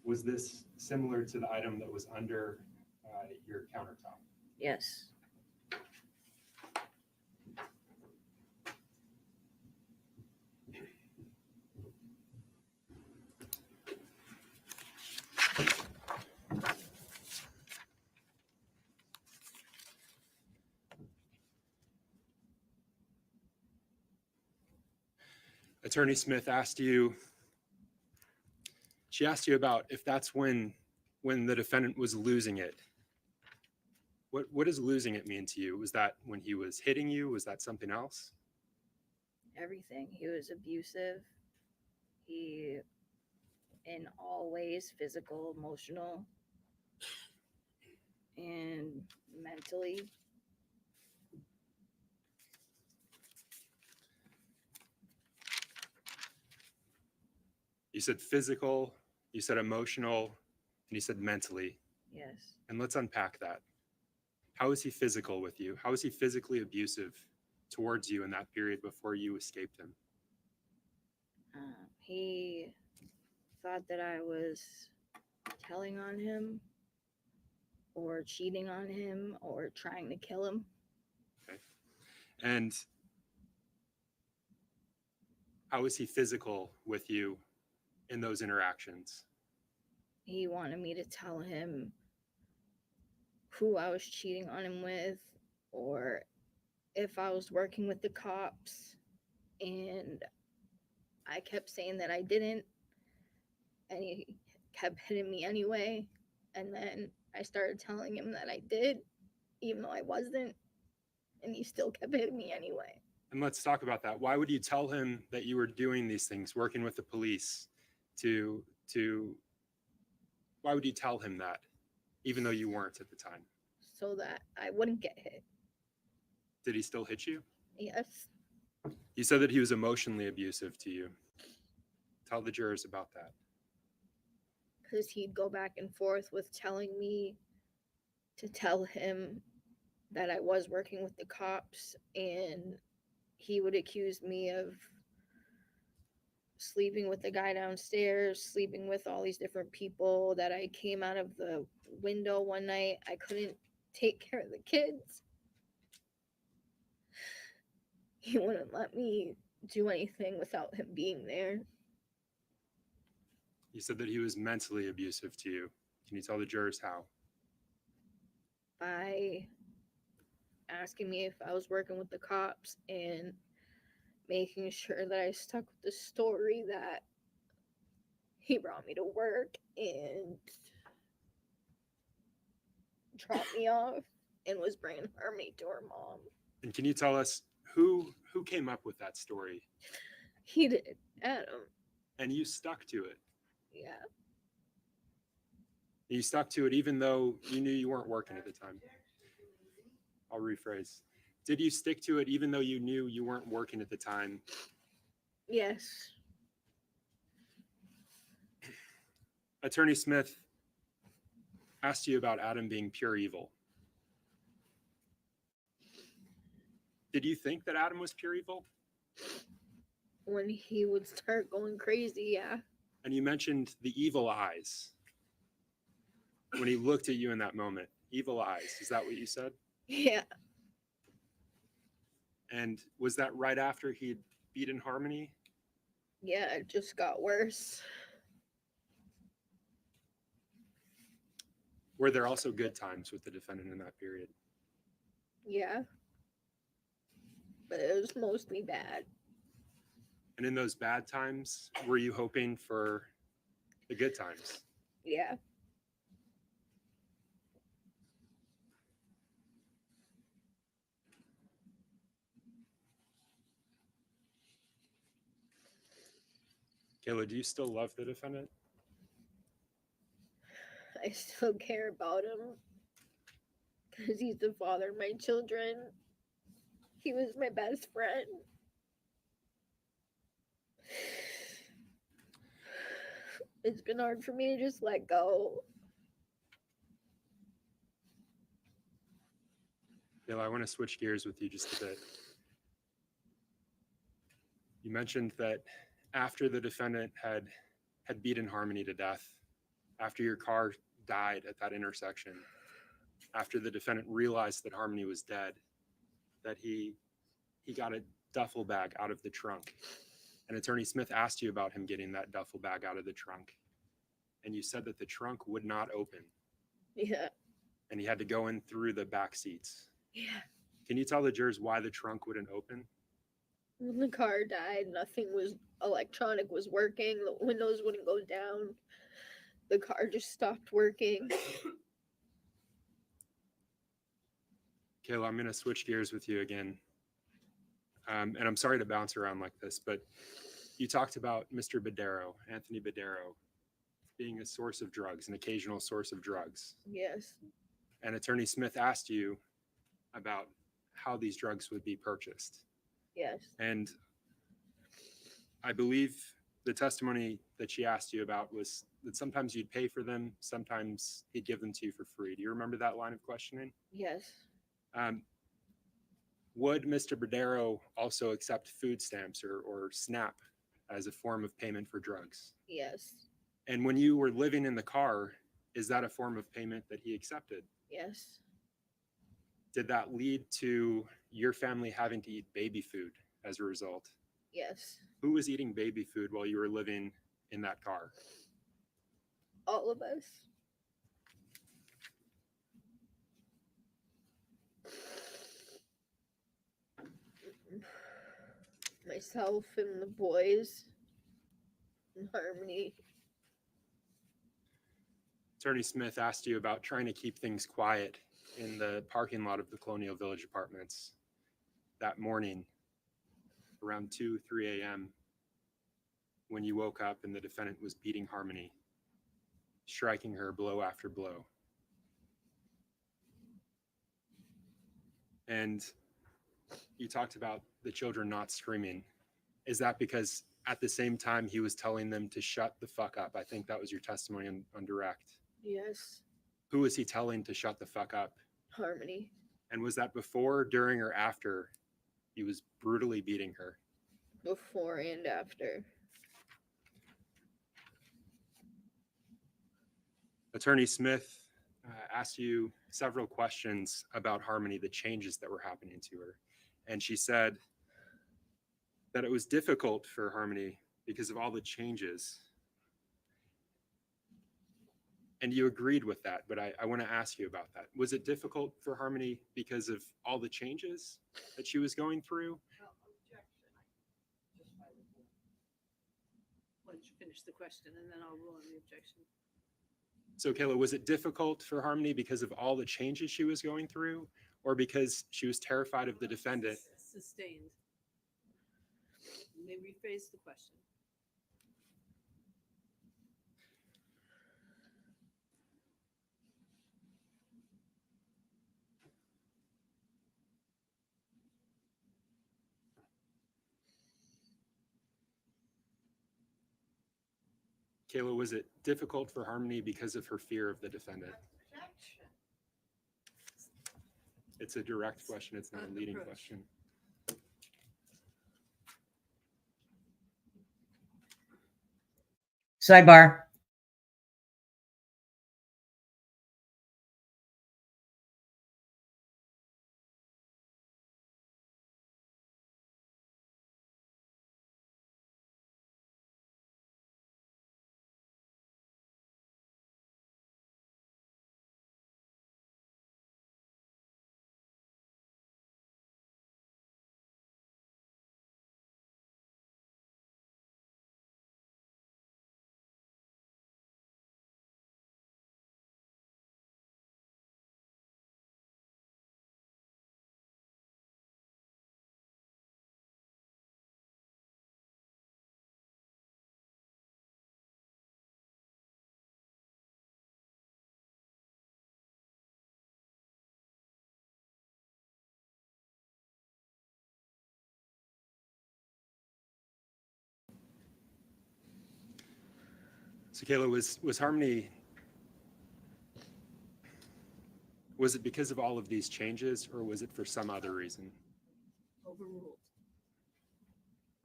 was this similar to the item that was under your countertop? Yes. Attorney Smith asked you, she asked you about if that's when the defendant was losing it. What does losing it mean to you? Was that when he was hitting you? Was that something else? Everything. He was abusive. He, in all ways, physical, emotional, and mentally. You said physical, you said emotional, and you said mentally. Yes. And let's unpack that. How is he physical with you? How is he physically abusive towards you in that period before you escaped him? He thought that I was telling on him or cheating on him or trying to kill him. Okay. And how is he physical with you in those interactions? He wanted me to tell him who I was cheating on him with or if I was working with the cops, and I kept saying that I didn't, and he kept hitting me anyway. And then I started telling him that I did, even though I wasn't, and he still kept hitting me anyway. And let's talk about that. Why would you tell him that you were doing these things, working with the police, why would you tell him that, even though you weren't at the time? so that I wouldn't get hit. Did he still hit you? Yes. You said that he was emotionally abusive to you. Tell the jurors about that. Because he'd go back and forth with telling me to tell him that I was working with the cops, and he would accuse me of sleeping with the guy downstairs, sleeping with all these different people, that I came out of the window one night. I couldn't take care of the kids. He wouldn't let me do anything without him being there. You said that he was mentally abusive to you. Can you tell the jurors how? By asking me if I was working with the cops and making sure that I stuck with the story that he brought me to work and dropped me off and was bringing Harmony to her mom. And can you tell us who came up with that story? He did, Adam. And you stuck to it. Yeah. You stuck to it even though you knew you weren't working at the time. I'll rephrase. Did you stick to it even though you knew you weren't working at the time? Yes. Attorney Smith asked you about Adam being pure evil. Did you think that Adam was pure evil? When he would start going crazy, yeah. And you mentioned the evil eyes. When he looked at you in that moment, evil eyes, is that what you said? Yeah. And was that right after he'd beaten Harmony? Yeah, it just got worse. Were there also good times with the defendant in that period? Yeah. But it was mostly bad. And in those bad times, were you hoping for the good times? Yeah. Kayla, do you still love the defendant? I still care about him because he's the father of my children. He was my best friend. It's been hard for me to just let go. Kayla, I want to switch gears with you just a bit. You mentioned that after the defendant had beaten Harmony to death, after your car died at that intersection, after the defendant realized that Harmony was dead, that he got a duffel bag out of the trunk. And Attorney Smith asked you about him getting that duffel bag out of the trunk. And you said that the trunk would not open. Yeah. And he had to go in through the back seats. Yeah. Can you tell the jurors why the trunk wouldn't open? When the car died, nothing was electronic was working. The windows wouldn't go down. The car just stopped working. Kayla, I'm going to switch gears with you again. And I'm sorry to bounce around like this, but you talked about Mr. Badero, Anthony Badero, being a source of drugs, an occasional source of drugs. Yes. And Attorney Smith asked you about how these drugs would be purchased. Yes. And I believe the testimony that she asked you about was that sometimes you'd pay for them, sometimes he'd give them to you for free. Do you remember that line of questioning? Yes. Would Mr. Badero also accept food stamps or SNAP as a form of payment for drugs? Yes. And when you were living in the car, is that a form of payment that he accepted? Yes. Did that lead to your family having to eat baby food as a result? Yes. Who was eating baby food while you were living in that car? All of us. Myself and the boys and Harmony. Attorney Smith asked you about trying to keep things quiet in the parking lot of the Colonial Village Apartments that morning around 3 a.m. when you woke up and the defendant was beating Harmony, striking her blow after blow. And you talked about the children not screaming. Is that because at the same time he was telling them to shut the fuck up? I think that was your testimony on direct. Yes. Who was he telling to shut the fuck up? Harmony. And was that before, during, or after he was brutally beating her? Before and after. Attorney Smith asked you several questions about Harmony, the changes that were happening to her. And she said that it was difficult for Harmony because of all the changes. And you agreed with that, but I want to ask you about that. Was it difficult for Harmony because of all the changes that she was going through? Why don't you finish the question and then I'll rule on the objection. So Kayla, was it difficult for Harmony because of all the changes she was going through, or because she was terrified of the defendant? Sustained. You may rephrase the question. Kayla, was it difficult for Harmony because of her fear of the defendant? It's a direct question. It's not a leading question. Sidebar. So Kayla, was Harmony, was it because of all of these changes, or was it for some other reason? Overruled.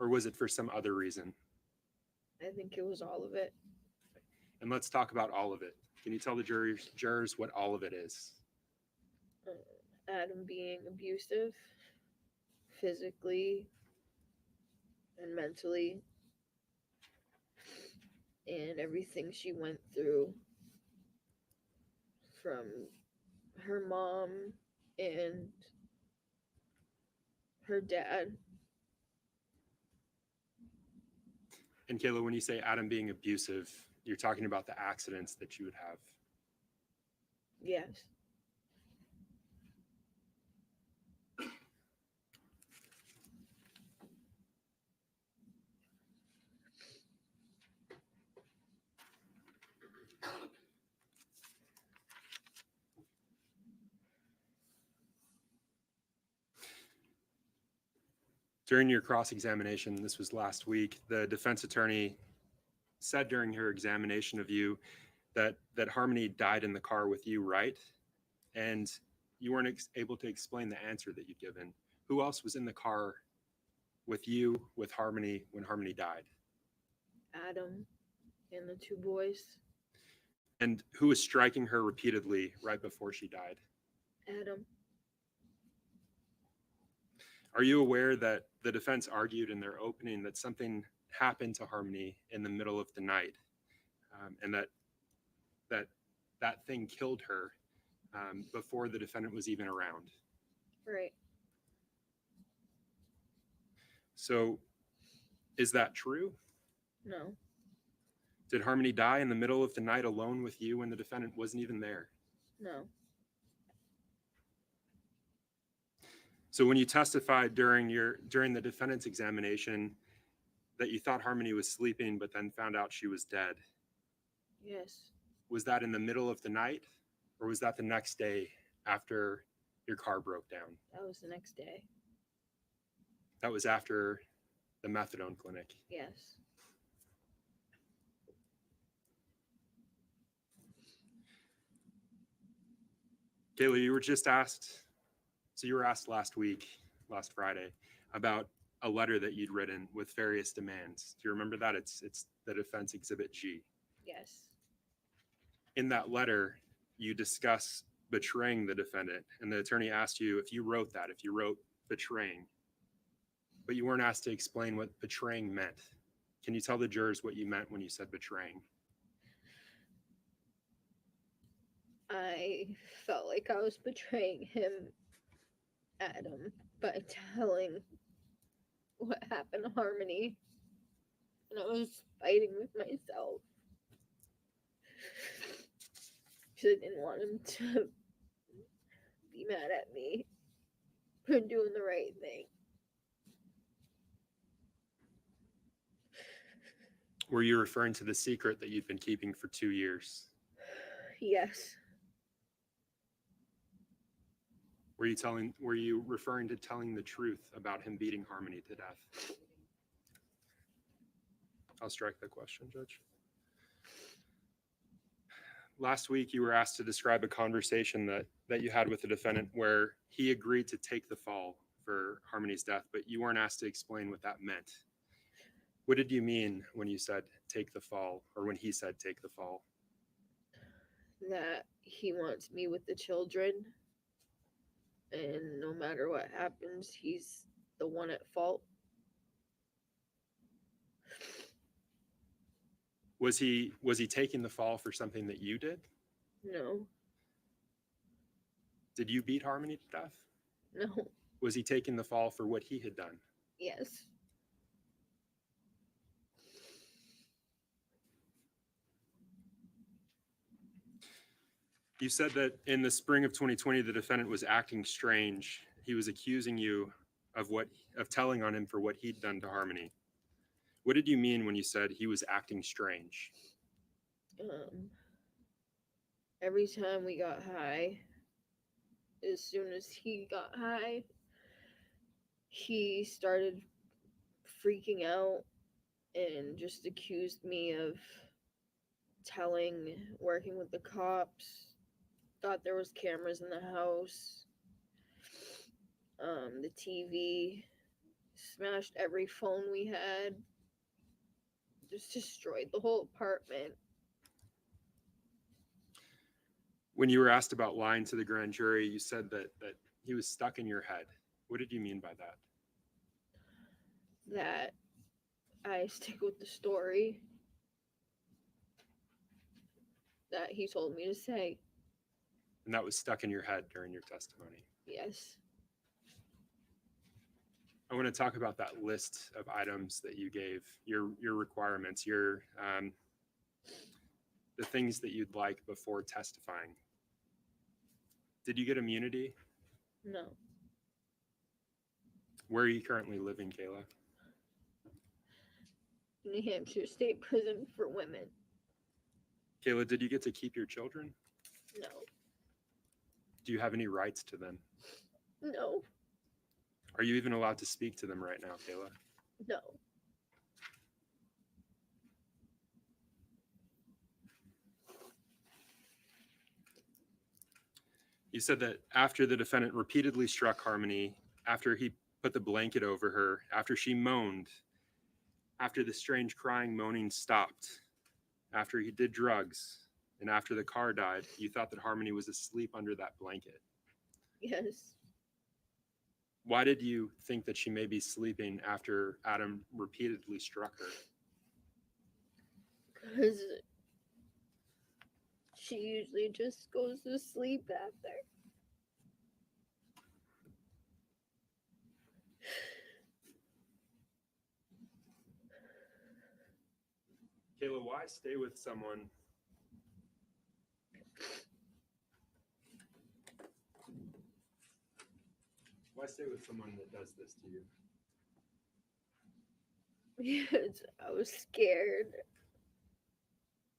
Or was it for some other reason? I think it was all of it. And let's talk about all of it. Can you tell the jurors what all of it is? Adam being abusive, physically and mentally, and everything she went through from her mom and her dad. And Kayla, when you say Adam being abusive, you're talking about the accidents that you would have. Yes. During your cross-examination, this was last week, the defense attorney said during her examination of you that Harmony died in the car with you, right? And you weren't able to explain the answer that you'd given. Who else was in the car with you, with Harmony, when Harmony died? Adam and the two boys. And who was striking her repeatedly right before she died? Adam. Are you aware that the defense argued in their opening that something happened to Harmony in the middle of the night, and that thing killed her before the defendant was even around? Right. So is that true? No. Did Harmony die in the middle of the night alone with you when the defendant wasn't even there? No. So when you testified during the defendant's examination that you thought Harmony was sleeping but then found out she was dead, Yes. was that in the middle of the night, or was that the next day after your car broke down? That was the next day. That was after the methadone clinic. Yes. Kayla, you were just asked, so you were asked last Friday, about a letter that you'd written with various demands. Do you remember that? It's the defense exhibit G. Yes. In that letter, you discuss betraying the defendant, and the attorney asked you if you wrote betraying, but you weren't asked to explain what betraying meant. Can you tell the jurors what you meant when you said betraying? I felt like I was betraying him, Adam, by telling what happened to Harmony. And I was fighting with myself. Because I didn't want him to be mad at me for doing the right thing. Were you referring to the secret that you'd been keeping for 2 years? Yes. Were you referring to telling the truth about him beating Harmony to death? I'll strike the question, Judge. Last week, you were asked to describe a conversation that you had with the defendant where he agreed to take the fall for Harmony's death, but you weren't asked to explain what that meant. What did you mean when you said take the fall, or when he said take the fall? That he wants me with the children, and no matter what happens, he's the one at fault. Was he taking the fall for something that you did? No. Did you beat Harmony to death? No. Was he taking the fall for what he had done? Yes. You said that in the spring of 2020, the defendant was acting strange. He was accusing you of telling on him for what he'd done to Harmony. What did you mean when you said he was acting strange? Every time we got high, as soon as he got high, he started freaking out and just accused me of working with the cops, thought there was cameras in the house, the TV, smashed every phone we had, just destroyed the whole apartment. When you were asked about lying to the grand jury, you said that he was stuck in your head. What did you mean by that? That I stick with the story that he told me to say. And that was stuck in your head during your testimony. Yes. I want to talk about that list of items that you gave, your requirements, the things that you'd like before testifying. Did you get immunity? No. Where are you currently living, Kayla? New Hampshire State Prison for Women. Kayla, did you get to keep your children? No. Do you have any rights to them? No. Are you even allowed to speak to them right now, Kayla? No. You said that after the defendant repeatedly struck Harmony, after he put the blanket over her, after she moaned, after the strange crying, moaning stopped, after he did drugs, and after the car died, you thought that Harmony was asleep under that blanket. Yes. Why did you think that she may be sleeping after Adam repeatedly struck her? Because she usually just goes to sleep after. Kayla, why stay with someone that does this to you? Because I was scared.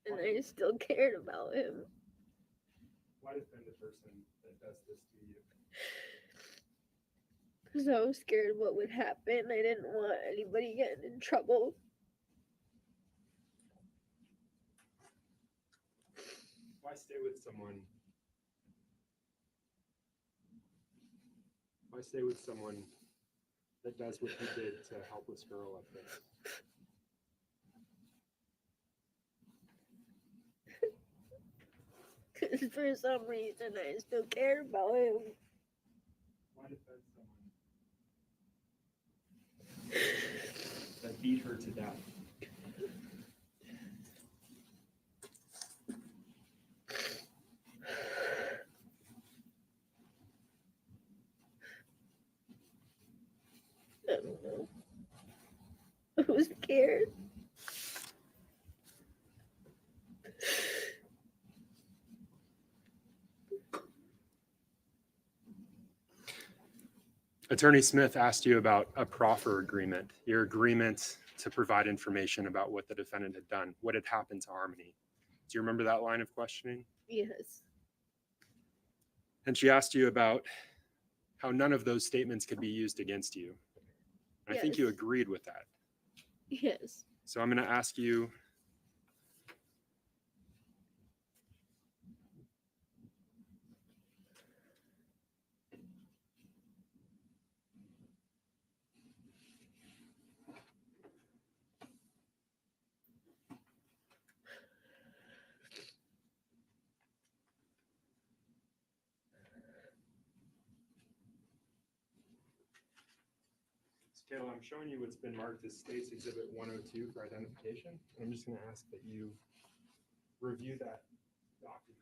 And I still cared about him. Why defend a person that does this to you? Because I was scared what would happen. I didn't want anybody getting in trouble. Why stay with someone? Why stay with someone that does what he did to a helpless girl like this? Because for some reason I still care about him. Why defend someone that beat her to death? I don't know. I was scared. Attorney Smith asked you about a proffer agreement, your agreement to provide information about what the defendant had done, what had happened to Harmony. Do you remember that line of questioning? Yes. And she asked you about how none of those statements could be used against you. And I think you Yes. agreed with that. Yes. So I'm going to ask you, Kayla, I'm showing you what's been marked as State's Exhibit 102 for identification. And I'm just going to ask that you review that document.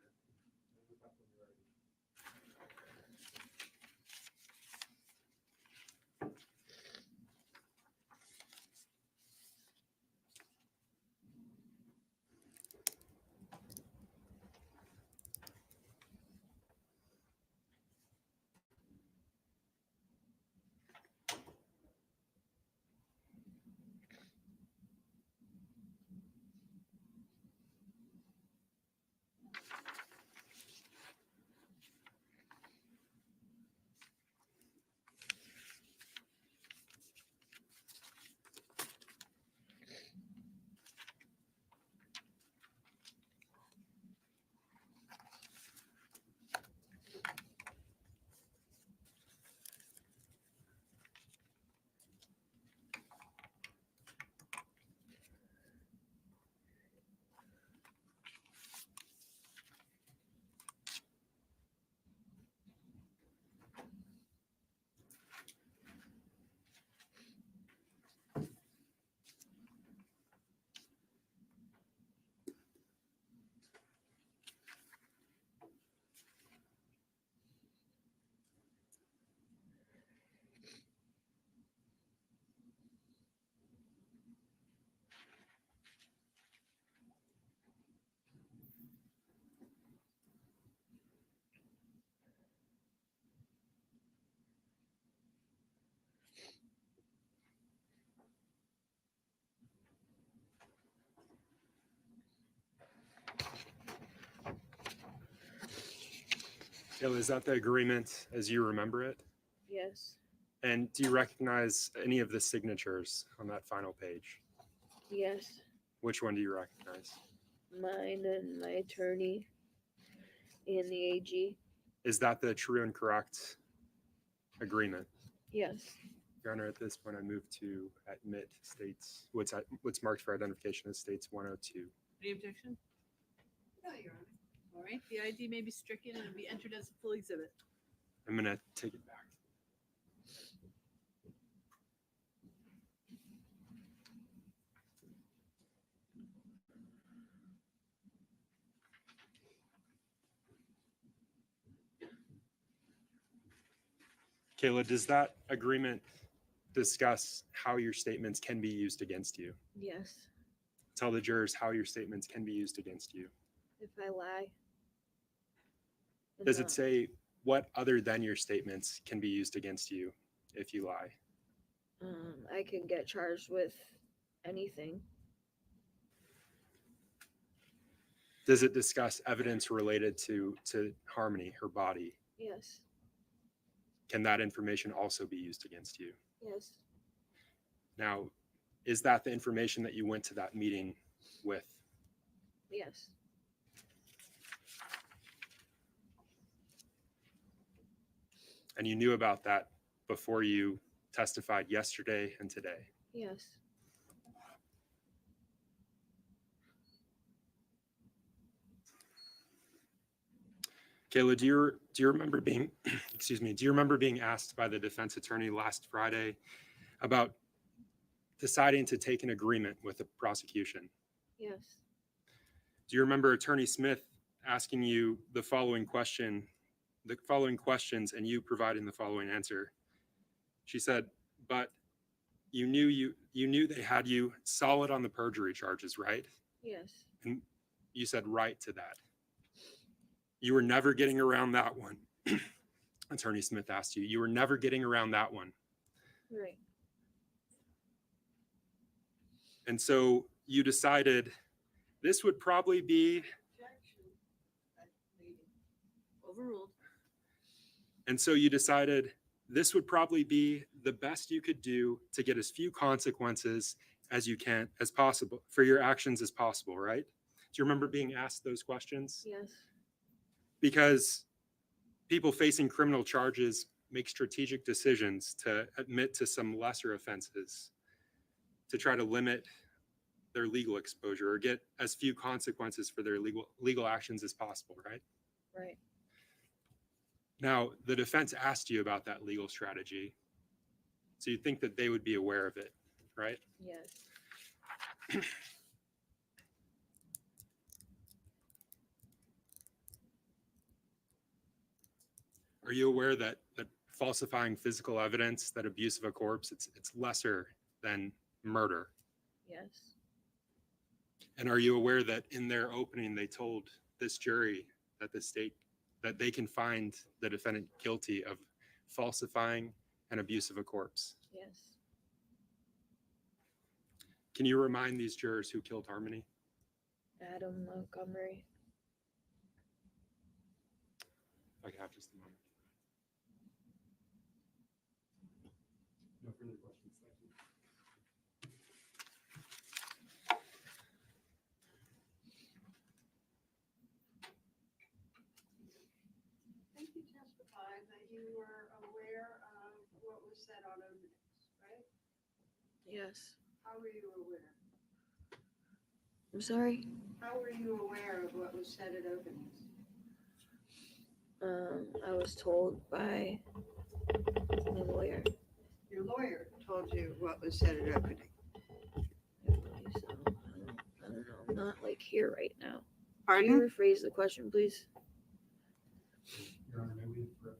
Kayla, is that the agreement as you remember it? Yes. And do you recognize any of the signatures on that final page? Yes. Which one do you recognize? Mine and my attorney and the AG. Is that the true and correct agreement? Yes. Your Honor, at this point, I move to admit States, what's marked for identification as States 102. Any objection? No, Your Honor. All right, the ID may be stricken and be entered as a full exhibit. I'm going to take it back. Kayla, does that agreement discuss how your statements can be used against you? Yes. Tell the jurors how your statements can be used against you. If I lie. Does it say what other than your statements can be used against you if you lie? I can get charged with anything. Does it discuss evidence related to Harmony, her body? Yes. can that information also be used against you? Yes. Now, is that the information that you went to that meeting with? Yes. And you knew about that before you testified yesterday and today? Yes. Kayla, do you remember being, excuse me, do you remember being asked by the defense attorney last Friday about deciding to take an agreement with the prosecution? Yes. Do you remember Attorney Smith asking you the following questions, and you providing the following answer? She said, but you knew they had you solid on the perjury charges, right? Yes. And you said right to that. You were never getting around that one. Attorney Smith asked you. You were never getting around that one. Right. And so you decided this would probably be, Overruled. and so you decided this would probably be the best you could do to get as few consequences as you can, as possible, for your actions as possible, right? Do you remember being asked those questions? Yes. Because people facing criminal charges make strategic decisions to admit to some lesser offenses to try to limit their legal exposure or get as few consequences for their legal actions as possible, right? Right. Now, the defense asked you about that legal strategy, so you think that they would be aware of it, right? Yes. Are you aware that falsifying physical evidence, that abuse of a corpse, it's lesser than murder? Yes. And are you aware that in their opening, they told this jury that that they can find the defendant guilty of falsifying and abuse of a corpse? Yes. Can you remind these jurors who killed Harmony? Adam Montgomery. I have just a moment. No further questions. Thank you. I think you testified that you were aware of what was said on openings, right? Yes. How were you aware? I'm sorry. How were you aware of what was said at openings? I was told by my lawyer. Your lawyer told you what was said at opening. I believe so. I don't know. I'm not like here right now. Pardon? Can you rephrase the question, please? Your Honor, may we approach?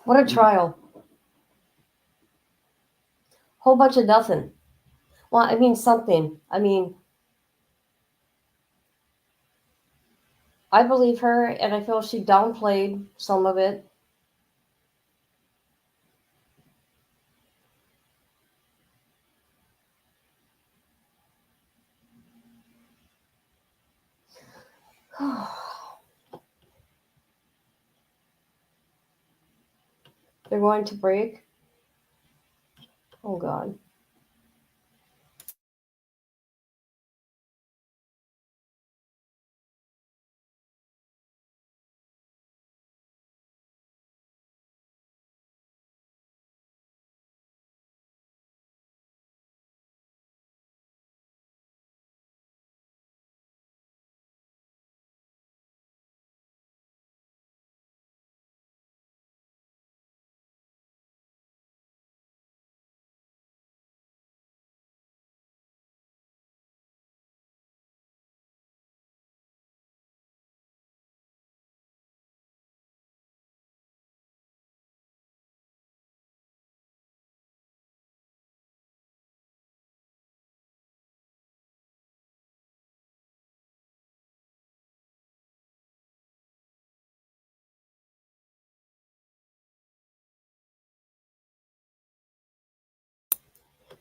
What a trial. Whole bunch of nothing. Well, I mean, something. I mean, I believe her, and I feel she downplayed some of it. They're going to break. Oh, God.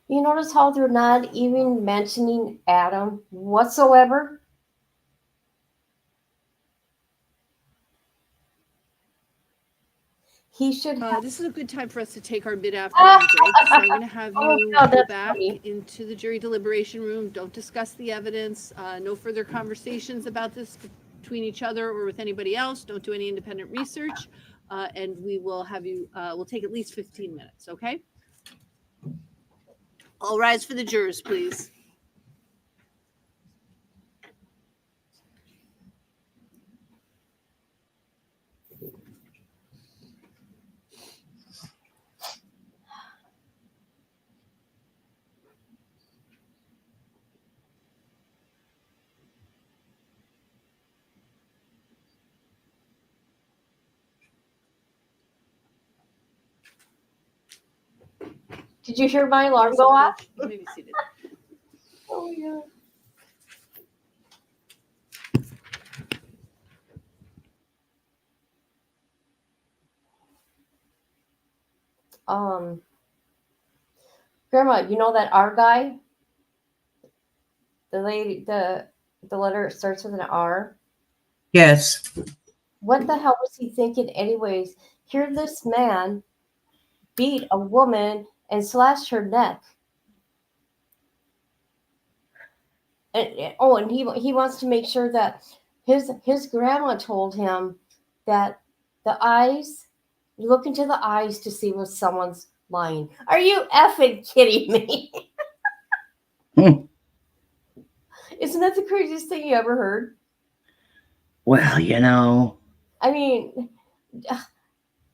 You notice how they're not even mentioning Adam whatsoever? He should have. This is a good time for us to take our mid-afternoon break. So I'm going to have Oh, you God, go that's back funny. into the jury deliberation room. Don't discuss the evidence. No further conversations about this between each other or with anybody else. Don't do any independent research. And we will have you, we'll take at least 15 minutes, okay? All rise for the jurors, please. Did you hear my alarm go off? You may be seated. Oh, yeah. Grandma, you know that R guy? The lady, the letter starts with an R. Yes. What the hell was he thinking, anyways? Here, this man beat a woman and slashed her neck. And he wants to make sure that his grandma told him that the eyes, you look into the eyes to see when someone's lying. Are you effing kidding me? Isn't that the craziest thing you ever heard? Well, you know, I mean,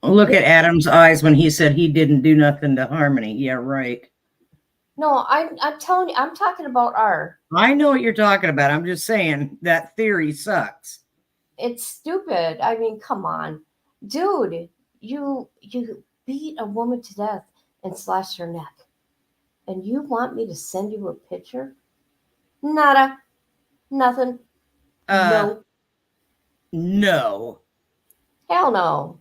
look at Adam's eyes when he said he didn't do nothing to Harmony. Yeah, right. no, I'm telling you, I'm talking about R. I know what you're talking about. I'm just saying that theory sucks. It's stupid. I mean, come on, dude. You beat a woman to death and slashed her neck, and you want me to send you a picture? Nada, nothing. No, No. hell no.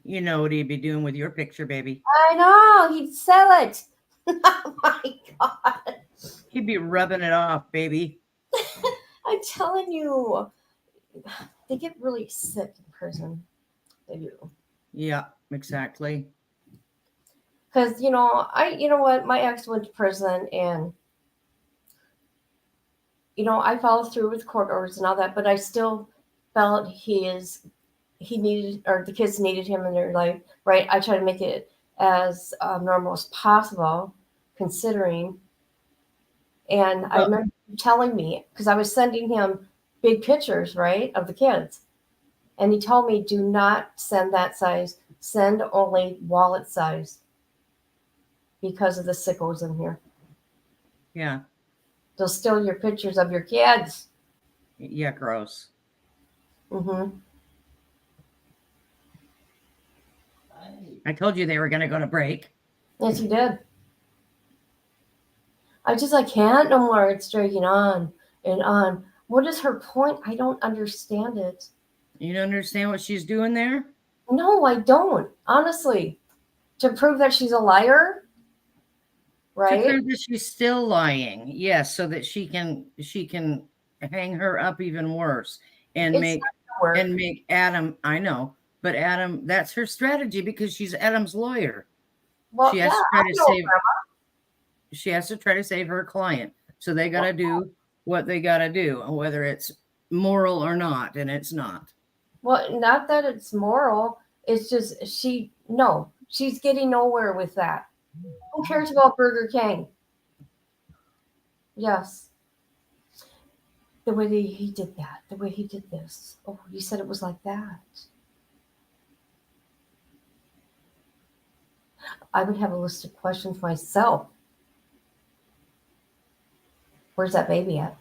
You know what he'd be doing with your picture, baby. I know he'd sell it. Oh my god. He'd be rubbing it off, baby. I'm telling you, they get really sick in prison. They do. Yeah, exactly. Because you know what, my ex went to prison, and I followed through with court orders and all that, but I still felt he needed, or the kids needed him in their life, right? I try to make it as normal as possible, considering. And I remember him telling me, because I was sending him big pictures, right, of the kids. And he told me, do not send that size. Send only wallet size because of the sickos in here. Yeah. They'll steal your pictures of your kids. Yeah, gross. Mm-hmm. I told you they were going to go to break. Yes, you did. I can't no more. It's dragging on and on. What is her point? I don't understand it. You don't understand what she's doing there? No, I don't. Honestly. To prove that she's a liar? Right? To prove that she's still lying. Yes, so that she can hang her up even worse and make Adam, I know, but Adam, that's her strategy because she's Adam's lawyer. Well, she has to try to save her client. So they got to do what they got to do, whether it's moral or not, and it's not. Well, not that it's moral. It's just she's getting nowhere with that. Who cares about Burger King? Yes. The way he did that, the way he did this. Oh, you said it was like that. I would have a list of questions myself. Where's that baby at?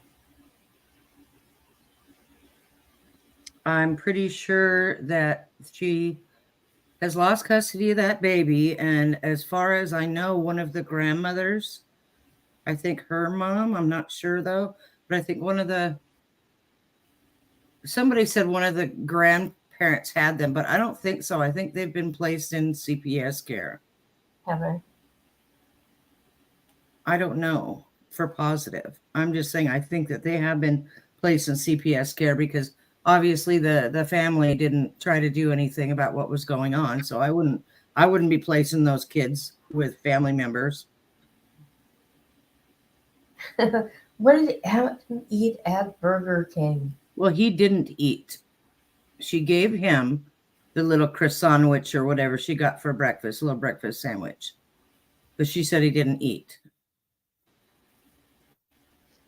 I'm pretty sure that she has lost custody of that baby. And as far as I know, one of the grandmothers, I think her mom, I'm not sure though, but I think somebody said one of the grandparents had them, but I don't think so. I think they've been placed in CPS care. Have they? I don't know for positive. I'm just saying I think that they have been placed in CPS care because obviously the family didn't try to do anything about what was going on. So I wouldn't be placing those kids with family members. What did Adam eat at Burger King? Well, he didn't eat. She gave him the little croissant sandwich or whatever she got for breakfast, a little breakfast sandwich. But she said he didn't eat.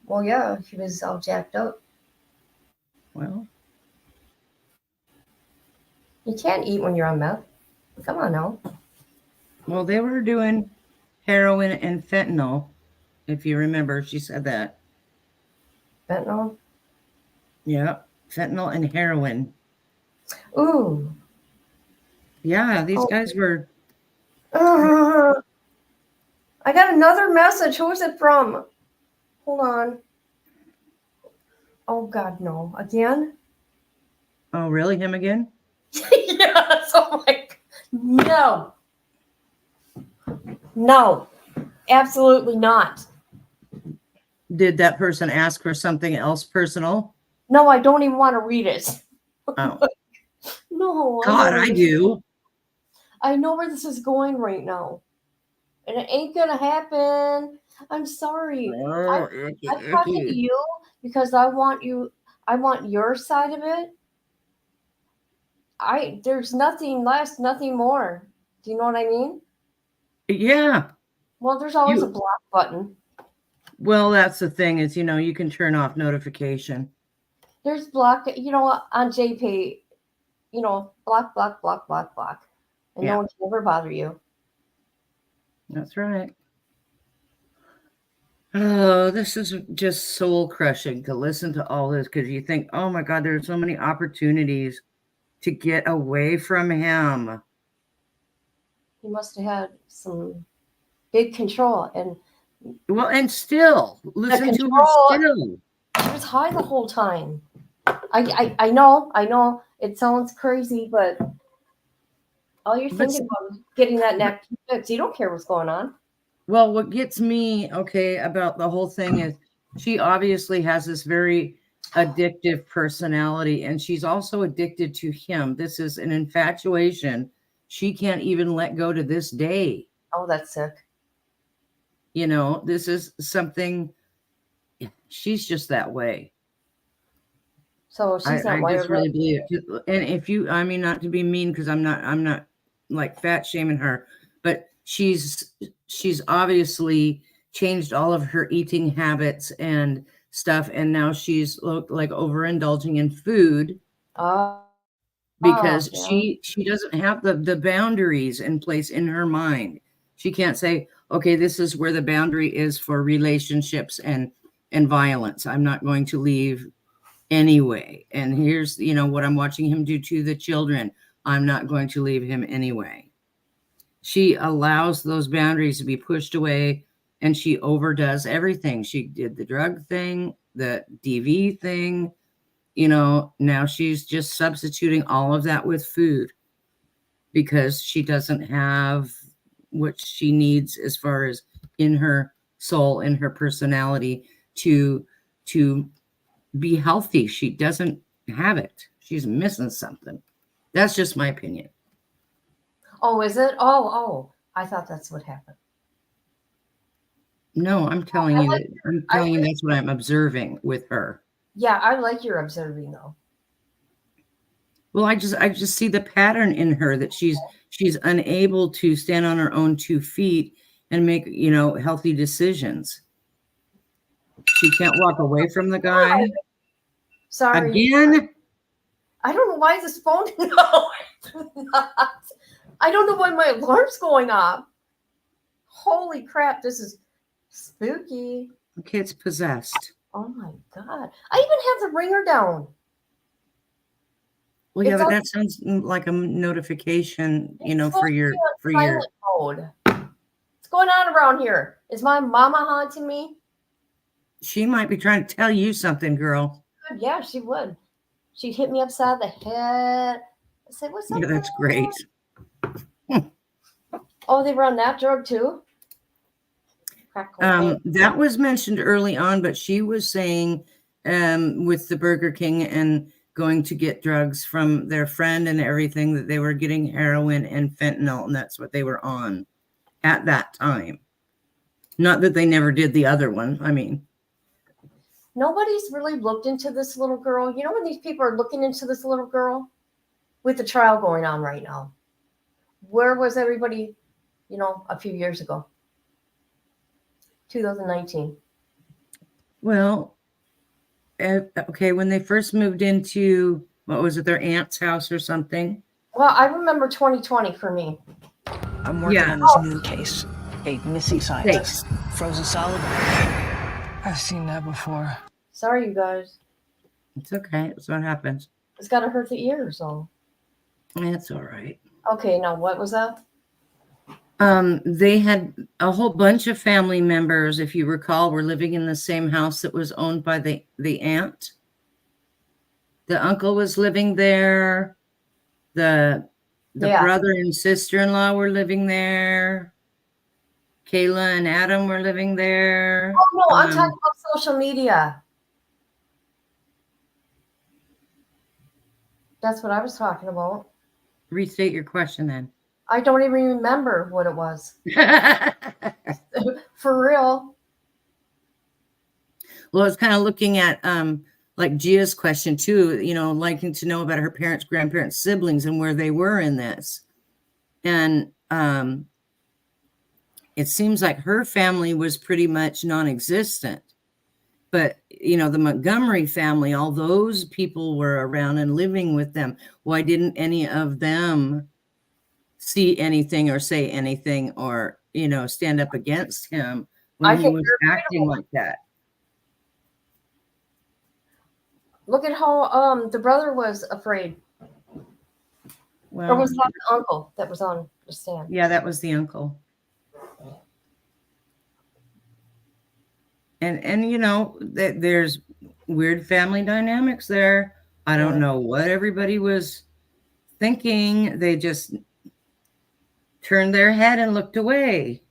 Well, yeah, he was all jacked up. Well, you can't eat when you're on meth. Come on now. Well, they were doing heroin and fentanyl. If you remember, she said that. Fentanyl? Yeah, fentanyl and heroin. Ooh. Yeah, these guys were. I got another message. Who is it from? Hold on. Oh, God, no. Again? Oh, really? Him again? Yes. Oh, my God. No. No. Absolutely not. Did that person ask for something else personal? No, I don't even want to read it. Oh. No. God, I do. I know where this is going right now. And it ain't going to happen. I'm sorry. Oh, I'm talking to you because I want your side of it. There's nothing less, nothing more. Do you know what I mean? Yeah. Well, there's always a block button. Well, that's the thing is, you can turn off notification. There's block, on JPay, block, block, block, block, block. And no one can ever bother you. That's right. Oh, this is just soul crushing to listen to all this because you think, oh my God, there's so many opportunities to get away from him. He must have had some big control and still listen to her still. She was high the whole time. I know it sounds crazy, but all you're thinking about is getting that neck fixed. You don't care what's going on. Well, what gets me about the whole thing is she obviously has this very addictive personality, and she's also addicted to him. This is an infatuation she can't even let go to this day. Oh, that's sick. This is something. She's just that way. So she's not I just really believe it. And if you, I mean, not to be mean, because I'm not like fat shaming her, but she's obviously changed all of her eating habits and stuff, and now she's like overindulging in food because she doesn't have the boundaries in place in her mind. She can't say, okay, this is where the boundary is for relationships and violence. I'm not going to leave anyway. And here's, what I'm watching him do to the children. I'm not going to leave him anyway. She allows those boundaries to be pushed away, and she overdoes everything. She did the drug thing, the DV thing, now she's just substituting all of that with food because she doesn't have what she needs as far as in her soul, in her personality to be healthy. She doesn't have it. She's missing something. That's just my opinion. Oh, is it? Oh, I thought that's what happened. No, I'm telling you that's what I'm observing with her. Yeah, I like your observing though. Well, I just see the pattern in her that she's unable to stand on her own 2 feet and make, healthy decisions. She can't walk away from the guy. Sorry. Again? I don't know why this phone. No, I don't know why my alarm's going off. Holy crap, this is spooky. Okay, it's possessed. Oh my God. I even have the ringer down. Well, yeah, but that sounds like a notification, for your mode. What's going on around here? Is my mama haunting me? She might be trying to tell you something, girl. Yeah, she would. She'd hit me upside the head. I said, what's up? Yeah, that's great. Oh, they were on that drug too? Crack cocaine. That was mentioned early on, but she was saying with the Burger King and going to get drugs from their friend and everything, that they were getting heroin and fentanyl, and that's what they were on at that time. Not that they never did the other one. I mean, Nobody's really looked into this little girl. You know, when these people are looking into this little girl with the trial going on right now, where was everybody, you know, a few years ago? 2019. well, okay, when they first moved into, what was it, their aunt's house or something? Well, I remember 2020 for me. I'm working Yeah. on this new case. A missing scientist. Frozen solid. I've seen that before. Sorry, you guys. It's okay. That's what happens. It's got to hurt the ears, so. That's all right. Okay, now what was that? They had a whole bunch of family members, if you recall, were living in the same house that was owned by the aunt. The uncle was living there. The brother and sister-in-law were living there. Kayla and Adam were living there. Oh no, I'm talking about social media. That's what I was talking about. Restate your question then. I don't even remember what it was. For real. Well, I was kind of looking at like Gia's question too, you know, liking to know about her parents, grandparents, siblings, and where they were in this. And it seems like her family was pretty much non-existent. But, you know, the Montgomery family, all those people were around and living with them. Why didn't any of them see anything or say anything or, you know, stand up against him when he was acting like that? Look at how the brother was afraid. Well, or was that the uncle that was on the stand? Yeah, that was the uncle. And you know, there's weird family dynamics there. I don't know what everybody was thinking. They just turned their head and looked away.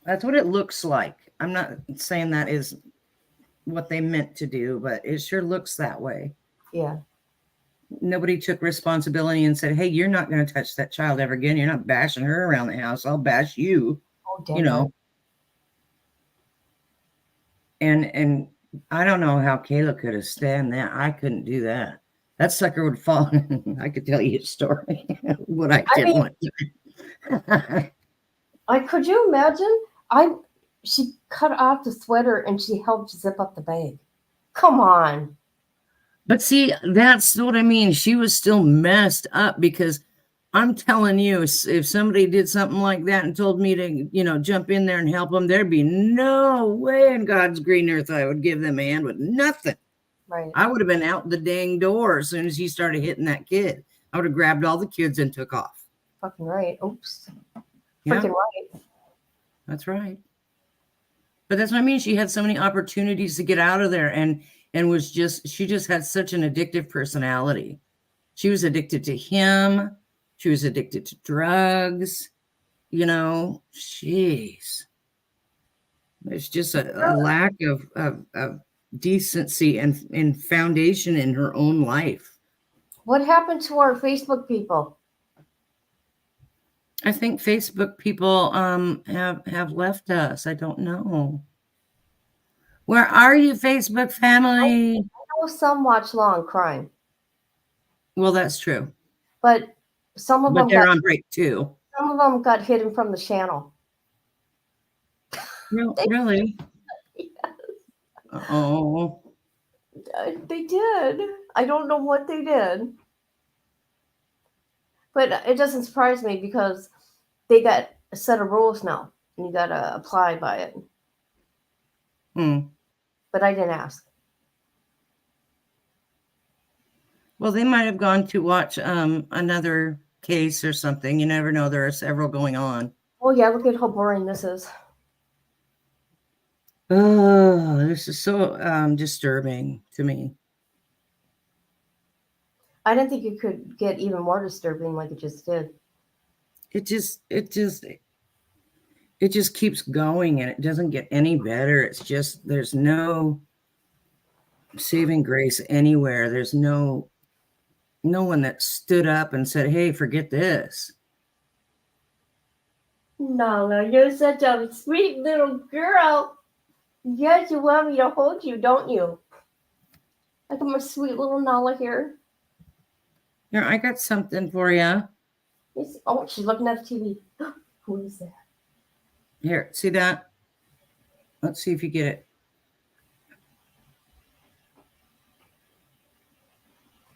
That's what it looks like. I'm not saying that is what they meant to do, but it sure looks that way. Yeah. Nobody took responsibility and said, hey, you're not going to touch that child ever again. You're not bashing her around the house. I'll bash you. Oh, damn. You know. And I don't know how Kayla could have stand that. I couldn't do that. That sucker would fall. I could tell you a story. What I did one time. Could you imagine? She cut off the sweater and she helped zip up the bag. Come on. But see, that's what I mean. She was still messed up because I'm telling you, if somebody did something like that and told me to, you know, jump in there and help them, there'd be no way in God's green earth I would give them a hand with nothing. Right. I would have been out the dang door as soon as he started hitting that kid. I would have grabbed all the kids and took off. Fucking right. Oops. Yeah. Freaking right. That's right. But that's what I mean. She had so many opportunities to get out of there and she just had such an addictive personality. She was addicted to him. She was addicted to drugs. You know, jeez. There's just a lack of decency and foundation in her own life. What happened to our Facebook people? I think Facebook people have left us. I don't know. Where are you, Facebook family? I know some watch Law and Crime. Well, that's true. But some of them they're on break too. Some of them got hidden from the channel. Really? Yes. Oh. They did. I don't know what they did. But it doesn't surprise me because they got a set of rules now. And you got to apply by it. But I didn't ask. Well, they might have gone to watch another case or something. You never know. There are several going on. Oh, yeah. Look at how boring this is. Oh, this is so disturbing to me. I didn't think it could get even more disturbing like it just did. It just It just keeps going and it doesn't get any better. It's just, there's no saving grace anywhere. There's no one that stood up and said, hey, forget this. Nala, you're such a sweet little girl. Yes, you want me to hold you, don't you? Like I'm a sweet little Nala here. Here, I got something for you. Oh, she's looking at the TV. Who is that? Here, see that? Let's see if you get it.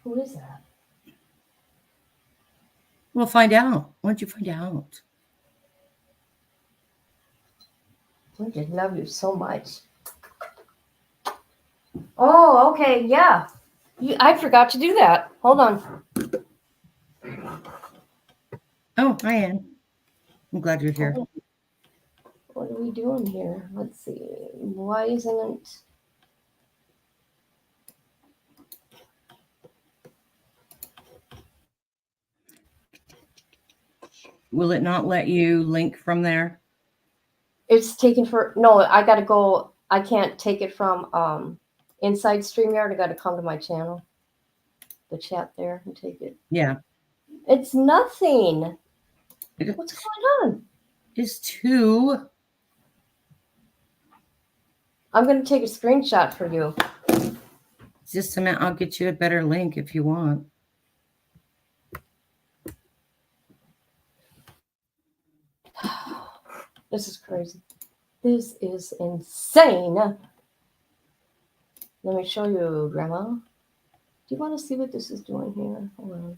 Who is that? We'll find out. Why don't you find out? I just love you so much. Oh, okay, yeah. I forgot to do that. Hold on. Oh, hi, Ann. I'm glad you're here. What are we doing here? Let's see. Why isn't it? Will it not let you link from there? It's taken for no. I gotta go. I can't take it from inside StreamYard. I gotta come to my channel, the chat there, and take it. Yeah. It's nothing. What's going on? It's 2. I'm gonna take a screenshot for you. Just a minute. I'll get you a better link if you want. This is crazy. This is insane. Let me show you, Grandma. Do you want to see what this is doing here? Hold on.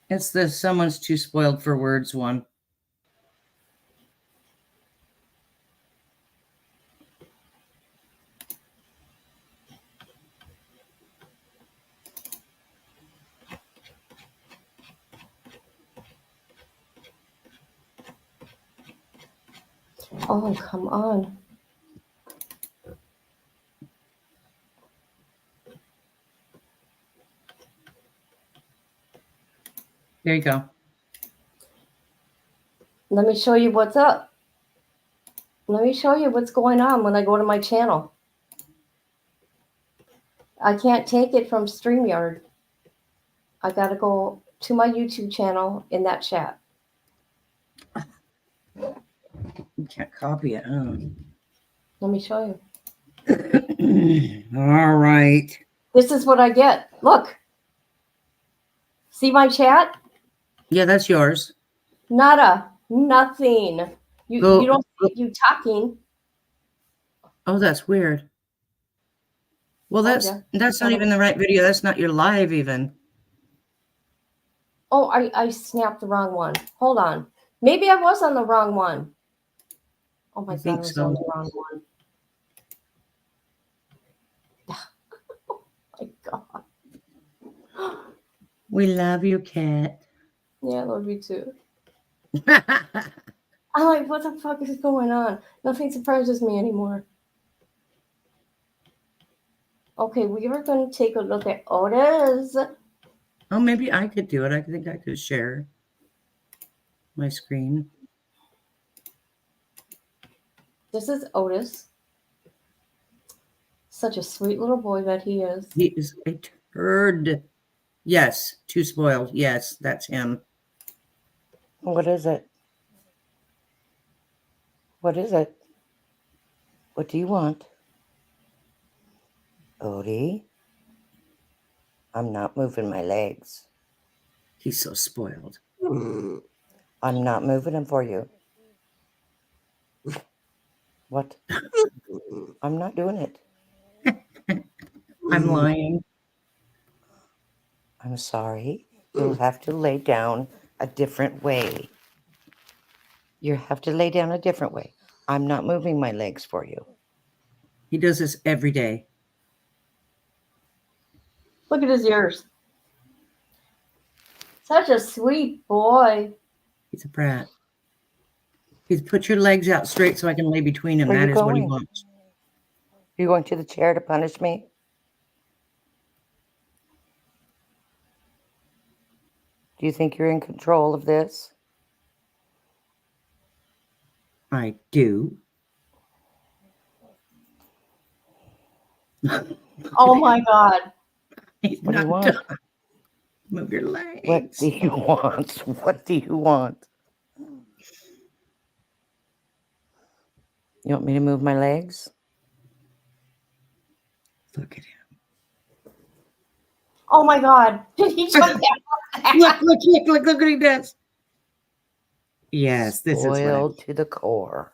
It's the someone's too spoiled for words one. Oh, come on. There you go. Let me show you what's up. Let me show you what's going on when I go to my channel. I can't take it from StreamYard. I got to go to my YouTube channel in that chat. You can't copy it, huh? Let me show you. All right. This is what I get. Look. See my chat? Yeah, that's yours. Nada. Nothing. You don't see you talking. Oh, that's weird. Well, that's not even the right video. That's not your live even. Oh, I snapped the wrong one. Hold on. Maybe I was on the wrong one. Oh my God, I was on the wrong one. Oh my God. We love you, Kat. Yeah, I love you too. I'm like, what the fuck is going on? Nothing surprises me anymore. Okay, we are going to take a look at Otis. Oh, maybe I could do it. I think I could share my screen. This is Otis. Such a sweet little boy that he is. He is a turd. Yes, too spoiled. Yes, that's him. What is it? What is it? What do you want? Odie? I'm not moving my legs. He's so spoiled. I'm not moving them for you. What? I'm not doing it. I'm lying. I'm sorry. You'll have to lay down a different way. You have to lay down a different way. I'm not moving my legs for you. He does this every day. Look at his ears. Such a sweet boy. He's a brat. He's put your legs out straight so I can lay between them. That is what he wants. Are you going to the chair to punish me? Do you think you're in control of this? I do. Oh my God. He's What do you not want? done. Move your legs. What do you want? What do you want? You want me to move my legs? Look at him. Oh my God. Did he jump down? Look what he does. Yes, this is what Spoiled to the core.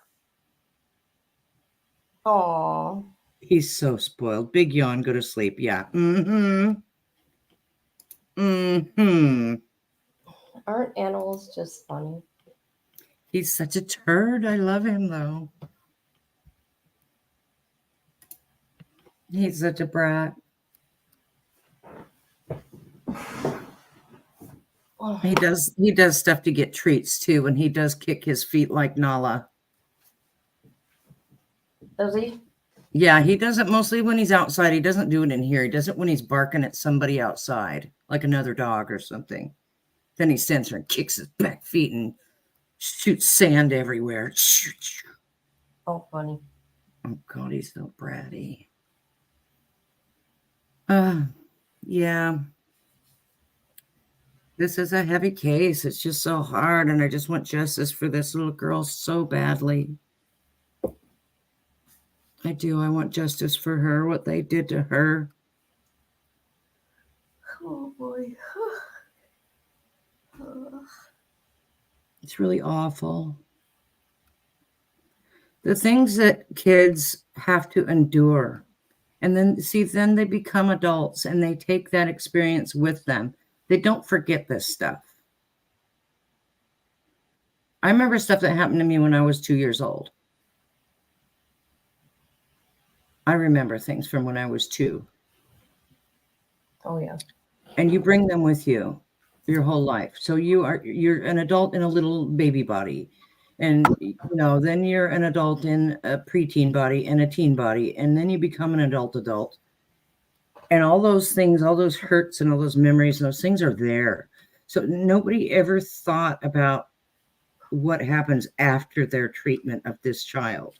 Oh. he's so spoiled. Big yawn, go to sleep. Yeah. Mm-hmm. Mm-hmm. Aren't animals just funny? He's such a turd. I love him though. He's such a brat. He does stuff to get treats too, and he does kick his feet like Nala. Does he? Yeah, he does it mostly when he's outside. He doesn't do it in here. He does it when he's barking at somebody outside, like another dog or something. Then he stands there and kicks his back feet and shoots sand everywhere. Oh, funny. Oh God, he's so bratty. Yeah. This is a heavy case. It's just so hard, and I just want justice for this little girl so badly. I do. I want justice for her, what they did to her. Oh boy. It's really awful. The things that kids have to endure. And then they become adults and they take that experience with them. They don't forget this stuff. I remember stuff that happened to me when I was 2 years old. I remember things from when I was 2. Oh yeah. And you bring them with you your whole life. So you're an adult in a little baby body. And then you're an adult in a preteen body and a teen body. And then you become an adult. And all those things, all those hurts and all those memories, and those things are there. So nobody ever thought about what happens after their treatment of this child.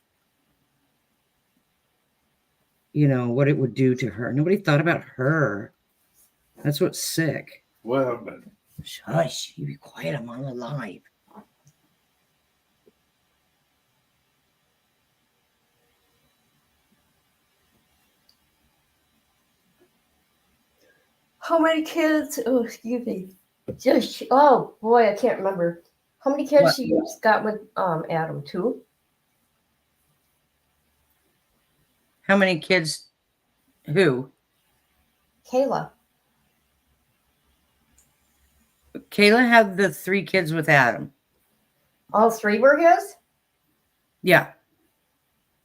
What it would do to her. Nobody thought about her. That's what's sick. Well, but Shush, you be quiet. I'm on the live. How many kids? Oh, excuse me. Oh boy, I can't remember. How many kids What? she got with Adam? 2? How many kids? Who? Kayla. Kayla had the 3 kids with Adam. All 3 were his? Yeah.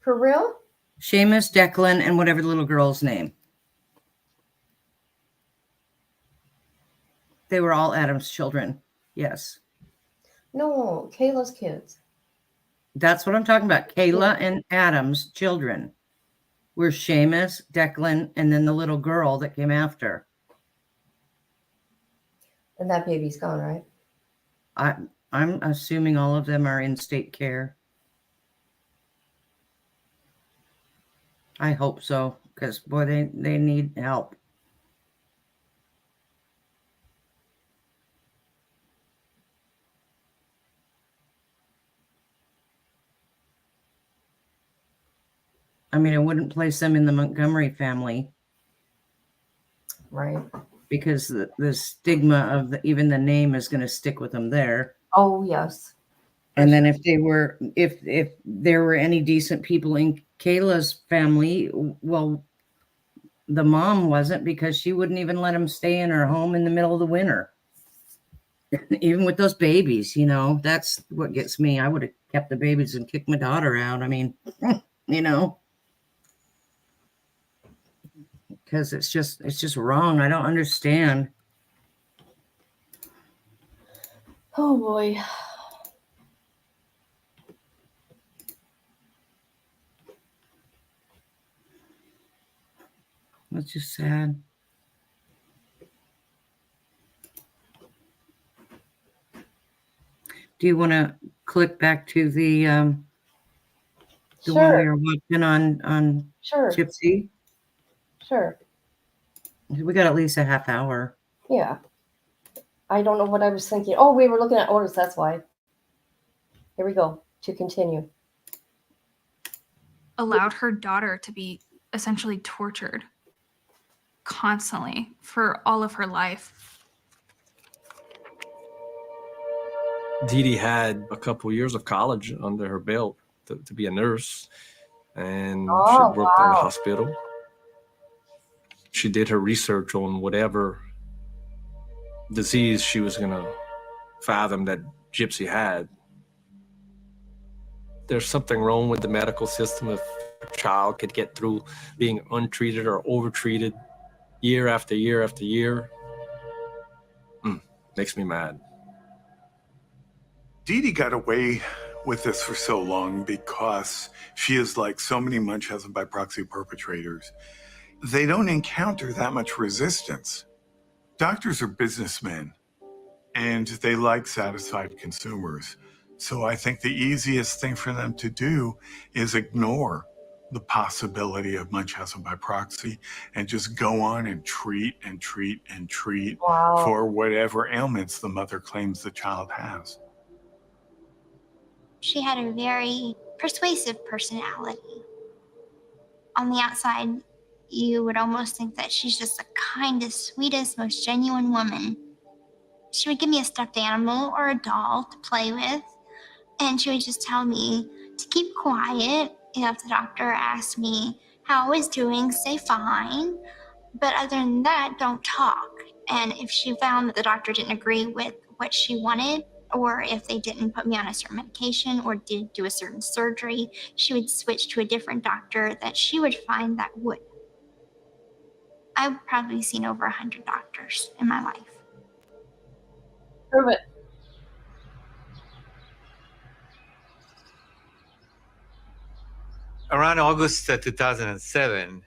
For real? Seamus, Declan, and whatever the little girl's name. They were all Adam's children. Yes. No, Kayla's kids. That's what I'm talking about. Kayla and Adam's children were Seamus, Declan, and then the little girl that came after. And that baby's gone, right? I'm assuming all of them are in state care. I hope so, because boy, they need help. I mean, I wouldn't place them in the Montgomery family. Right. Because the stigma of even the name is going to stick with them there. Oh, yes. And then if there were any decent people in Kayla's family, well, the mom wasn't, because she wouldn't even let them stay in her home in the middle of the winter. Even with those babies, that's what gets me. I would have kept the babies and kicked my daughter out. I mean, because it's just wrong. I don't understand. Oh boy. That's just sad. Do you want to click back to the The one we Sure, were watching on sure, Gypsy? sure. We got at least a half hour. Yeah. I don't know what I was thinking. Oh, we were looking at orders. That's why. Here we go. To continue. Allowed her daughter to be essentially tortured constantly for all of her life. Dee Dee had a couple years of college under her belt to be a nurse, and she Oh, worked in the wow. hospital. She did her research on whatever disease she was going to fathom that Gypsy had. There's something wrong with the medical system if a child could get through being untreated or overtreated year after year after year. Makes me mad. Dee Dee got away with this for so long because she is like so many Munchausen by proxy perpetrators. They don't encounter that much resistance. Doctors are businessmen, and they like satisfied consumers. So I think the easiest thing for them to do is ignore the possibility of Munchausen by proxy and just go on and treat and treat and treat Wow. for whatever ailments the mother claims the child has. She had a very persuasive personality. On the outside, you would almost think that she's just the kindest, sweetest, most genuine woman. She would give me a stuffed animal or a doll to play with, and she would just tell me to keep quiet. If the doctor asked me how I was doing, say fine. But other than that, don't talk. And if she found that the doctor didn't agree with what she wanted, or if they didn't put me on a certain medication or did do a certain surgery, she would switch to a different doctor that she would find that would. I've probably seen over 100 doctors in my life. Prove it. Around August 2007,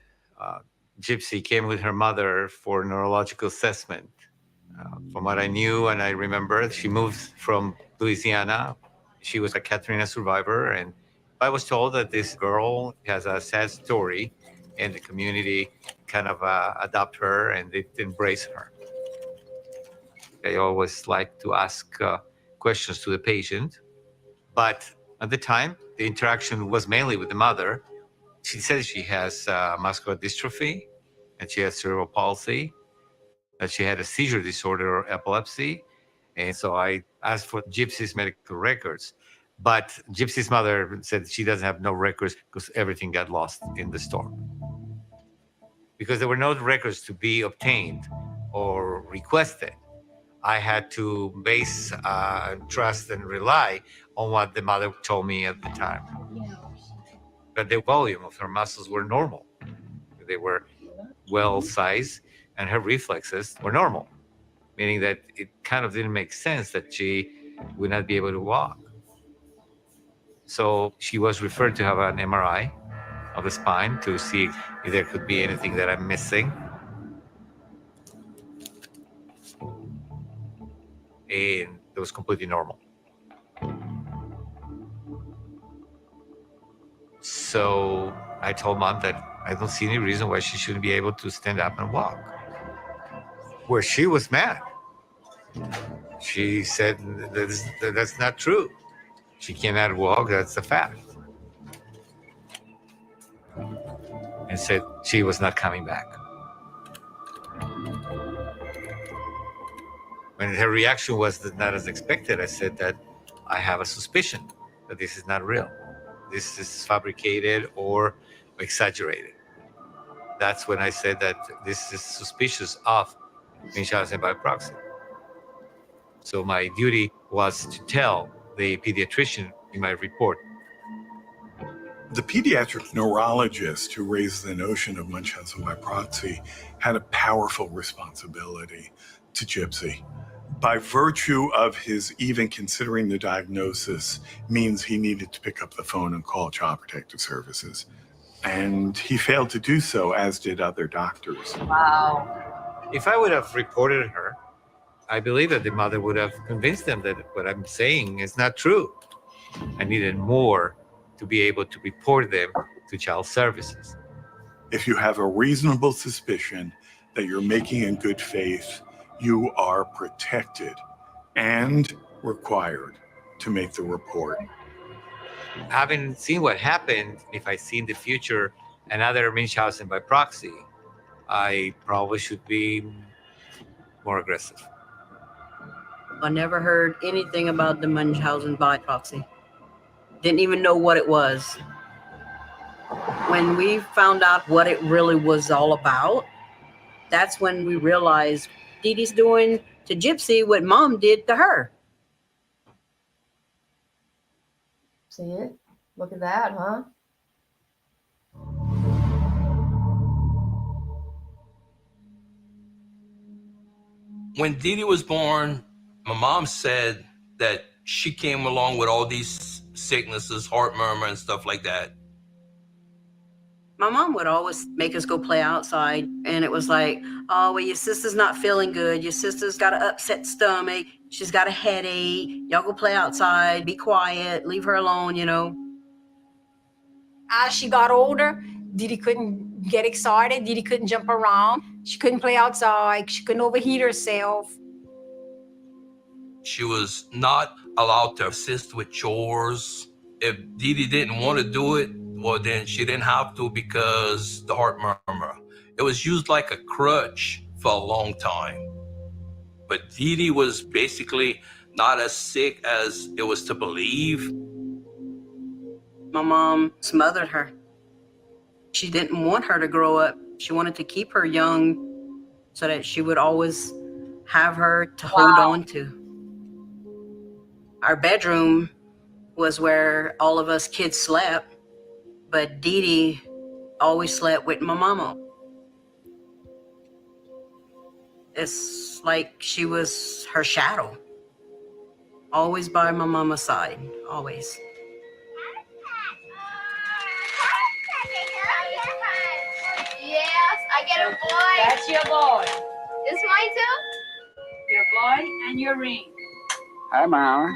Gypsy came with her mother for neurological assessment. From what I knew and I remember, she moved from Louisiana. She was a Katrina survivor, and I was told that this girl has a sad story, and the community kind of adopt her and they embrace her. I always like to ask questions to the patient, but at the time, the interaction was mainly with the mother. She says she has muscular dystrophy, and she has cerebral palsy, that she had a seizure disorder or epilepsy. And so I asked for Gypsy's medical records. But Gypsy's mother said she doesn't have no records because everything got lost in the storm. Because there were no records to be obtained or requested, I had to base trust and rely on what the mother told me at the time. But the volume of her muscles were normal. They were well-sized, and her reflexes were normal, meaning that it kind of didn't make sense that she would not be able to walk. So she was referred to have an MRI of the spine to see if there could be anything that I'm missing. And it was completely normal. So I told Mom that I don't see any reason why she shouldn't be able to stand up and walk. Where she was mad. She said that's not true. She cannot walk, that's a fact. And said she was not coming back. When her reaction was not as expected, I said that I have a suspicion that this is not real. This is fabricated or exaggerated. That's when I said that this is suspicious of Munchausen by proxy. So my duty was to tell the pediatrician in my report. The pediatric neurologist who raised the notion of Munchausen by proxy had a powerful responsibility to Gypsy. By virtue of his even considering the diagnosis means he needed to pick up the phone and call Child Protective Services. And he failed to do so, as did other doctors. Wow. If I would have reported her, I believe that the mother would have convinced them that what I'm saying is not true. I needed more to be able to report them to child services. If you have a reasonable suspicion that you're making in good faith, you are protected and required to make the report. Having seen what happened, if I see in the future another Munchausen by proxy, I probably should be more aggressive. I never heard anything about the Munchausen by proxy. Didn't even know what it was. When we found out what it really was all about, that's when we realized Dee Dee's doing to Gypsy what Mom did to her. See it? Look at that, huh? When Dee Dee was born, my mom said that she came along with all these sicknesses, heart murmur and stuff like that. My mom would always make us go play outside, and it was like, oh, well, your sister's not feeling good. Your sister's got an upset stomach. She's got a headache. Y'all go play outside, be quiet, leave her alone, you know. As she got older, Dee Dee couldn't get excited. Dee Dee couldn't jump around. She couldn't play outside. She couldn't overheat herself. She was not allowed to assist with chores. If Dee Dee didn't want to do it, well, then she didn't have to because the heart murmur. It was used like a crutch for a long time. But Dee Dee was basically not as sick as it was to believe. My mom smothered her. She didn't want her to grow up. She wanted to keep her young so that she would always have her to hold on to. Our bedroom was where all of us kids slept, but Dee Dee always slept with my mama. It's like she was her shadow. Always by my mama's side, always. Yes, I get a boy. That's your boy. It's mine too? Your boy and your ring. Hi, Mama.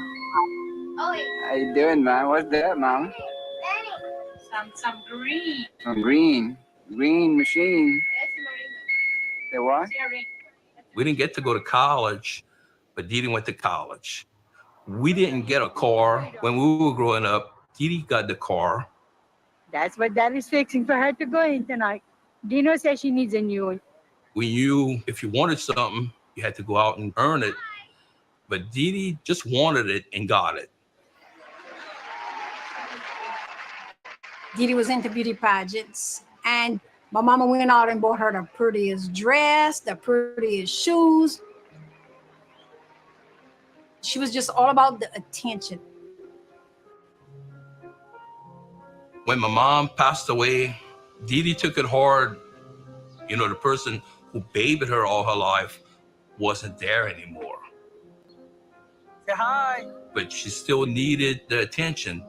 Oh, How you doing, Mama? What's that, Mama? some green. Some green machine. That's mine. Say what? It's your ring. We didn't get to go to college, but Dee Dee went to college. We didn't get a car when we were growing up. Dee Dee got the car. That's what Daddy's fixing for her to go in tonight. Dino says she needs a new one. We knew if you wanted something, you had to go out and earn it. But Dee Dee just wanted it and got it. Dee Dee was into beauty pageants, and my mama went out and bought her the prettiest dress, the prettiest shoes. She was just all about the attention. When my mom passed away, Dee Dee took it hard. You know, the person who babied her all her life wasn't there anymore. Say hi. But she still needed the attention.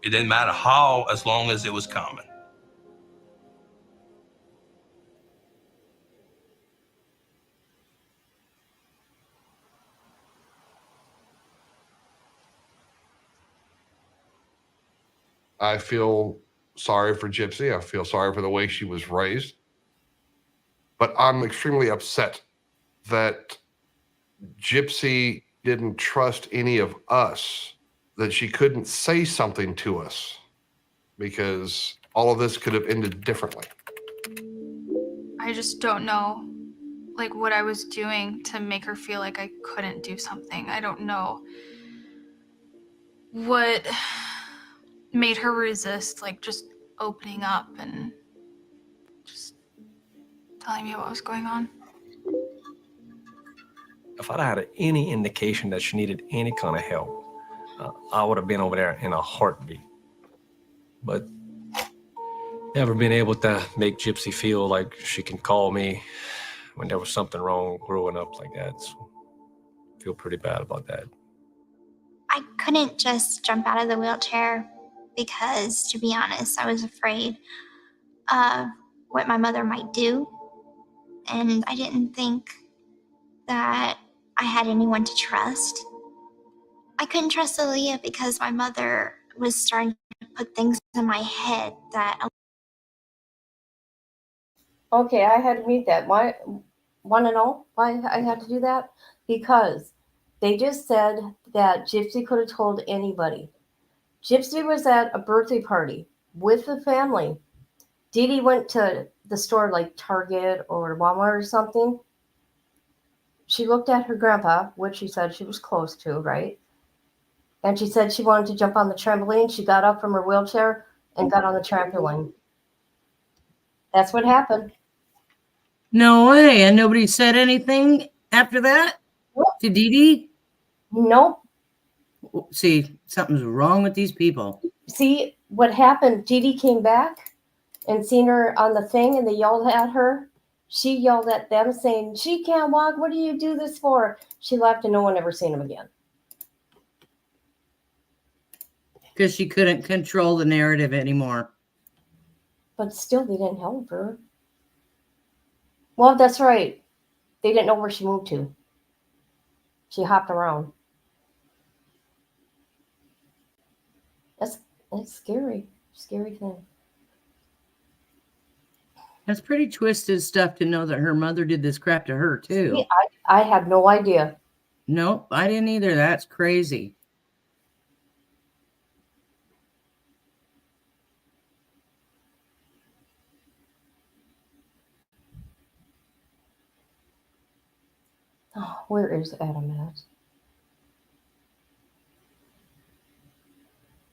It didn't matter how, as long as it was coming. I feel sorry for Gypsy. I feel sorry for the way she was raised. But I'm extremely upset that Gypsy didn't trust any of us, that she couldn't say something to us, because all of this could have ended differently. I just don't know, like, what I was doing to make her feel like I couldn't do something. I don't know what made her resist, like, just opening up and just telling me what was going on. If I'd had any indication that she needed any kind of help, I would have been over there in a heartbeat. But never been able to make Gypsy feel like she can call me when there was something wrong growing up like that. So I feel pretty bad about that. I couldn't just jump out of the wheelchair because, to be honest, I was afraid of what my mother might do. And I didn't think that I had anyone to trust. I couldn't trust Aaliyah because my mother was starting to put things in my head that. Okay, I had to mute that. Why? Want to know why I had to do that? Because they just said that Gypsy could have told anybody. Gypsy was at a birthday party with the family. Dee Dee went to the store like Target or Walmart or something. She looked at her grandpa, which she said she was close to, right? And she said she wanted to jump on the trampoline. She got up from her wheelchair and got on the trampoline. That's what happened. No way. And nobody said anything after that to Dee Dee? Nope. See, something's wrong with these people. See, what happened, Dee Dee came back and seen her on the thing, and they yelled at her. She yelled at them saying, she can't walk. What do you do this for? She left and no one ever seen him again. Because she couldn't control the narrative anymore. But still, they didn't help her. Well, that's right. They didn't know where she moved to. She hopped around. That's scary. Scary thing. That's pretty twisted stuff to know that her mother did this crap to her, too. See, I had no idea. Nope, I didn't either. That's crazy. Oh, where is Adam at?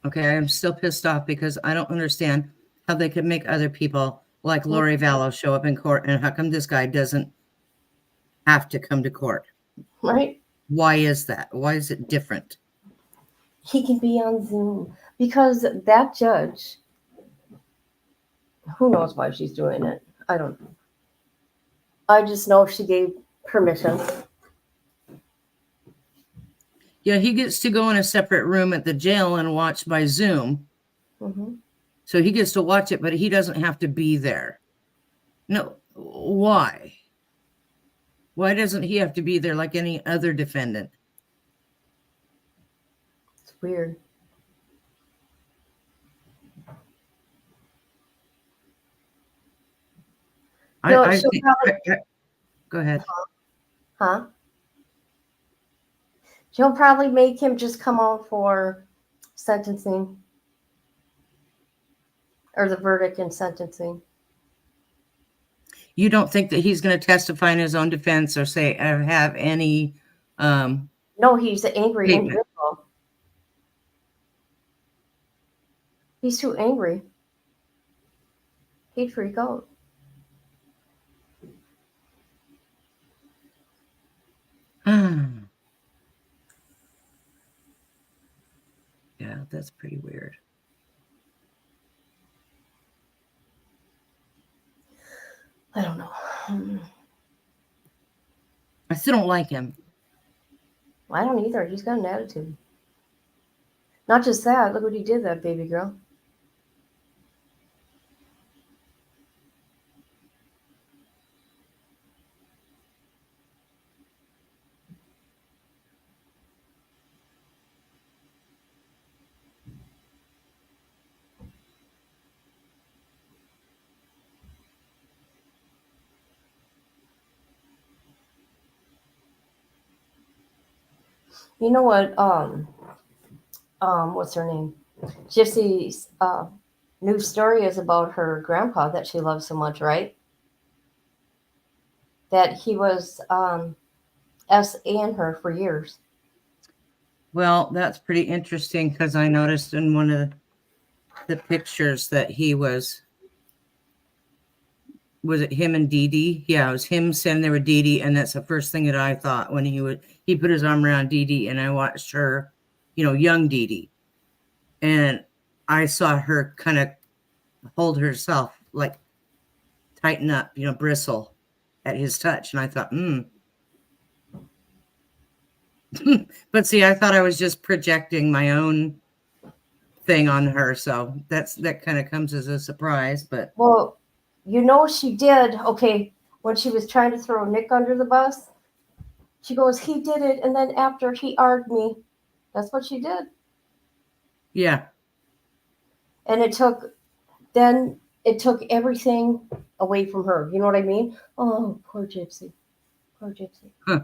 Okay, I'm still pissed off because I don't understand how they could make other people like Lori Vallow show up in court, and how come this guy doesn't have to come to court? Right? Why is that? Why is it different? He can be on Zoom because that judge, who knows why she's doing it? I don't know. I just know she gave permission. Yeah, he gets to go in a separate room at the jail and watch by Zoom. Mm-hmm. So he gets to watch it, but he doesn't have to be there. No, why? Why doesn't he have to be there like any other defendant? It's weird. Go ahead. Huh? She'll probably make him just come out for sentencing or the verdict and sentencing. You don't think that he's going to testify in his own defense or say have any? No, he's angry statement. individual. He's too angry. He'd freak out. Yeah, that's pretty weird. I don't know. I still don't like him. I don't either. He's got an attitude. Not just that. Look what he did, that baby girl. You know what? What's her name? Gypsy's new story is about her grandpa that she loves so much, right? That he was S.A.ing her for years. Well, that's pretty interesting because I noticed in one of the pictures that he was it him and Dee Dee? Yeah, it was him sitting there with Dee Dee, and that's the first thing that I thought when he put his arm around Dee Dee, and I watched her, young Dee Dee, and I saw her kind of hold herself, like tighten up, bristle at his touch, and I thought, But see, I thought I was just projecting my own thing on her, so that kind of comes as a surprise. But well, she did. Okay, when she was trying to throw Nick under the bus, she goes, "He did it," and then after he argued me, that's what she did. Yeah, And it took everything away from her. You know what I mean? Oh, poor Gypsy. Poor Gypsy. Huh.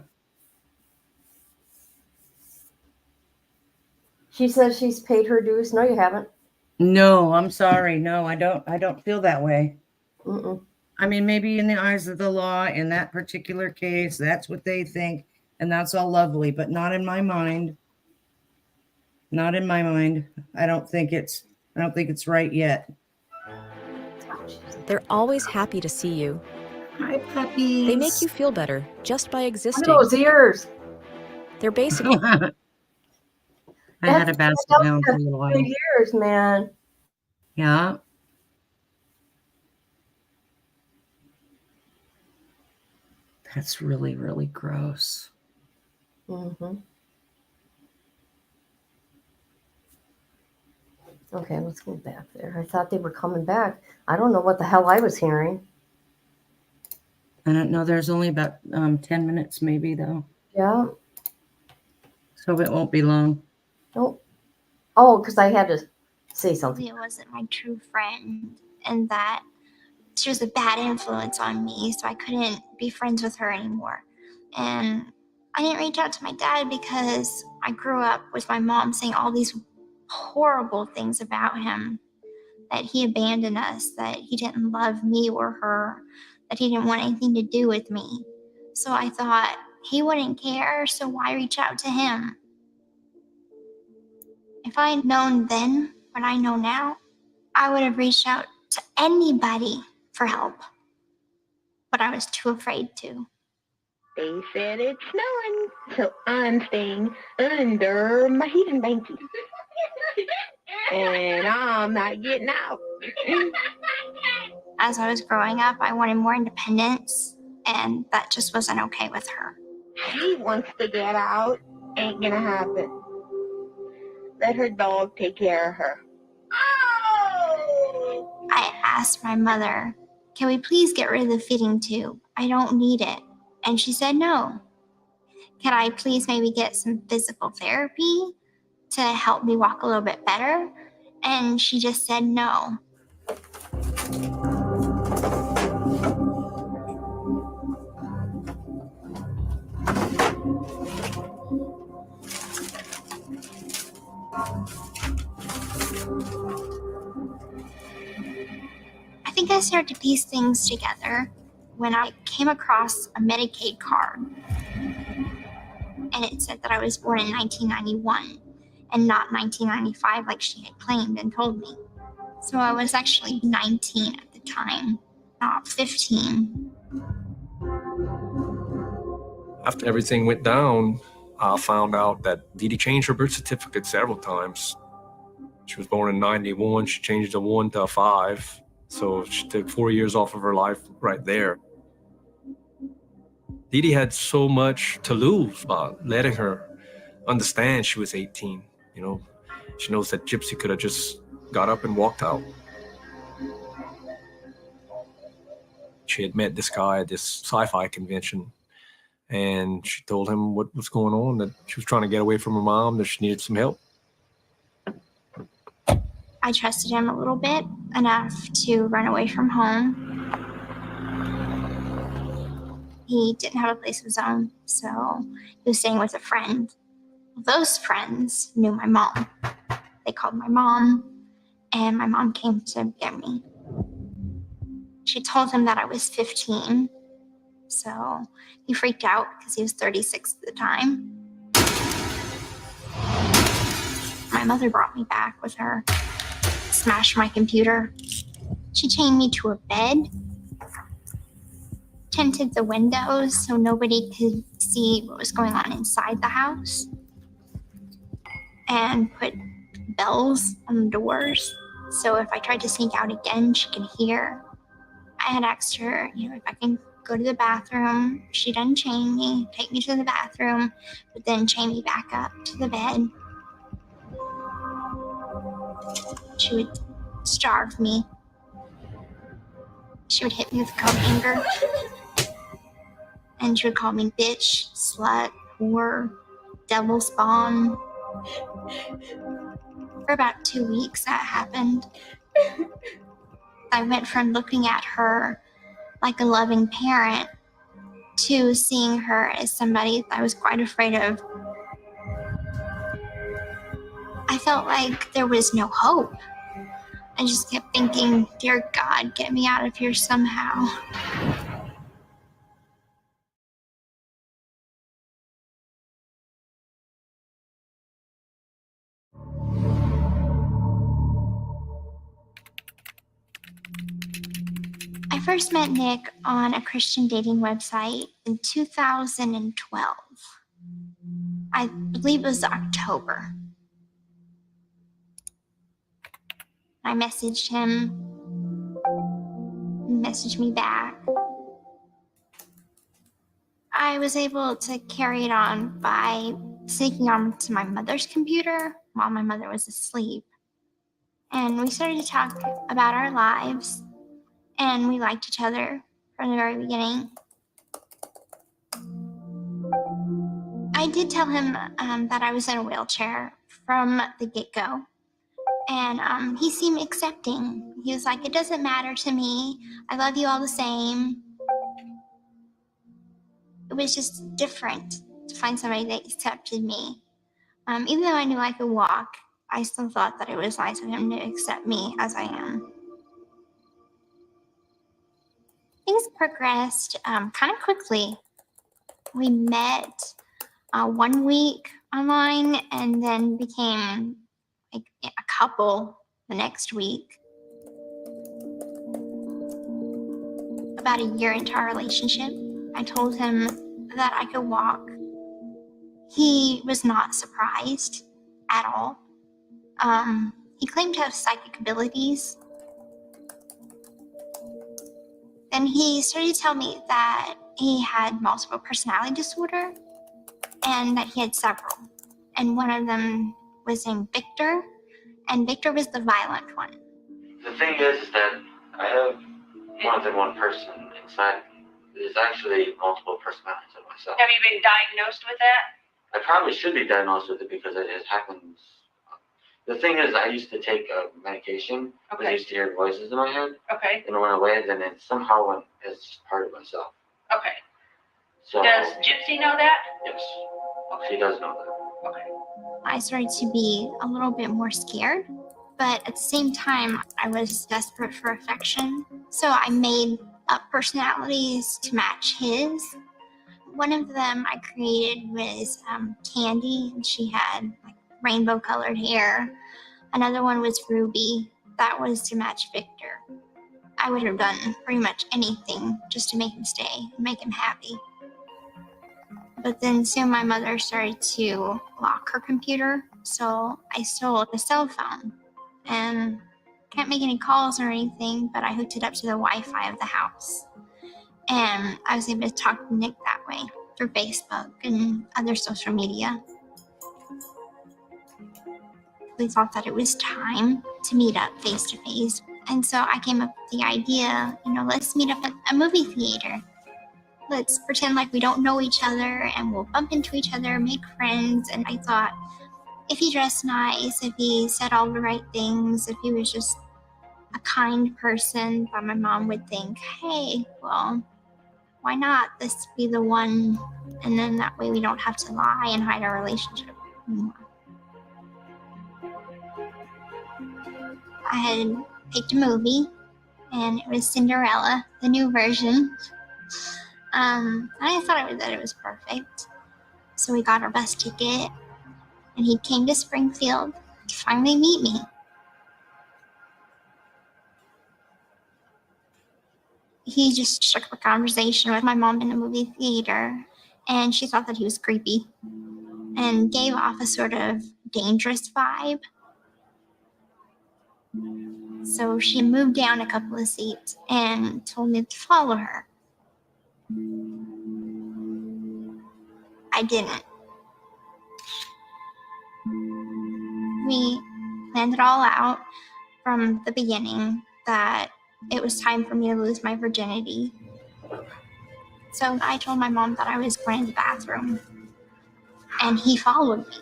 She says she's paid her dues. No, you haven't. No, I'm sorry. No, I don't feel that way. Mm-mm. I mean, maybe in the eyes of the law, in that particular case, that's what they think, and that's all lovely, but not in my mind. Not in my mind. I don't think it's right yet. They're always happy to see you. Hi, puppies. They make you feel better just by Look existing. at those ears. They're basically I had a basset hound for a little while. 3 years, man. Yeah. That's really, really gross. Mm-hmm. Okay, let's go back there. I thought they were coming back. I don't know what the hell I was hearing. I don't know. There's only about 10 minutes maybe, though. Yeah. So it won't be long. Nope. Oh, because I had to say something. It wasn't my true friend, and that she was a bad influence on me, so I couldn't be friends with her anymore. And I didn't reach out to my dad because I grew up with my mom saying all these horrible things about him, that he abandoned us, that he didn't love me or her, that he didn't want anything to do with me. So I thought he wouldn't care, so why reach out to him? If I had known then what I know now, I would have reached out to anybody for help. But I was too afraid to. They said it's snowing, so I'm staying under my heating blanket. And I'm not getting out. As I was growing up, I wanted more independence, and that just wasn't okay with her. She wants to get out. Ain't gonna happen. Let her dog take care of her. I asked my mother, can we please get rid of the feeding tube? I don't need it. And she said no. Can I please maybe get some physical therapy to help me walk a little bit better? And she just said no. I think I started to piece things together when I came across a Medicaid card. And it said that I was born in 1991 and not 1995 like she had claimed and told me. So I was actually 19 at the time, not 15. After everything went down, I found out that Dee Dee changed her birth certificate several times. She was born in 91. She changed a 1 to a 5. So she took 4 years off of her life right there. Dee Dee had so much to lose by letting her understand she was 18. You know, she knows that Gypsy could have just got up and walked out. She had met this guy at this sci-fi convention, and she told him what was going on, that she was trying to get away from her mom, that she needed some help. I trusted him a little bit, enough to run away from home. He didn't have a place of his own, so he was staying with a friend. Those friends knew my mom. They called my mom, and my mom came to get me. She told him that I was 15, so he freaked out because he was 36 at the time. My mother brought me back with her, smashed my computer. She chained me to a bed, tinted the windows so nobody could see what was going on inside the house, and put bells on the doors so if I tried to sneak out again, she could hear. I had asked her, if I can go to the bathroom. She'd unchain me, take me to the bathroom, but then chain me back up to the bed. She would starve me. She would hit me with coat hanger. And she would call me bitch, slut, whore, devil spawn. For about 2 weeks that happened. I went from looking at her like a loving parent to seeing her as somebody I was quite afraid of. I felt like there was no hope. I just kept thinking, dear God, get me out of here somehow. I first met Nick on a Christian dating website in 2012. I believe it was October. I messaged him, he messaged me back. I was able to carry it on by sneaking onto my mother's computer while my mother was asleep. And we started to talk about our lives, and we liked each other from the very beginning. I did tell him that I was in a wheelchair from the get-go. And he seemed accepting. He was like, it doesn't matter to me. I love you all the same. It was just different to find somebody that accepted me. Even though I knew I could walk, I still thought that it was nice of him to accept me as I am. Things progressed kind of quickly. We met 1 week online and then became like a couple the next week. About a year into our relationship, I told him that I could walk. He was not surprised at all. He claimed to have psychic abilities. Then he started to tell me that he had multiple personality disorder and that he had several. And one of them was named Victor, and Victor was the violent one. The thing is that I have more than one person inside of me. There's actually multiple personalities of myself. Have you been diagnosed with that? I probably should be diagnosed with it because it happens. The thing is, I used to take a medication. Okay. I used to hear voices in my head. Okay. And it went away, then it somehow went as part of myself. Okay. So, Does Gypsy know that? yes, Okay. she does know that. Okay. I started to be a little bit more scared, but at the same time, I was desperate for affection. So I made up personalities to match his. One of them I created was Candy, and she had like rainbow colored hair. Another one was Ruby. That was to match Victor. I would have done pretty much anything just to make him stay, make him happy. But then soon my mother started to lock her computer, so I stole a cell phone. And can't make any calls or anything, but I hooked it up to the Wi-Fi of the house. And I was able to talk to Nick that way through Facebook and other social media. We thought that it was time to meet up face to face. And so I came up with the idea, let's meet up at a movie theater. Let's pretend like we don't know each other and we'll bump into each other, make friends. And I thought, if he dressed nice, if he said all the right things, if he was just a kind person, that my mom would think, hey, well, why not this be the one? And then that way we don't have to lie and hide our relationship anymore. I had picked a movie, and it was Cinderella, the new version. I thought that it was perfect. So we got our bus ticket, and he came to Springfield to finally meet me. He just struck up a conversation with my mom in the movie theater, and she thought that he was creepy and gave off a sort of dangerous vibe. So she moved down a couple of seats and told me to follow her. I didn't. We planned it all out from the beginning that it was time for me to lose my virginity. So I told my mom that I was going to the bathroom, and he followed me.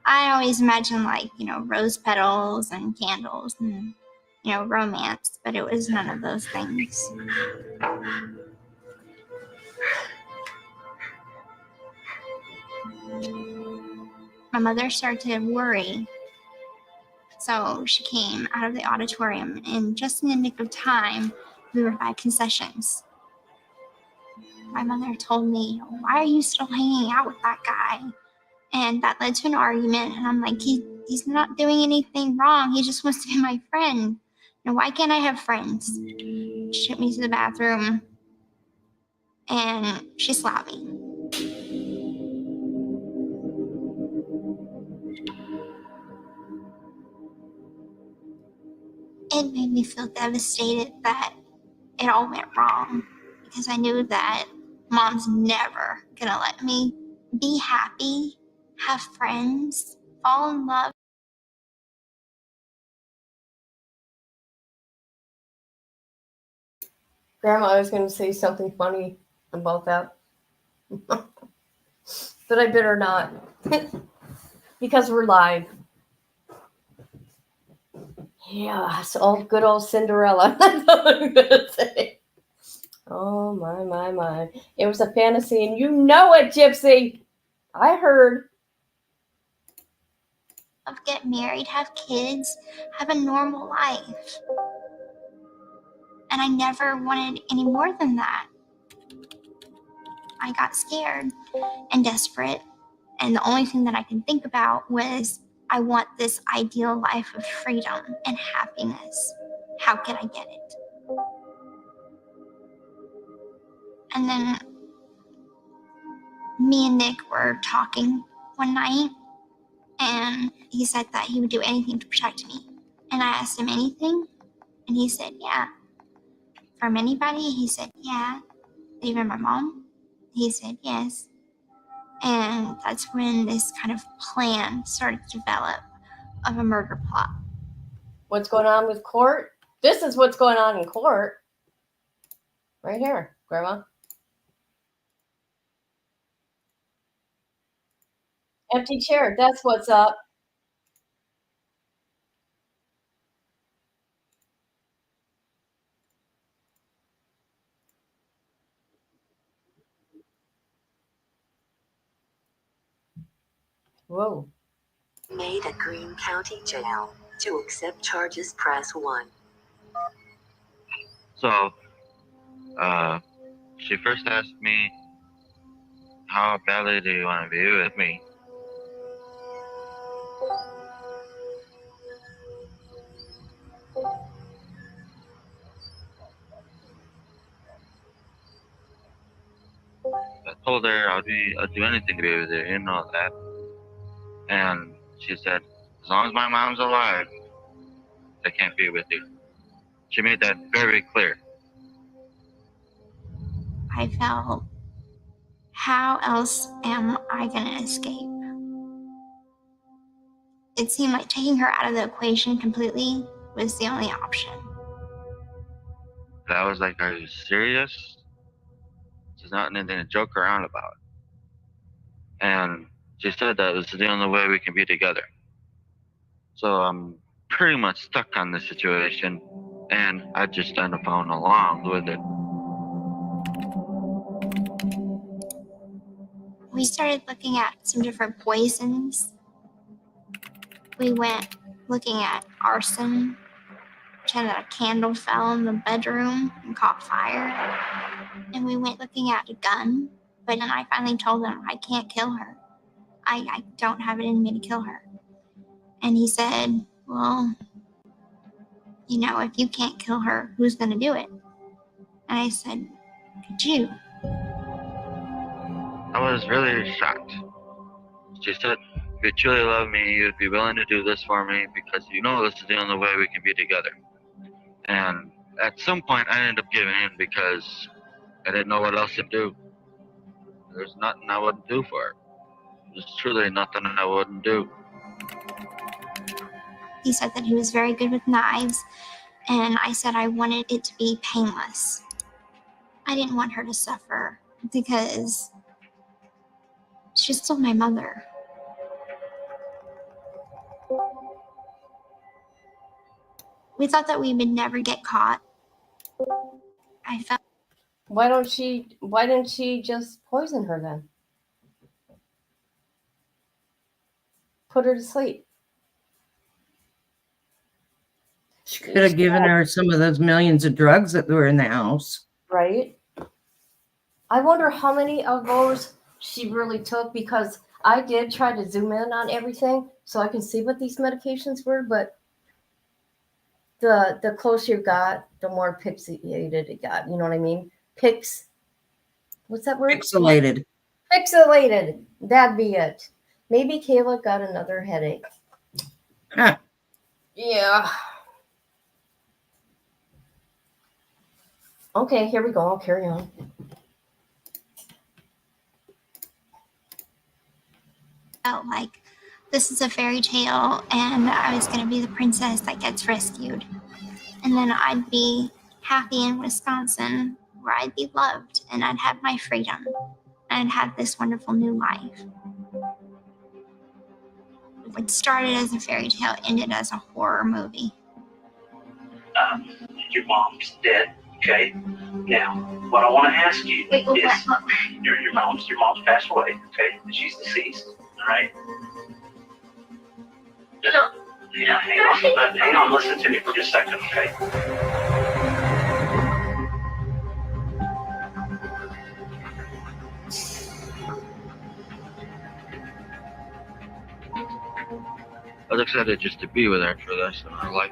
I always imagine, like, rose petals and candles and, romance, but it was none of those things. My mother started to worry, so she came out of the auditorium, and just in the nick of time, we were by concessions. My mother told me, "Why are you still hanging out with that guy?" And that led to an argument, and I'm like, he's not doing anything wrong. He just wants to be my friend. Why can't I have friends? She took me to the bathroom, and she slapped me. It made me feel devastated that it all went wrong, because I knew that Mom's never gonna let me be happy, have friends, fall in love. Grandma, I was going to say something funny about that, but I better not because we're live. Yeah, so good old Cinderella. That's all I'm going to say. Oh, my. It was a fantasy, and you know it, Gypsy. I heard. Of get married, have kids, have a normal life. And I never wanted any more than that. I got scared and desperate, and the only thing that I could think about was, I want this ideal life of freedom and happiness. How can I get it? And then me and Nick were talking one night, and he said that he would do anything to protect me. And I asked him, anything? And he said, yeah. From anybody? He said, yeah. Even my mom? He said, yes. And that's when this kind of plan started to develop of a murder plot. What's going on with court? This is what's going on in court. Right here, Grandma. Empty chair. That's what's up. Whoa. Made at Greene County Jail. To accept charges, press 1. So, she first asked me, how badly do you want to be with me? I told her I'd do anything to be with you, you know that. And she said, as long as my mom's alive, I can't be with you. She made that very clear. I felt, how else am I going to escape? It seemed like taking her out of the equation completely was the only option. And I was like, are you serious? This is not anything to joke around about. And she said that this is the only way we can be together. So I'm pretty much stuck on this situation, and I just end up following along with it. We started looking at some different poisons. We went looking at arson, pretended a candle fell in the bedroom and caught fire. And we went looking at a gun, but then I finally told him, I can't kill her. I don't have it in me to kill her. And he said, well, if you can't kill her, who's going to do it? And I said, could you? I was really shocked. She said, if you truly love me, you'd be willing to do this for me because you know this is the only way we can be together. And at some point, I ended up giving in because I didn't know what else to do. There's nothing I wouldn't do for her. There's truly nothing I wouldn't do. He said that he was very good with knives, and I said I wanted it to be painless. I didn't want her to suffer because she's still my mother. We thought that we would never get caught. I felt. Why didn't she just poison her then? Put her to sleep. She could have given her some of those millions of drugs that were in the house. Right? I wonder how many of those she really took, because I did try to zoom in on everything so I can see what these medications were, but the closer you got, the more pixelated it got. You know what I mean? What's that word? Pixelated. Pixelated. That'd be it. Maybe Kayla got another headache. Huh. Yeah. Okay, here we go. I'll carry on. Felt like this is a fairy tale and I was going to be the princess that gets rescued. And then I'd be happy in Wisconsin where I'd be loved and I'd have my freedom and I'd have this wonderful new life. What started as a fairy tale ended as a horror movie. Your mom's dead, okay? Now, what I want to ask you is, your mom's passed away, okay? She's deceased, all right? Yeah, hang on, listen to me for just a second, okay? I was excited just to be with her for the rest of her life.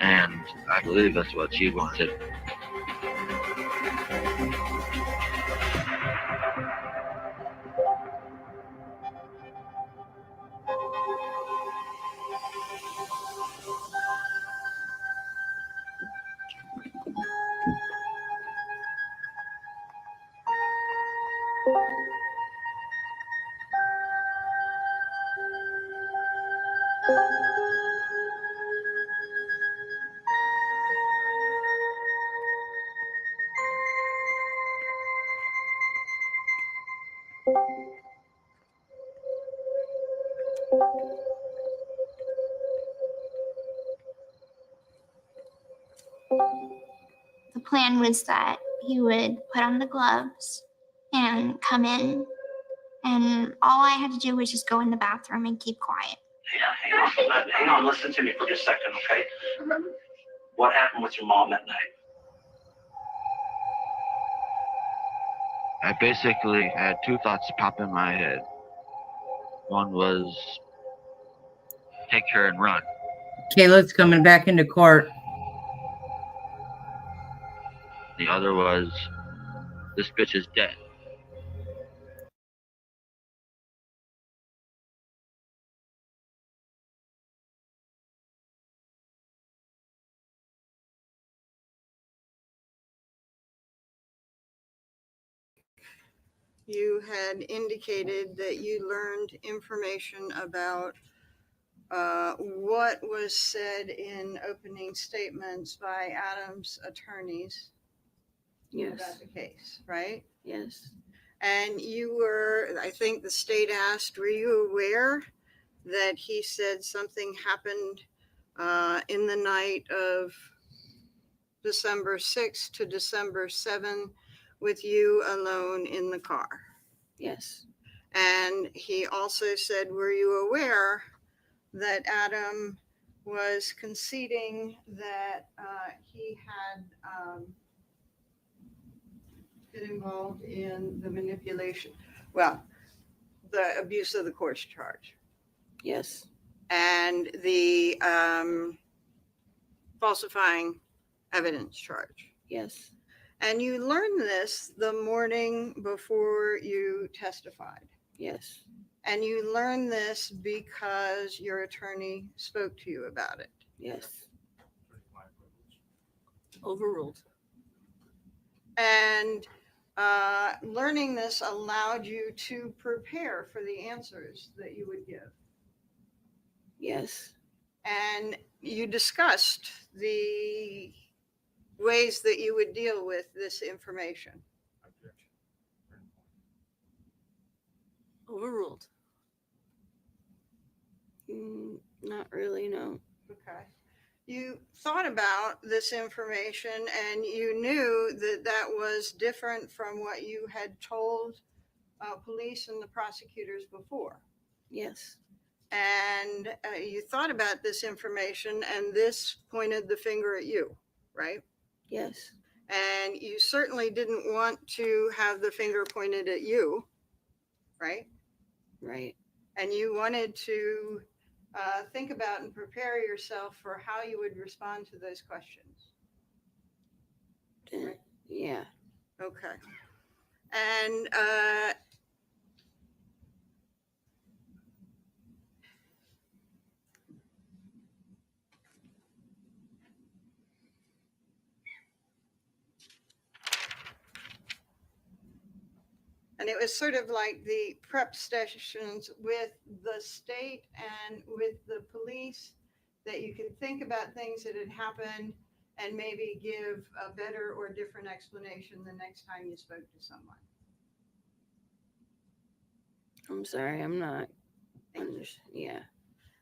And I believe that's what she wanted. The plan was that he would put on the gloves and come in, and all I had to do was just go in the bathroom and keep quiet. Yeah, hang on, listen to me for just a second, okay? What happened with your mom that night? I basically had two thoughts pop in my head. One was take her and run. Kayla's coming back into court. The other was this bitch is dead. You had indicated that you learned information about what was said in opening statements by Adam's attorneys about the case, right? Yes. And you were, I think the state asked, were you aware that he said something happened in the night of December 6th to December 7th with you alone in the car? Yes. And he also said, were you aware that Adam was conceding that he had been involved in the manipulation, well, the abuse of the course charge? Yes. And the falsifying evidence charge? Yes. And you learned this the morning before you testified? Yes. And you learned this because your attorney spoke to you about it? Yes. Overruled. And learning this allowed you to prepare for the answers that you would give? Yes. And you discussed the ways that you would deal with this information? Overruled. Not really, no. Okay. You thought about this information and you knew that that was different from what you had told police and the prosecutors before. Yes. And you thought about this information and this pointed the finger at you, right? Yes. And you certainly didn't want to have the finger pointed at you, right? Right. And you wanted to think about and prepare yourself for how you would respond to those questions. Right? Yeah. Okay. And it was sort of like the prep sessions with the state and with the police that you could think about things that had happened and maybe give a better or different explanation the next time you spoke to someone. I'm sorry, I'm not. Yeah.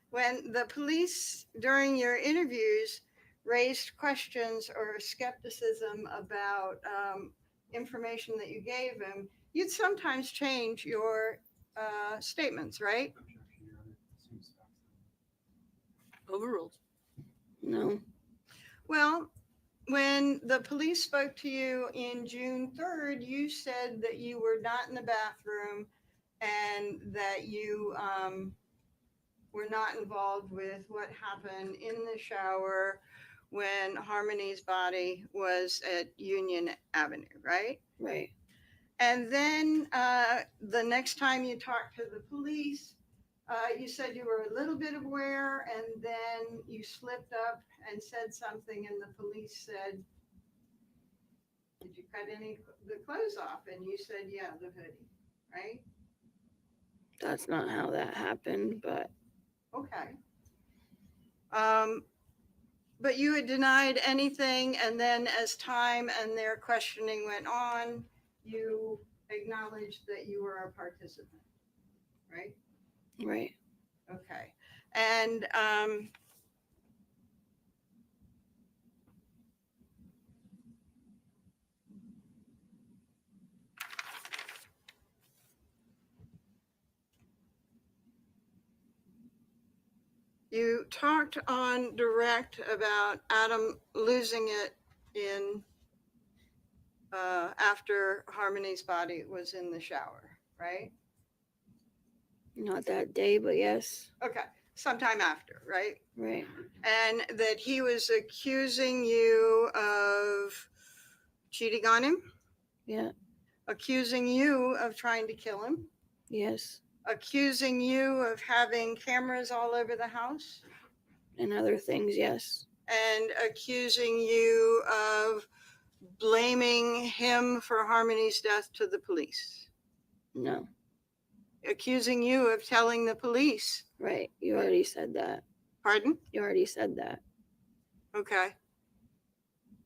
When the police during your interviews raised questions or skepticism about information that you gave them, you'd sometimes change your statements, right? Overruled. No. Well, when the police spoke to you in June 3rd, you said that you were not in the bathroom and that you were not involved with what happened in the shower when Harmony's body was at Union Avenue, right? Right. And then the next time you talked to the police, you said you were a little bit aware, and then you slipped up and said something, and the police said, "Did you cut any of the clothes off?" And you said, "Yeah, the hoodie," right? That's not how that happened, but Okay. But you had denied anything, and then as time and their questioning went on, you acknowledged that you were a participant, right? right. Okay. And you talked on direct about Adam losing it in after Harmony's body was in the shower, right? Not that day, but yes. Okay, sometime after, right? Right. And that he was accusing you of cheating on him, Yeah. accusing you of trying to kill him, Yes. accusing you of having cameras all over the house, And other things, yes. and accusing you of blaming him for Harmony's death to the police. No. Accusing you of telling the police. Right. You already said that. Pardon? You already said that. Okay.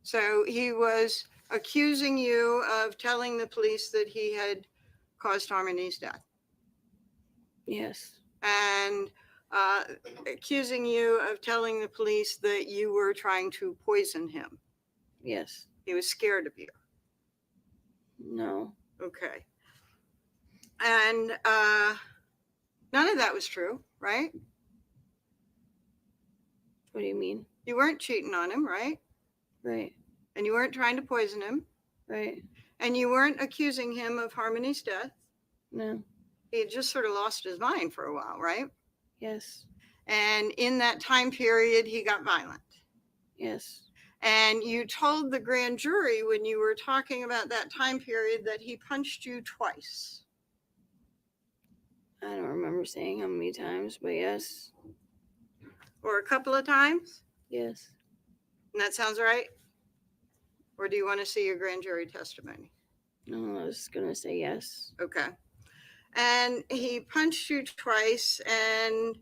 So he was accusing you of telling the police that he had caused Harmony's death. Yes. And accusing you of telling the police that you were trying to poison him. Yes. He was scared of you. No. Okay. And none of that was true, right? What do you mean? You weren't cheating on him, right? Right. And you weren't trying to poison him. Right. And you weren't accusing him of Harmony's death. No. He had just sort of lost his mind for a while, right? Yes. And in that time period, he got violent. Yes. And you told the grand jury when you were talking about that time period that he punched you twice. I don't remember saying how many times, but yes. Or a couple of times? Yes. And that sounds right? Or do you want to see your grand jury testimony? No, I was going to say yes. Okay. And he punched you twice, and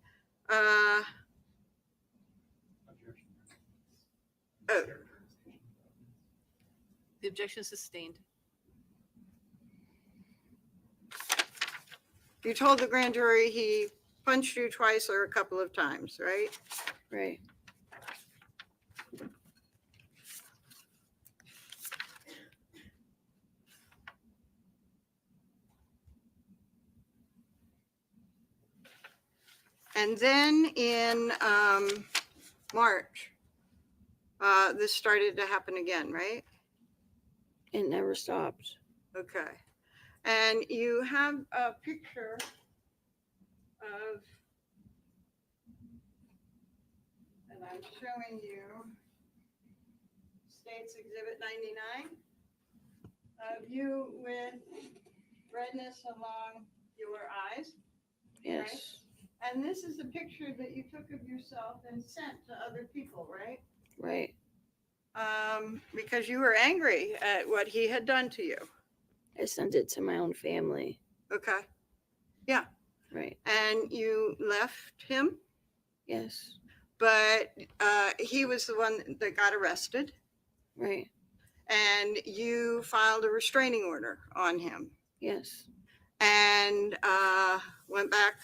The objection is sustained. You told the grand jury he punched you twice or a couple of times, right? Right. And then in March, this started to happen again, right? It never stopped. Okay. And you have a picture of, and I'm showing you States Exhibit 99 of you with redness along your eyes. Yes. Right? And this is a picture that you took of yourself and sent to other people, right? Right. Because you were angry at what he had done to you. I sent it to my own family. Okay. Yeah. Right. And you left him, Yes. but he was the one that got arrested. Right. And you filed a restraining order on him. Yes. And went back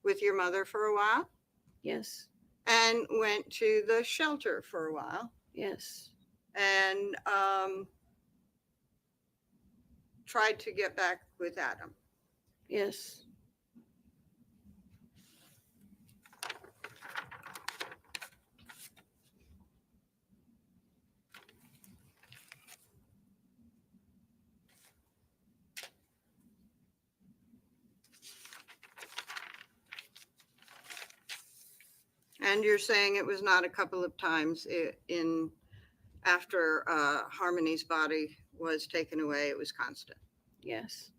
with your mother for a while. Yes. And went to the shelter for a while. Yes. And tried to get back with Adam. Yes. And you're saying it was not a couple of times in after Harmony's body was taken away, it was constant. Yes.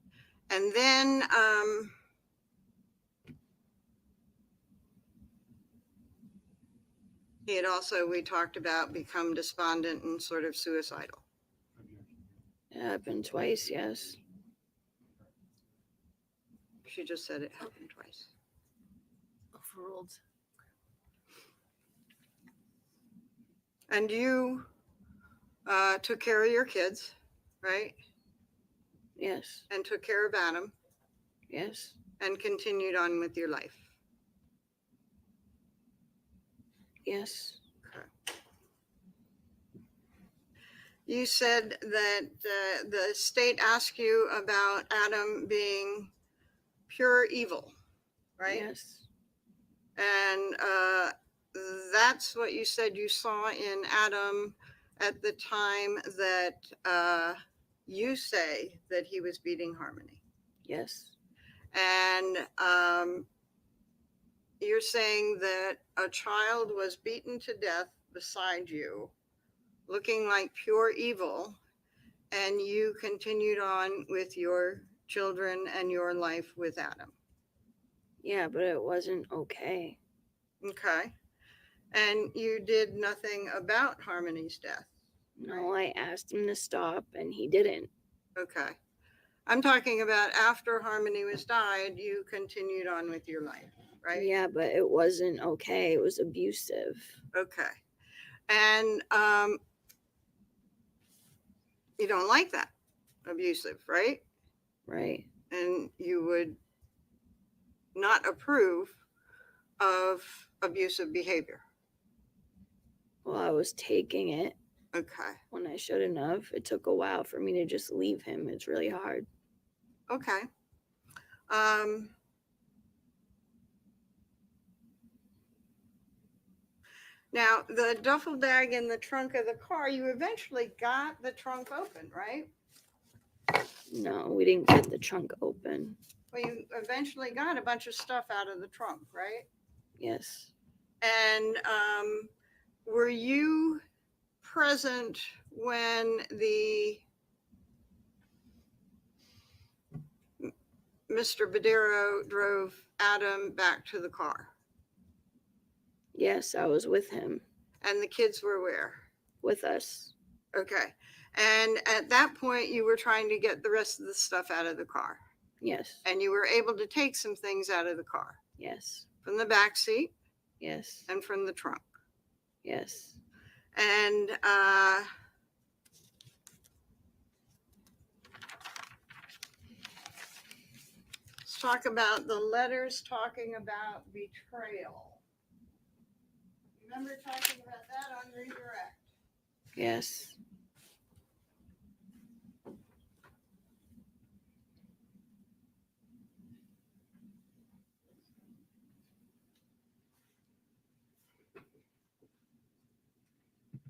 And then he had also, we talked about, become despondent and sort of suicidal. It happened twice, yes. She just said it happened twice. Overruled. And you took care of your kids, right? Yes. And took care of Adam. Yes. And continued on with your life. Yes. Okay. You said that the state asked you about Adam being pure evil, right? Yes. And that's what you said you saw in Adam at the time that you say that he was beating Harmony. Yes. And you're saying that a child was beaten to death beside you, looking like pure evil, and you continued on with your children and your life with Adam. Yeah, but it wasn't okay. Okay. And you did nothing about Harmony's death. No, I asked him to stop and he didn't. Okay. I'm talking about after Harmony was died, you continued on with your life, right? Yeah, but it wasn't okay. It was abusive. Okay. And you don't like that, abusive, right? Right. And you would not approve of abusive behavior. Well, I was taking it. Okay. When I shouldn't have. It took a while for me to just leave him. It's really hard. Okay. Now, the duffel bag in the trunk of the car, you eventually got the trunk open, right? No, we didn't get the trunk open. Well, you eventually got a bunch of stuff out of the trunk, right? Yes. And were you present when Mr. Badero drove Adam back to the car? Yes, I was with him. And the kids were where? With us. Okay. And at that point, you were trying to get the rest of the stuff out of the car. Yes. And you were able to take some things out of the car. Yes. From the back seat. Yes. And from the trunk. Yes. And talk about the letters talking about betrayal. Remember talking about that on redirect? Yes.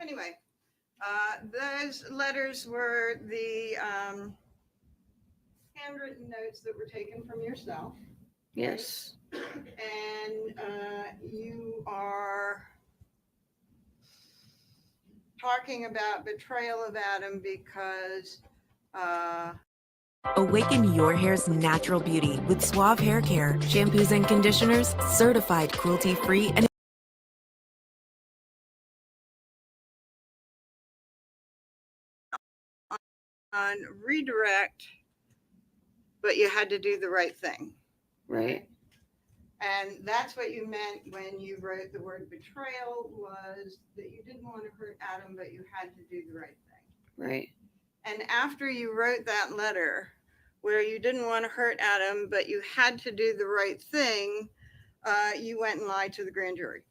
Anyway, those letters were the handwritten notes that were taken from yourself. Yes. And you are talking about betrayal of Adam because Awaken your hair's natural beauty with Suave Hair Care. Shampoos and conditioners, certified cruelty-free and on redirect, but you had to do the right thing. Right. And that's what you meant when you wrote the word betrayal, was that you didn't want to hurt Adam, but you had to do the right thing. Right. And after you wrote that letter where you didn't want to hurt Adam, but you had to do the right thing, you went and lied to the grand jury.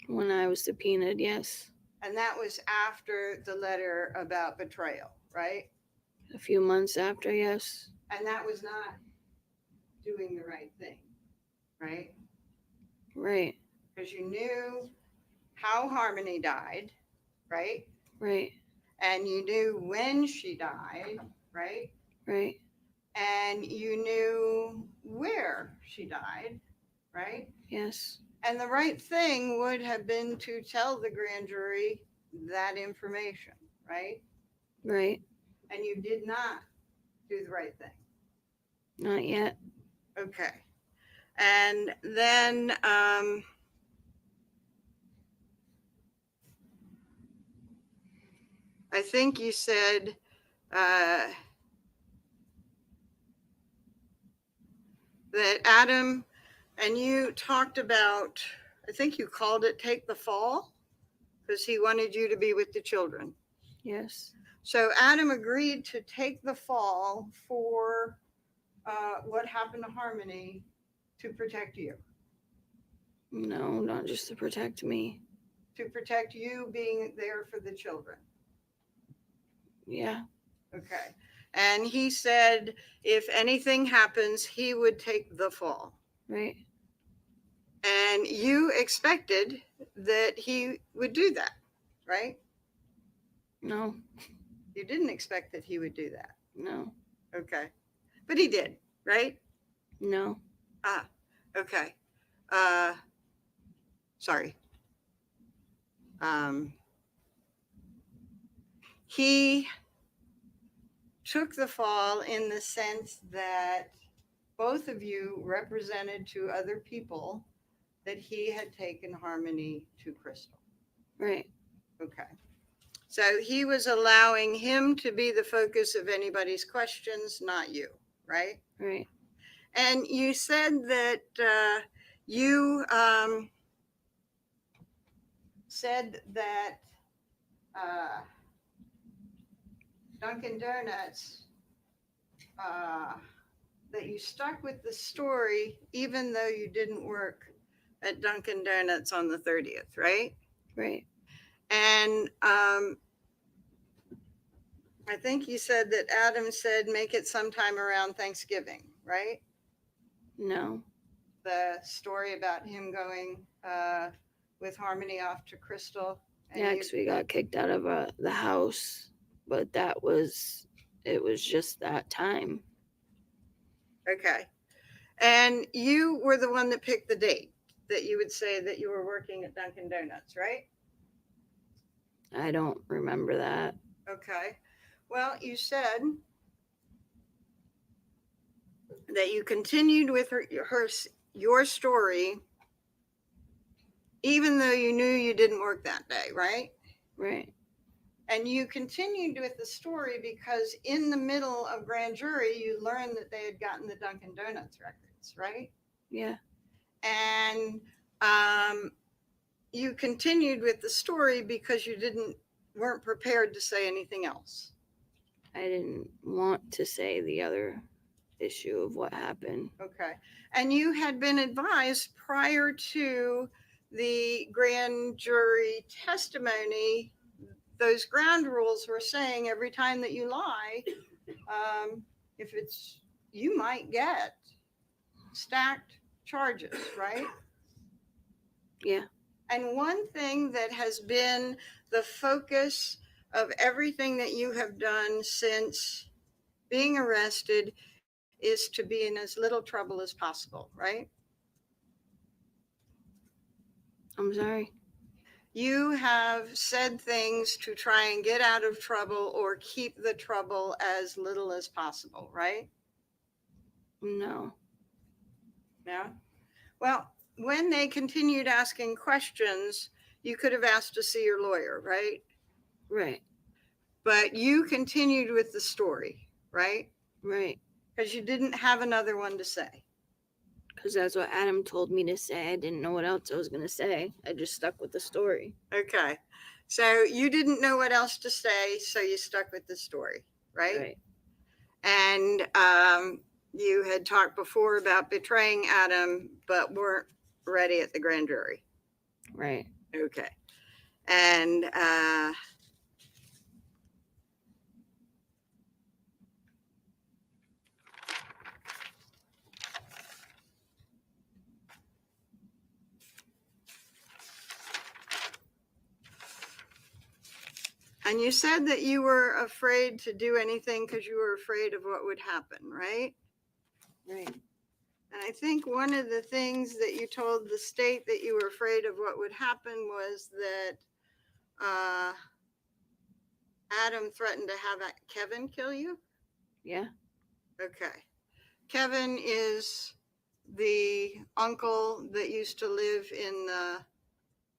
When I was subpoenaed, yes. And that was after the letter about betrayal, right? A few months after, yes. And that was not doing the right thing, right? Right. Because you knew how Harmony died, right? Right. And you knew when she died, right? Right. And you knew where she died, right? Yes. And the right thing would have been to tell the grand jury that information, right? Right. And you did not do the right thing. Not yet. Okay. And then I think you said that Adam and you talked about, I think you called it take the fall, because he wanted you to be with the children. Yes. So Adam agreed to take the fall for what happened to Harmony to protect you. No, not just to protect me. To protect you being there for the children. Yeah. Okay. And he said if anything happens, he would take the fall. Right. And you expected that he would do that, right? No. You didn't expect that he would do that. No. Okay. But he did, right? No. Ah, okay. Sorry. He took the fall in the sense that both of you represented to other people that he had taken Harmony to Crystal. Right. Okay. So he was allowing him to be the focus of anybody's questions, not you, right? Right. And you said that you said that Dunkin' Donuts, that you stuck with the story even though you didn't work at Dunkin' Donuts on the 30th, right? Right. And I think you said that Adam said make it sometime around Thanksgiving, right? No. The story about him going with Harmony off to Crystal. Yeah, because we got kicked out of the house, but it was just that time. Okay. And you were the one that picked the date that you would say that you were working at Dunkin' Donuts, right? I don't remember that. Okay. Well, you said that you continued with your story, even though you knew you didn't work that day, right? Right. And you continued with the story because in the middle of grand jury, you learned that they had gotten the Dunkin' Donuts records, right? Yeah. And you continued with the story because you weren't prepared to say anything else. I didn't want to say the other issue of what happened. Okay. And you had been advised prior to the grand jury testimony, those ground rules were saying every time that you lie, if it's, you might get stacked charges, right? Yeah. And one thing that has been the focus of everything that you have done since being arrested is to be in as little trouble as possible, right? I'm sorry. You have said things to try and get out of trouble or keep the trouble as little as possible, right? No. Yeah. Well, when they continued asking questions, you could have asked to see your lawyer, right? Right. But you continued with the story, right? Right. Because you didn't have another one to say. Because that's what Adam told me to say. I didn't know what else I was going to say. I just stuck with the story. Okay. So you didn't know what else to say, so you stuck with the story, right? Right. And you had talked before about betraying Adam, but weren't ready at the grand jury. Right. Okay. And and you said that you were afraid to do anything because you were afraid of what would happen, right? Right. And I think one of the things that you told the state that you were afraid of what would happen was that Adam threatened to have Kevin kill you? Yeah. Okay. Kevin is the uncle that used to live in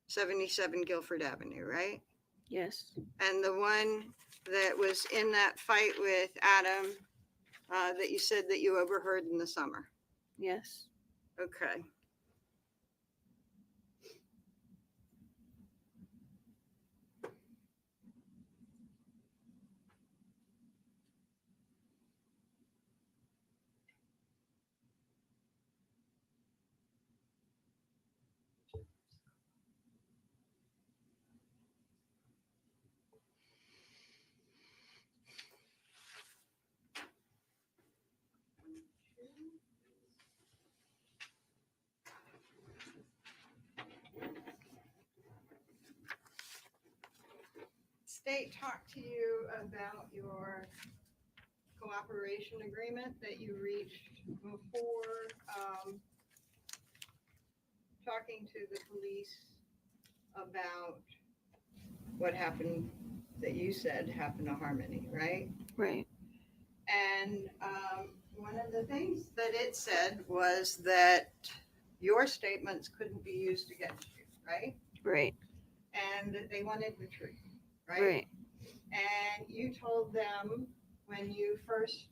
77 Guilford Avenue, right? Yes. And the one that was in that fight with Adam that you said that you overheard in the summer. Yes. Okay. State talked to you about your cooperation agreement that you reached before talking to the police about what happened that you said happened to Harmony, right? Right. And one of the things that it said was that your statements couldn't be used against you, right? Right. And they wanted the truth, right? Right. And you told them when you first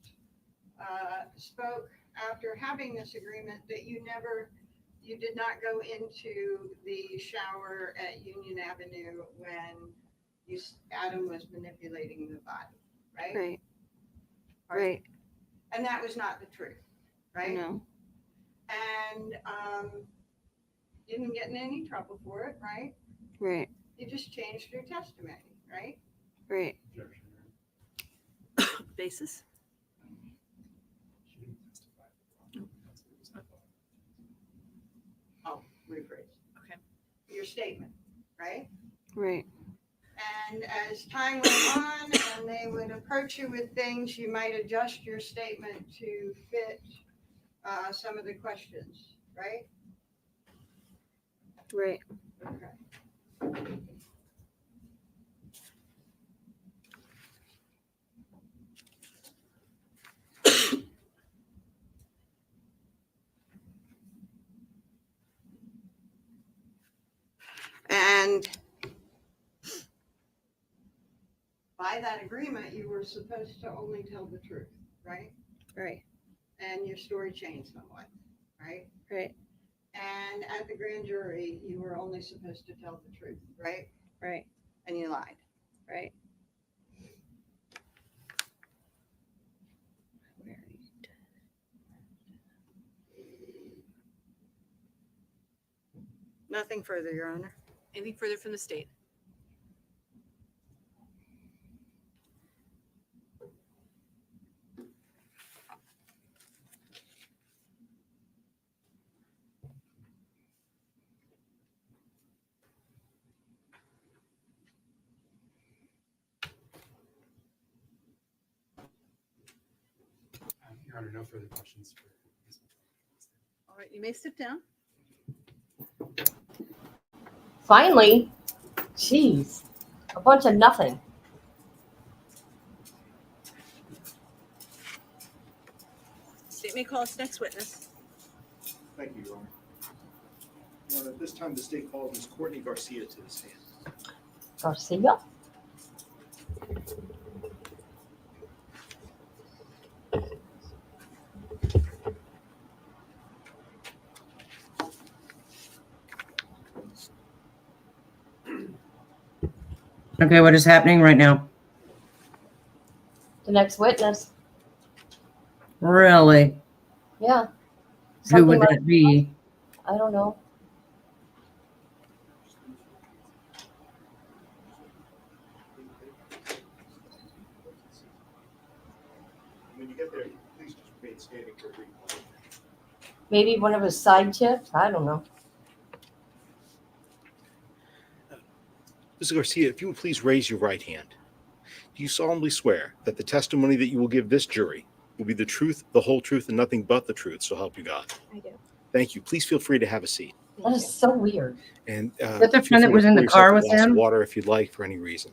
spoke after having this agreement that you did not go into the shower at Union Avenue when Adam was manipulating the body, right? Right. Pardon? Right. And that was not the truth, right? No. And you didn't get in any trouble for it, right? Right. You just changed your testimony, right? Right. Basis. Oh, rephrase. Okay. Your statement, right? Right. And as time went on and they would approach you with things, you might adjust your statement to fit some of the questions, right? Right. Okay. And by that agreement, you were supposed to only tell the truth, right? Right. And your story changed somewhat, right? Right. And at the grand jury, you were only supposed to tell the truth, right? Right. And you lied. Right. Nothing further, Your Honor. Anything further from the state? Your Honor, no further questions. All right, you may sit down. Finally, jeez, a bunch of nothing. State may call its next witness. Thank you, Your Honor. Your Honor, at this time, the state calls Ms. Courtney Garcia to the stand. Garcia? Okay, what is happening right now? The next witness. Really? Yeah. Who would Something that be? I don't know. When you get there, please just remain standing for a brief moment. Maybe one of his side chicks? I don't know. Ms. Garcia, if you would please raise your right hand. Do you solemnly swear that the testimony that you will give this jury will be the truth, the whole truth, and nothing but the truth, so help you God? I do. Thank you. Please feel free to have a seat. That is so weird. And The defendant feel free to was in pour the car yourself a with glass of him? water if you'd like for any reason.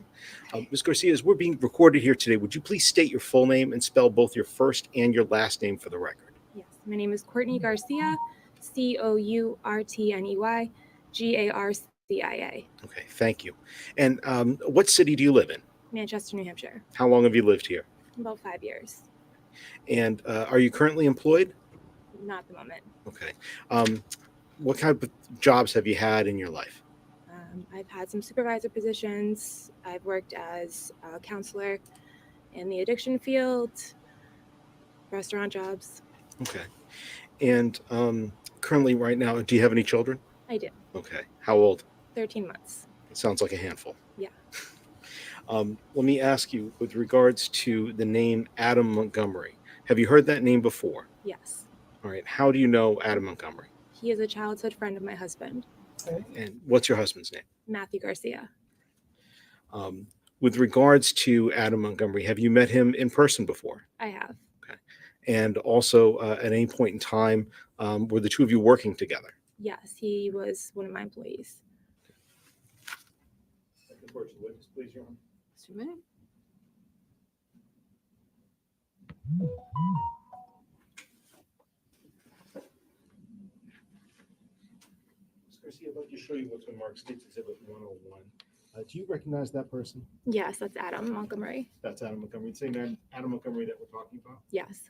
Ms. Garcia, as we're being recorded here today, would you please state your full name and spell both your first and your last name for the record? Yes, my name is Courtney Garcia, Courtney Garcia. Okay, thank you. And what city do you live in? Manchester, New Hampshire. How long have you lived here? About 5 years. And are you currently employed? Not at the moment. Okay. What kind of jobs have you had in your life? I've had some supervisor positions. I've worked as a counselor in the addiction field, restaurant jobs. Okay. And currently, right now, do you have any children? I do. Okay. How old? 13 months. It sounds like a handful. Yeah. Let me ask you, with regards to the name Adam Montgomery, have you heard that name before? Yes. All right. How do you know Adam Montgomery? He is a childhood friend of my husband, And what's your husband's name? Matthew Garcia. With regards to Adam Montgomery, have you met him in person before? I have. And also, at any point in time, were the two of you working together? Yes, he was one of my employees. Please, Your Honor. Just a minute. Ms. Garcia, I'd like to show you what's been marked State's Exhibit 101. Do you recognize that person? Yes, that's Adam Montgomery. That's Adam Montgomery. The same man, Adam Montgomery that we're talking about? Yes.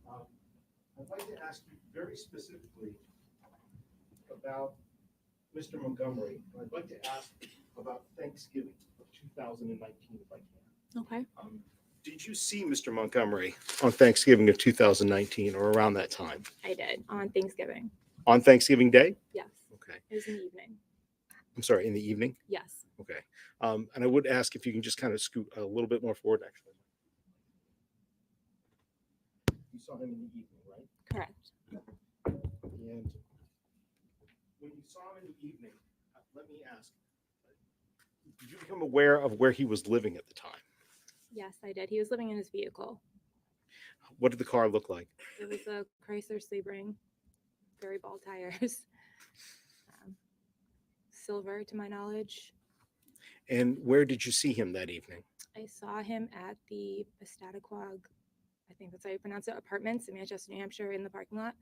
I'd like to ask you very specifically about Mr. Montgomery. I'd like to ask about Thanksgiving of 2019, if I can. Okay. Did you see Mr. Montgomery on Thanksgiving of 2019 or around that time? I did on Thanksgiving. On Thanksgiving Day? Yes. Okay. It was in the evening. I'm sorry, in the evening? Yes. Okay. And I would ask if you can just kind of scoot a little bit more forward, actually. You saw him in the evening, right? Correct. And when you saw him in the evening, let me ask, did you become aware of where he was living at the time? Yes, I did. He was living in his vehicle. What did the car look like? It was a Chrysler Sebring, very bald tires, silver to my knowledge. And where did you see him that evening? I saw him at the Pestataquag, I think that's how you pronounce it, apartments in Manchester, New Hampshire, in the parking lot.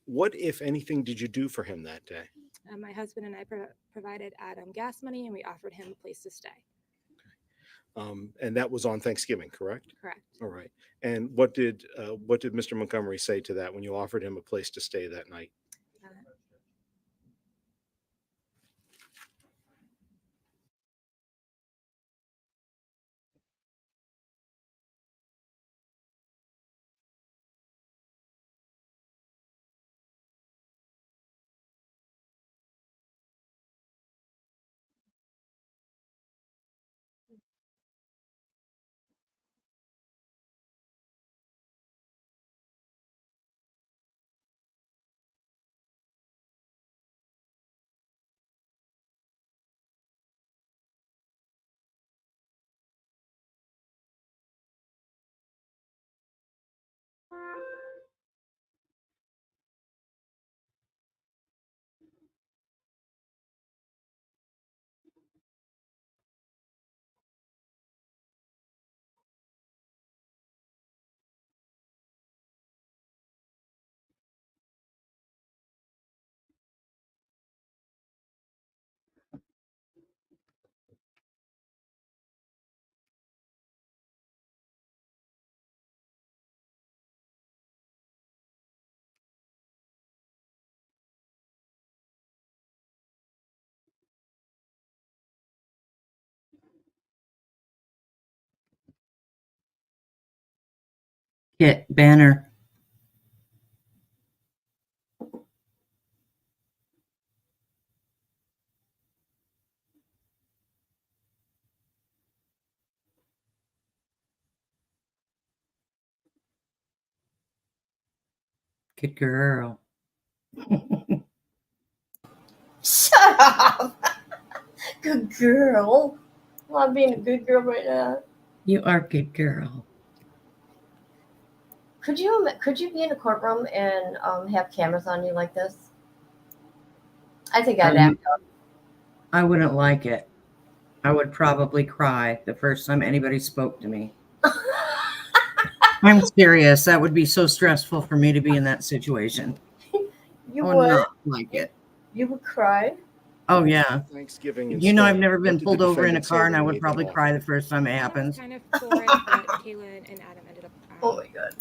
What, if anything, did you do for him that day? My husband and I provided Adam gas money, and we offered him a place to stay. And that was on Thanksgiving, correct? Correct. All right. And what did Mr. Montgomery say to that when you offered him a place to stay that night? Kit Banner. Good girl. Shut up. Good girl. I'm not being a good girl right now. You are a good girl. Could you be in a courtroom and have cameras on you like this? I think I'd act up. I wouldn't like it. I would probably cry the first time anybody spoke to me. I'm serious. That would be so stressful for me to be in that situation. You I would not like it. You would cry? Oh yeah. Thanksgiving in You know, I've Spain, never what been did the pulled over in a defendant say car, and when I he would made that probably offer? cry the first time it happens. Kind of for it, but Kayla and Adam ended up Oh my God.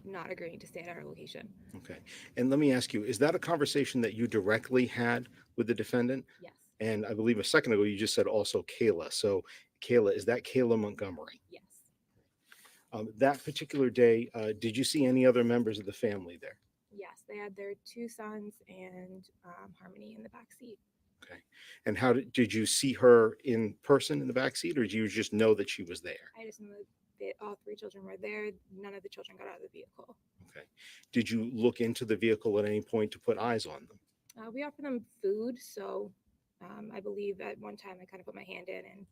not agreeing to stay at our location. Okay. And let me ask you, is that a conversation that you directly had with the defendant? Yes. And I believe a second ago you just said also Kayla. So Kayla, is that Kayla Montgomery? Yes. That particular day, did you see any other members of the family there? Yes, they had their two sons and Harmony in the back seat. Okay. And how did you see her in person in the back seat, or did you just know that she was there? I just knew that all three children were there. None of the children got out of the vehicle. Okay. Did you look into the vehicle at any point to put eyes on them? We offered them food, so I believe at one time I kind of put my hand in, and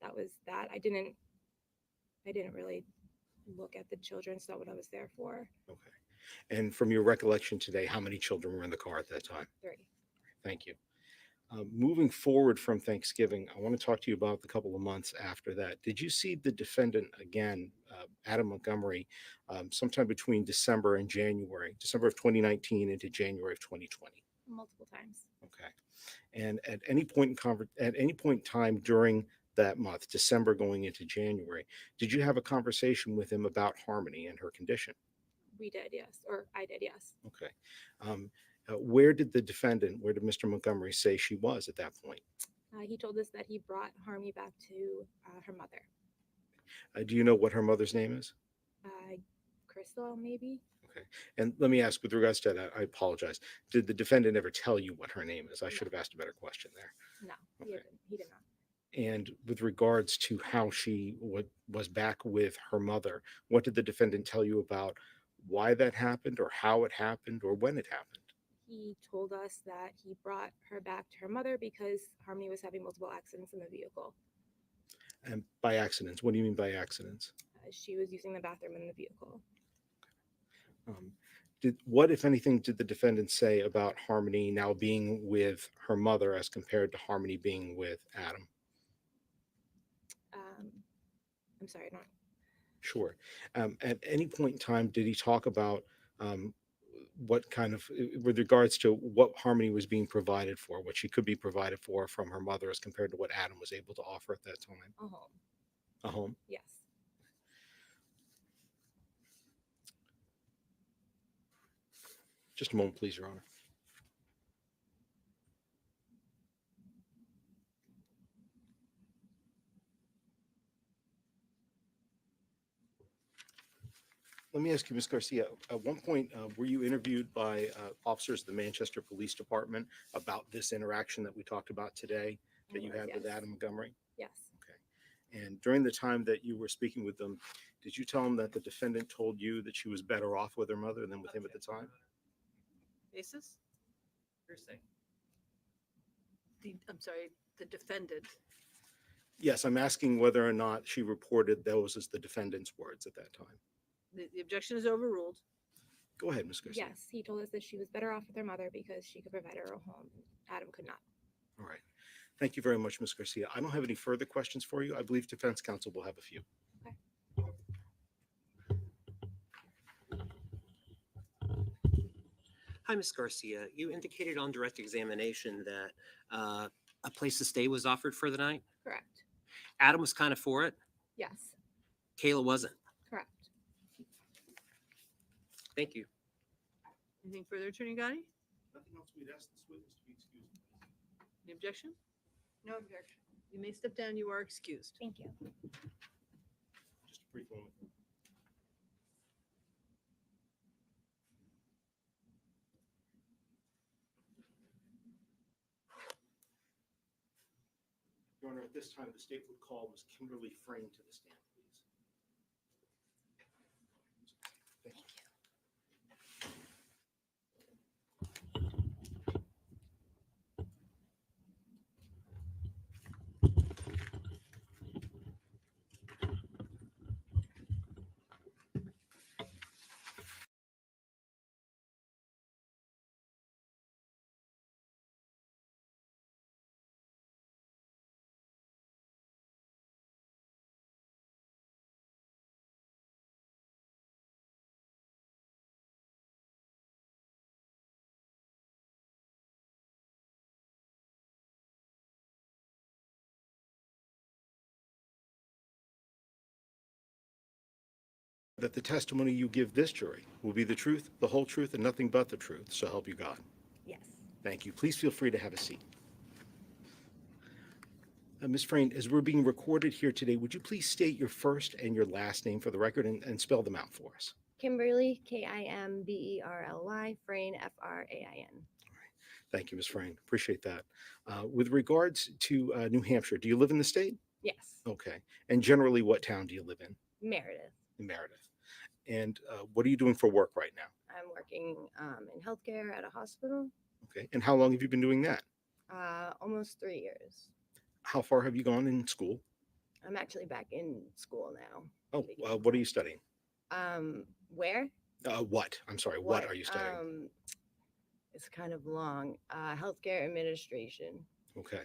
that was that. I didn't really look at the children. It's not what I was there for. Okay. And from your recollection today, how many children were in the car at that time? 3. Thank you. Moving forward from Thanksgiving, I want to talk to you about the couple of months after that. Did you see the defendant again, Adam Montgomery, sometime between December and January, December of 2019 into January of 2020? Multiple times. Okay. And at any point in time during that month, December going into January, did you have a conversation with him about Harmony and her condition? We did, yes, or I did, yes. Okay. Where did Mr. Montgomery say she was at that point? He told us that he brought Harmony back to her mother. Do you know what her mother's name is? Crystal, maybe? Okay. And let me ask, with regards to that, I apologize. Did the defendant ever tell you what her name is? I should have asked a better question there. No, he did not. And with regards to how she was back with her mother, what did the defendant tell you about why that happened, or how it happened, or when it happened? He told us that he brought her back to her mother because Harmony was having multiple accidents in the vehicle. And by accidents, what do you mean by accidents? She was using the bathroom in the vehicle. What, if anything, did the defendant say about Harmony now being with her mother as compared to Harmony being with Adam? I'm sorry, not. Sure. At any point in time, did he talk about what kind of, with regards to what Harmony was being provided for, what she could be provided for from her mother as compared to what Adam was able to offer at that time? A home. A home? Yes. Just a moment, please, Your Honor. Let me ask you, Ms. Garcia, at one point, were you interviewed by officers of the Manchester Police Department about this interaction that we talked about today that you had with Adam Montgomery? Yes. Okay. And during the time that you were speaking with them, did you tell them that the defendant told you that she was better off with her mother than with him at the time? Basis? I'm sorry, the defendant. Yes, I'm asking whether or not she reported those as the defendant's words at that time. The objection is overruled. Go ahead, Ms. Garcia. Yes, he told us that she was better off with her mother because she could provide her a home. Adam could not. All right. Thank you very much, Ms. Garcia. I don't have any further questions for you. I believe defense counsel will have a few. Hi, Ms. Garcia. You indicated on direct examination that a place to stay was offered for the night. Correct. Adam was kind of for it. Yes. Kayla wasn't. Correct. Thank you. Anything further, Attorney Gotti? Nothing else. We'd ask this witness to be excused. Any objection? No objection. You may step down. You are excused. Thank you. Just a brief moment. Your Honor, at this time, the state would call Ms. Kimberly Frayne to the stand, please. Thank you. That the testimony you give this jury will be the truth, the whole truth, and nothing but the truth, so help you God. Yes. Thank you. Please feel free to have a seat. Ms. Frayne, as we're being recorded here today, would you please state your first and your last name for the record and spell them out for us? Kimberly, Kimberly, Frayne, Frain. Thank you, Ms. Frayne. Appreciate that. With regards to New Hampshire, do you live in the state? Yes. Okay. And generally, what town do you live in? Meredith. In Meredith. And what are you doing for work right now? I'm working in healthcare at a hospital. Okay. And how long have you been doing that? Almost 3 years. How far have you gone in school? I'm actually back in school now. Oh, what are you studying? Where? What? I'm sorry. What are you studying? It's kind of long. Healthcare administration. Okay.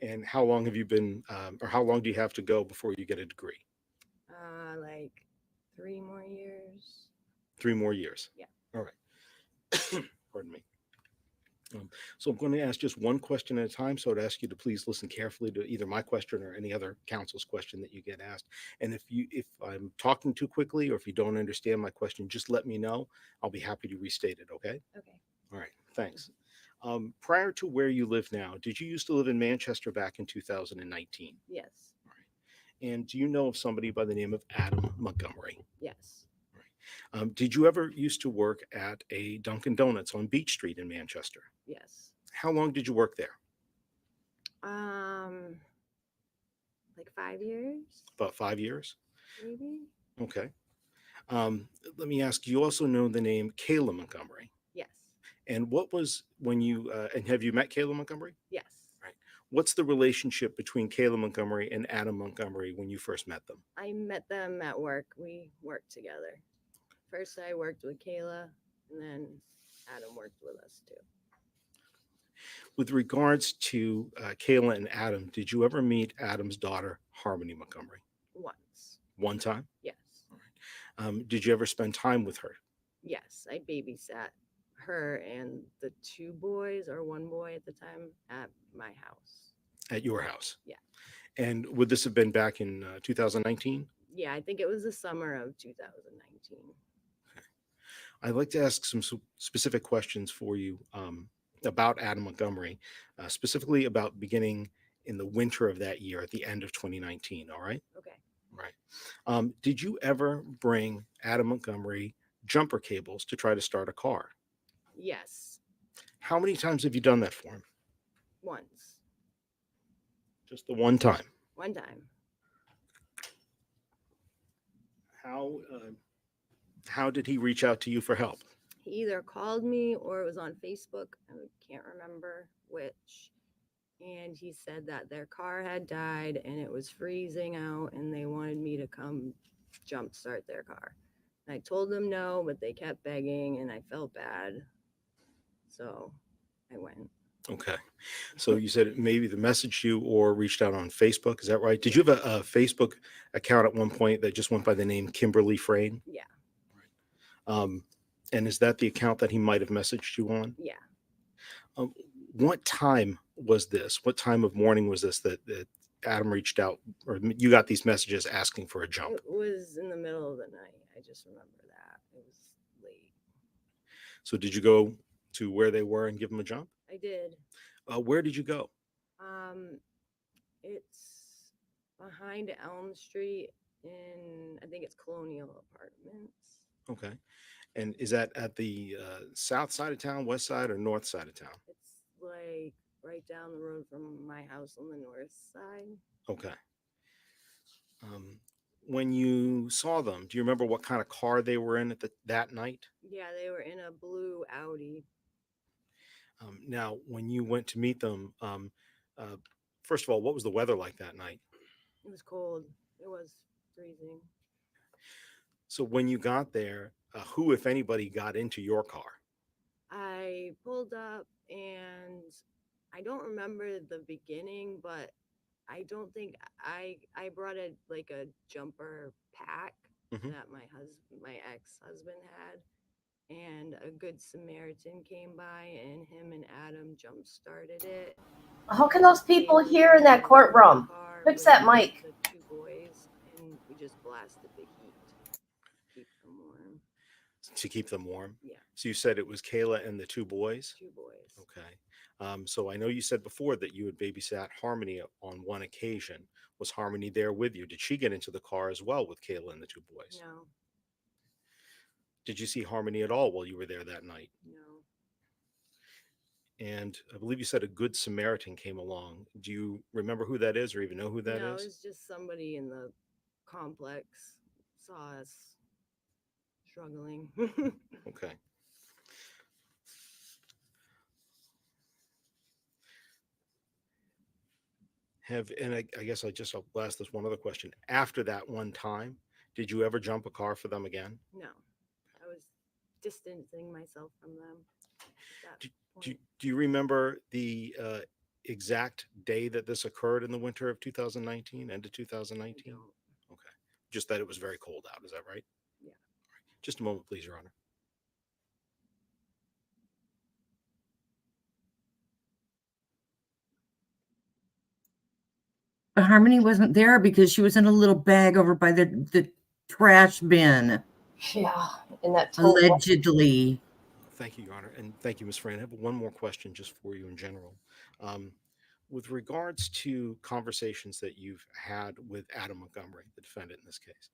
And how long have you been, or how long do you have to go before you get a degree? Like 3 more years. 3 more years. Yeah. All right. Pardon me. So I'm going to ask just one question at a time. So I'd ask you to please listen carefully to either my question or any other counsel's question that you get asked. And if I'm talking too quickly or if you don't understand my question, just let me know. I'll be happy to restate it. Okay. Okay. All right. Thanks. Prior to where you live now, did you used to live in Manchester back in 2019? Yes. And do you know of somebody by the name of Adam Montgomery? Yes. Did you ever used to work at a Dunkin' Donuts on Beach Street in Manchester? Yes. How long did you work there? Like 5 years, About 5 years? maybe. Okay. Let me ask, you also know the name Kayla Montgomery. Yes. And what was when you, and have you met Kayla Montgomery? Yes. Right. What's the relationship between Kayla Montgomery and Adam Montgomery when you first met them? I met them at work. We worked together. First, I worked with Kayla, and then Adam worked with us too. With regards to Kayla and Adam, did you ever meet Adam's daughter, Harmony Montgomery? Once. One time? Yes. Did you ever spend time with her? Yes. I babysat her and the 2 boys or 1 boy at the time at my house. At your house? Yeah. And would this have been back in 2019? Yeah, I think it was the summer of 2019. I'd like to ask some specific questions for you about Adam Montgomery, specifically about beginning in the winter of that year at the end of 2019. All right? Okay. Right. Did you ever bring Adam Montgomery jumper cables to try to start a car? Yes. How many times have you done that for him? Once. Just the one time. One time. How did he reach out to you for help? He either called me or it was on Facebook. I can't remember which. And he said that their car had died and it was freezing out and they wanted me to come jumpstart their car. I told them no, but they kept begging and I felt bad. So I went. Okay. So you said maybe they messaged you or reached out on Facebook. Is that right? Did you have a Facebook account at one point that just went by the name Kimberly Frayne? Yeah. And is that the account that he might have messaged you on? Yeah. What time was this? What time of morning was this that Adam reached out, or you got these messages asking for a jump? It was in the middle of the night. I just remember that. It was late. So did you go to where they were and give them a jump? I did. Where did you go? It's behind Elm Street in, I think it's Colonial Apartments. Okay. And is that at the south side of town, west side, or north side of town? It's like right down the road from my house on the north side. Okay. When you saw them, do you remember what kind of car they were in at that night? Yeah, they were in a blue Audi. Now, when you went to meet them, first of all, what was the weather like that night? It was cold. It was freezing. So when you got there, who, if anybody, got into your car? I pulled up and I don't remember the beginning, but I don't think I brought a jumper pack that my ex-husband had, and a good Samaritan came by and him and Adam jump started it. How can those people hear in that courtroom? Fix that mic. The two boys, and we just blasted the heat to keep them warm. To keep them warm? Yeah. So you said it was Kayla and the two boys? Two boys. Okay. So I know you said before that you had babysat Harmony on one occasion. Was Harmony there with you? Did she get into the car as well with Kayla and the two boys? No. Did you see Harmony at all while you were there that night? No. And I believe you said a good Samaritan came along. Do you remember who that is or even know who that No, is? it's just somebody in the complex saw us struggling. Okay. I guess I'll ask this one other question. After that one time, did you ever jump a car for them again? No, I was distancing myself from them. Do you remember the exact day that this occurred in the winter of 2019, end of 2019? Okay. Just that it was very cold out. Is that right? Yeah. Just a moment, please, Your Honor. But Harmony wasn't there because she was in a little bag over by the trash bin. Yeah, in that allegedly. Thank you, Your Honor. And thank you, Ms. Fran. I have one more question just for you in general. With regards to conversations that you've had with Adam Montgomery, the defendant in this case,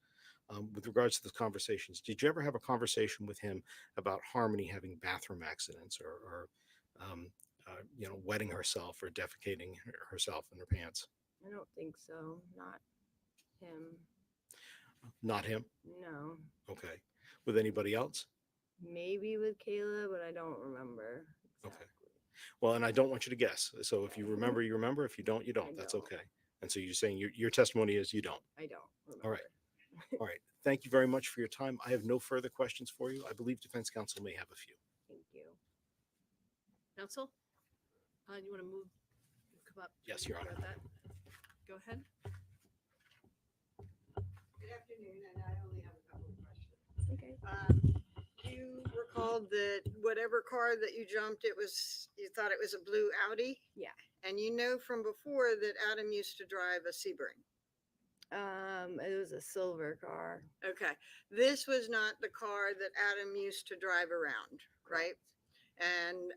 with regards to those conversations, did you ever have a conversation with him about Harmony having bathroom accidents or wetting herself or defecating herself in her pants? I don't think so. Not him. Not him? No. Okay. With anybody else? Maybe with Kayla, but I don't remember. Okay. Well, and I don't want you to guess. So if you remember, you remember. If you don't, you don't. That's okay. And so you're saying your testimony is you don't. I don't remember. All right. All right. Thank you very much for your time. I have no further questions for you. I believe defense counsel may have a few. Thank you. Counsel, you want to move? Come up. Yes, Your Honor. That. Go ahead. Good afternoon, and I only have a couple of questions. Okay. You recalled that whatever car that you jumped, you thought it was a blue Audi? Yeah. And you know from before that Adam used to drive a Sebring? It was a silver car. Okay. This was not the car that Adam used to drive around, right? And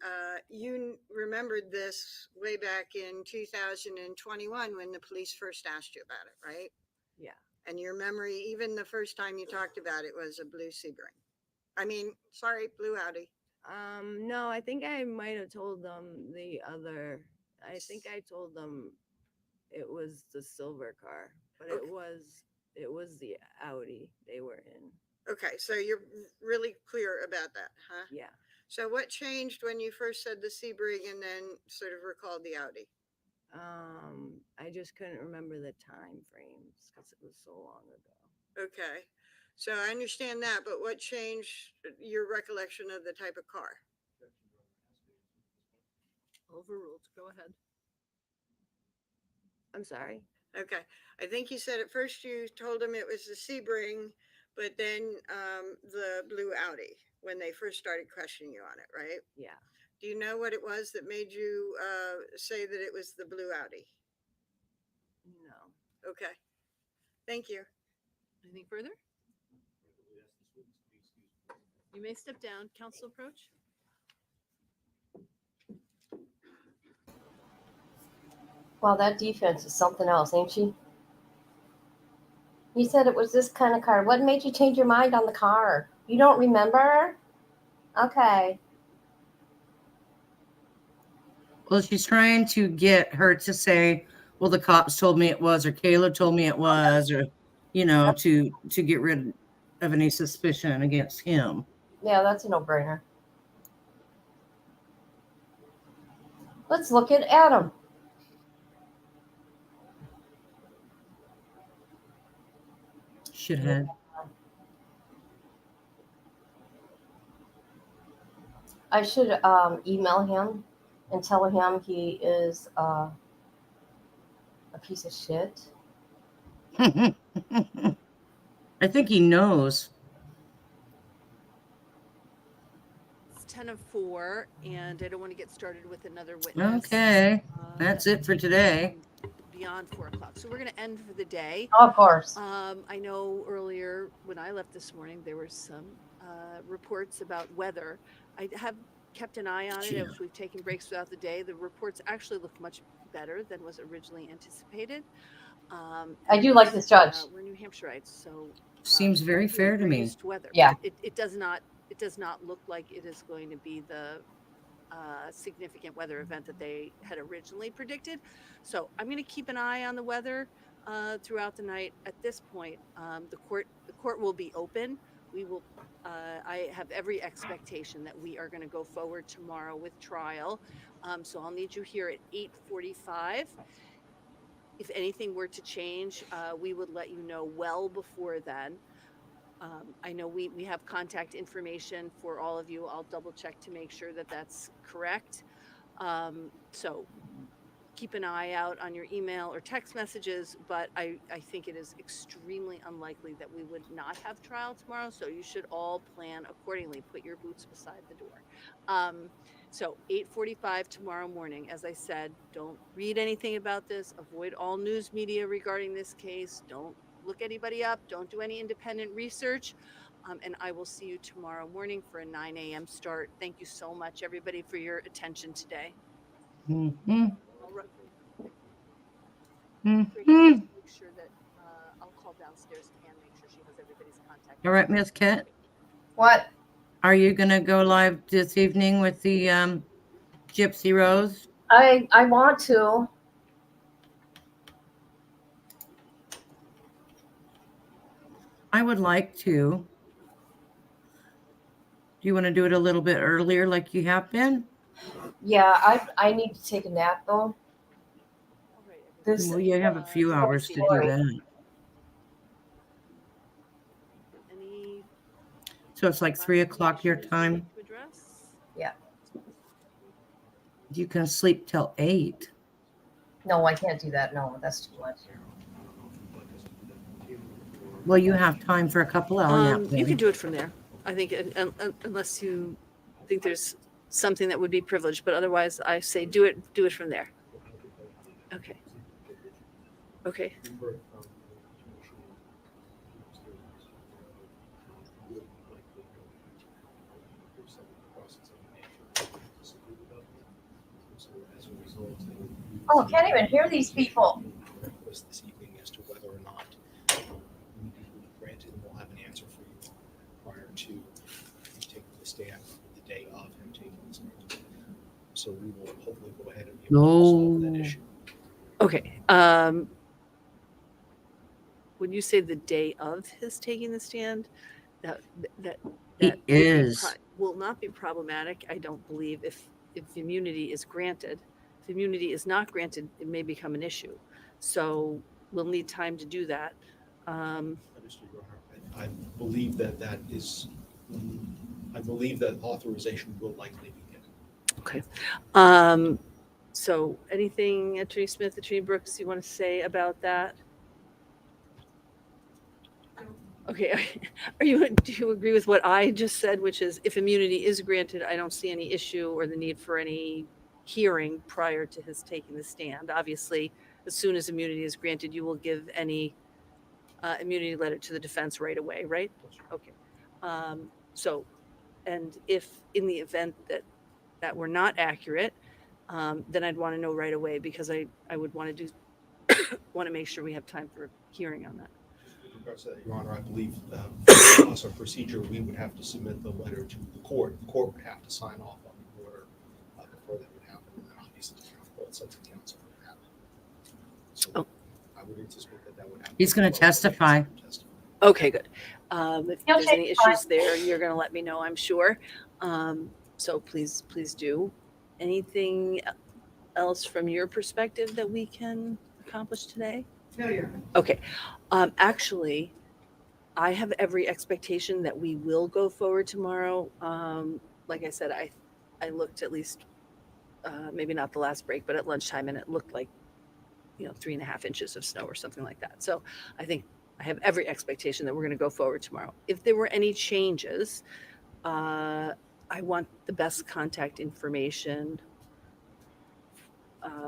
you remembered this way back in 2021 when the police first asked you about it, right? Yeah. And your memory, even the first time you talked about it, was a blue Sebring. Blue Audi. No, I think I might have told them I think I told them it was the silver car, but Okay. it was the Audi they were in. Okay, so you're really clear about that, huh? Yeah. So what changed when you first said the Sebring and then sort of recalled the Audi? I just couldn't remember the time frames because it was so long ago. Okay. So I understand that, but what changed your recollection of the type of car? Overruled. Go ahead. I'm sorry. Okay. I think you said at first you told him it was the Sebring, but then the blue Audi when they first started questioning you on it, right? Yeah. Do you know what it was that made you say that it was the blue Audi? No. Okay. Thank you. Anything further? You may step down. Council approach. Well, that defense is something else, ain't she? You said it was this kind of car. What made you change your mind on the car? You don't remember? Okay. Well, she's trying to get her to say, well, the cops told me it was, or Kayla told me it was, or, to get rid of any suspicion against him. Yeah, that's a no-brainer. Let's look at Adam. Shithead. I should email him and tell him he is a piece of shit. I think he knows. It's 10:04, and I don't want to get started with another witness. Okay. That's it for today. Beyond 4 o'clock. So we're going to end for the day. Of course. I know earlier when I left this morning, there were some reports about weather. I have kept an eye on it as we've taken breaks throughout the day. The reports actually look much better than was originally anticipated. I do like this judge. We're New Hampshireites, so Seems very fair to we're me. used to weather. Yeah. It does not look like it is going to be the significant weather event that they had originally predicted. So I'm going to keep an eye on the weather throughout the night. At this point, the court will be open. We will. I have every expectation that we are going to go forward tomorrow with trial. So I'll need you here at 8:45. If anything were to change, we would let you know well before then. I know we have contact information for all of you. I'll double check to make sure that that's correct. So keep an eye out on your email or text messages, but I think it is extremely unlikely that we would not have trial tomorrow. So you should all plan accordingly. Put your boots beside the door. So 8:45 tomorrow morning. As I said, don't read anything about this. Avoid all news media regarding this case. Don't look anybody up. Don't do any independent research. And I will see you tomorrow morning for a 9 a.m. start. Thank you so much, everybody, for your attention today. Mm-hmm. All right. Mm-hmm. Make sure that I'll call downstairs and make sure she has everybody's contact. All right, Miss Kat. What? Are you going to go live this evening with the Gypsy Rose? I want to. I would like to. Do you want to do it a little bit earlier like you have been? Yeah, I need to take a nap though. This Well, you have a few hours to do that. Any So it's like 3 o'clock your time. to address? Yeah. You can sleep till 8. No, I can't do that. No, that's too much. Well, you have time for a couple hour nap. You can do it from there. I think unless you think there's something that would be privileged, but otherwise I say do it from there. Okay. Okay. Oh, can't even hear these people. This evening as to whether or not granted, we'll have an answer for you prior to him taking the stand the day of him taking the stand. So we will hopefully go ahead and be able to solve that issue. Okay. When you say the day of his taking the stand, that will not be problematic. I don't believe if immunity is granted. If immunity is not granted, it may become an issue. So we'll need time to do that. Understood, Your Honor. I I believe that authorization will likely be given. Okay. So anything, Attorney Smith, Attorney Brooks, you want to say about that? Okay. Do you agree with what I just said, which is if immunity is granted, I don't see any issue or the need for any hearing prior to his taking the stand. Obviously, as soon as immunity is granted, you will give any immunity letter to the defense right away, right? Okay. So, and if in the event that were not accurate, then I'd want to know right away because I would want to make sure we have time for hearing on that. With regards to that, Your Honor, I believe for us, our procedure, we would have to submit the letter to the court. The court would have to sign off on the order before that would happen. And then obviously the court sets the counsel would happen. So I would anticipate that would happen. He's going to testify. Okay, good. If there's any issues there, you're going to let me know, I'm sure. So please do. Anything else from your perspective that we can accomplish today? No, yeah. Okay. Actually, I have every expectation that we will go forward tomorrow. Like I said, I looked at least, maybe not the last break, but at lunchtime, and it looked like, 3.5 inches of snow or something like that. So I think I have every expectation that we're going to go forward tomorrow. If there were any changes, I want the best contact information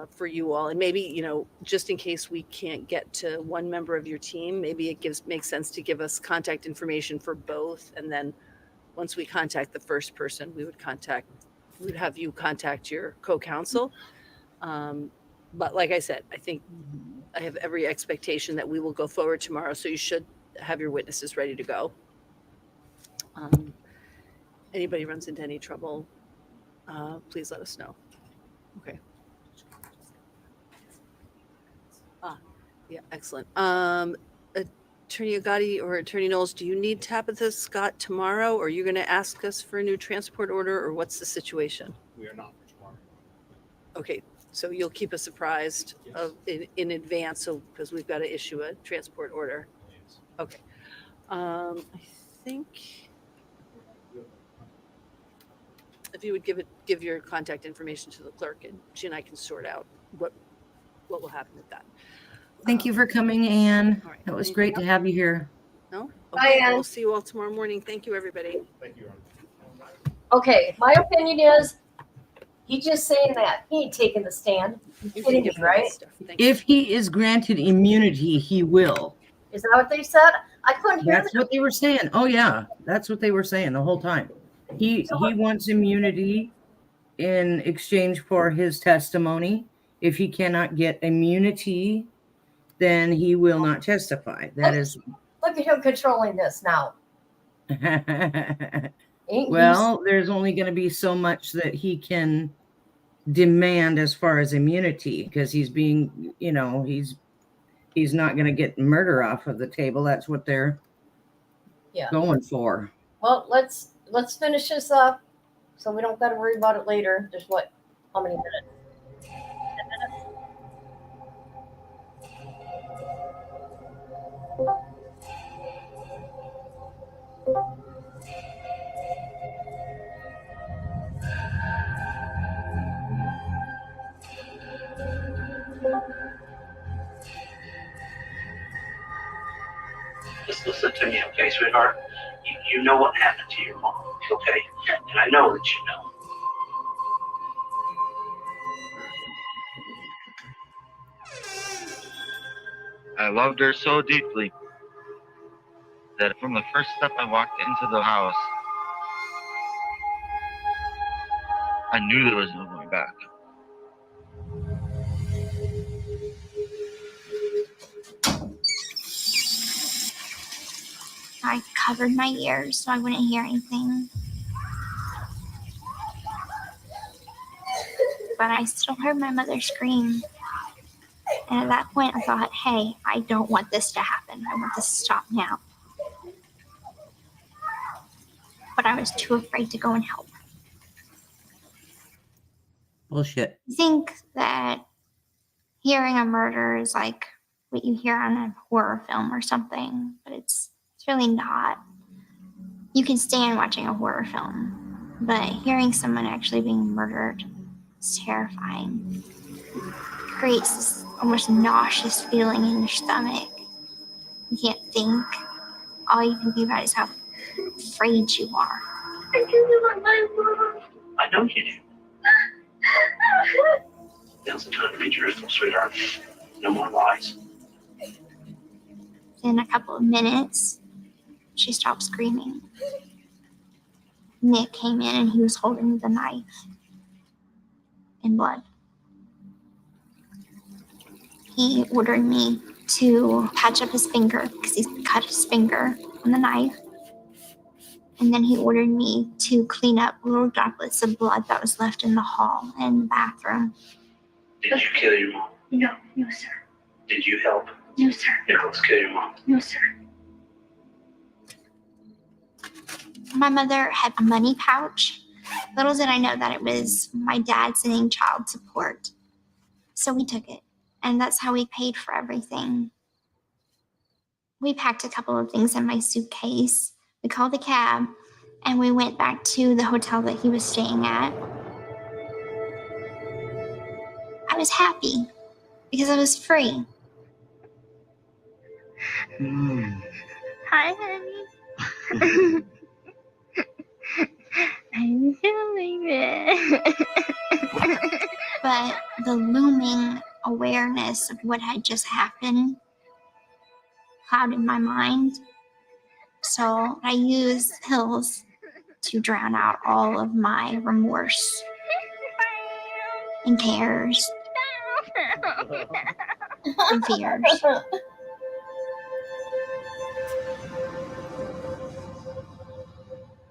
for you all. And maybe, just in case we can't get to one member of your team, maybe it makes sense to give us contact information for both. And then once we contact the first person, we would have you contact your co-counsel. But like I said, I think I have every expectation that we will go forward tomorrow. So you should have your witnesses ready to go. Anybody runs into any trouble, please let us know. Okay. Yeah, excellent. Attorney Agati or Attorney Knowles, do you need Tabitha Scott tomorrow? Or are you going to ask us for a new transport order, or what's the situation? We are not for tomorrow. Okay, so you'll keep us apprised in advance, because we've got to issue a transport order. Yes. Okay. I think if you would give your contact information to the clerk, and she and I can sort out what will happen with that. Thank you for coming, Anne. All right. It was Anything great to else? have you here. No? Bye, Okay, Ann. we'll see you all tomorrow morning. Thank you, everybody. Thank you, Your Honor. Okay, my opinion is he just saying that. He ain't taking the stand. You You're can kidding me, give her that right? stuff. Thank you. If he is granted immunity, he will. Is that what they said? I couldn't hear That's what they were saying. Oh yeah, that's what they were saying the whole time. He wants immunity in exchange for his testimony. If he cannot get immunity, then he will not testify. That is Look at him controlling this now. well, there's only going to be so much that he can demand as far as immunity, because he's being, he's not going to get murder off of the table. That's what they're going for. Well, let's finish this up so we don't got to worry about it later. Just how many minutes? 10 minutes? Just listen to me, okay, sweetheart? You know what happened to your mom, okay? And I know that you know. I loved her so deeply that from the first step I walked into the house, I knew there was no going back. I covered my ears so I wouldn't hear anything. But I still heard my mother scream. And at that point, I thought, hey, I don't want this to happen. I want this to stop now. But I was too afraid to go and help. Bullshit. I think that hearing a murder is like what you hear on a horror film or something, but it's It's really not. You can stand watching a horror film, but hearing someone actually being murdered is terrifying. It creates this almost nauseous feeling in your stomach. You can't think. All you can think about is how afraid you are. I do like my mom. I know you do. Now's the time to be truthful, sweetheart. No more lies. In a couple of minutes, she stopped screaming. Nick came in and he was holding the knife in blood. He ordered me to patch up his finger because he cut his finger on the knife. And then he ordered me to clean up little droplets of blood that was left in the hall and the bathroom. Did you kill your mom? No, sir. Did you help No, sir. Nicholas kill your mom? No, sir. My mother had a money pouch. Little did I know that it was my dad sending child support. So we took it, and that's how we paid for everything. We packed a couple of things in my suitcase. We called a cab, and we went back to the hotel that he was staying at. I was happy because I was free. Hi, honey. I'm feeling it. But the looming awareness of what had just happened clouded my mind. So I used pills to drown out all of my remorse and cares and fears.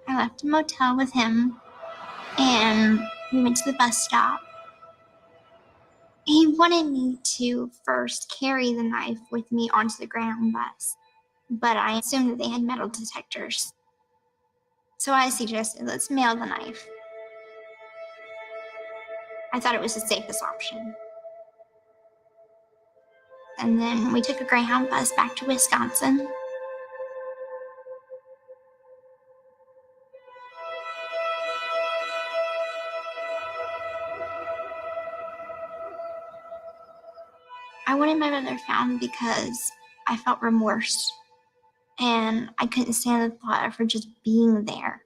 I left a motel with him and we went to the bus stop. He wanted me to first carry the knife with me onto the Greyhound bus, but I assumed that they had metal detectors. So I suggested, let's mail the knife. I thought it was the safest option. And then we took a Greyhound bus back to Wisconsin. I wanted my mother found because I felt remorse and I couldn't stand the thought of her just being there.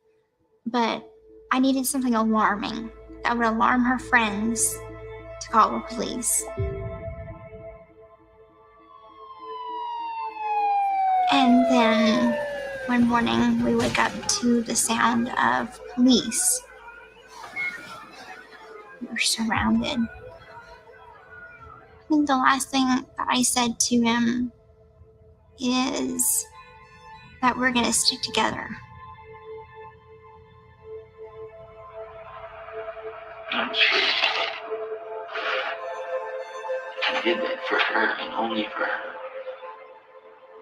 But I needed something alarming that would alarm her friends to call the police. And then one morning we wake up to the sound of police. We're surrounded. I think the last thing that I said to him is that we're gonna stick together. I did that for her and only for her.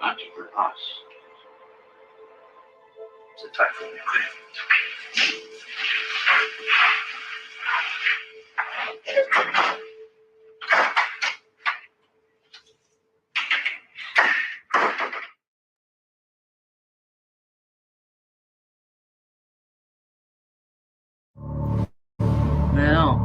Not for us. It's a typhoon, okay? Well,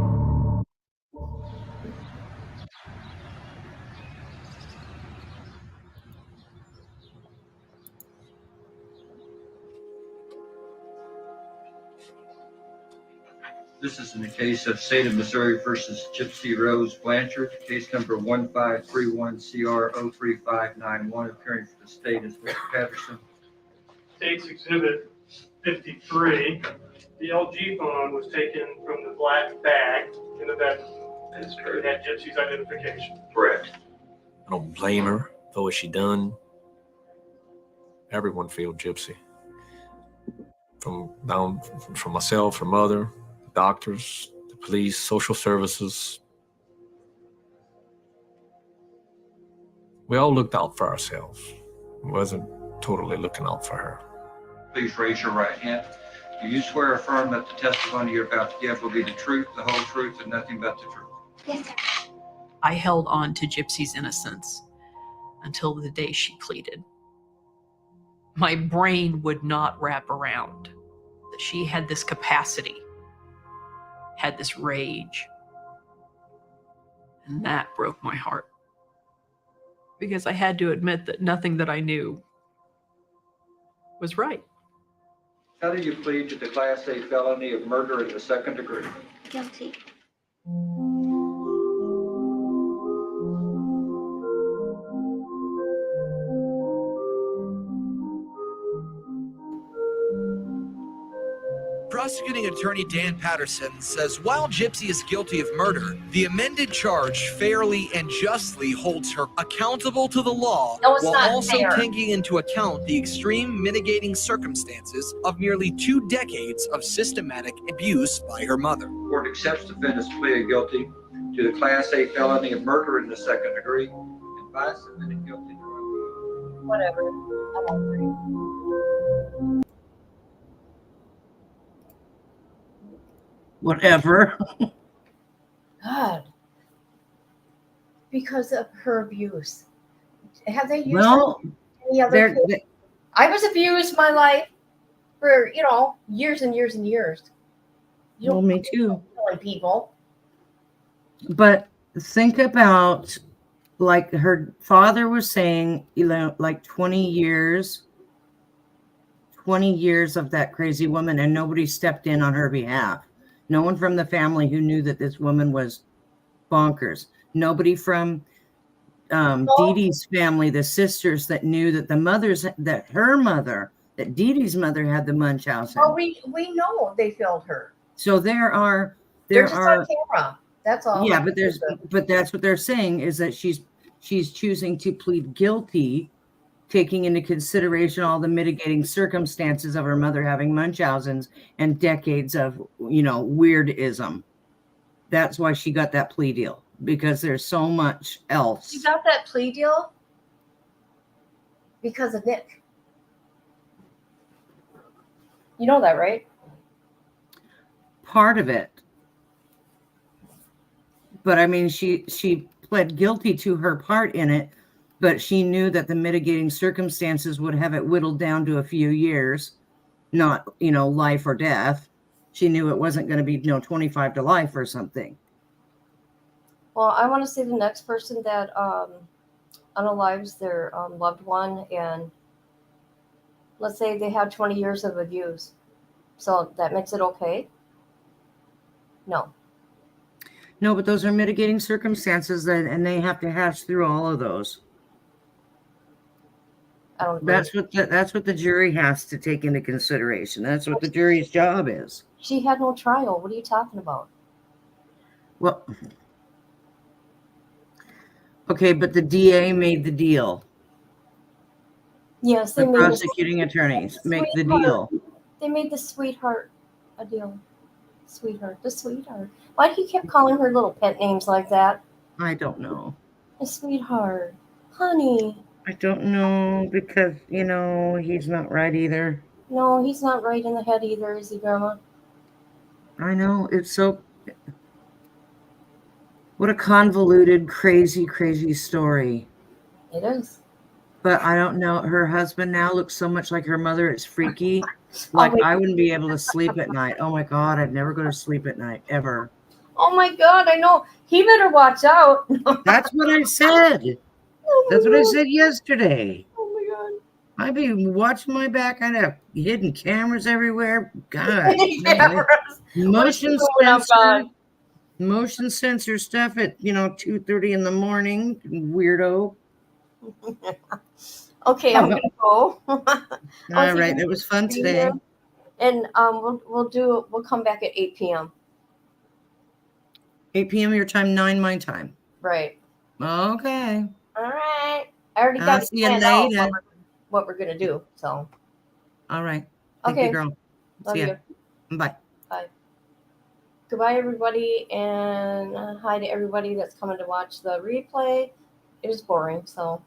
This is in the case of State of Missouri versus Gypsy Rose Blanchard, case number 1531CR03591, appearing for the state is Mr. Patterson. State's Exhibit 53, the LG phone was taken from the black bag in the bed. It had Gypsy's identification. Correct. I don't blame her for what she done. Everyone feel Gypsy. From myself, her mother, the doctors, the police, social services. We all looked out for ourselves. We wasn't totally looking out for her. Please raise your right hand. Do you swear or affirm that the testimony you're about to give will be the truth, the whole truth, and nothing but the truth? Yes, sir. I held on to Gypsy's innocence until the day she pleaded. my brain would not wrap around that she had this capacity, had this rage. And that broke my heart. Because I had to admit that nothing that I knew was right. How do you plead to the Class A felony of murder in the second degree? Guilty. Prosecuting attorney Dan Patterson says while Gypsy is guilty of murder, the amended charge fairly and justly holds her accountable to the law No, it's while not also fair. taking into account the extreme mitigating circumstances of nearly 2 decades of systematic abuse by her mother. The court accepts defendant's plea of guilty to the Class A felony of murder in the second degree and finds defendant guilty. Whatever. I don't agree. Whatever. God. Because of her abuse. Have they used Well, any other case? I was abused my life for, years and years and years. You Well, don't me too. killing people. But think about, like her father was saying, like 20 years of that crazy woman, and nobody stepped in on her behalf. No one from the family who knew that this woman was bonkers. Nobody from Dee Dee's family, the sisters that knew that that Dee Dee's mother had the Munchausen. Well, we know they failed her. So They're just on camera. That's all. Yeah, but that's what they're saying, is that she's choosing to plead guilty, taking into consideration all the mitigating circumstances of her mother having Munchausen's and decades of, weirdism. That's why she got that plea deal, because there's so much else. She got that plea deal because of Nick. You know that, right? Part of it. But I mean, she pled guilty to her part in it, but she knew that the mitigating circumstances would have it whittled down to a few years, not, life or death. She knew it wasn't going to be, 25 to life or something. Well, I want to see the next person that unalives their loved one, and let's say they had 20 years of abuse. So that makes it okay? No. No, but those are mitigating circumstances, and they have to hash through all of those. That's what the jury has to take into consideration. That's what the jury's job is. She had no trial. What are you talking about? Well, okay, but the DA made the deal. Yes, they The made prosecuting attorneys make the deal. They made the sweetheart a deal. The sweetheart. Why do you keep calling her little pet names like that? I don't know. The sweetheart. Honey. I don't know, because, he's not right either. No, he's not right in the head either, is he, Grandma? I know. It's so... What a convoluted, crazy, crazy story. It is. But I don't know. Her husband now looks so much like her mother. It's freaky. Like, I wouldn't be able to sleep at night. Oh, my God. I'd never go to sleep at night, ever. Oh, my God. I know. He better watch out. That's what I said. That's what I said yesterday. Oh, my God. I'd be watching my back. I'd have hidden cameras everywhere. God. Motion sensor stuff at, 2:30 in the morning. Weirdo. Okay, I'm gonna go. All right, it was fun today. And we'll come back at 8 p.m. 8 p.m. your time, 9 my time. Right. Okay. All right. I already got See you planned out later. what we're gonna do. So. All right. Thank Okay. you, girl. Love See ya. you. Bye. Bye. Goodbye, everybody, and hi to everybody that's coming to watch the replay. It was boring, so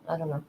I don't know.